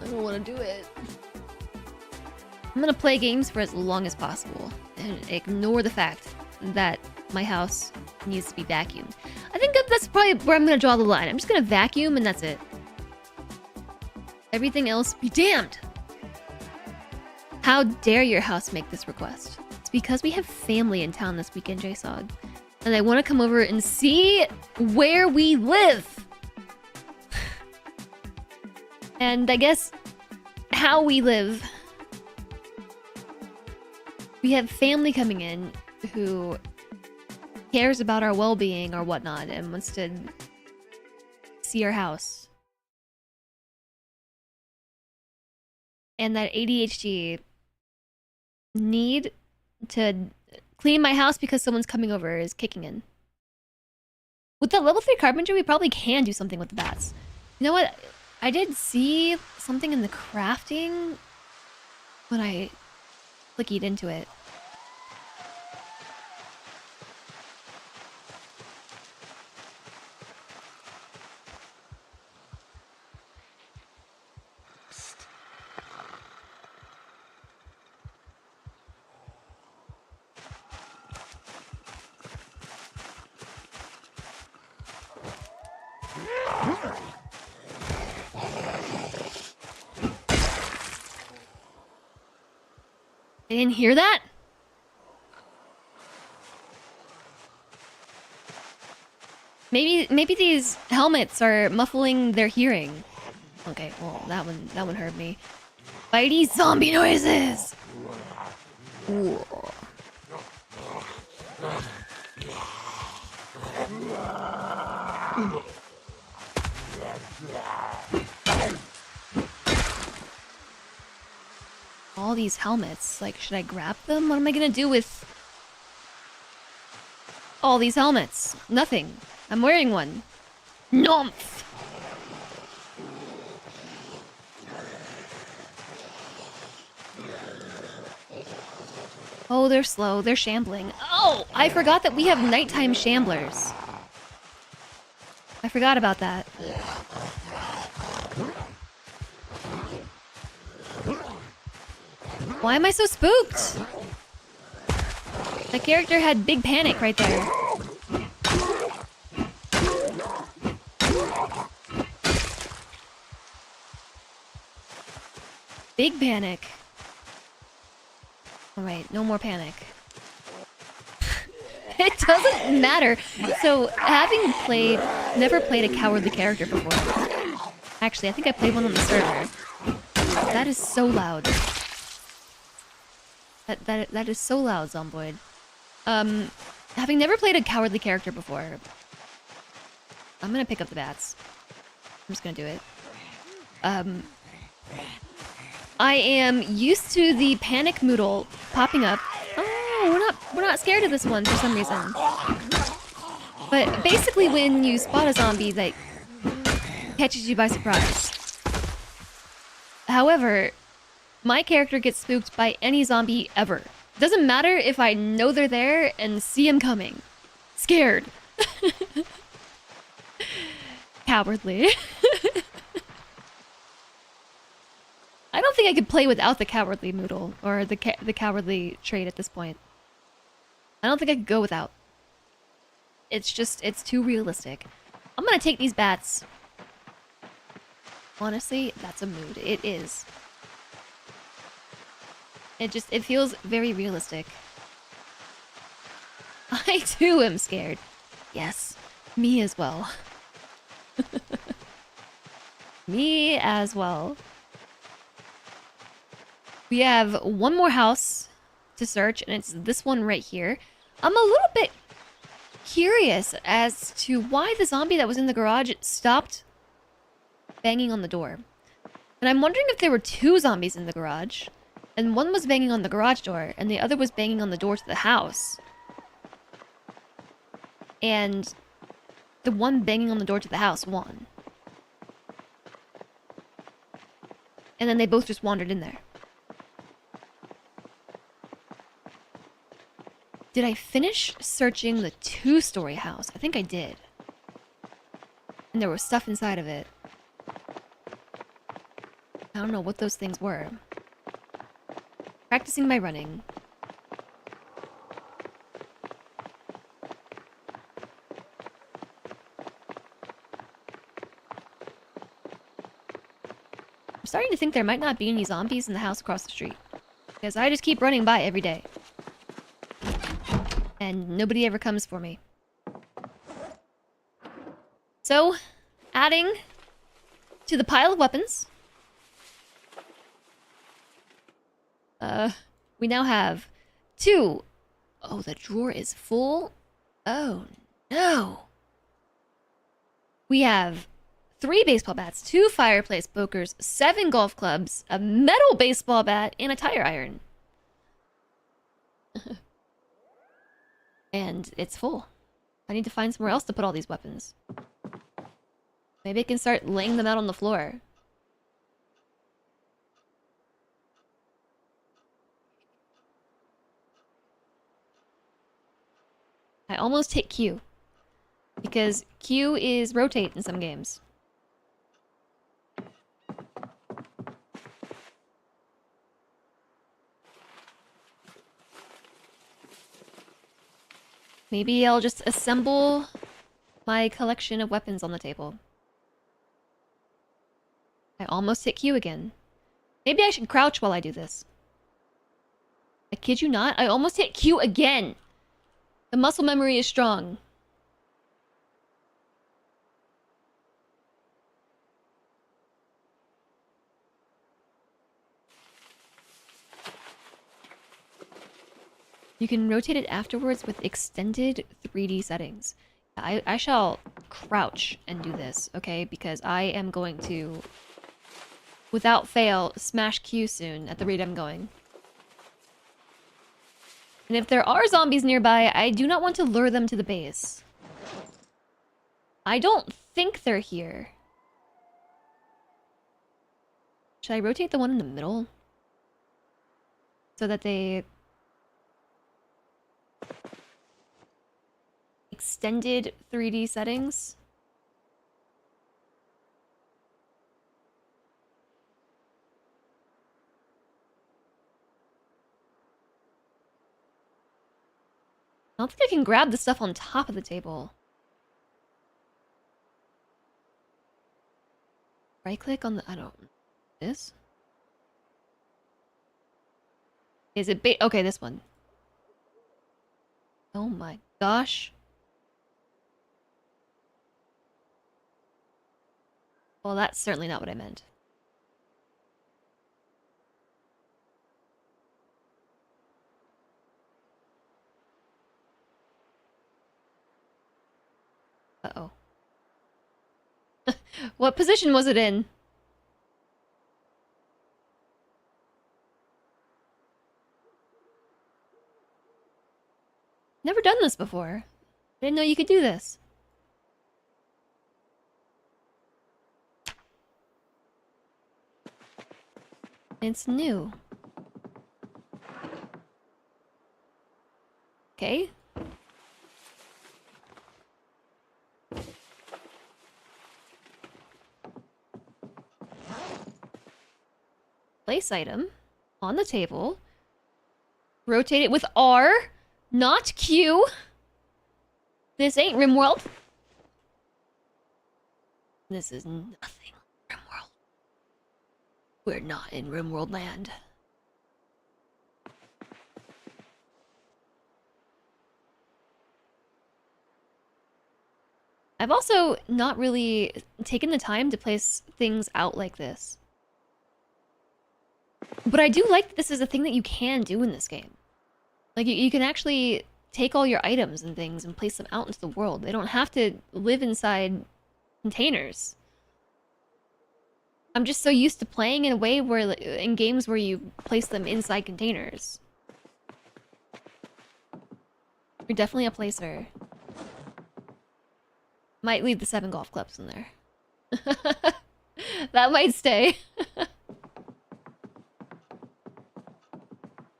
I don't want to do it. I'm gonna play games for as long as possible and ignore the fact that my house needs to be vacuumed. I think that's probably where I'm gonna draw the line. I'm just gonna vacuum and that's it. Everything else be damned. How dare your house make this request? It's because we have family in town this weekend, JSOG. And I want to come over and see where we live. And I guess how we live. We have family coming in who cares about our well-being or whatnot and wants to see our house. And that ADHD need to clean my house because someone's coming over is kicking in. With the level 3 carpentry, we probably can do something with the bats. You know what? I did see something in the crafting when I clicked into it. I didn't hear that? Maybe these helmets are muffling their hearing. Okay, well that one hurt me. Bitey zombie noises. Ooh. All these helmets, like, should I grab them? What am I gonna do with all these helmets? Nothing. I'm wearing one. Nomph! Oh, they're slow. They're shambling. Oh, I forgot that we have nighttime shamblers. I forgot about that. Why am I so spooked? The character had big panic right there. Big panic. Alright, no more panic. It doesn't matter. So, having never played a cowardly character before. Actually, I think I played one on the server. That is so loud. That is so loud, Zomboid. Having never played a cowardly character before, I'm gonna pick up the bats. I'm just gonna do it. I am used to the panic moodle popping up. Oh, we're not scared of this one for some reason. But basically, when you spot a zombie that catches you by surprise. However, my character gets spooked by any zombie ever. Doesn't matter if I know they're there and see him coming. Scared. Cowardly. I don't think I could play without the cowardly moodle or the cowardly trait at this point. I don't think I could go without. It's too realistic. I'm gonna take these bats. Honestly, that's a mood. It is. It feels very realistic. I too am scared. Yes, me as well. Me as well. We have one more house to search, and it's this one right here. I'm a little bit curious as to why the zombie that was in the garage stopped banging on the door. And I'm wondering if there were two zombies in the garage, and one was banging on the garage door, and the other was banging on the door to the house. And the one banging on the door to the house won. And then they both just wandered in there. Did I finish searching the two-story house? I think I did. And there was stuff inside of it. I don't know what those things were. Practicing my running. I'm starting to think there might not be any zombies in the house across the street. Because I just keep running by every day. And nobody ever comes for me. So, adding to the pile of weapons. We now have 2. Oh, the drawer is full. Oh, no. We have 3 baseball bats, 2 fireplace pokers, 7 golf clubs, a metal baseball bat, and a tire iron. And it's full. I need to find somewhere else to put all these weapons. Maybe I can start laying them out on the floor. I almost hit Q. Because Q is rotate in some games. Maybe I'll just assemble my collection of weapons on the table. I almost hit Q again. Maybe I should crouch while I do this. I kid you not, I almost hit Q again! The muscle memory is strong. You can rotate it afterwards with extended 3D settings. I shall crouch and do this, okay? Because I am going to, without fail, smash Q soon at the rate I'm going. And if there are zombies nearby, I do not want to lure them to the base. I don't think they're here. Should I rotate the one in the middle? So that they... Extended 3D settings? I don't think I can grab the stuff on top of the table. Right click on the... I don't... This? Is it okay, this one. Oh my gosh. Well, that's certainly not what I meant. Uh-oh. What position was it in? Never done this before. I didn't know you could do this. It's new. Okay. Place item on the table. Rotate it with R, not Q. This ain't RimWorld. This is nothing RimWorld. We're not in RimWorld land. I've also not really taken the time to place things out like this. But I do like that this is a thing that you can do in this game. Like, you can actually take all your items and things and place them out into the world. They don't have to live inside containers. I'm just so used to playing in a way where, in games where you place them inside containers. You're definitely a placer. Might leave the 7 golf clubs in there. That might stay.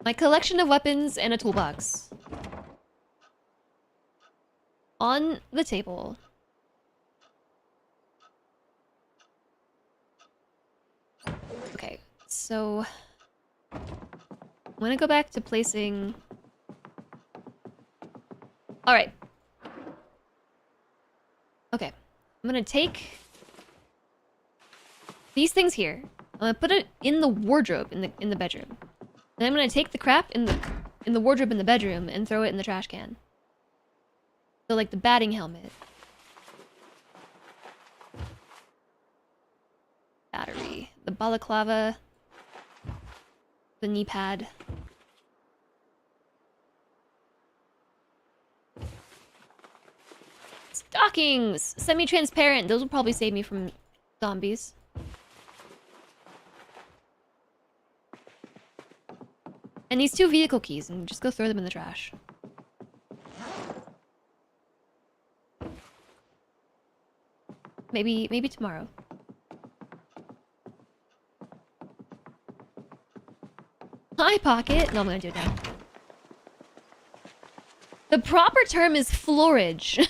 My collection of weapons and a toolbox. On the table. Okay, so... I'm gonna go back to placing... Alright. Okay. I'm gonna take... these things here. I'm gonna put it in the wardrobe in the bedroom. Then I'm gonna take the crap in the wardrobe in the bedroom and throw it in the trash can. So like the batting helmet. Battery. The balaclava. The knee pad. Stockings! Semi-transparent. Those will probably save me from zombies. And these 2 vehicle keys, and just go throw them in the trash. Maybe tomorrow. Hi, Pocket! No, I'm gonna do it now. The proper term is floorage.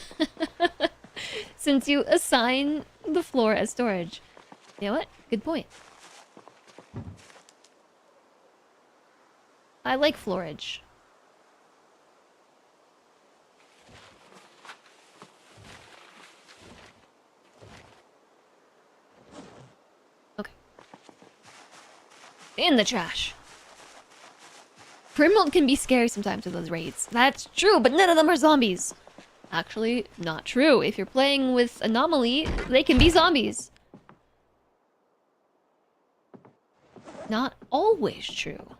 Since you assign the floor as storage. You know what? Good point. I like floorage. Okay. In the trash. Primrose can be scary sometimes with those raids. That's true, but none of them are zombies. Actually, not true. If you're playing with Anomaly, they can be zombies. Not always true.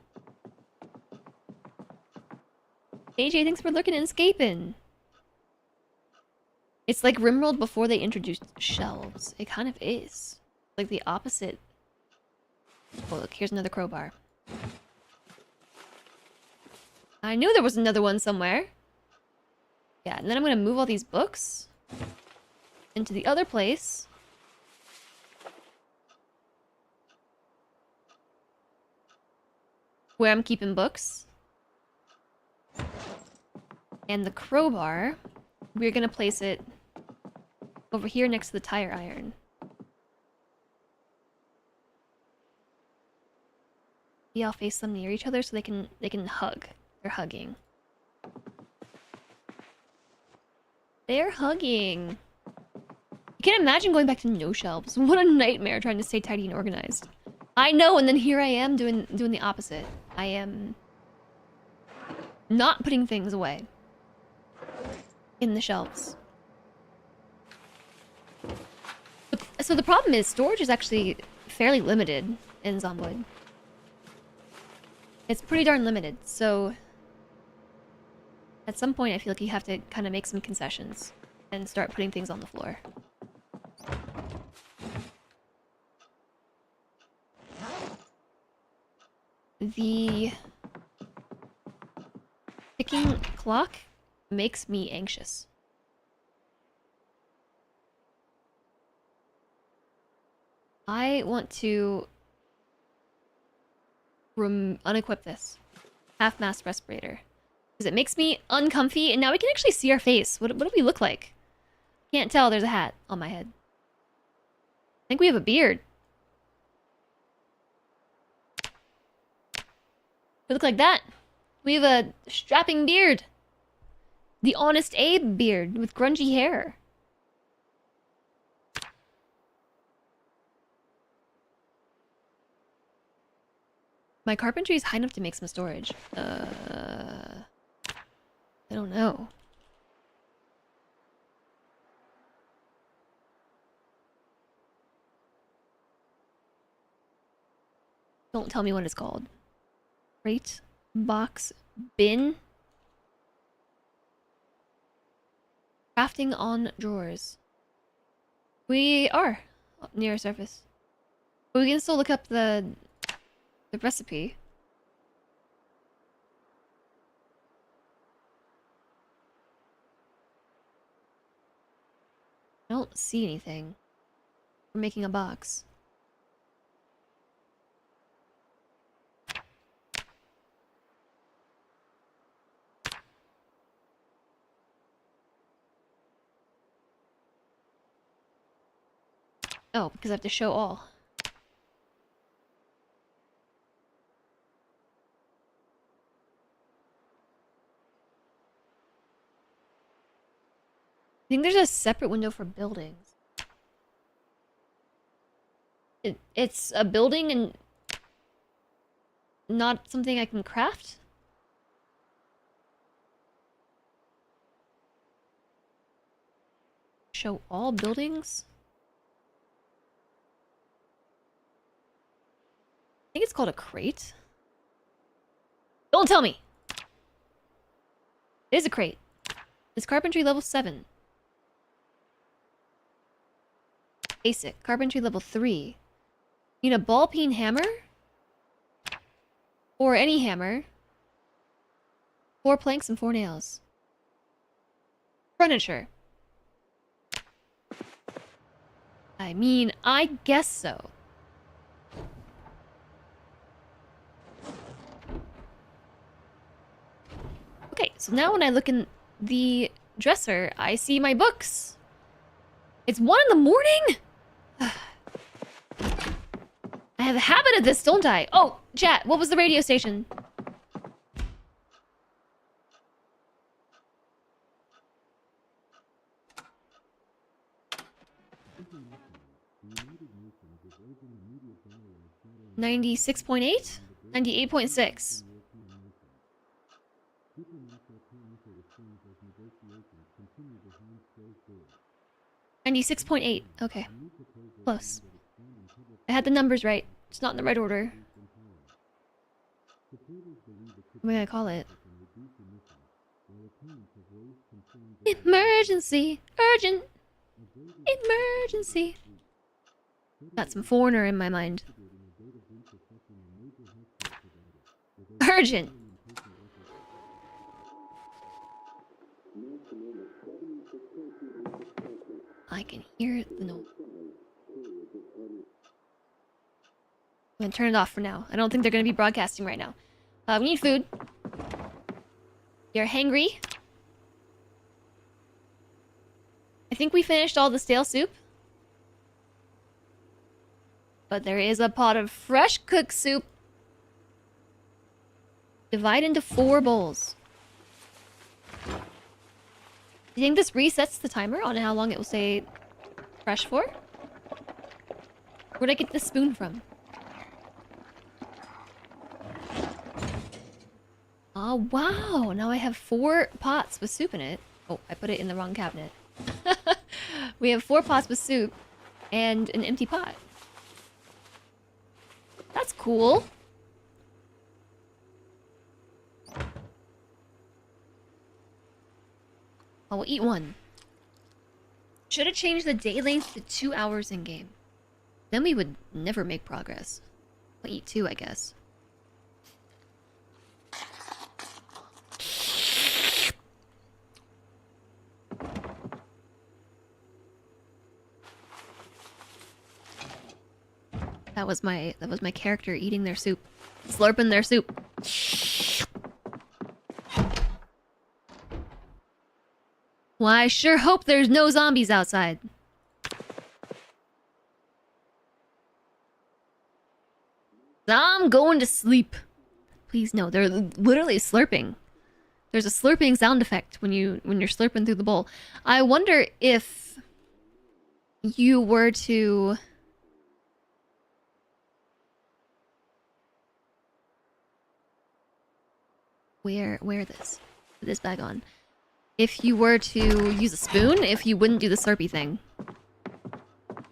AJ, thanks for lurking and escaping. It's like Rimworld before they introduced shelves. It kind of is. Like the opposite. Oh, look, here's another crowbar. I knew there was another one somewhere. Yeah, and then I'm gonna move all these books into the other place. Where I'm keeping books. And the crowbar, we're gonna place it over here next to the tire iron. Maybe I'll face them near each other so they can hug. They're hugging. They're hugging. You can't imagine going back to no shelves. What a nightmare trying to stay tidy and organized. I know, and then here I am doing the opposite. I am not putting things away in the shelves. So the problem is storage is actually fairly limited in Zomboid. It's pretty darn limited, so at some point I feel like you have to kind of make some concessions and start putting things on the floor. The ticking clock makes me anxious. I want to unequip this half-mast respirator because it makes me uncomfy, and now we can actually see our face. What do we look like? Can't tell. There's a hat on my head. I think we have a beard. We look like that. We have a strapping beard. The Honest Abe beard with grungy hair. My carpentry is high enough to make some storage. I don't know. Don't tell me what it's called. Crate, box, bin. Crafting on drawers. We are near surface. But we can still look up the recipe. I don't see anything. We're making a box. Oh, because I have to show all. I think there's a separate window for buildings. It's a building and not something I can craft? Show all buildings? I think it's called a crate. Don't tell me! It is a crate. It's carpentry level 7. Basic. Carpentry level 3. Need a ball peen hammer? Or any hammer. 4 planks and 4 nails. Furniture. I mean, I guess so. Okay, so now when I look in the dresser, I see my books. It's 1 in the morning? I have a habit of this, don't I? Oh, chat, what was the radio station? $96.8? 98.6. 96.8. Okay. Close. I had the numbers right. It's not in the right order. What am I gonna call it? Emergency! Urgent! Emergency! Got some foreigner in my mind. Urgent! I can hear the note. I'm gonna turn it off for now. I don't think they're gonna be broadcasting right now. We need food. You're hangry. I think we finished all the stale soup. But there is a pot of fresh cooked soup. Divide into 4 bowls. Do you think this resets the timer on how long it will stay fresh for? Where'd I get this spoon from? Oh, wow! Now I have 4 pots with soup in it. Oh, I put it in the wrong cabinet. We have 4 pots with soup and an empty pot. That's cool. I will eat 1. Should have changed the day length to 2 hours in game. Then we would never make progress. I'll eat 2, I guess. That was my character eating their soup. Slurping their soup. Well, I sure hope there's no zombies outside. I'm going to sleep. Please no, they're literally slurping. There's a slurping sound effect when you're slurping through the bowl. I wonder if you were to wear this. Put this bag on. If you were to use a spoon, if you wouldn't do the slurpy thing.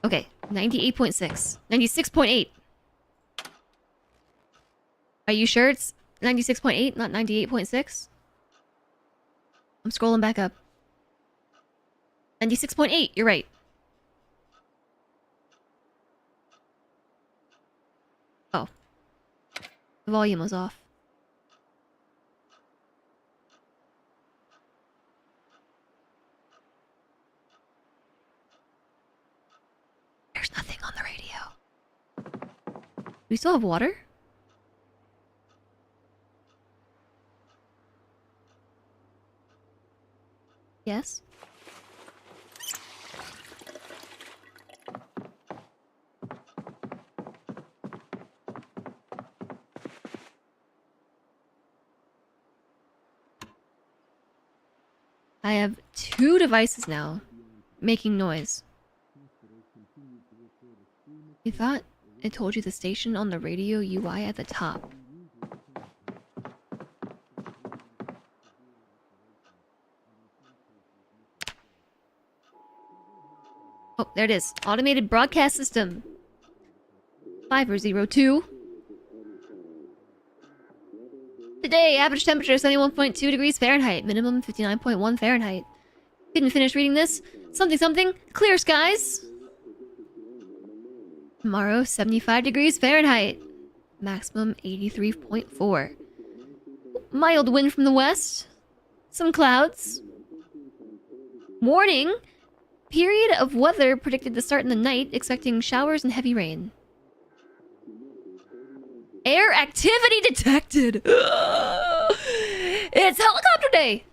Okay, 98.6. 96.8. Are you sure it's 96.8, not 98.6? I'm scrolling back up. 96.8, you're right. Oh. The volume was off. There's nothing on the radio. Do we still have water? Yes. I have 2 devices now making noise. You thought it told you the station on the radio UI at the top. Oh, there it is. Automated broadcast system. 502. Today, average temperature 71.2 degrees Fahrenheit. Minimum 59.1 Fahrenheit. Didn't finish reading this. Something something. Clear skies. Tomorrow, 75 degrees Fahrenheit. Maximum 83.4. Mild wind from the west. Some clouds. Warning. Period of weather predicted to start in the night, expecting showers and heavy rain. Air activity detected! It's helicopter day!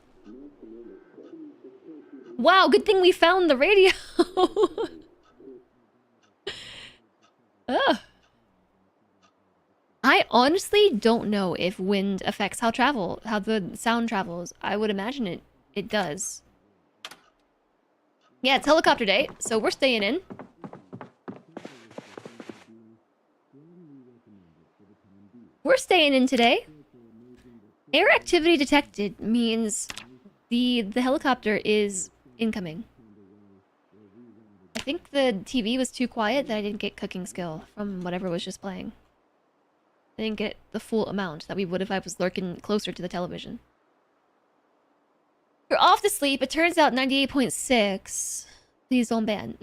Wow, good thing we found the radio. Ugh. I honestly don't know if wind affects how the sound travels. I would imagine it does. Yeah, it's helicopter day, so we're staying in. We're staying in today. Air activity detected means the helicopter is incoming. I think the TV was too quiet that I didn't get cooking skill from whatever was just playing. I didn't get the full amount that we would if I was lurking closer to the television. You're off to sleep. It turns out 98.6. Please don't ban.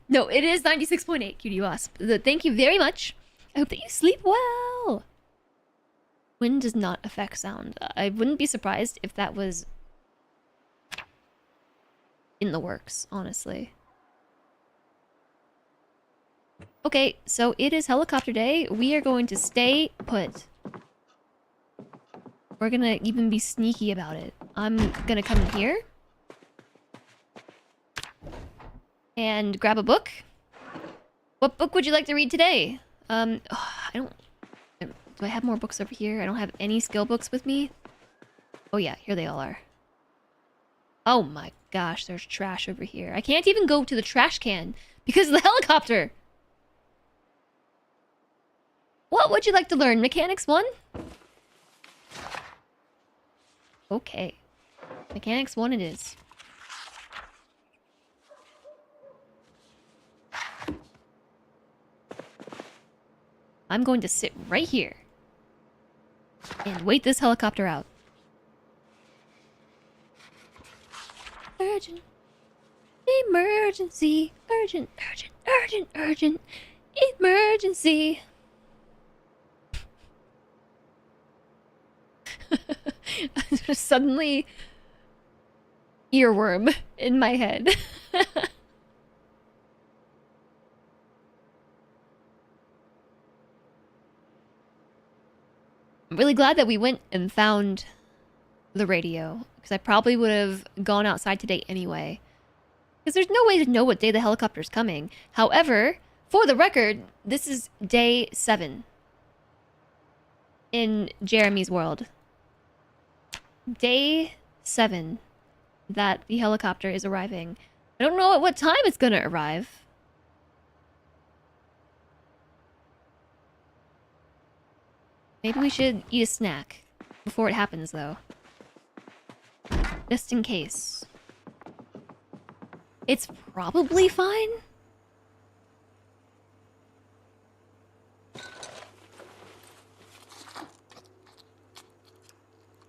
No, it is 96.8, cutie wasp. Thank you very much. I hope that you sleep well. Wind does not affect sound. I wouldn't be surprised if that was in the works, honestly. Okay, so it is helicopter day. We are going to stay put. We're gonna even be sneaky about it. I'm gonna come in here and grab a book. What book would you like to read today? I don't... Do I have more books over here? I don't have any skill books with me. Oh yeah, here they all are. Oh my gosh, there's trash over here. I can't even go to the trash can because of the helicopter. What would you like to learn? Mechanics 1? Okay. Mechanics 1 it is. I'm going to sit right here and wait this helicopter out. Urgent. Emergency. Urgent, urgent, urgent, urgent. Emergency. There's suddenly earworm in my head. I'm really glad that we went and found the radio, because I probably would have gone outside today anyway. Because there's no way to know what day the helicopter's coming. However, for the record, this is day 7 in Jeremy's world. Day 7 that the helicopter is arriving. I don't know at what time it's gonna arrive. Maybe we should eat a snack before it happens, though. Just in case. It's probably fine.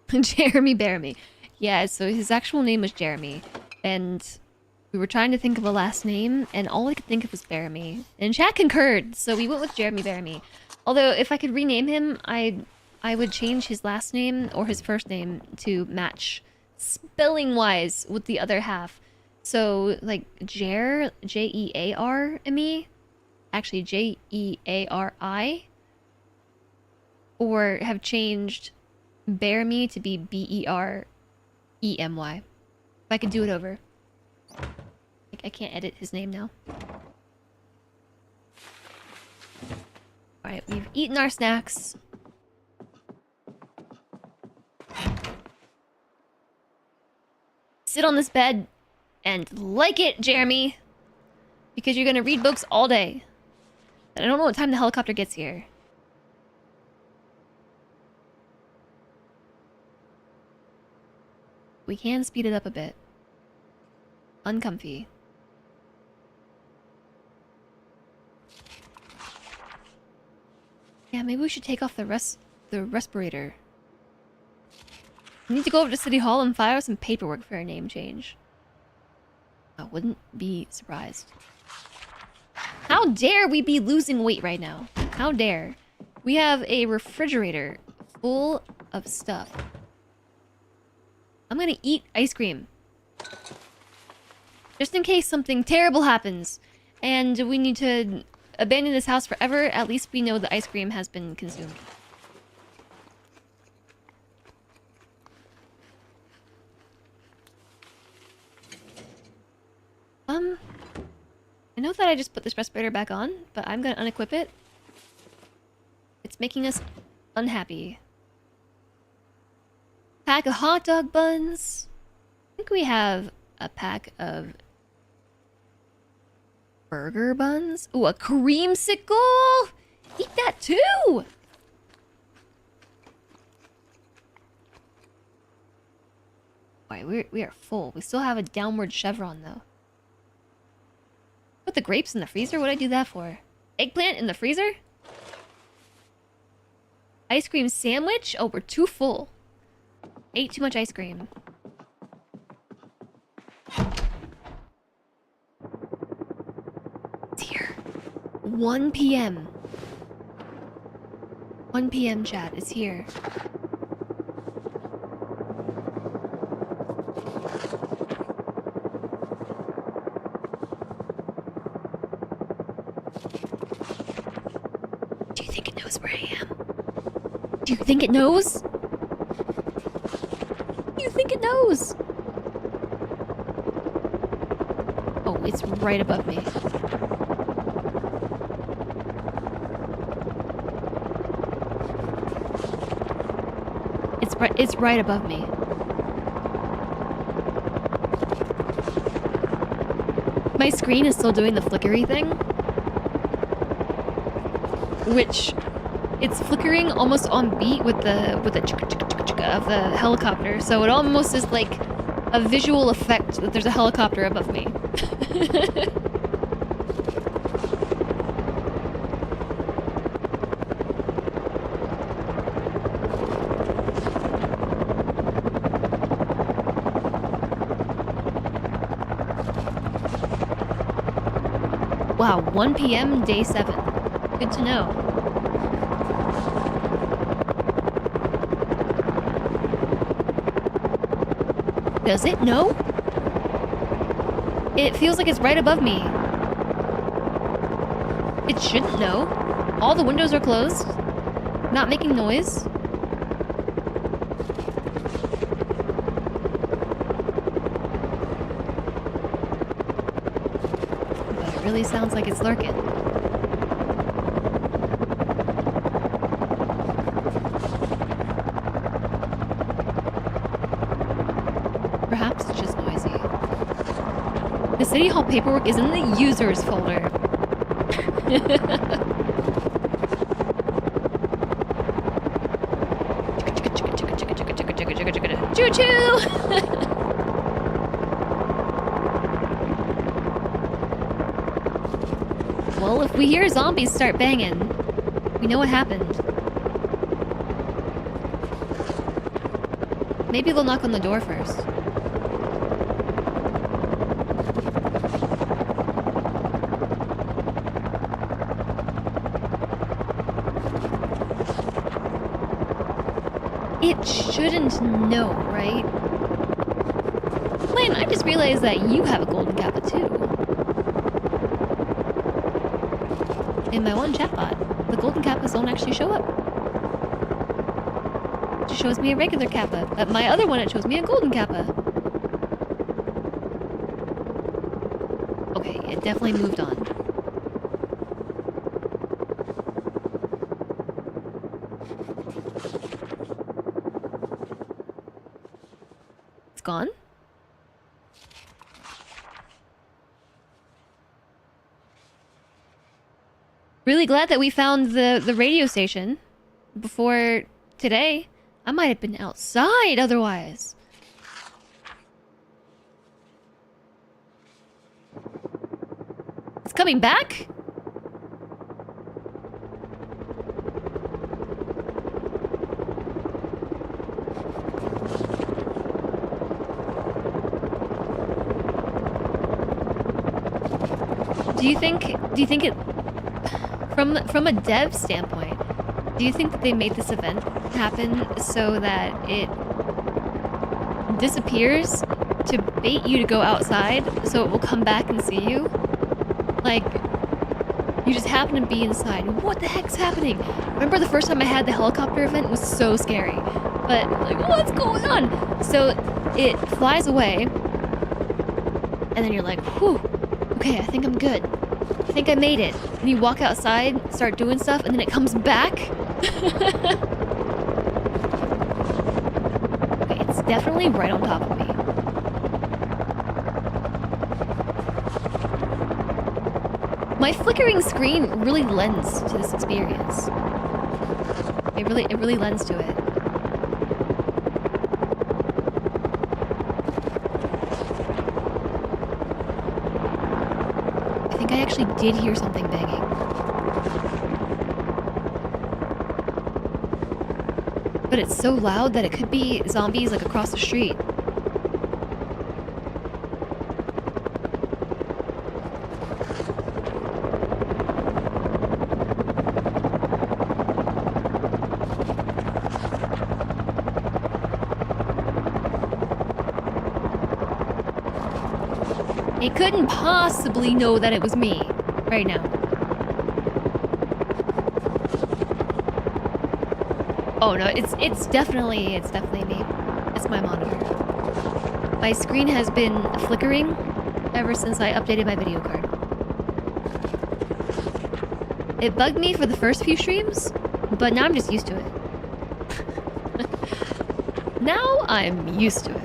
Jeremy Bearimy. Yeah, so his actual name was Jeremy. And we were trying to think of a last name, and all I could think of was Bearimy. And chat concurred, so we went with Jeremy Bearimy. Although, if I could rename him, I would change his last name or his first name to match spelling-wise with the other half. So, like, Jer, J-E-A-R-M-E, actually J-E-A-R-I, or have changed Bearimy to be B-E-R-E-M-Y. If I could do it over. Like, I can't edit his name now. Alright, we've eaten our snacks. Sit on this bed and like it, Jeremy. Because you're gonna read books all day. And I don't know what time the helicopter gets here. We can speed it up a bit. Uncomfy. Yeah, maybe we should take off the respirator. We need to go over to City Hall and file some paperwork for a name change. I wouldn't be surprised. How dare we be losing weight right now? How dare? We have a refrigerator full of stuff. I'm gonna eat ice cream. Just in case something terrible happens and we need to abandon this house forever, at least we know the ice cream has been consumed. I know that I just put this respirator back on, but I'm gonna unequip it. It's making us unhappy. Pack of hot dog buns. I think we have a pack of burger buns. Ooh, a creamsicle! Eat that too! Alright, we are full. We still have a downward chevron though. Put the grapes in the freezer? What'd I do that for? Eggplant in the freezer? Ice cream sandwich? Oh, we're too full. Ate too much ice cream. It's here. 1 p.m. 1 p.m. chat. It's here. Do you think it knows where I am? Do you think it knows? Do you think it knows? Oh, it's right above me. It's right above me. My screen is still doing the flickery thing, which it's flickering almost on beat with the chicka chicka chicka chicka of the helicopter, so it almost is like a visual effect that there's a helicopter above me. Wow, 1 p.m. day 7. Good to know. Does it know? It feels like it's right above me. It shouldn't know. All the windows are closed. Not making noise. But it really sounds like it's lurking. Perhaps it's just noisy. The City Hall paperwork is in the users folder. Choo-choo! Well, if we hear zombies start banging, we know what happened. Maybe they'll knock on the door first. It shouldn't know, right? Lane, I just realized that you have a golden kappa too. In my one chatbot, the golden kappas don't actually show up. It just shows me a regular kappa. But my other one, it shows me a golden kappa. Okay, it definitely moved on. It's gone? Really glad that we found the radio station before today. I might have been outside otherwise. It's coming back? Do you think it from a dev standpoint, do you think that they made this event happen so that it disappears to bait you to go outside so it will come back and see you? Like, you just happen to be inside. What the heck's happening? Remember the first time I had the helicopter event? It was so scary. But, like, what's going on? So, it flies away. And then you're like, whew. Okay, I think I'm good. I think I made it. And you walk outside, start doing stuff, and then it comes back. Okay, it's definitely right on top of me. My flickering screen really lends to this experience. It really lends to it. I actually did hear something banging. But it's so loud that it could be zombies like across the street. It couldn't possibly know that it was me right now. Oh no, it's definitely me. It's my monitor. My screen has been flickering ever since I updated my video card. It bugged me for the first few streams, but now I'm just used to it. Now I'm used to it.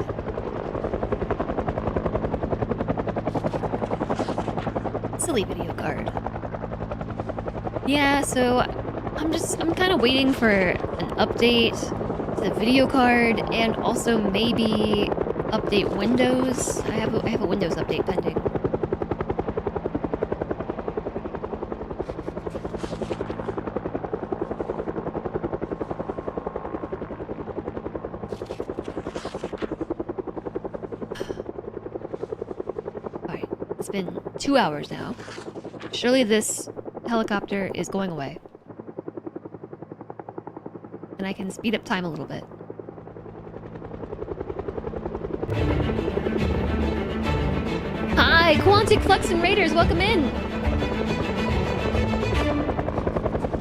Silly video card. Yeah, so I'm kind of waiting for an update to the video card and also maybe update Windows. I have a Windows update pending. Alright, it's been 2 hours now. Surely this helicopter is going away. And I can speed up time a little bit. Hi, Quantic Flux and Raiders, welcome in!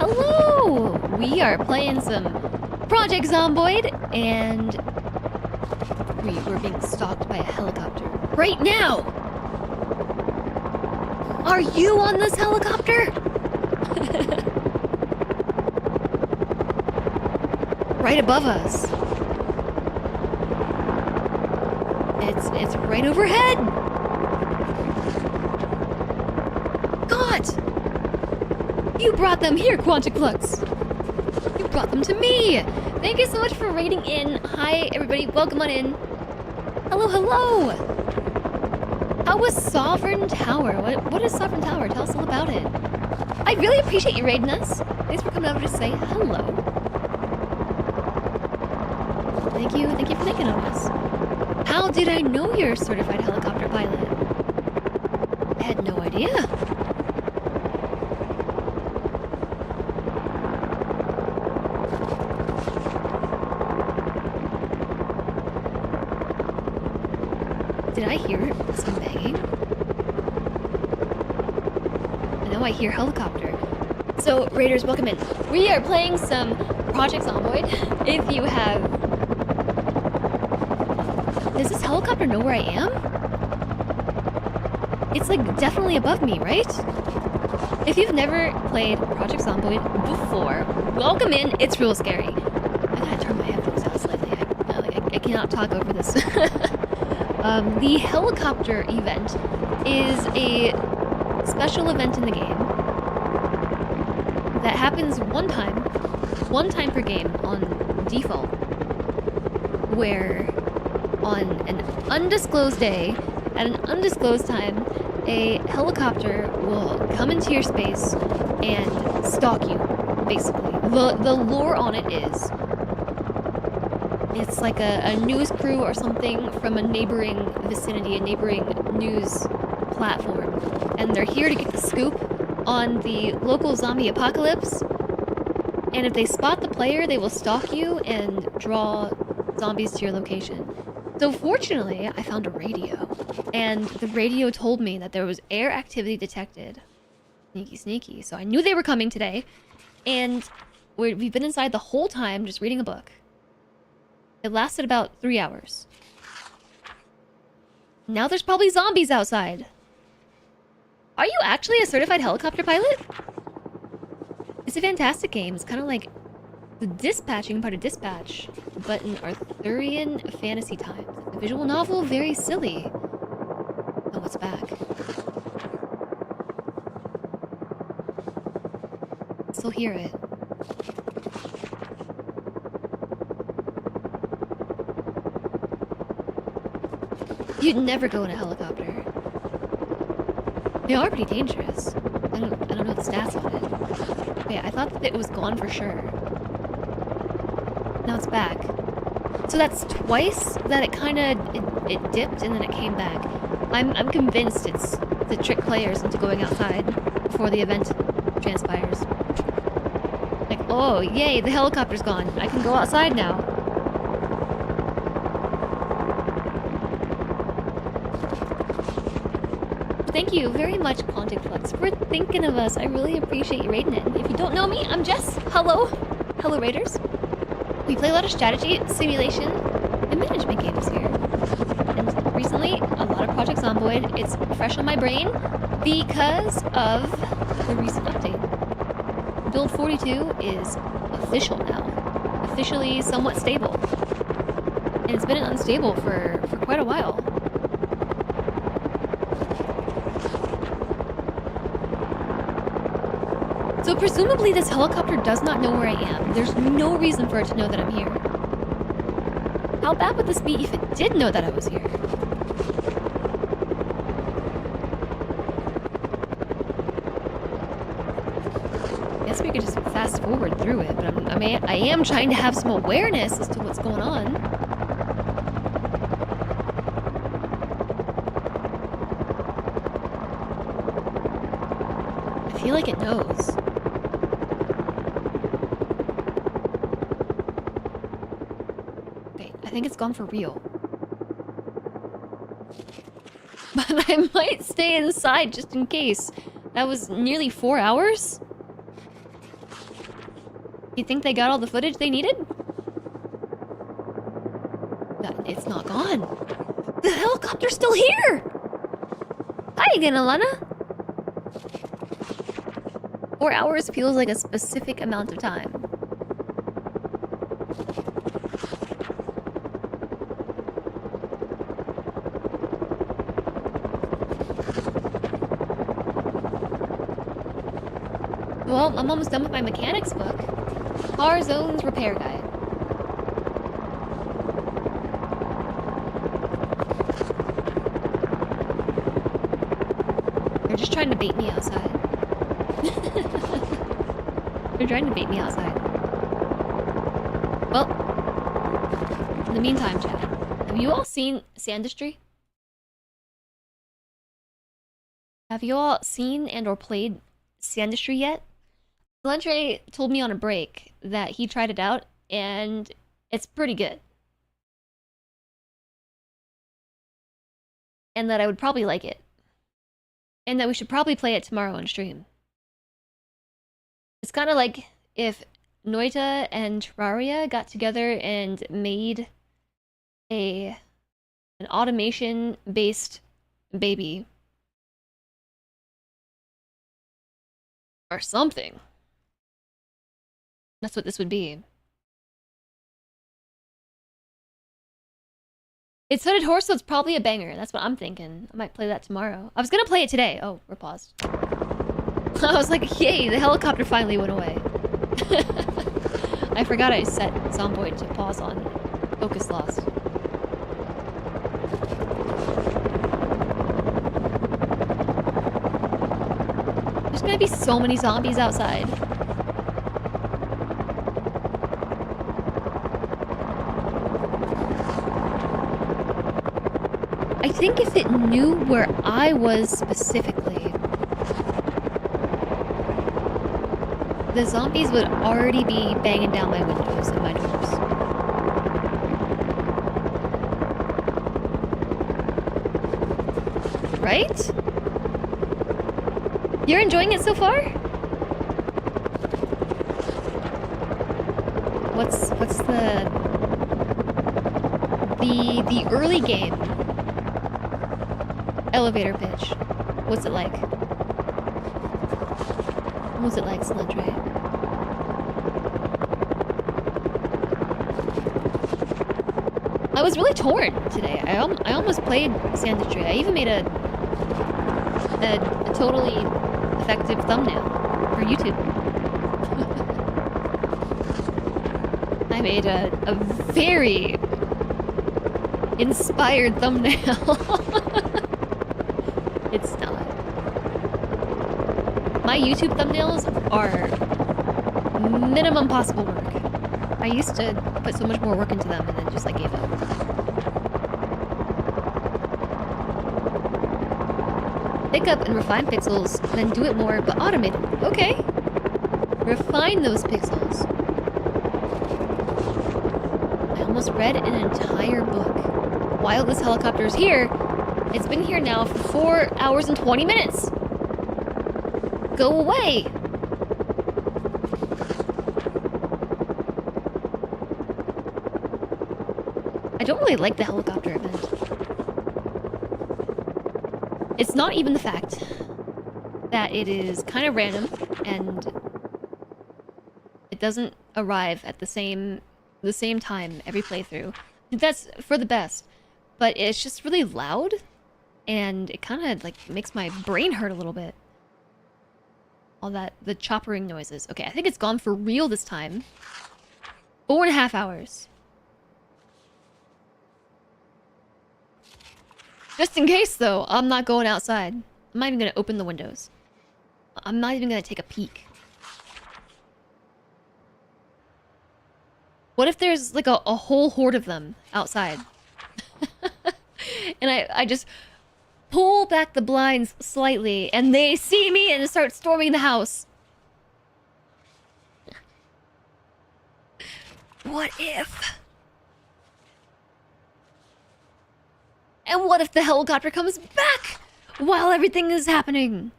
Hello! We are playing some Project Zomboid, and we're being stalked by a helicopter. Right now! Are you on this helicopter? Right above us. It's right overhead. God! You brought them here, Quantic Flux. You brought them to me. Thank you so much for raiding in. Hi, everybody. Welcome on in. Hello, hello. How was Sovereign Tower? What is Sovereign Tower? Tell us all about it. I really appreciate you raiding us. Thanks for coming over to say hello. Thank you for thinking of us. How did I know you're a certified helicopter pilot? I had no idea. Did I hear some banging? I know I hear helicopter. So, Raiders, welcome in. We are playing some Project Zomboid. If you have... Does this helicopter know where I am? It's like definitely above me, right? If you've never played Project Zomboid before, welcome in. It's real scary. I gotta turn my headphones down slightly. I cannot talk over this. The helicopter event is a special event in the game that happens one time per game on default, where on an undisclosed day, at an undisclosed time, a helicopter will come into your space and stalk you, basically. The lore on it is, it's like a news crew or something from a neighboring vicinity, a neighboring news platform, and they're here to get the scoop on the local zombie apocalypse. And if they spot the player, they will stalk you and draw zombies to your location. So fortunately, I found a radio, and the radio told me that there was air activity detected. Sneaky, sneaky. So I knew they were coming today, and we've been inside the whole time just reading a book. It lasted about 3 hours. Now there's probably zombies outside. Are you actually a certified helicopter pilot? It's a fantastic game. It's kind of like the dispatching part of Dispatch, but in Arthurian fantasy times. The visual novel, very silly. Oh, it's back. Still hear it. You'd never go in a helicopter. They are pretty dangerous. I don't know the stats on it. Okay, I thought that it was gone for sure. Now it's back. So that's twice that it kind of it dipped and then it came back. I'm convinced it's to trick players into going outside before the event transpires. Like, oh yay, the helicopter's gone. I can go outside now. Thank you very much, Quantic Flux, for thinking of us. I really appreciate you raiding it. If you don't know me, I'm Jess. Hello. Hello, Raiders. We play a lot of strategy, simulation, and management games here. And recently, a lot of Project Zomboid. It's fresh on my brain because of the recent update. Build 42 is official now. Officially somewhat stable. And it's been unstable for quite a while. So presumably this helicopter does not know where I am. There's no reason for it to know that I'm here. How bad would this be if it did know that I was here? I guess we could just fast forward through it, but I am trying to have some awareness as to what's going on. I feel like it knows. I think it's gone for real. But I might stay inside just in case. That was nearly 4 hours? You think they got all the footage they needed? It's not gone. The helicopter's still here! Hi again, Alana. 4 hours feels like a specific amount of time. Well, I'm almost done with my mechanics book. Car Zones Repair Guide. They're just trying to bait me outside. They're trying to bait me outside. Well, In the meantime, chat, have you all seen Sandistry? Have you all seen and or played Sandistry yet? Lendre told me on a break that he tried it out and it's pretty good. And that I would probably like it. And that we should probably play it tomorrow on stream. It's kind of like if Noita and Terraria got together and made an automation-based baby. Or something. That's what this would be. It's Hooded Horse, so it's probably a banger. That's what I'm thinking. I might play that tomorrow. I was gonna play it today. Oh, we're paused. I was like, yay, the helicopter finally went away. I forgot I set Zomboid to pause on Focus Lost. There's gonna be so many zombies outside. I think if it knew where I was specifically, the zombies would already be banging down my windows and my doors. Right? You're enjoying it so far? What's the early game elevator pitch? What's it like? What's it like, Slendre? I was really torn today. I almost played Sandistry. I even made a totally effective thumbnail for YouTube. I made a very inspired thumbnail. It's not. My YouTube thumbnails are minimum possible work. I used to put so much more work into them and then just like gave up. Pick up and refine pixels, then do it more, but automate it. Okay. Refine those pixels. I almost read an entire book. While this helicopter is here, it's been here now for 4 hours and 20 minutes. Go away. I don't really like the helicopter event. It's not even the fact that it is kind of random and it doesn't arrive at the same time every playthrough. That's for the best, but it's just really loud and it kind of like makes my brain hurt a little bit. All that, the choppering noises. Okay, I think it's gone for real this time. 4.5 hours. Just in case, though, I'm not going outside. I'm not even gonna open the windows. I'm not even gonna take a peek. What if there's like a whole horde of them outside? And I just pull back the blinds slightly and they see me and start storming the house. What if? And what if the helicopter comes back while everything is happening?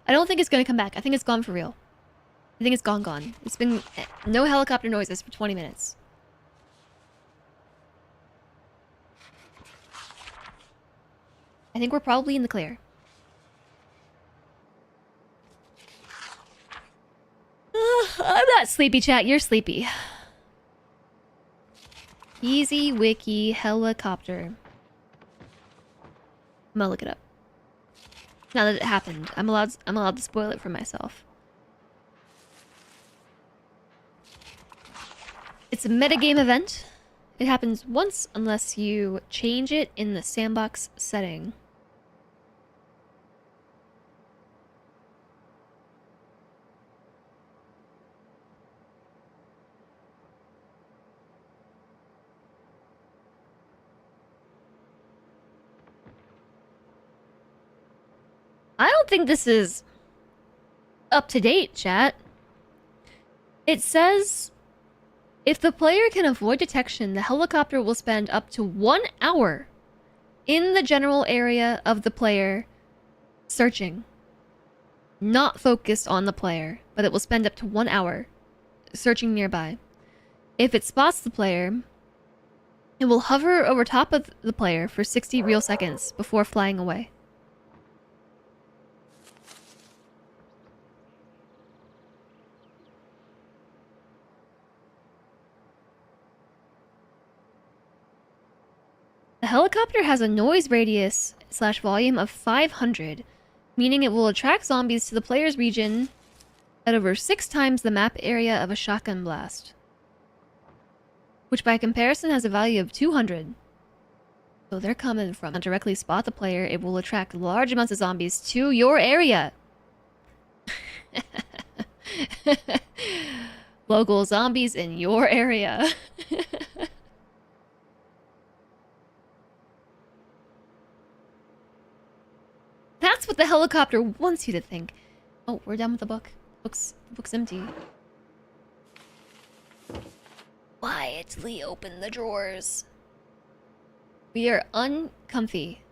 I don't think it's gonna come back. I think it's gone for real. I think it's gone. It's been no helicopter noises for 20 minutes. I think we're probably in the clear. I'm not sleepy, chat. You're sleepy. Easy wiki helicopter. I'm gonna look it up. Now that it happened, I'm allowed to spoil it for myself. It's a metagame event. It happens once unless you change it in the sandbox setting. don't think this is up to date, chat. It says if the player can avoid detection, the helicopter will spend up to 1 hour in the general area of the player searching. Not focused on the player, but it will spend up to 1 hour searching nearby. If it spots the player, it will hover over top of the player for 60 real seconds before flying away. The helicopter has a noise radius / volume of 500, meaning it will attract zombies to the player's region at over 6 times the map area of a shotgun blast, which by comparison has a value of 200. So they're coming from. Directly spot the player, it will attract large amounts of zombies to your area. Local zombies in your area. That's what the helicopter wants you to think. Oh, we're done with the book. The book's empty. Quietly open the drawers. We are uncomfy.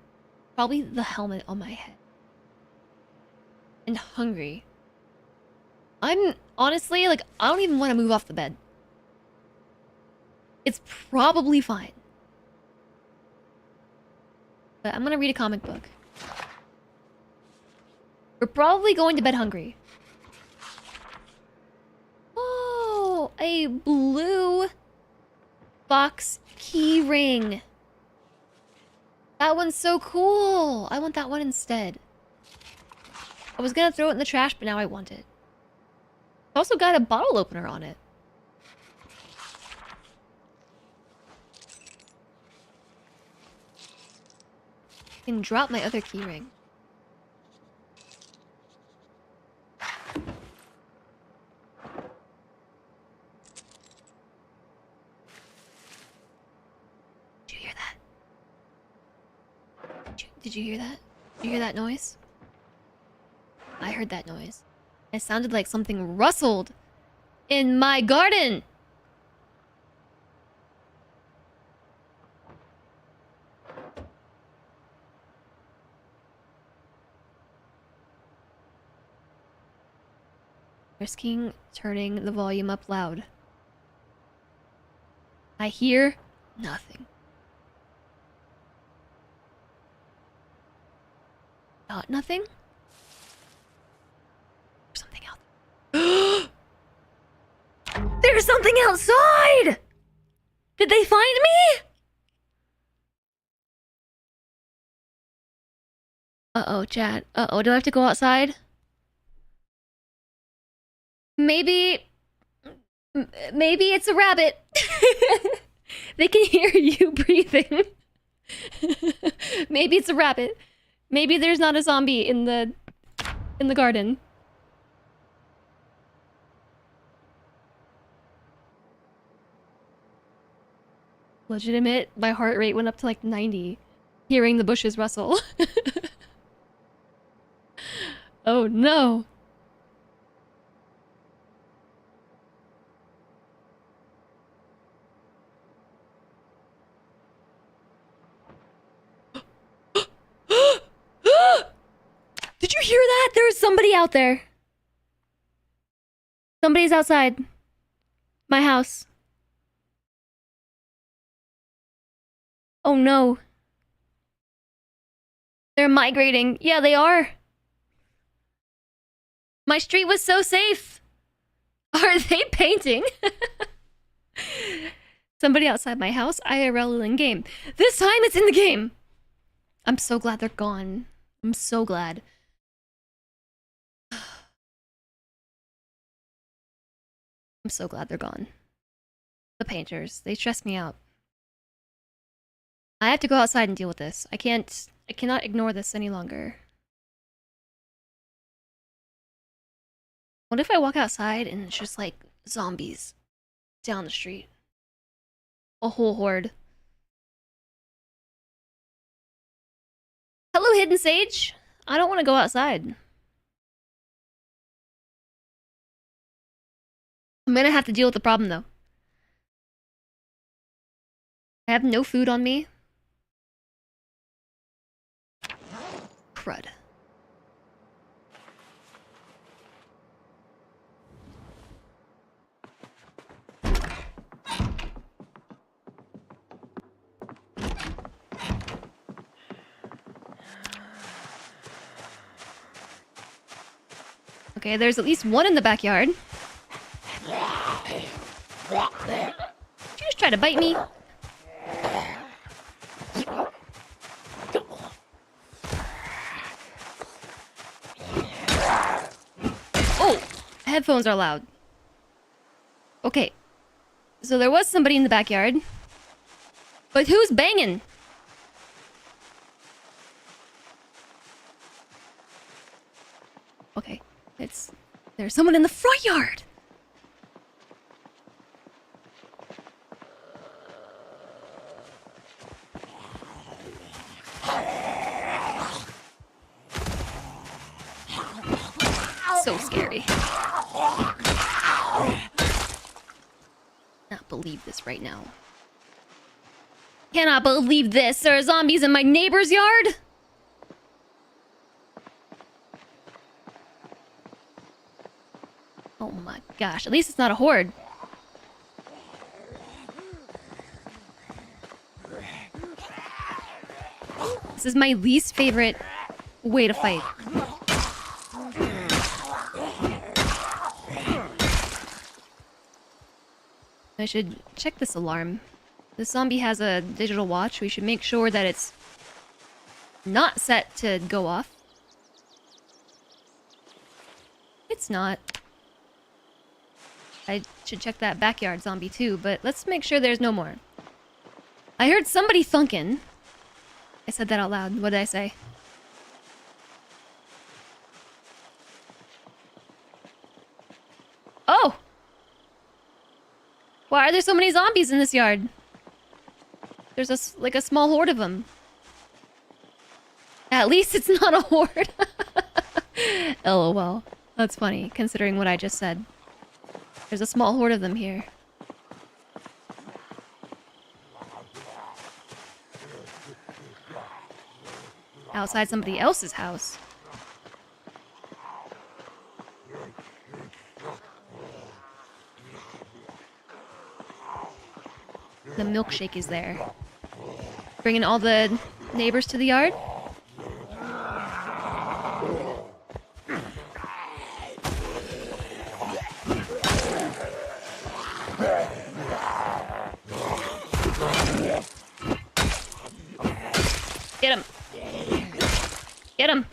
Probably the helmet on my head. And hungry. I'm honestly, like, I don't even want to move off the bed. It's probably fine. But I'm gonna read a comic book. We're probably going to bed hungry. Oh, a blue box key ring. That one's so cool. I want that one instead. I was gonna throw it in the trash, but now I want it. It's also got a bottle opener on it. I can drop my other key ring. Did you hear that? Did you hear that noise? I heard that noise. It sounded like something rustled in my garden. Risking turning the volume up loud. I hear nothing. Not nothing? There's something out there. There's something outside! Did they find me? Uh-oh, chat. Uh-oh, do I have to go outside? Maybe it's a rabbit. They can hear you breathing. Maybe it's a rabbit. Maybe there's not a zombie in the garden. Legitimate, my heart rate went up to like 90, hearing the bushes rustle. Oh no. Did you hear that? There's somebody out there. Somebody's outside my house. Oh no. They're migrating. Yeah, they are. My street was so safe. Are they painting? Somebody outside my house, IRL in game. This time it's in the game. I'm so glad they're gone. I'm so glad. I'm so glad they're gone. The painters, they stress me out. I have to go outside and deal with this. I cannot ignore this any longer. What if I walk outside and it's just like zombies down the street? A whole horde. Hello, Hidden Sage. I don't want to go outside. I'm gonna have to deal with the problem, though. I have no food on me. Crud. Okay, there's at least one in the backyard. Did you just try to bite me? Oh! Headphones are loud. Okay. So there was somebody in the backyard. But who's banging? Okay. There's someone in the front yard! So scary. Cannot believe this right now. Cannot believe this! There are zombies in my neighbor's yard? Oh my gosh, at least it's not a horde. This is my least favorite way to fight. I should check this alarm. This zombie has a digital watch. We should make sure that it's not set to go off. It's not. I should check that backyard zombie too, but let's make sure there's no more. I heard somebody thunking. I said that out loud. What did I say? Oh! Why are there so many zombies in this yard? There's like a small horde of them. At least it's not a horde. LOL. That's funny, considering what I just said. There's a small horde of them here. Outside somebody else's house. The milkshake is there. Bringing all the neighbors to the yard. Get him. Get him.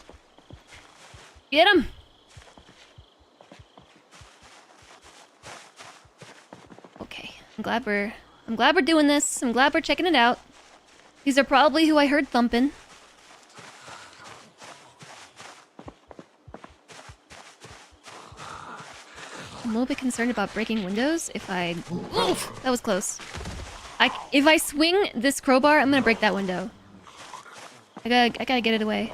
Get him. Okay, I'm glad we're doing this. I'm glad we're checking it out. These are probably who I heard thumping. I'm a little bit concerned about breaking windows if I... Oof! That was close. If I swing this crowbar, I'm gonna break that window. I gotta get it away.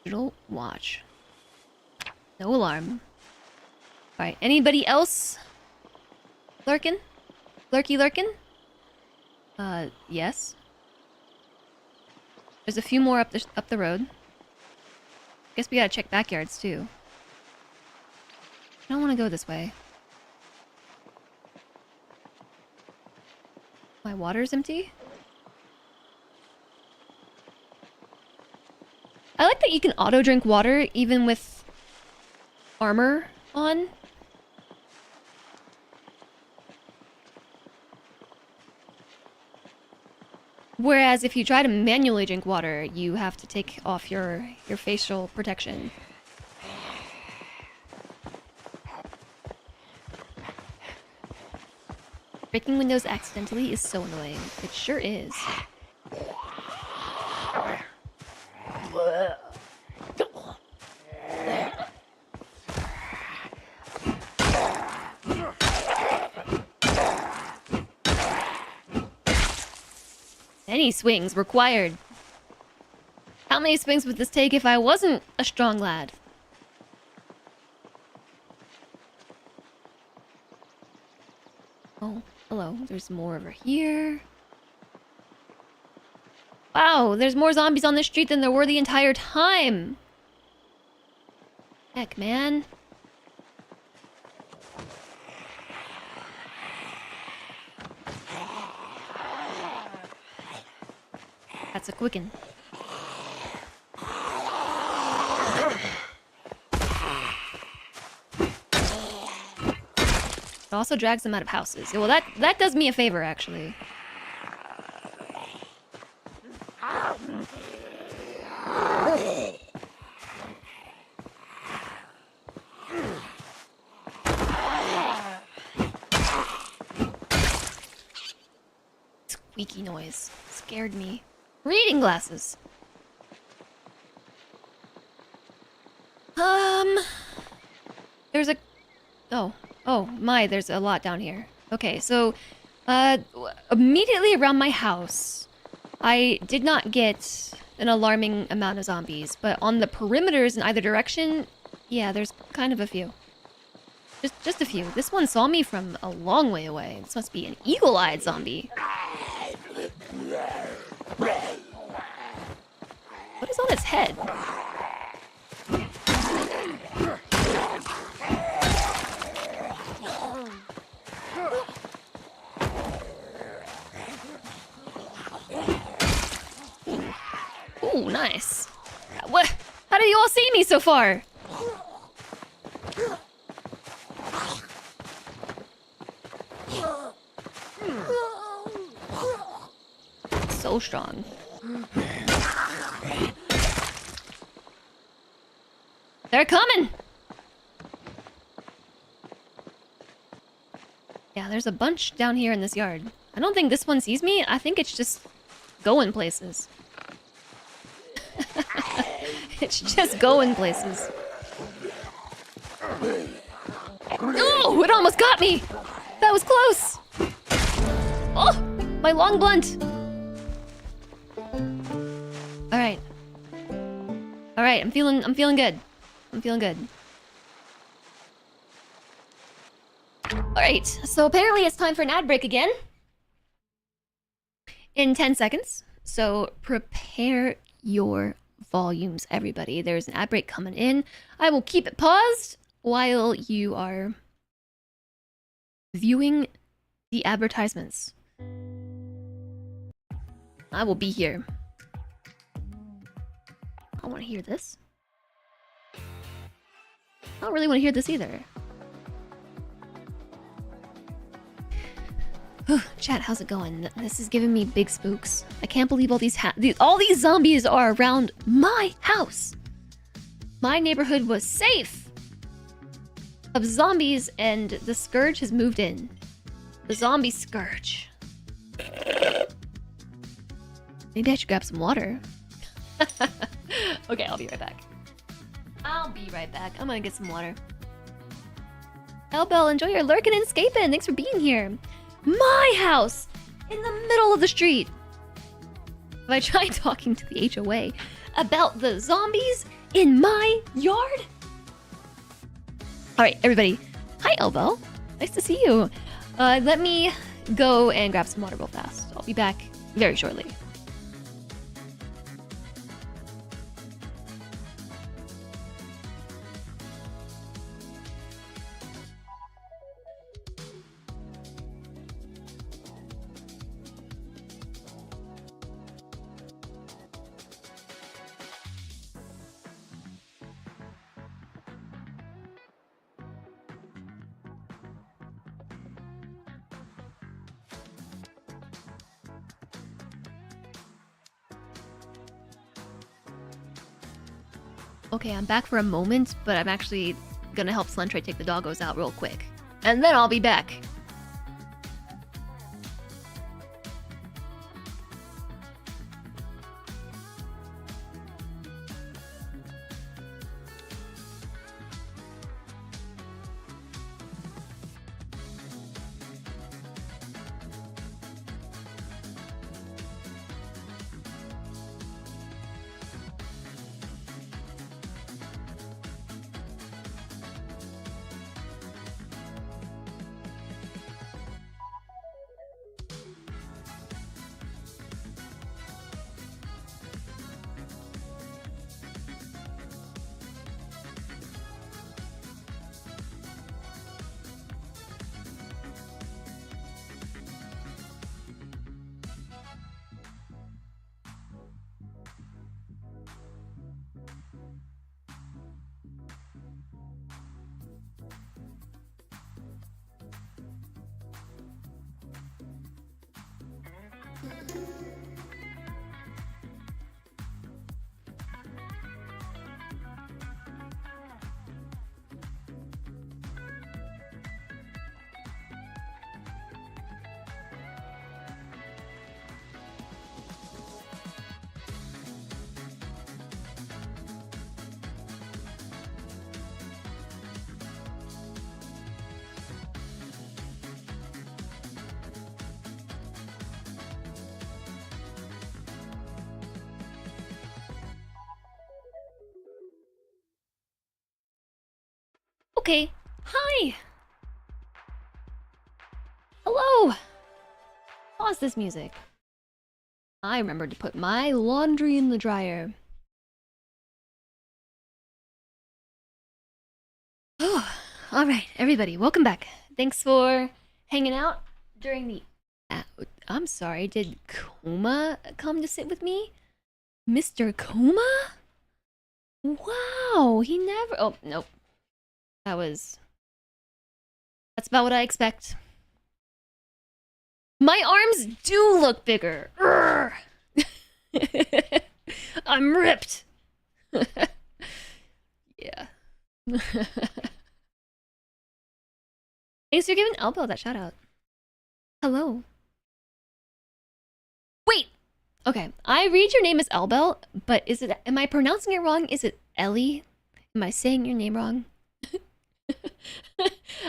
Digital watch. No alarm. Alright, anybody else lurking? Lurking? Yes. There's a few more up the road. Guess we gotta check backyards too. I don't want to go this way. My water's empty? I like that you can auto-drink water even with armor on. Whereas if you try to manually drink water, you have to take off your facial protection. Breaking windows accidentally is so annoying. It sure is. Many swings required. How many swings would this take if I wasn't a strong lad? Oh, hello. There's more over here. Wow, there's more zombies on this street than there were the entire time. Heck, man. That's a quicken. It also drags them out of houses. Well, that does me a favor, actually. Squeaky noise. Scared me. Reading glasses. There's a... Oh my, there's a lot down here. Okay, so, immediately around my house, I did not get an alarming amount of zombies, but on the perimeters in either direction, yeah, there's kind of a few. Just a few. This one saw me from a long way away. This must be an eagle-eyed zombie. What is on its head? Ooh, nice. What? How do you all see me so far? So strong. They're coming! Yeah, there's a bunch down here in this yard. I don't think this one sees me. I think it's just going places. It's just going places. Oh, it almost got me! That was close! Oh, my long blunt! Alright. Alright, I'm feeling good. I'm feeling good. Alright, so apparently it's time for an ad break again. In 10 seconds. So prepare your volumes, everybody. There's an ad break coming in. I will keep it paused while you are viewing the advertisements. I will be here. I want to hear this. I don't really want to hear this either. Chat, how's it going? This is giving me big spooks. I can't believe all these zombies are around my house. My neighborhood was safe of zombies, and the scourge has moved in. The zombie scourge. Maybe I should grab some water. Okay, I'll be right back. I'll be right back. I'm gonna get some water. Elbel, enjoy your lurking and escaping. Thanks for being here. My house! In the middle of the street! Have I tried talking to the HOA about the zombies in my yard? Alright, everybody. Hi, Elbel. Nice to see you. Let me go and grab some water real fast. I'll be back very shortly. Okay, I'm back for a moment, but I'm actually gonna help Slentre take the doggos out real quick. And then I'll be back. Okay. Hi. Hello. Pause this music. I remembered to put my laundry in the dryer. Oh, all right, everybody, welcome back. Thanks for hanging out during the. I'm sorry. Did Kuma come to sit with me, Mr. Kuma? Wow, he never. Oh nope. That's about what I expect. My arms do look bigger. I'm ripped. Yeah. Thanks for giving Elbow that shout out. Hello. Wait. Okay, I read your name as Elbel, but am I pronouncing it wrong? Is it Ellie? Am I saying your name wrong?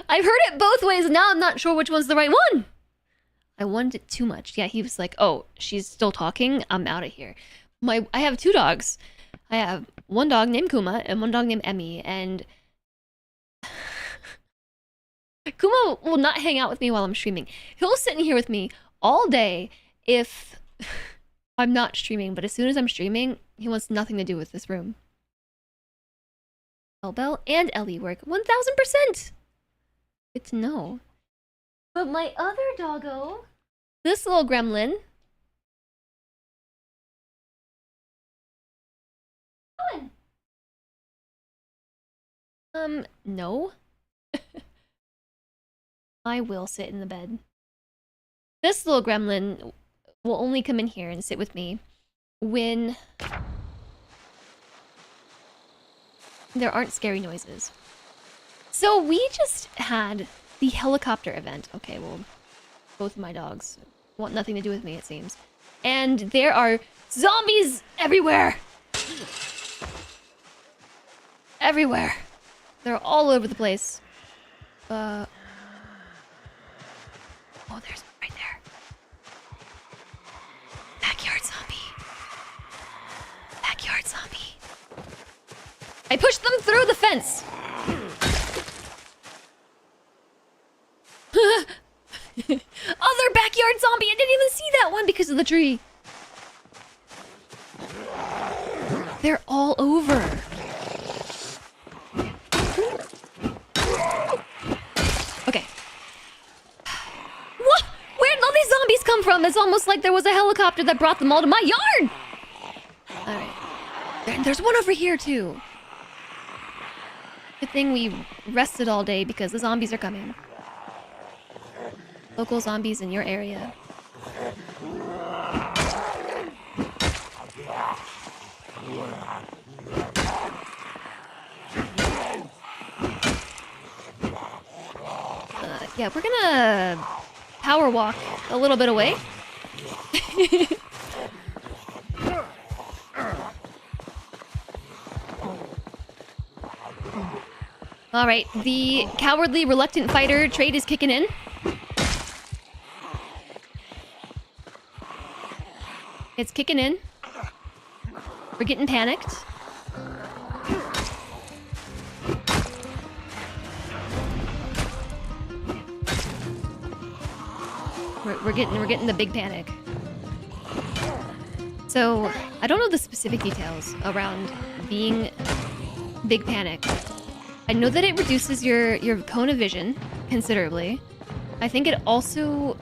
I've heard it both ways, and now I'm not sure which one's the right one. I wanted it too much. Yeah, he was like, oh, she's still talking? I'm out of here. I have 2 dogs. I have one dog named Kuma and one dog named Emmy, and Kuma will not hang out with me while I'm streaming. He'll sit in here with me all day if I'm not streaming, but as soon as I'm streaming, he wants nothing to do with this room. Elbel and Ellie work 1000%. Good to know. But my other doggo, this little gremlin. No. I will sit in the bed. This little gremlin will only come in here and sit with me when there aren't scary noises. So we just had the helicopter event. Okay, well, both of my dogs want nothing to do with me, it seems. And there are zombies everywhere! Everywhere. They're all over the place. Oh, there's one right there. Backyard zombie. Backyard zombie. I pushed them through the fence. Other backyard zombie. I didn't even see that one because of the tree. They're all over. Okay. What? Where'd all these zombies come from? It's almost like there was a helicopter that brought them all to my yard. All right. There's one over here too. Good thing we rested all day because the zombies are coming. Local zombies in your area. Yeah, we're gonna power walk a little bit away. All right, the cowardly, reluctant fighter trait is kicking in. It's kicking in. We're getting panicked. We're getting the big panic. So I don't know the specific details around being big panic. I know that it reduces your cone of vision considerably. I think it also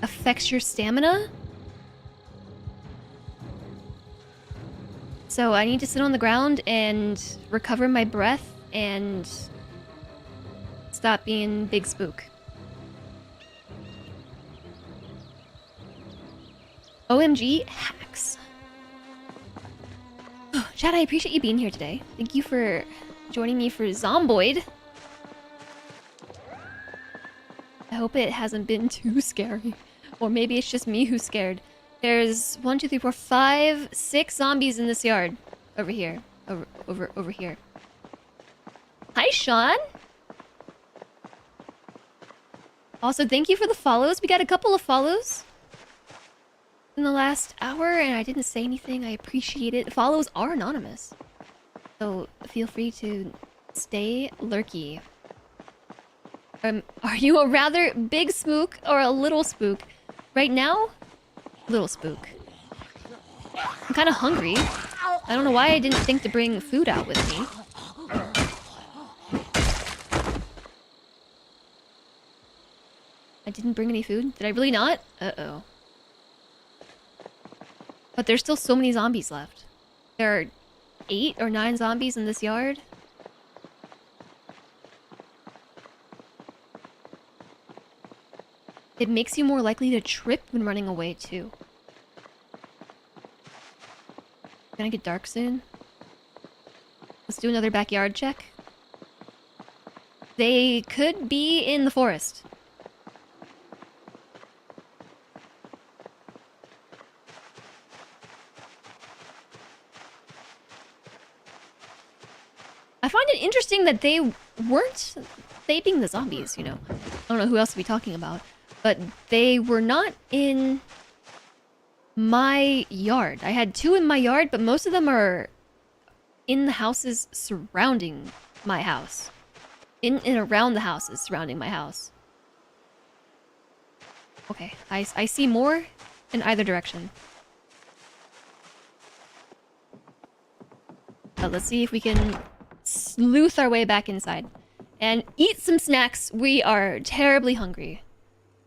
affects your stamina. So I need to sit on the ground and recover my breath and stop being big spook. OMG hacks. Chad, I appreciate you being here today. Thank you for joining me for Zomboid. I hope it hasn't been too scary. Or maybe it's just me who's scared. There's 1, 2, 3, 4, 5, 6 zombies in this yard. Over here. Over here. Hi, Sean! Also, thank you for the follows. We got a couple of follows in the last hour, and I didn't say anything. I appreciate it. Follows are anonymous. So feel free to stay lurky. Are you a rather big spook or a little spook? Right now, little spook. I'm kind of hungry. I don't know why I didn't think to bring food out with me. I didn't bring any food? Did I really not? Uh-oh. But there's still so many zombies left. There are 8 or 9 zombies in this yard. It makes you more likely to trip when running away, too. Gonna get dark soon. Let's do another backyard check. They could be in the forest. I find it interesting that they weren't being the zombies, you know. I don't know who else to be talking about. But they were not in my yard. I had 2 in my yard, but most of them are in the houses surrounding my house. In and around the houses surrounding my house. Okay, I see more in either direction. But let's see if we can sleuth our way back inside. And eat some snacks. We are terribly hungry.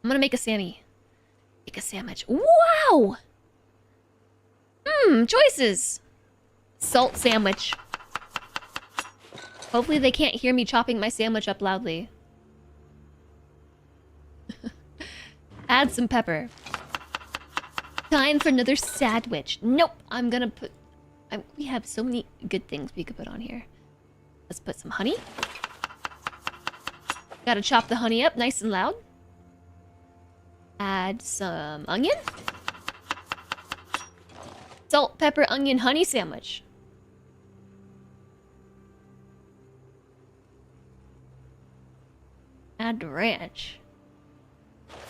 I'm gonna make a Sammy. Make a sandwich. Wow! Choices! Salt sandwich. Hopefully they can't hear me chopping my sandwich up loudly. Add some pepper. Time for another sandwich. Nope, I'm gonna put... we have so many good things we could put on here. Let's put some honey. Gotta chop the honey up nice and loud. Add some onion. Salt, pepper, onion, honey sandwich. Add ranch.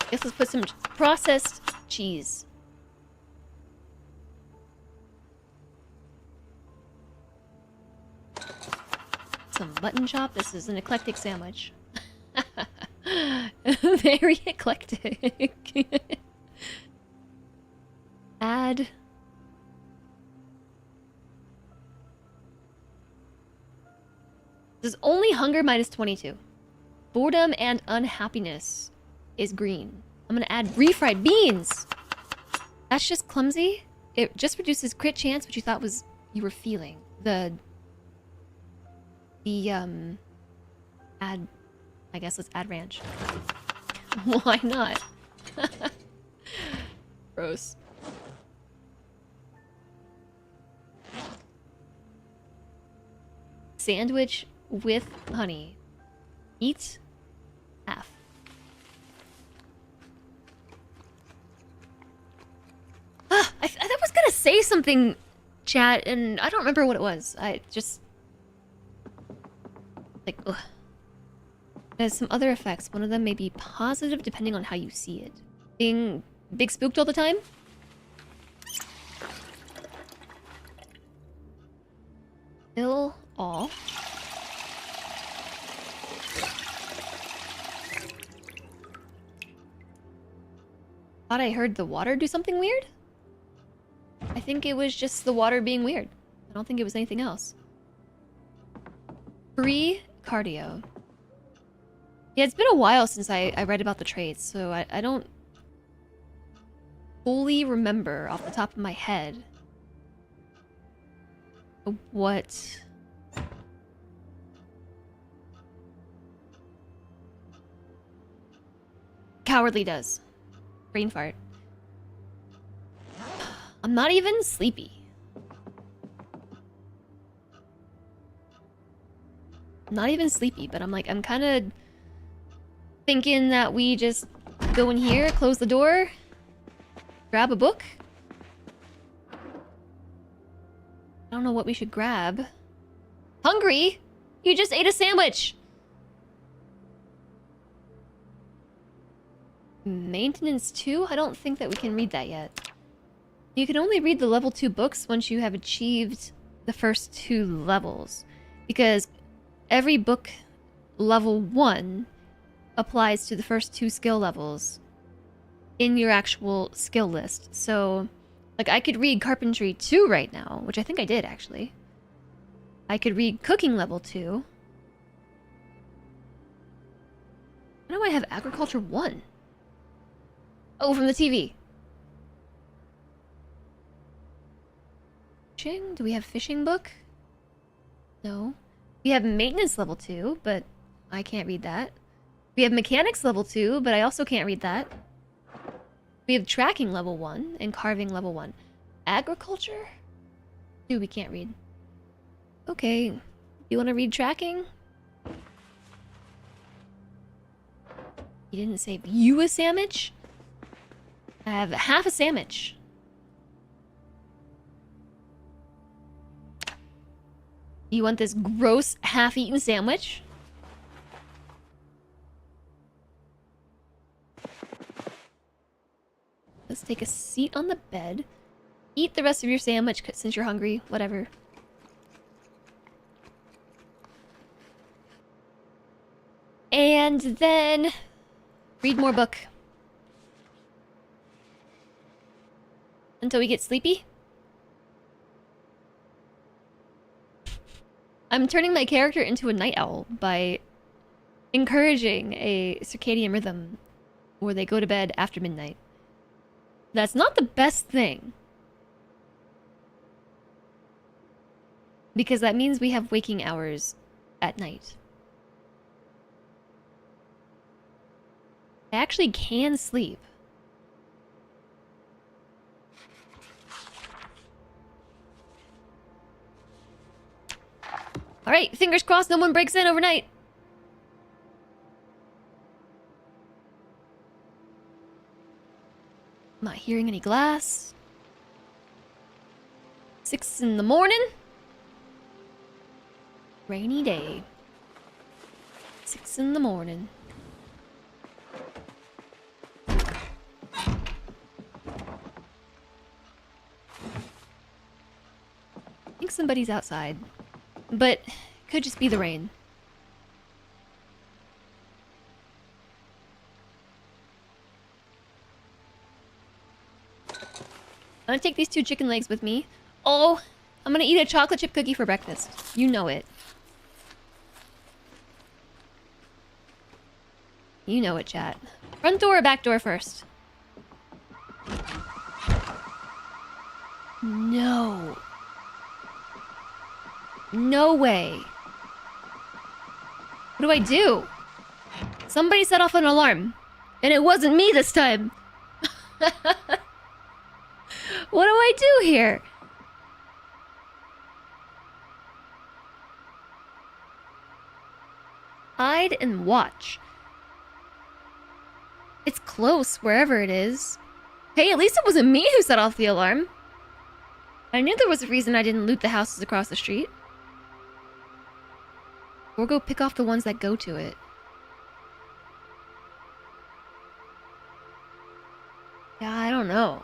Guess let's put some processed cheese. Some mutton chop. This is an eclectic sandwich. Very eclectic. Add. This is only hunger minus 22. Boredom and unhappiness is green. I'm gonna add refried beans. That's just clumsy. It just reduces crit chance, which you thought was you were feeling. Add. I guess let's add ranch. Why not? Gross. Sandwich with honey. Eat half. I was gonna say something, chat, and I don't remember what it was. I just... like, ugh. There's some other effects. One of them may be positive depending on how you see it. Being big spooked all the time? Kill all. Thought I heard the water do something weird? I think it was just the water being weird. I don't think it was anything else. Free cardio. Yeah, it's been a while since I read about the traits, so I don't fully remember off the top of my head what... Cowardly does. Brain fart. I'm not even sleepy. Not even sleepy, but I'm kind of thinking that we just go in here, close the door, grab a book. I don't know what we should grab. Hungry? You just ate a sandwich! Maintenance 2? I don't think that we can read that yet. You can only read the level 2 books once you have achieved the first 2 levels. Because every book level 1 applies to the first 2 skill levels in your actual skill list. So, like, I could read Carpentry 2 right now, which I think I did, actually. I could read Cooking level 2. Why do I have Agriculture 1? Oh, from the TV. Fishing? Do we have Fishing book? No. We have Maintenance level 2, but I can't read that. We have Mechanics level 2, but I also can't read that. We have Tracking level 1 and Carving level 1. Agriculture? Dude, we can't read. Okay. You want to read Tracking? You didn't save you a sandwich? I have half a sandwich. You want this gross half-eaten sandwich? Let's take a seat on the bed. Eat the rest of your sandwich since you're hungry. Whatever. And then read more book. Until we get sleepy. I'm turning my character into a night owl by encouraging a circadian rhythm where they go to bed after midnight. That's not the best thing. Because that means we have waking hours at night. I actually can sleep. Alright, fingers crossed no one breaks in overnight. I'm not hearing any glass. 6 in the morning. Rainy day. 6 in the morning. I think somebody's outside. But could just be the rain. I'm gonna take these 2 chicken legs with me. Oh, I'm gonna eat a chocolate chip cookie for breakfast. You know it. You know it, chat. Front door or back door first? No. No way. What do I do? Somebody set off an alarm. And it wasn't me this time. What do I do here? Hide and watch. It's close, wherever it is. Hey, at least it wasn't me who set off the alarm. I knew there was a reason I didn't loot the houses across the street. Or go pick off the ones that go to it. Yeah, I don't know.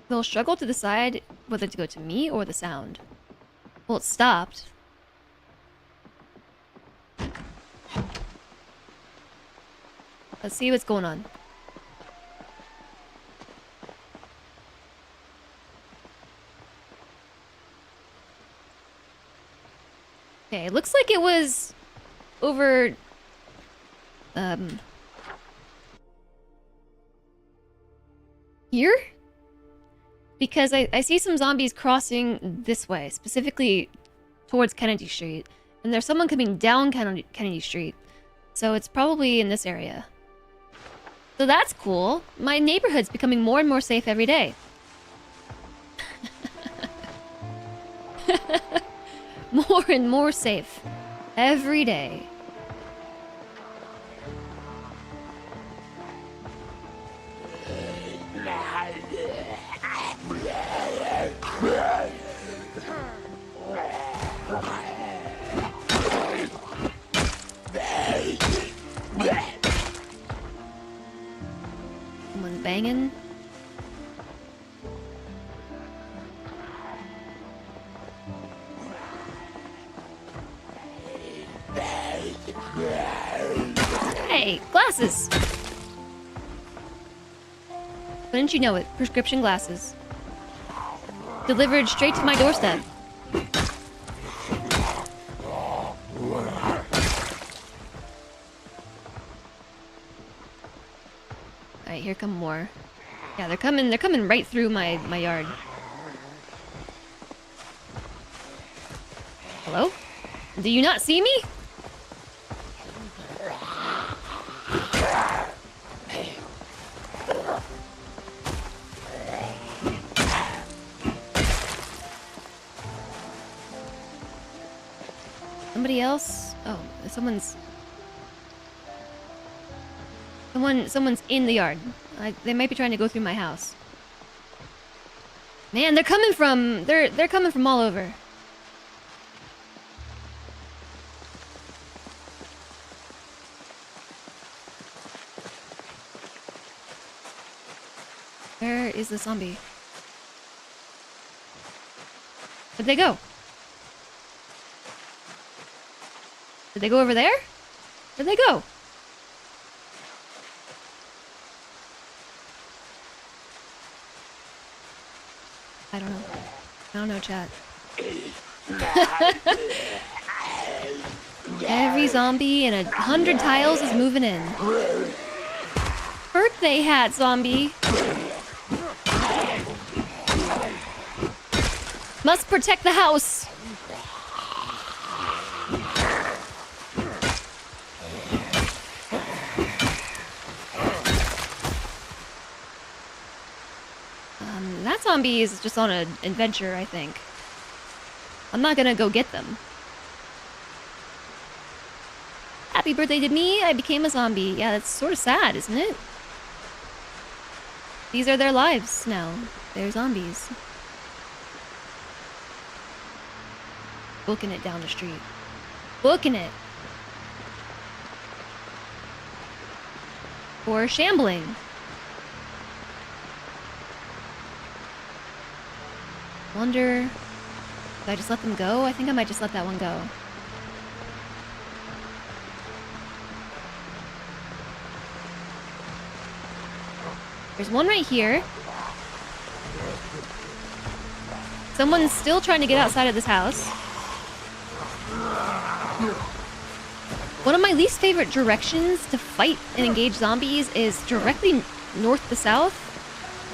They'll struggle to decide whether to go to me or the sound. Well, it stopped. Let's see what's going on. Okay, looks like it was over here? Because I see some zombies crossing this way, specifically towards Kennedy Street. And there's someone coming down Kennedy Street. So it's probably in this area. So that's cool. My neighborhood's becoming more and more safe every day. More and more safe every day. Someone's banging. Hey, glasses! Wouldn't you know it? Prescription glasses. Delivered straight to my doorstep. Alright, here come more. Yeah, they're coming right through my yard. Hello? Do you not see me? Somebody else? Oh, someone's in the yard. They might be trying to go through my house. Man, they're coming from all over. Where is the zombie? Where'd they go? Did they go over there? Where'd they go? I don't know. I don't know, chat. Every zombie in 100 tiles is moving in. Birthday hat, zombie. Must protect the house. That zombie is just on an adventure, I think. I'm not gonna go get them. Happy birthday to me, I became a zombie. Yeah, that's sort of sad, isn't it? These are their lives now. They're zombies. Booking it down the street. Booking it. Or shambling. Wonder... Did I just let them go? I think I might just let that one go. There's one right here. Someone's still trying to get outside of this house. One of my least favorite directions to fight and engage zombies is directly north to south,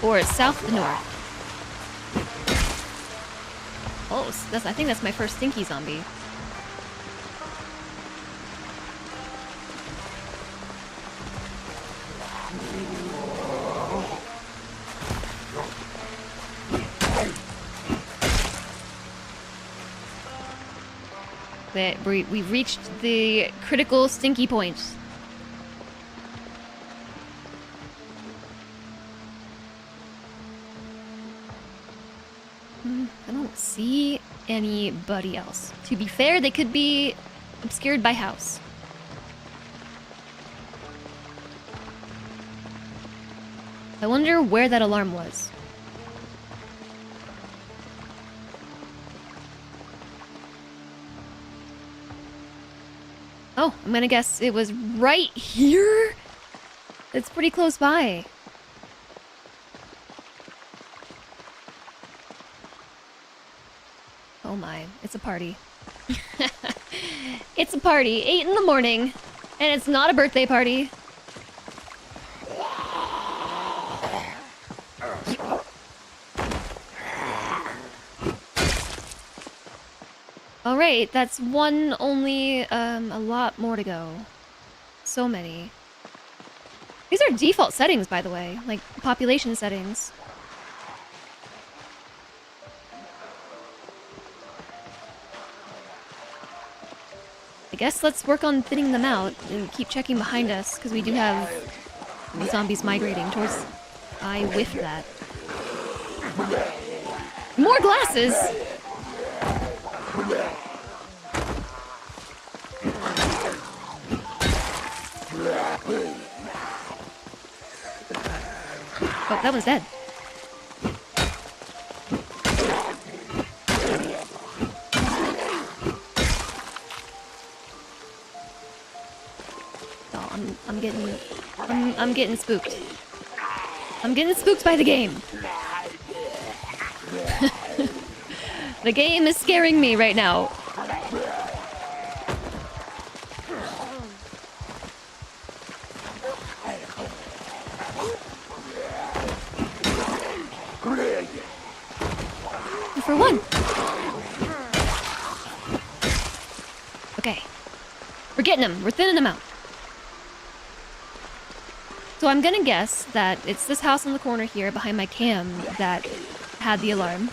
or south to north. Oh, I think that's my first stinky zombie. We've reached the critical stinky point. I don't see anybody else. To be fair, they could be obscured by house. I wonder where that alarm was. Oh, I'm gonna guess it was right here? It's pretty close by. Oh my, it's a party. It's a party, 8 in the morning, and it's not a birthday party. Alright, that's one only, a lot more to go. so many. These are default settings, by the way, like population settings. I guess let's work on thinning them out and keep checking behind us, because we do have the zombies migrating towards... I whiffed that. More glasses! Oh, that one's dead. Oh, I'm getting spooked. I'm getting spooked by the game. The game is scaring me right now. For one. Okay. We're getting them. We're thinning them out. So I'm gonna guess that it's this house in the corner here behind my cam that had the alarm.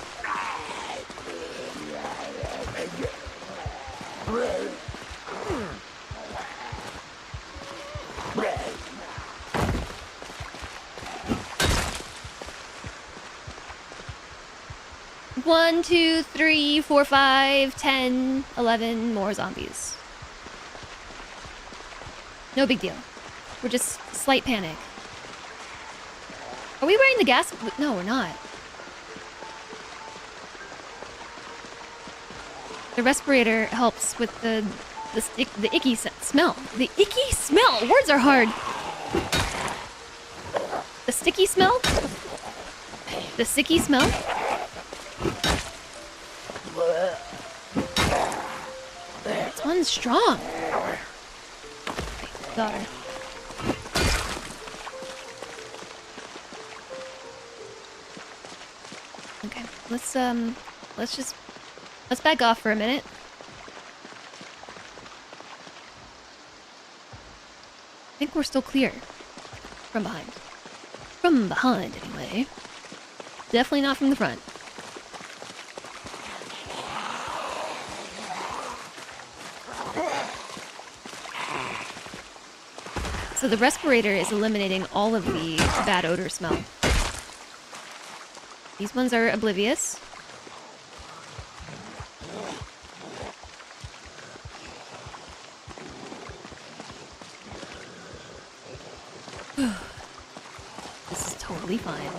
One, 2, 3, 4, 5, 10, 11 more zombies. No big deal. We're just slight panic. Are we wearing the gas? No, we're not. The respirator helps with the icky smell. The icky smell! Words are hard! The sticky smell? The sicky smell? This one's strong. Got her. Okay, let's back off for a minute. I think we're still clear from behind. From behind, anyway. Definitely not from the front. So the respirator is eliminating all of the bad odor smell. These ones are oblivious. This is totally fine.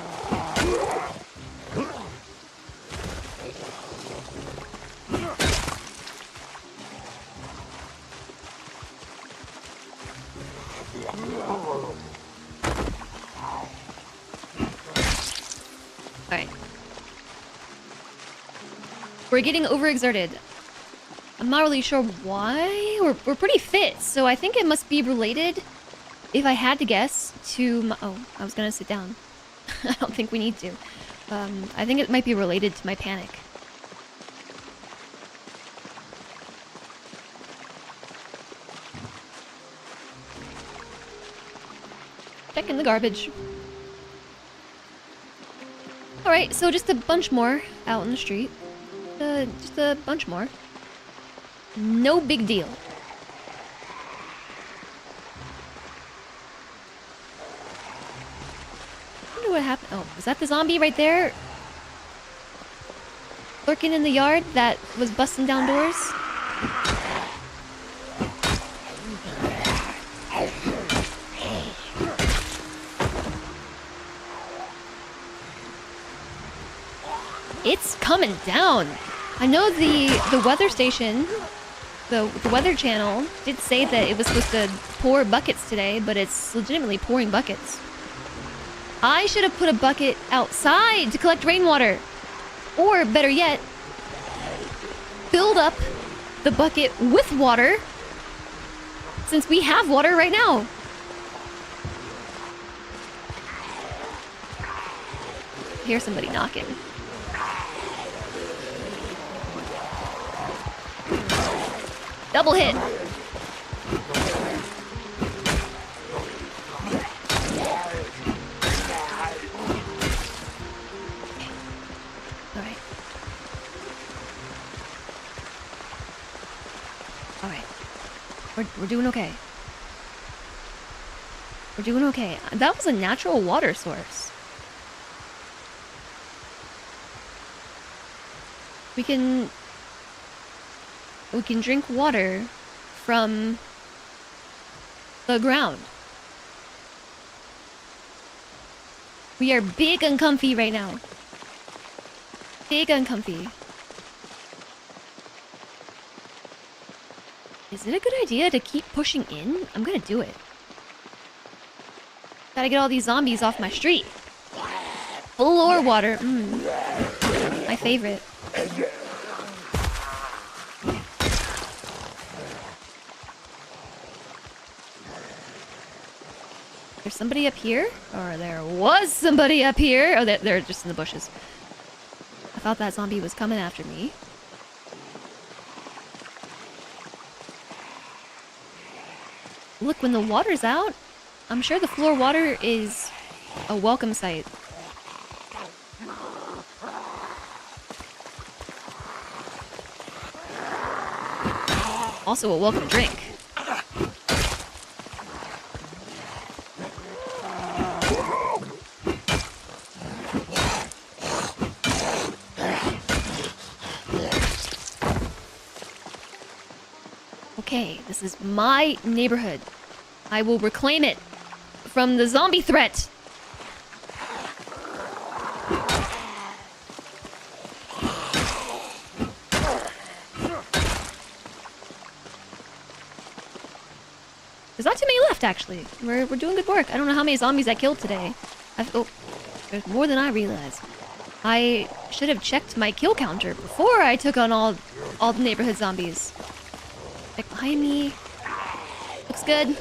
Alright. We're getting overexerted. I'm not really sure why. We're pretty fit, so I think it must be related, if I had to guess, to my... Oh, I was gonna sit down. I don't think we need to. I think it might be related to my panic. Checking the garbage. Alright, so just a bunch more out in the street. Just a bunch more. No big deal. I wonder what happened. Oh, was that the zombie right there? Lurking in the yard that was busting down doors? It's coming down. I know the weather station, the weather channel did say that it was supposed to pour buckets today, but it's legitimately pouring buckets. I should have put a bucket outside to collect rainwater. Or better yet, filled up the bucket with water, since we have water right now. I hear somebody knocking. Double hit. We're doing okay. We're doing okay. That was a natural water source. We can drink water from the ground. We are big and comfy right now. Big and comfy. Is it a good idea to keep pushing in? I'm gonna do it. Gotta get all these zombies off my street. Floor water. My favorite. There's somebody up here? Or there was somebody up here? Oh, they're just in the bushes. I thought that zombie was coming after me. Look, when the water's out, I'm sure the floor water is a welcome sight. Also a welcome drink. Okay, this is my neighborhood. I will reclaim it from the zombie threat. There's not too many left, actually. We're doing good work. I don't know how many zombies I killed today. Oh, there's more than I realized. I should have checked my kill counter before I took on all the neighborhood zombies. Like behind me. Looks good.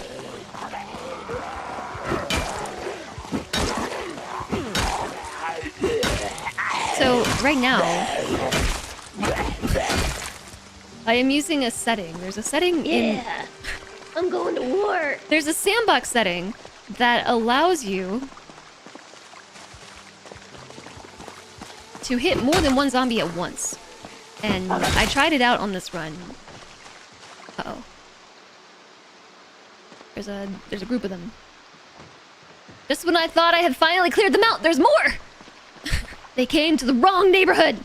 So, right now, I am using a setting. There's a setting in... I'm going to war. There's a sandbox setting that allows you to hit more than one zombie at once. And I tried it out on this run. Uh-oh. There's a group of them. Just when I thought I had finally cleared them out, there's more! They came to the wrong neighborhood!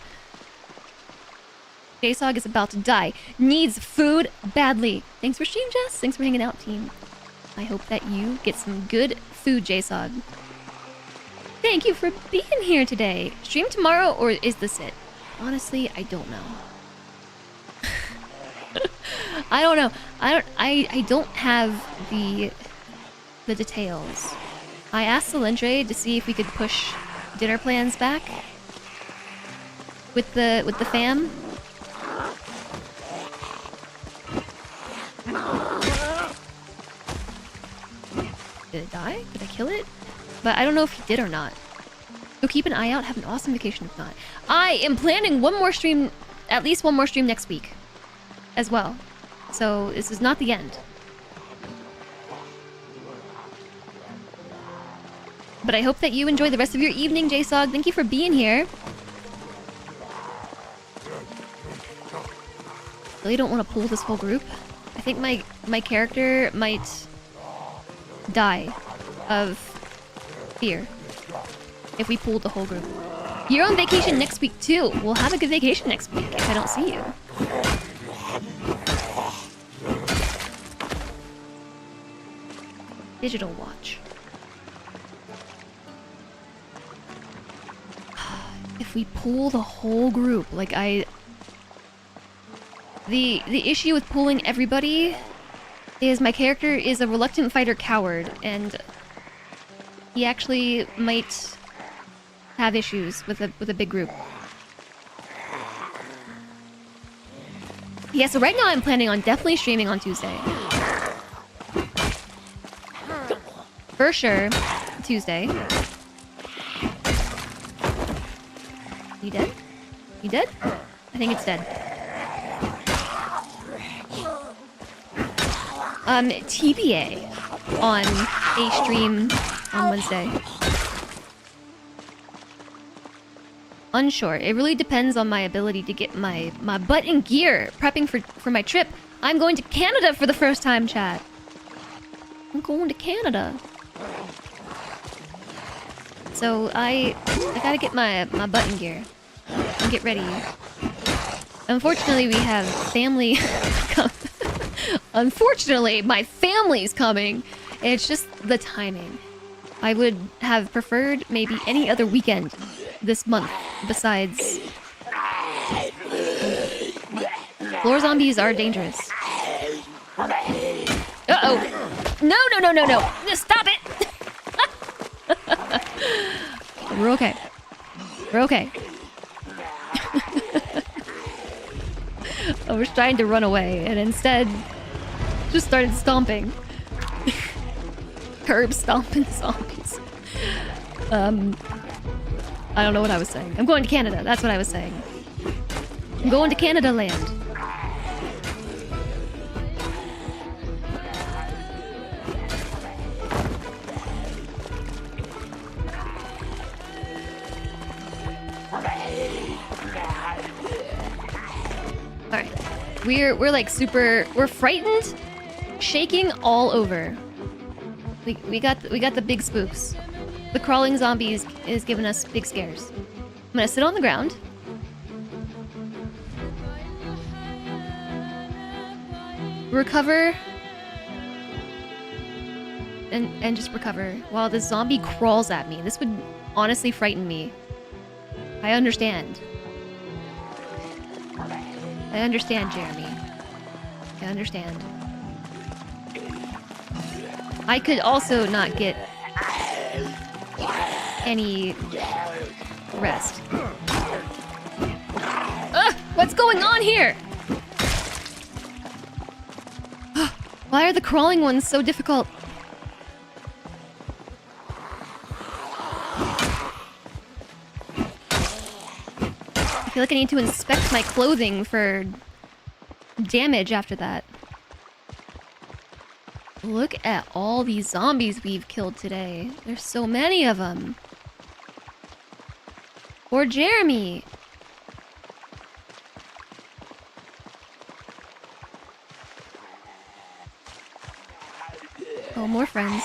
JSOG is about to die. Needs food badly. Thanks for stream, Jess. Thanks for hanging out, team. I hope that you get some good food, JSOG. Thank you for being here today. Stream tomorrow, or is this it? Honestly, I don't know. I don't know. I don't have the details. I asked Solendre to see if we could push dinner plans back with the fam. Did it die? Did I kill it? But I don't know if he did or not. So keep an eye out. Have an awesome vacation if not. I am planning one more stream, at least one more stream next week as well. So this is not the end. But I hope that you enjoy the rest of your evening, JSOG. Thank you for being here. Really don't want to pull this whole group. I think my character might die of fear if we pull the whole group. You're on vacation next week too. We'll have a good vacation next week if I don't see you. Digital watch. If we pull the whole group, like the issue with pulling everybody is my character is a reluctant fighter coward, and he actually might have issues with a big group. Yeah, so right now I'm planning on definitely streaming on Tuesday. For sure, Tuesday. You dead? You dead? I think it's dead. TBA on a stream on Wednesday. Unsure. It really depends on my ability to get my butt in gear, prepping for my trip. I'm going to Canada for the first time, chat. I'm going to Canada. So I gotta get my butt in gear and get ready. Unfortunately, we have family. Unfortunately, my family's coming. It's just the timing. I would have preferred maybe any other weekend this month besides. Floor zombies are dangerous. Uh-oh. No. Stop it. We're okay. We're okay. I was trying to run away and instead just started stomping. Curb stomping zombies. I don't know what I was saying. I'm going to Canada. That's what I was saying. I'm going to Canada land. Alright. We're like we're frightened, shaking all over. We got the big spooks. The crawling zombies is giving us big scares. I'm gonna sit on the ground. Recover. And just recover while this zombie crawls at me. This would honestly frighten me. I understand. I understand, Jeremy. I understand. I could also not get any rest. Ugh! What's going on here? Why are the crawling ones so difficult? I feel like I need to inspect my clothing for damage after that. Look at all these zombies we've killed today. There's so many of them. Or Jeremy. Oh, more friends.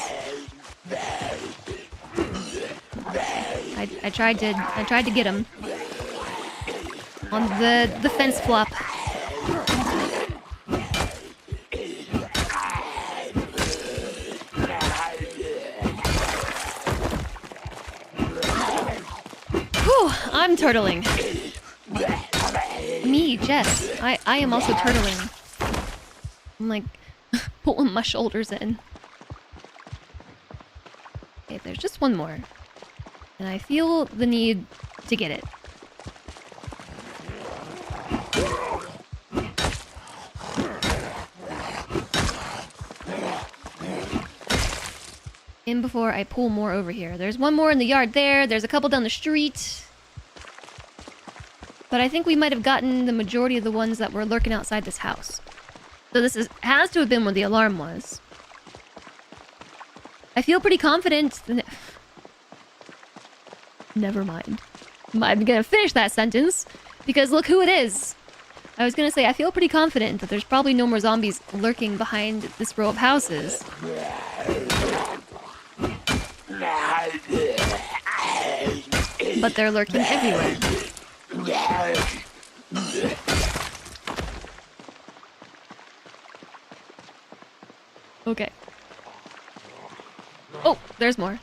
I tried to get him on the fence flop. Whew, I'm turtling. Me, Jess. I am also turtling. I'm like pulling my shoulders in. Okay, there's just one more. And I feel the need to get it. In before I pull more over here. There's one more in the yard there. There's a couple down the street. But I think we might have gotten the majority of the ones that were lurking outside this house. So this has to have been where the alarm was. I feel pretty confident. Never mind. I'm gonna finish that sentence because look who it is. I was gonna say I feel pretty confident that there's probably no more zombies lurking behind this row of houses. But they're lurking everywhere. Okay. Oh, there's more.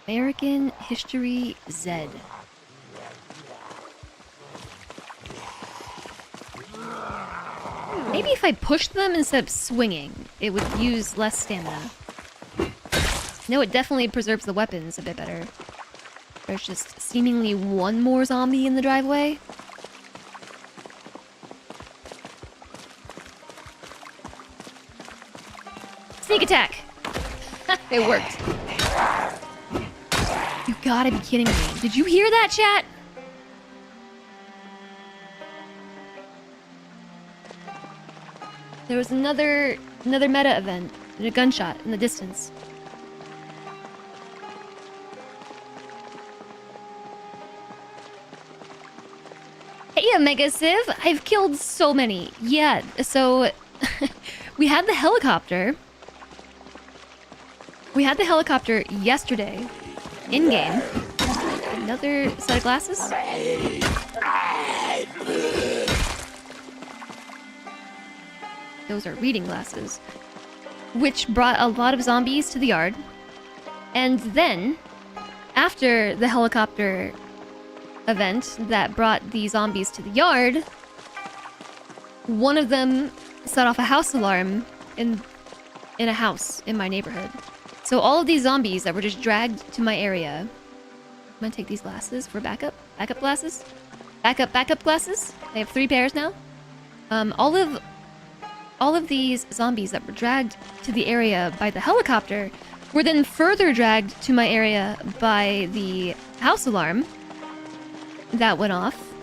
American History Z. Maybe if I pushed them instead of swinging, it would use less stamina. No, it definitely preserves the weapons a bit better. There's just seemingly one more zombie in the driveway. Sneak attack! It worked. You gotta be kidding me. Did you hear that, chat? There was another meta event and a gunshot in the distance. Mega Civ. I've killed so many. Yeah, so we had the helicopter. We had the helicopter yesterday in game. Another set of glasses. Those are reading glasses, which brought a lot of zombies to the yard. And then, after the helicopter event that brought the zombies to the yard, one of them set off a house alarm in a house in my neighborhood. So all of these zombies that were just dragged to my area. I'm gonna take these glasses for backup. Backup glasses. Backup glasses. I have 3 pairs now. All of these zombies that were dragged to the area by the helicopter were then further dragged to my area by the house alarm that went off.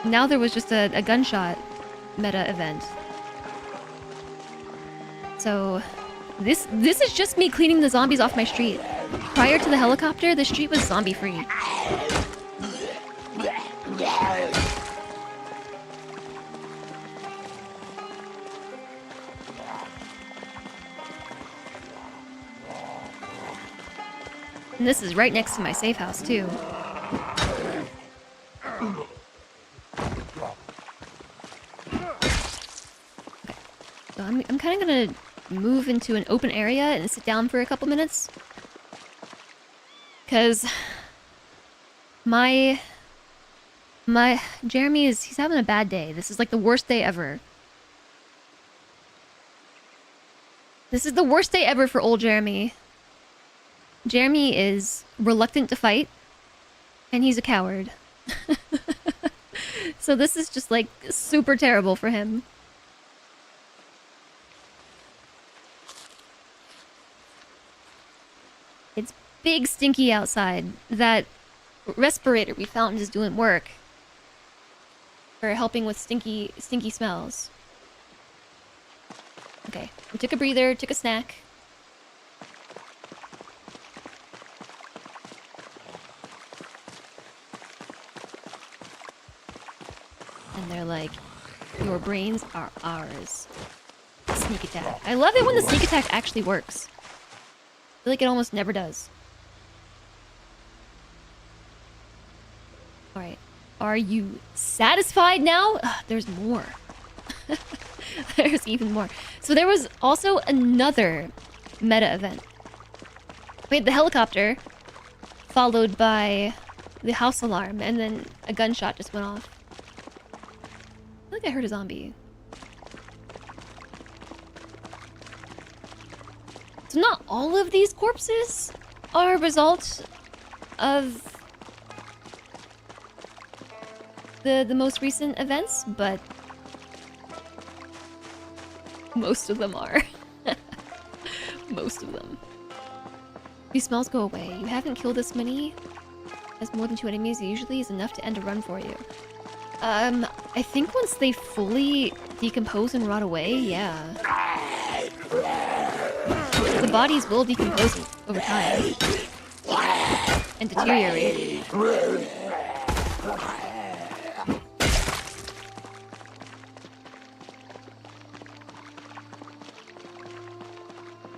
Now there was just a gunshot meta event. So this is just me cleaning the zombies off my street. Prior to the helicopter, the street was zombie free. And this is right next to my safe house, too. Okay. So I'm kind of gonna move into an open area and sit down for a couple minutes. Because my Jeremy he's having a bad day. This is like the worst day ever. This is the worst day ever for old Jeremy. Jeremy is reluctant to fight, and he's a coward. So this is just like super terrible for him. It's big stinky outside. That respirator we found is doing work for helping with stinky smells. Okay, we took a breather, took a snack. And they're like, your brains are ours. Sneak attack. I love it when the sneak attack actually works. I feel like it almost never does. Alright. Are you satisfied now? Ugh, there's more. There's even more. So there was also another meta event. We had the helicopter, followed by the house alarm, and then a gunshot just went off. I think I heard a zombie. So not all of these corpses are a result of the most recent events, but most of them are. Most of them. These smells go away. You haven't killed this many. As more than 2 enemies usually is enough to end a run for you. I think once they fully decompose and rot away, yeah. The bodies will decompose over time. And deteriorate.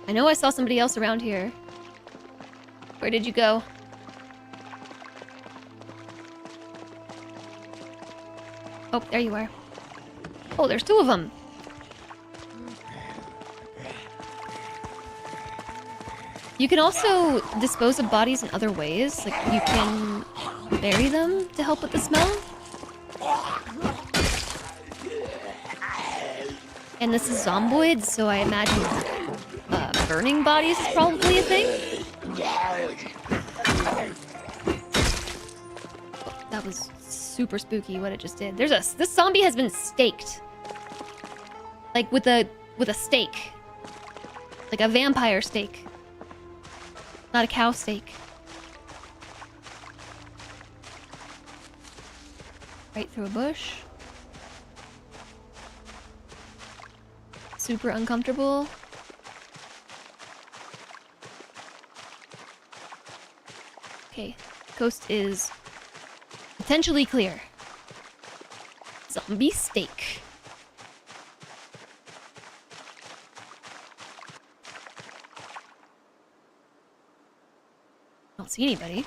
I know I saw somebody else around here. Where did you go? Oh, there you are. Oh, there's 2 of them. You can also dispose of bodies in other ways. Like, you can bury them to help with the smell. And this is Zomboid, so I imagine burning bodies is probably a thing. Oh, that was super spooky what it just did. This zombie has been staked. Like with a stake. Like a vampire stake. Not a cow stake. Right through a bush. Super uncomfortable. Okay, coast is potentially clear. Zombie steak. I don't see anybody.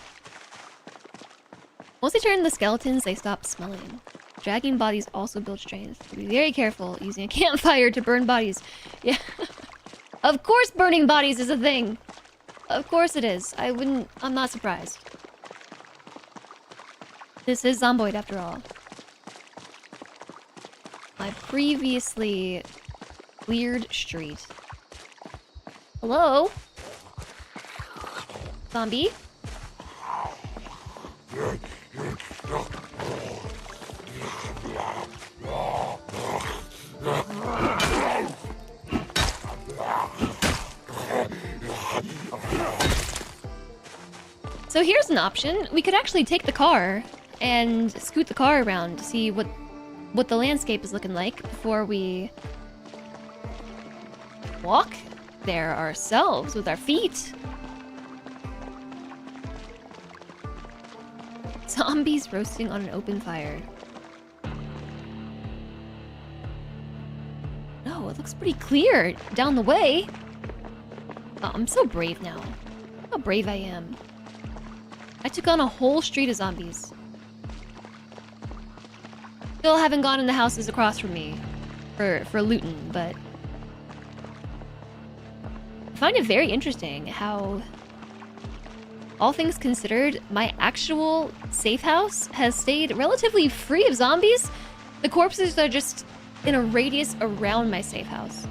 Once they turn into skeletons, they stop smelling. Dragging bodies also builds strength. Be very careful using a campfire to burn bodies. Yeah. Of course burning bodies is a thing. Of course it is. I'm not surprised. This is Zomboid after all. My previously cleared street. Hello? Zombie? So here's an option. We could actually take the car and scoot the car around to see what the landscape is looking like before we walk there ourselves with our feet. Zombies roasting on an open fire. No, it looks pretty clear down the way. Oh, I'm so brave now. How brave I am. I took on a whole street of zombies. Still haven't gone in the houses across from me for looting, but I find it very interesting how, all things considered, my actual safe house has stayed relatively free of zombies. The corpses are just in a radius around my safe house.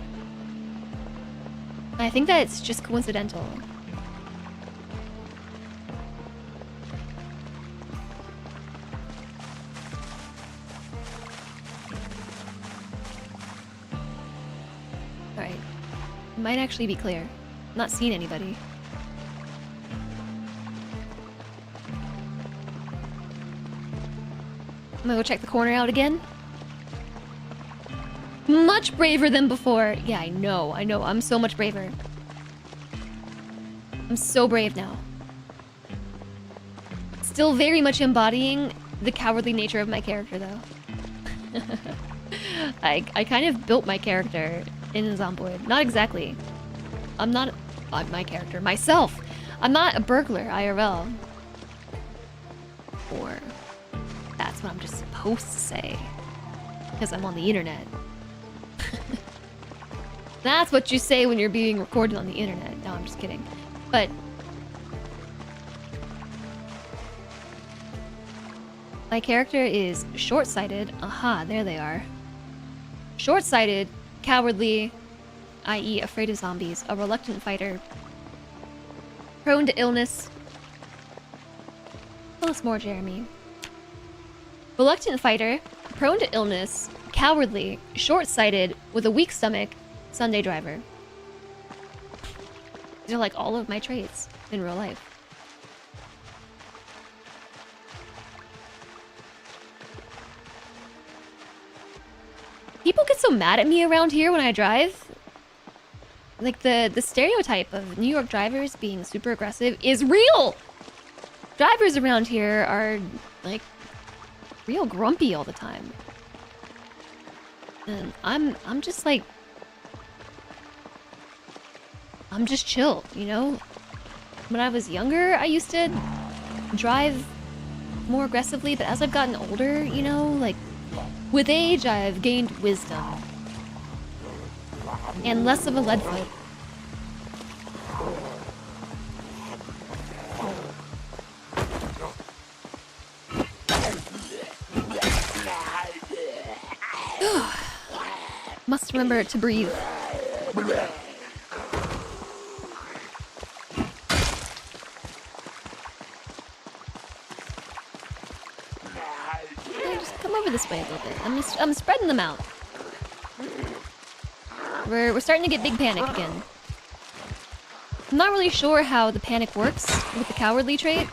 I think that it's just coincidental. Alright. It might actually be clear. I'm not seeing anybody. I'm gonna go check the corner out again. Much braver than before. Yeah, I know. I'm so much braver. I'm so brave now. Still very much embodying the cowardly nature of my character, though. I kind of built my character in Zomboid. Not exactly. I'm not my character. Myself. I'm not a burglar, IRL. Or that's what I'm just supposed to say. Because I'm on the internet. That's what you say when you're being recorded on the internet. No, I'm just kidding. But my character is short-sighted. Aha, there they are. Short-sighted, cowardly, i.e. afraid of zombies, a reluctant fighter, prone to illness. Tell us more, Jeremy. Reluctant fighter, prone to illness, cowardly, short-sighted, with a weak stomach, Sunday driver. These are like all of my traits in real life. People get so mad at me around here when I drive. Like the stereotype of New York drivers being super aggressive is real. Drivers around here are like real grumpy all the time. And I'm just like, I'm just chill, you know? When I was younger, I used to drive more aggressively, but as I've gotten older, you know, like, with age, I've gained wisdom. And less of a lead foot. Must remember to breathe. Just come over this way a little bit. I'm spreading them out. We're starting to get big panic again. I'm not really sure how the panic works with the cowardly trait.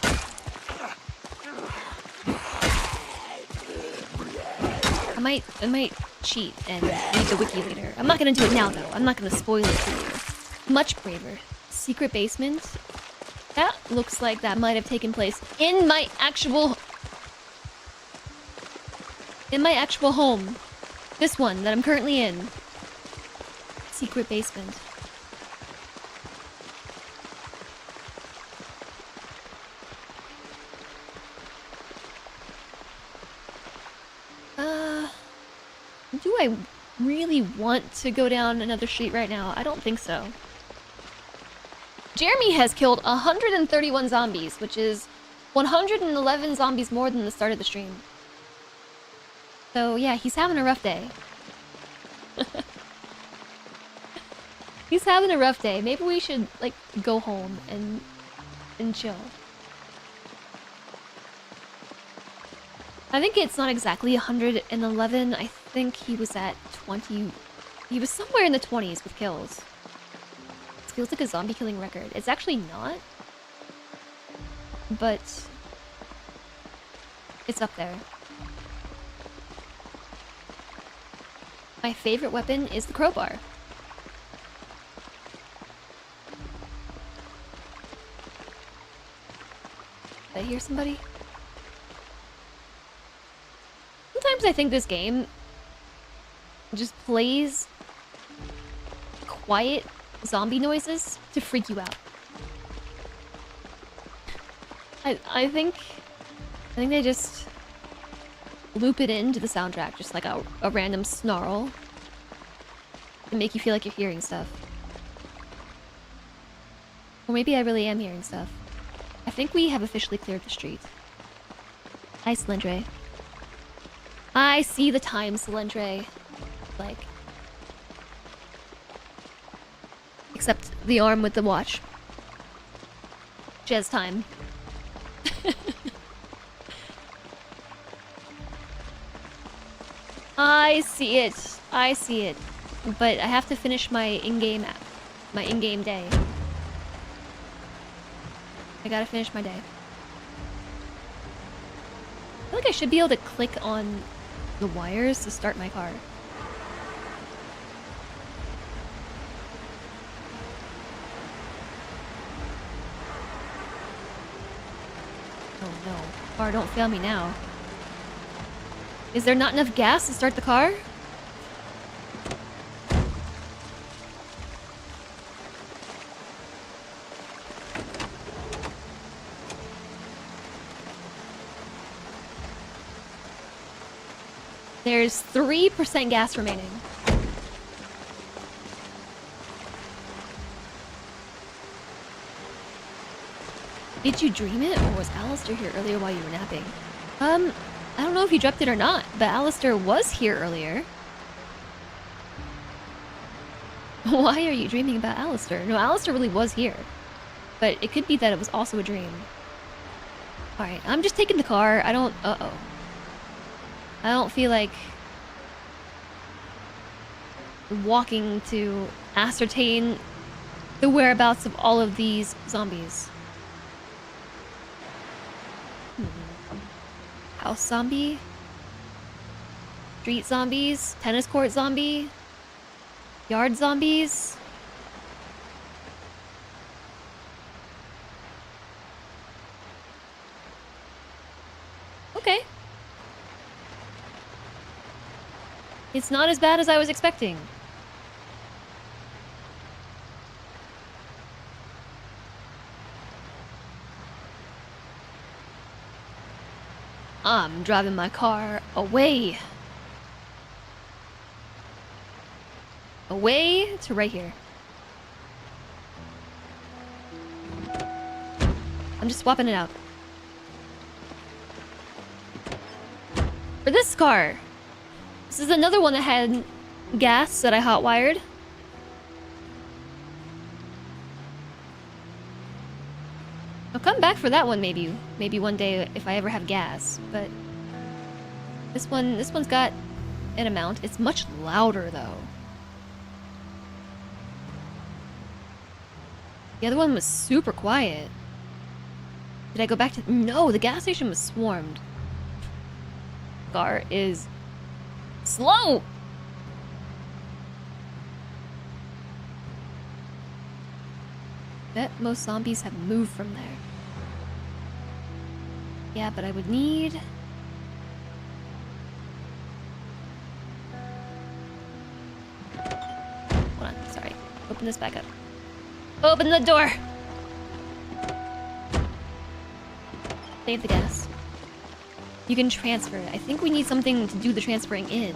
I might cheat and read the wiki later. I'm not gonna do it now though. I'm not gonna spoil it for you. Much braver. Secret basement. That looks like that might have taken place in my actual... In my actual home. This one that I'm currently in. Secret basement. Do I really want to go down another street right now? I don't think so. Jeremy has killed 131 zombies, which is 111 zombies more than the start of the stream. So yeah, he's having a rough day. He's having a rough day. Maybe we should, like, go home and chill. I think it's not exactly 111. I think he was at 20. He was somewhere in the 20s with kills. It feels like a zombie killing record. It's actually not. But it's up there. My favorite weapon is the crowbar. Did I hear somebody? Sometimes I think this game just plays quiet zombie noises to freak you out. I think they just loop it into the soundtrack, just like a random snarl, to make you feel like you're hearing stuff. Or maybe I really am hearing stuff. I think we have officially cleared the street. Hi, Slendre. I see the time, Slendre. Like... Except the arm with the watch. Jazz time. I see it. I see it. But I have to finish my in-game day. I gotta finish my day. I feel like I should be able to click on the wires to start my car. Oh no. Car, don't fail me now. Is there not enough gas to start the car? There's 3% gas remaining. Did you dream it, or was Alistair here earlier while you were napping? I don't know if you dreamt it or not, but Alistair was here earlier. Why are you dreaming about Alistair? No, Alistair really was here. But it could be that it was also a dream. Alright, I'm just taking the car. I don't... Uh-oh. I don't feel like walking to ascertain the whereabouts of all of these zombies. House zombie? Street zombies? Tennis court zombie? Yard zombies? Okay. It's not as bad as I was expecting. I'm driving my car away. Away to right here. I'm just swapping it out. For this car. This is another one that had gas that I hotwired. I'll come back for that one maybe one day if I ever have gas, but this one's got an amount. It's much louder though. The other one was super quiet. Did I go back to... No, the gas station was swarmed. Car is slow. Bet most zombies have moved from there. Yeah, but I would need... Open this back up. Open the door! Save the gas. You can transfer it. I think we need something to do the transferring in.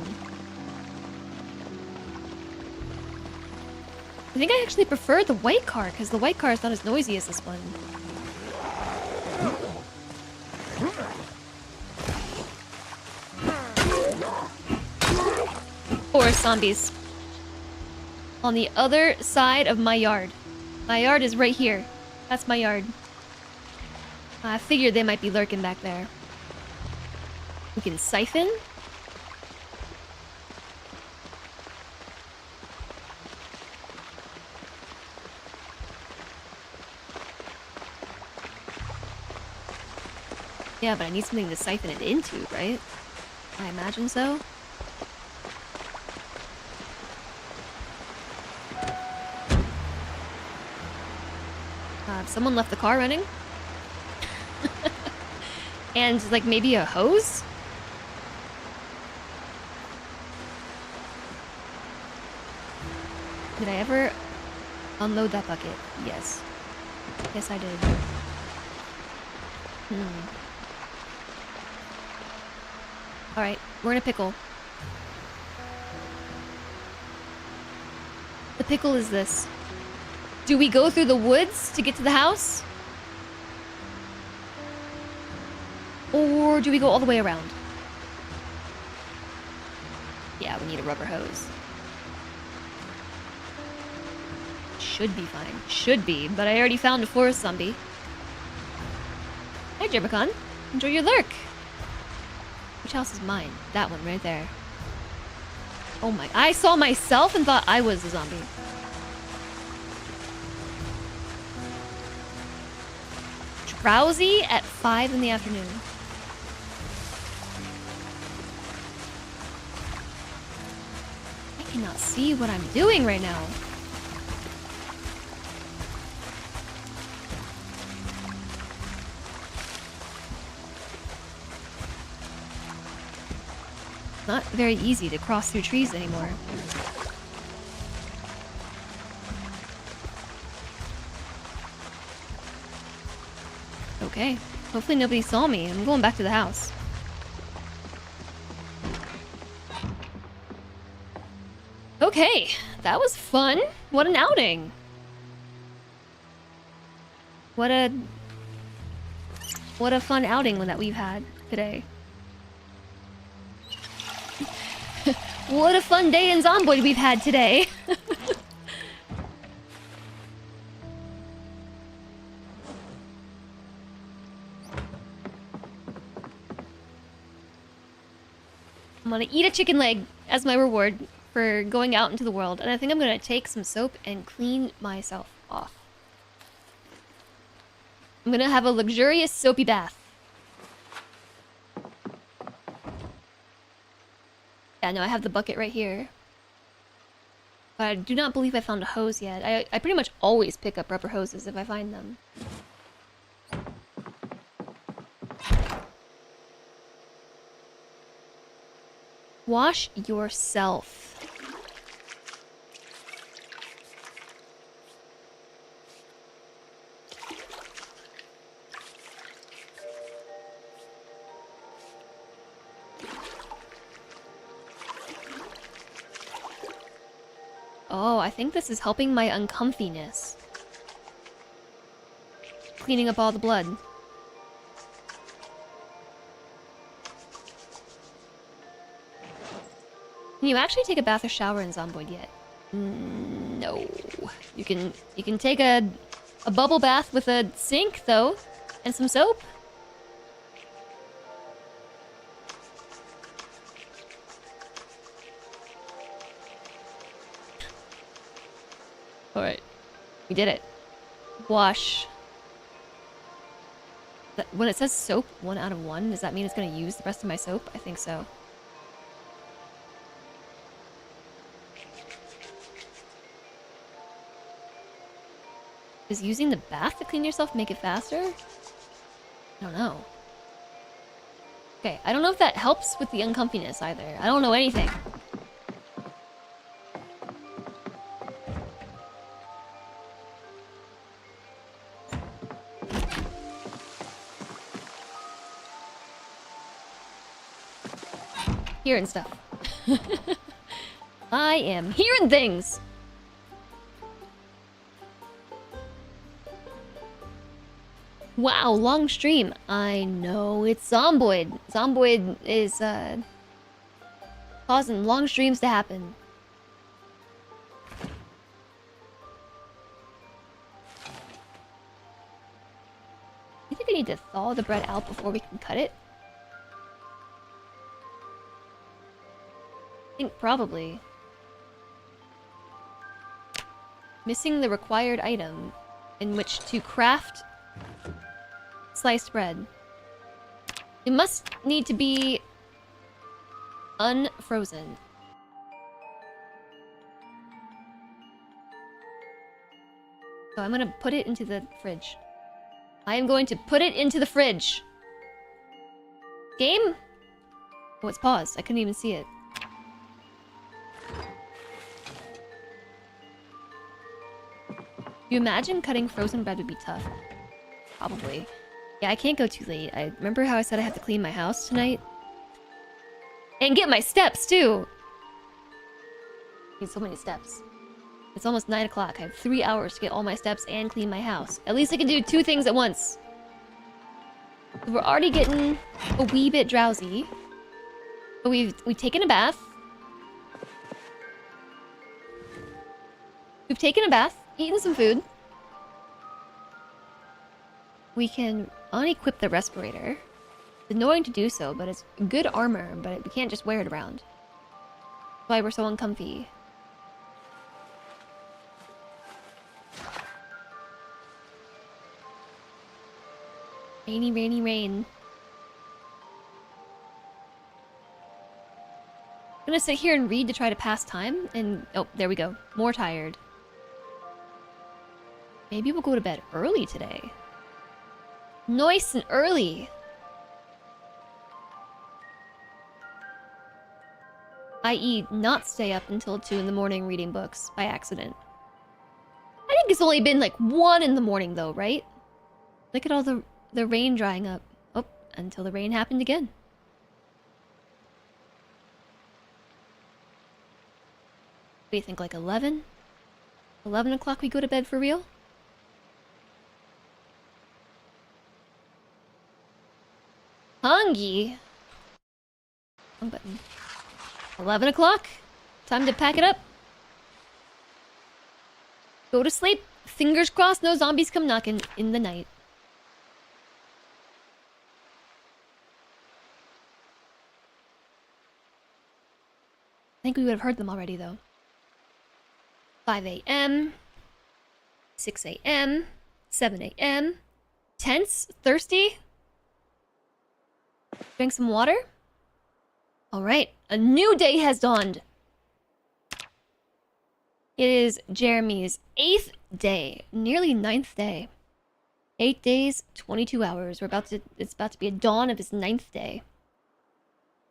I think I actually prefer the white car, because the white car is not as noisy as this one. Or zombies. On the other side of my yard. My yard is right here. That's my yard. I figured they might be lurking back there. We can siphon. Yeah, but I need something to siphon it into, right? I imagine so. Someone left the car running. And, like, maybe a hose? Did I ever unload that bucket? Yes. Yes, I did. Alright, we're in a pickle. The pickle is this. Do we go through the woods to get to the house? Or do we go all the way around? Yeah, we need a rubber hose. Should be fine. Should be, but I already found a forest zombie. Hi, Jirbicon. Enjoy your lurk. Which house is mine? That one right there. Oh my... I saw myself and thought I was a zombie. Drowsy at 5 in the afternoon. I cannot see what I'm doing right now. Not very easy to cross through trees anymore. Okay. Hopefully nobody saw me. I'm going back to the house. Okay. That was fun. What an outing. What a fun outing that we've had today. What a fun day in Zomboid we've had today. I'm gonna eat a chicken leg as my reward for going out into the world, and I think I'm gonna take some soap and clean myself off. I'm gonna have a luxurious soapy bath. Yeah, no, I have the bucket right here. But I do not believe I found a hose yet. I pretty much always pick up rubber hoses if I find them. Wash yourself. Oh, I think this is helping my uncomfiness. Cleaning up all the blood. Can you actually take a bath or shower in Zomboid yet? No. You can take a bubble bath with a sink though, and some soap. Alright. We did it. Wash. When it says soap 1 out of 1, does that mean it's gonna use the rest of my soap? I think so. Does using the bath to clean yourself make it faster? I don't know. Okay, I don't know if that helps with the uncomfiness either. I don't know anything. hearing stuff. I am hearing things! Wow, long stream. I know, it's Zomboid. Zomboid is, causing long streams to happen. You think I need to thaw the bread out before we can cut it? I think probably. Missing the required item in which to craft sliced bread. It must need to be unfrozen. So I'm gonna put it into the fridge. I am going to put it into the fridge. Game? Oh, it's paused. I couldn't even see it. You imagine cutting frozen bread would be tough? Probably. Yeah, I can't go too late. I remember how I said I have to clean my house tonight? And get my steps, too! I need so many steps. It's almost 9 o'clock. I have 3 hours to get all my steps and clean my house. At least I can do 2 things at once. So we're already getting a wee bit drowsy. But we've taken a bath. We've taken a bath, eaten some food. We can unequip the respirator. It's annoying to do so, but it's good armor, but we can't just wear it around. That's why we're so uncomfy. Rainy, rainy, rain. I'm gonna sit here and read to try to pass time, and... oh, there we go. More tired. Maybe we'll go to bed early today. Nice and early! I.e., not stay up until 2 in the morning reading books by accident. I think it's only been like 1 in the morning though, right? Look at all the rain drying up. Oh, until the rain happened again. What do you think, like 11? 11 o'clock we go to bed for real? Hungry? Wrong button. 11 o'clock? Time to pack it up. Go to sleep. Fingers crossed no zombies come knocking in the night. I think we would have heard them already, though. 5 a.m. 6 a.m. 7 a.m. Tense? Thirsty? Drink some water? Alright, a new day has dawned. It is Jeremy's 8th day, nearly 9th day. 8 days, 22 hours. It's about to be a dawn of his 9th day.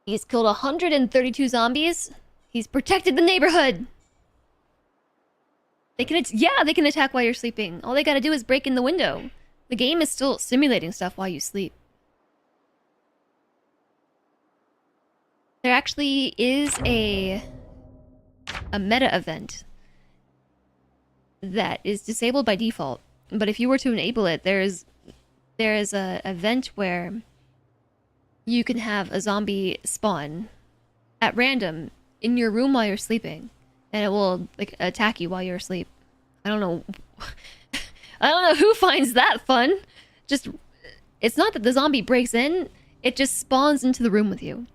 He's killed 132 zombies. He's protected the neighborhood. They can attack while you're sleeping. All they gotta do is break in the window. The game is still simulating stuff while you sleep. There actually is a meta event that is disabled by default. But if you were to enable it, there is a event where you can have a zombie spawn at random in your room while you're sleeping, and it will like attack you while you're asleep. I don't know. I don't know who finds that fun. Just, it's not that the zombie breaks in; it just spawns into the room with you.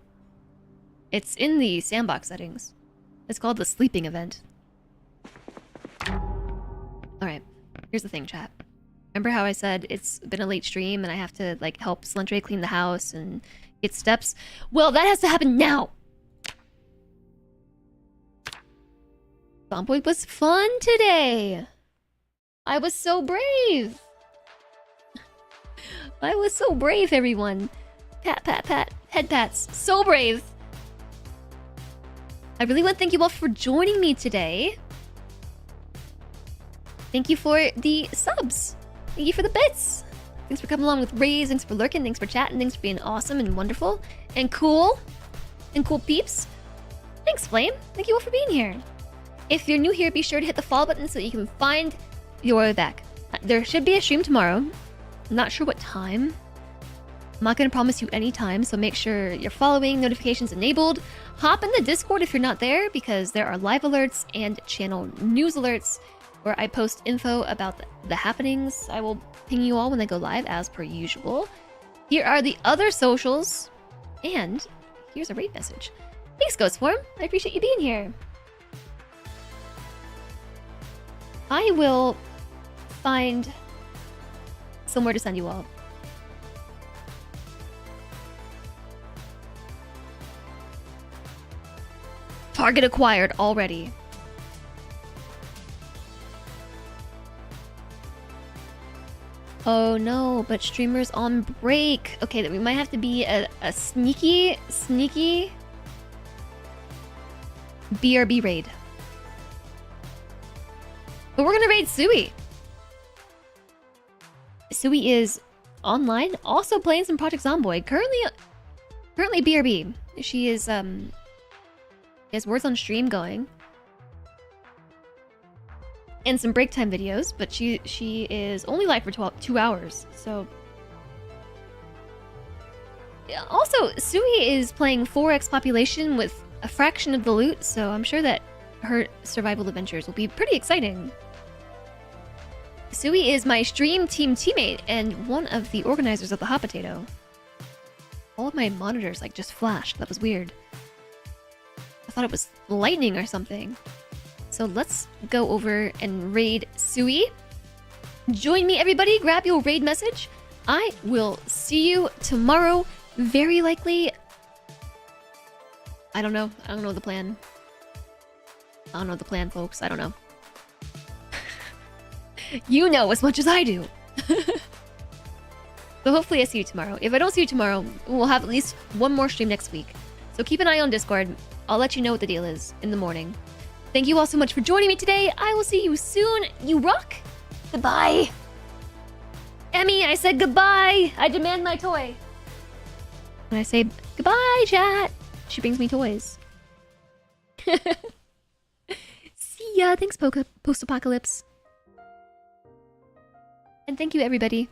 It's in the sandbox settings. It's called the sleeping event. Alright, here's the thing, chat. Remember how I said it's been a late stream and I have to, like, help Slentray clean the house and get steps? Well, that has to happen now! Zomboid was fun today! I was so brave! I was so brave, everyone! Pat, pat, pat. Head pats. So brave! I really want to thank you all for joining me today. Thank you for the subs. Thank you for the bits. Thanks for coming along with Rays. Thanks for lurking. Thanks for chatting. Thanks for being awesome and wonderful and cool. and cool peeps. Thanks, Flame. Thank you all for being here. If you're new here, be sure to hit the follow button so that you can find your way back. There should be a stream tomorrow. I'm not sure what time. I'm not going to promise you any time, so make sure you're following, notifications enabled. Hop in the Discord if you're not there, because there are live alerts and channel news alerts where I post info about the happenings. I will ping you all when they go live, as per usual. Here are the other socials, and here's a raid message. Thanks, Ghost Form. I appreciate you being here. I will find somewhere to send you all. Target acquired already. Oh no, but streamers on break. Okay, then we might have to be a sneaky BRB raid. But we're gonna raid Sui. Sui is online, also playing some Project Zomboid. Currently BRB. She is has words on stream going. And some break time videos, but she is only live for 2 hours, so... Yeah, also, Sui is playing 4x population with a fraction of the loot, so I'm sure that her survival adventures will be pretty exciting. Sui is my stream team teammate and one of the organizers of the Hot Potato. All of my monitors like just flashed. That was weird. I thought it was lightning or something. So let's go over and raid Sui. Join me, everybody. Grab your raid message. I will see you tomorrow. Very likely. I don't know. I don't know the plan. I don't know the plan, folks. I don't know. You know as much as I do. So hopefully I see you tomorrow. If I don't see you tomorrow, we'll have at least one more stream next week. So keep an eye on Discord. I'll let you know what the deal is in the morning. Thank you all so much for joining me today. I will see you soon. You rock. Goodbye. Emmy, I said goodbye. I demand my toy. When I say goodbye, chat, she brings me toys. See ya. Thanks, Post-Apocalypse. And thank you, everybody.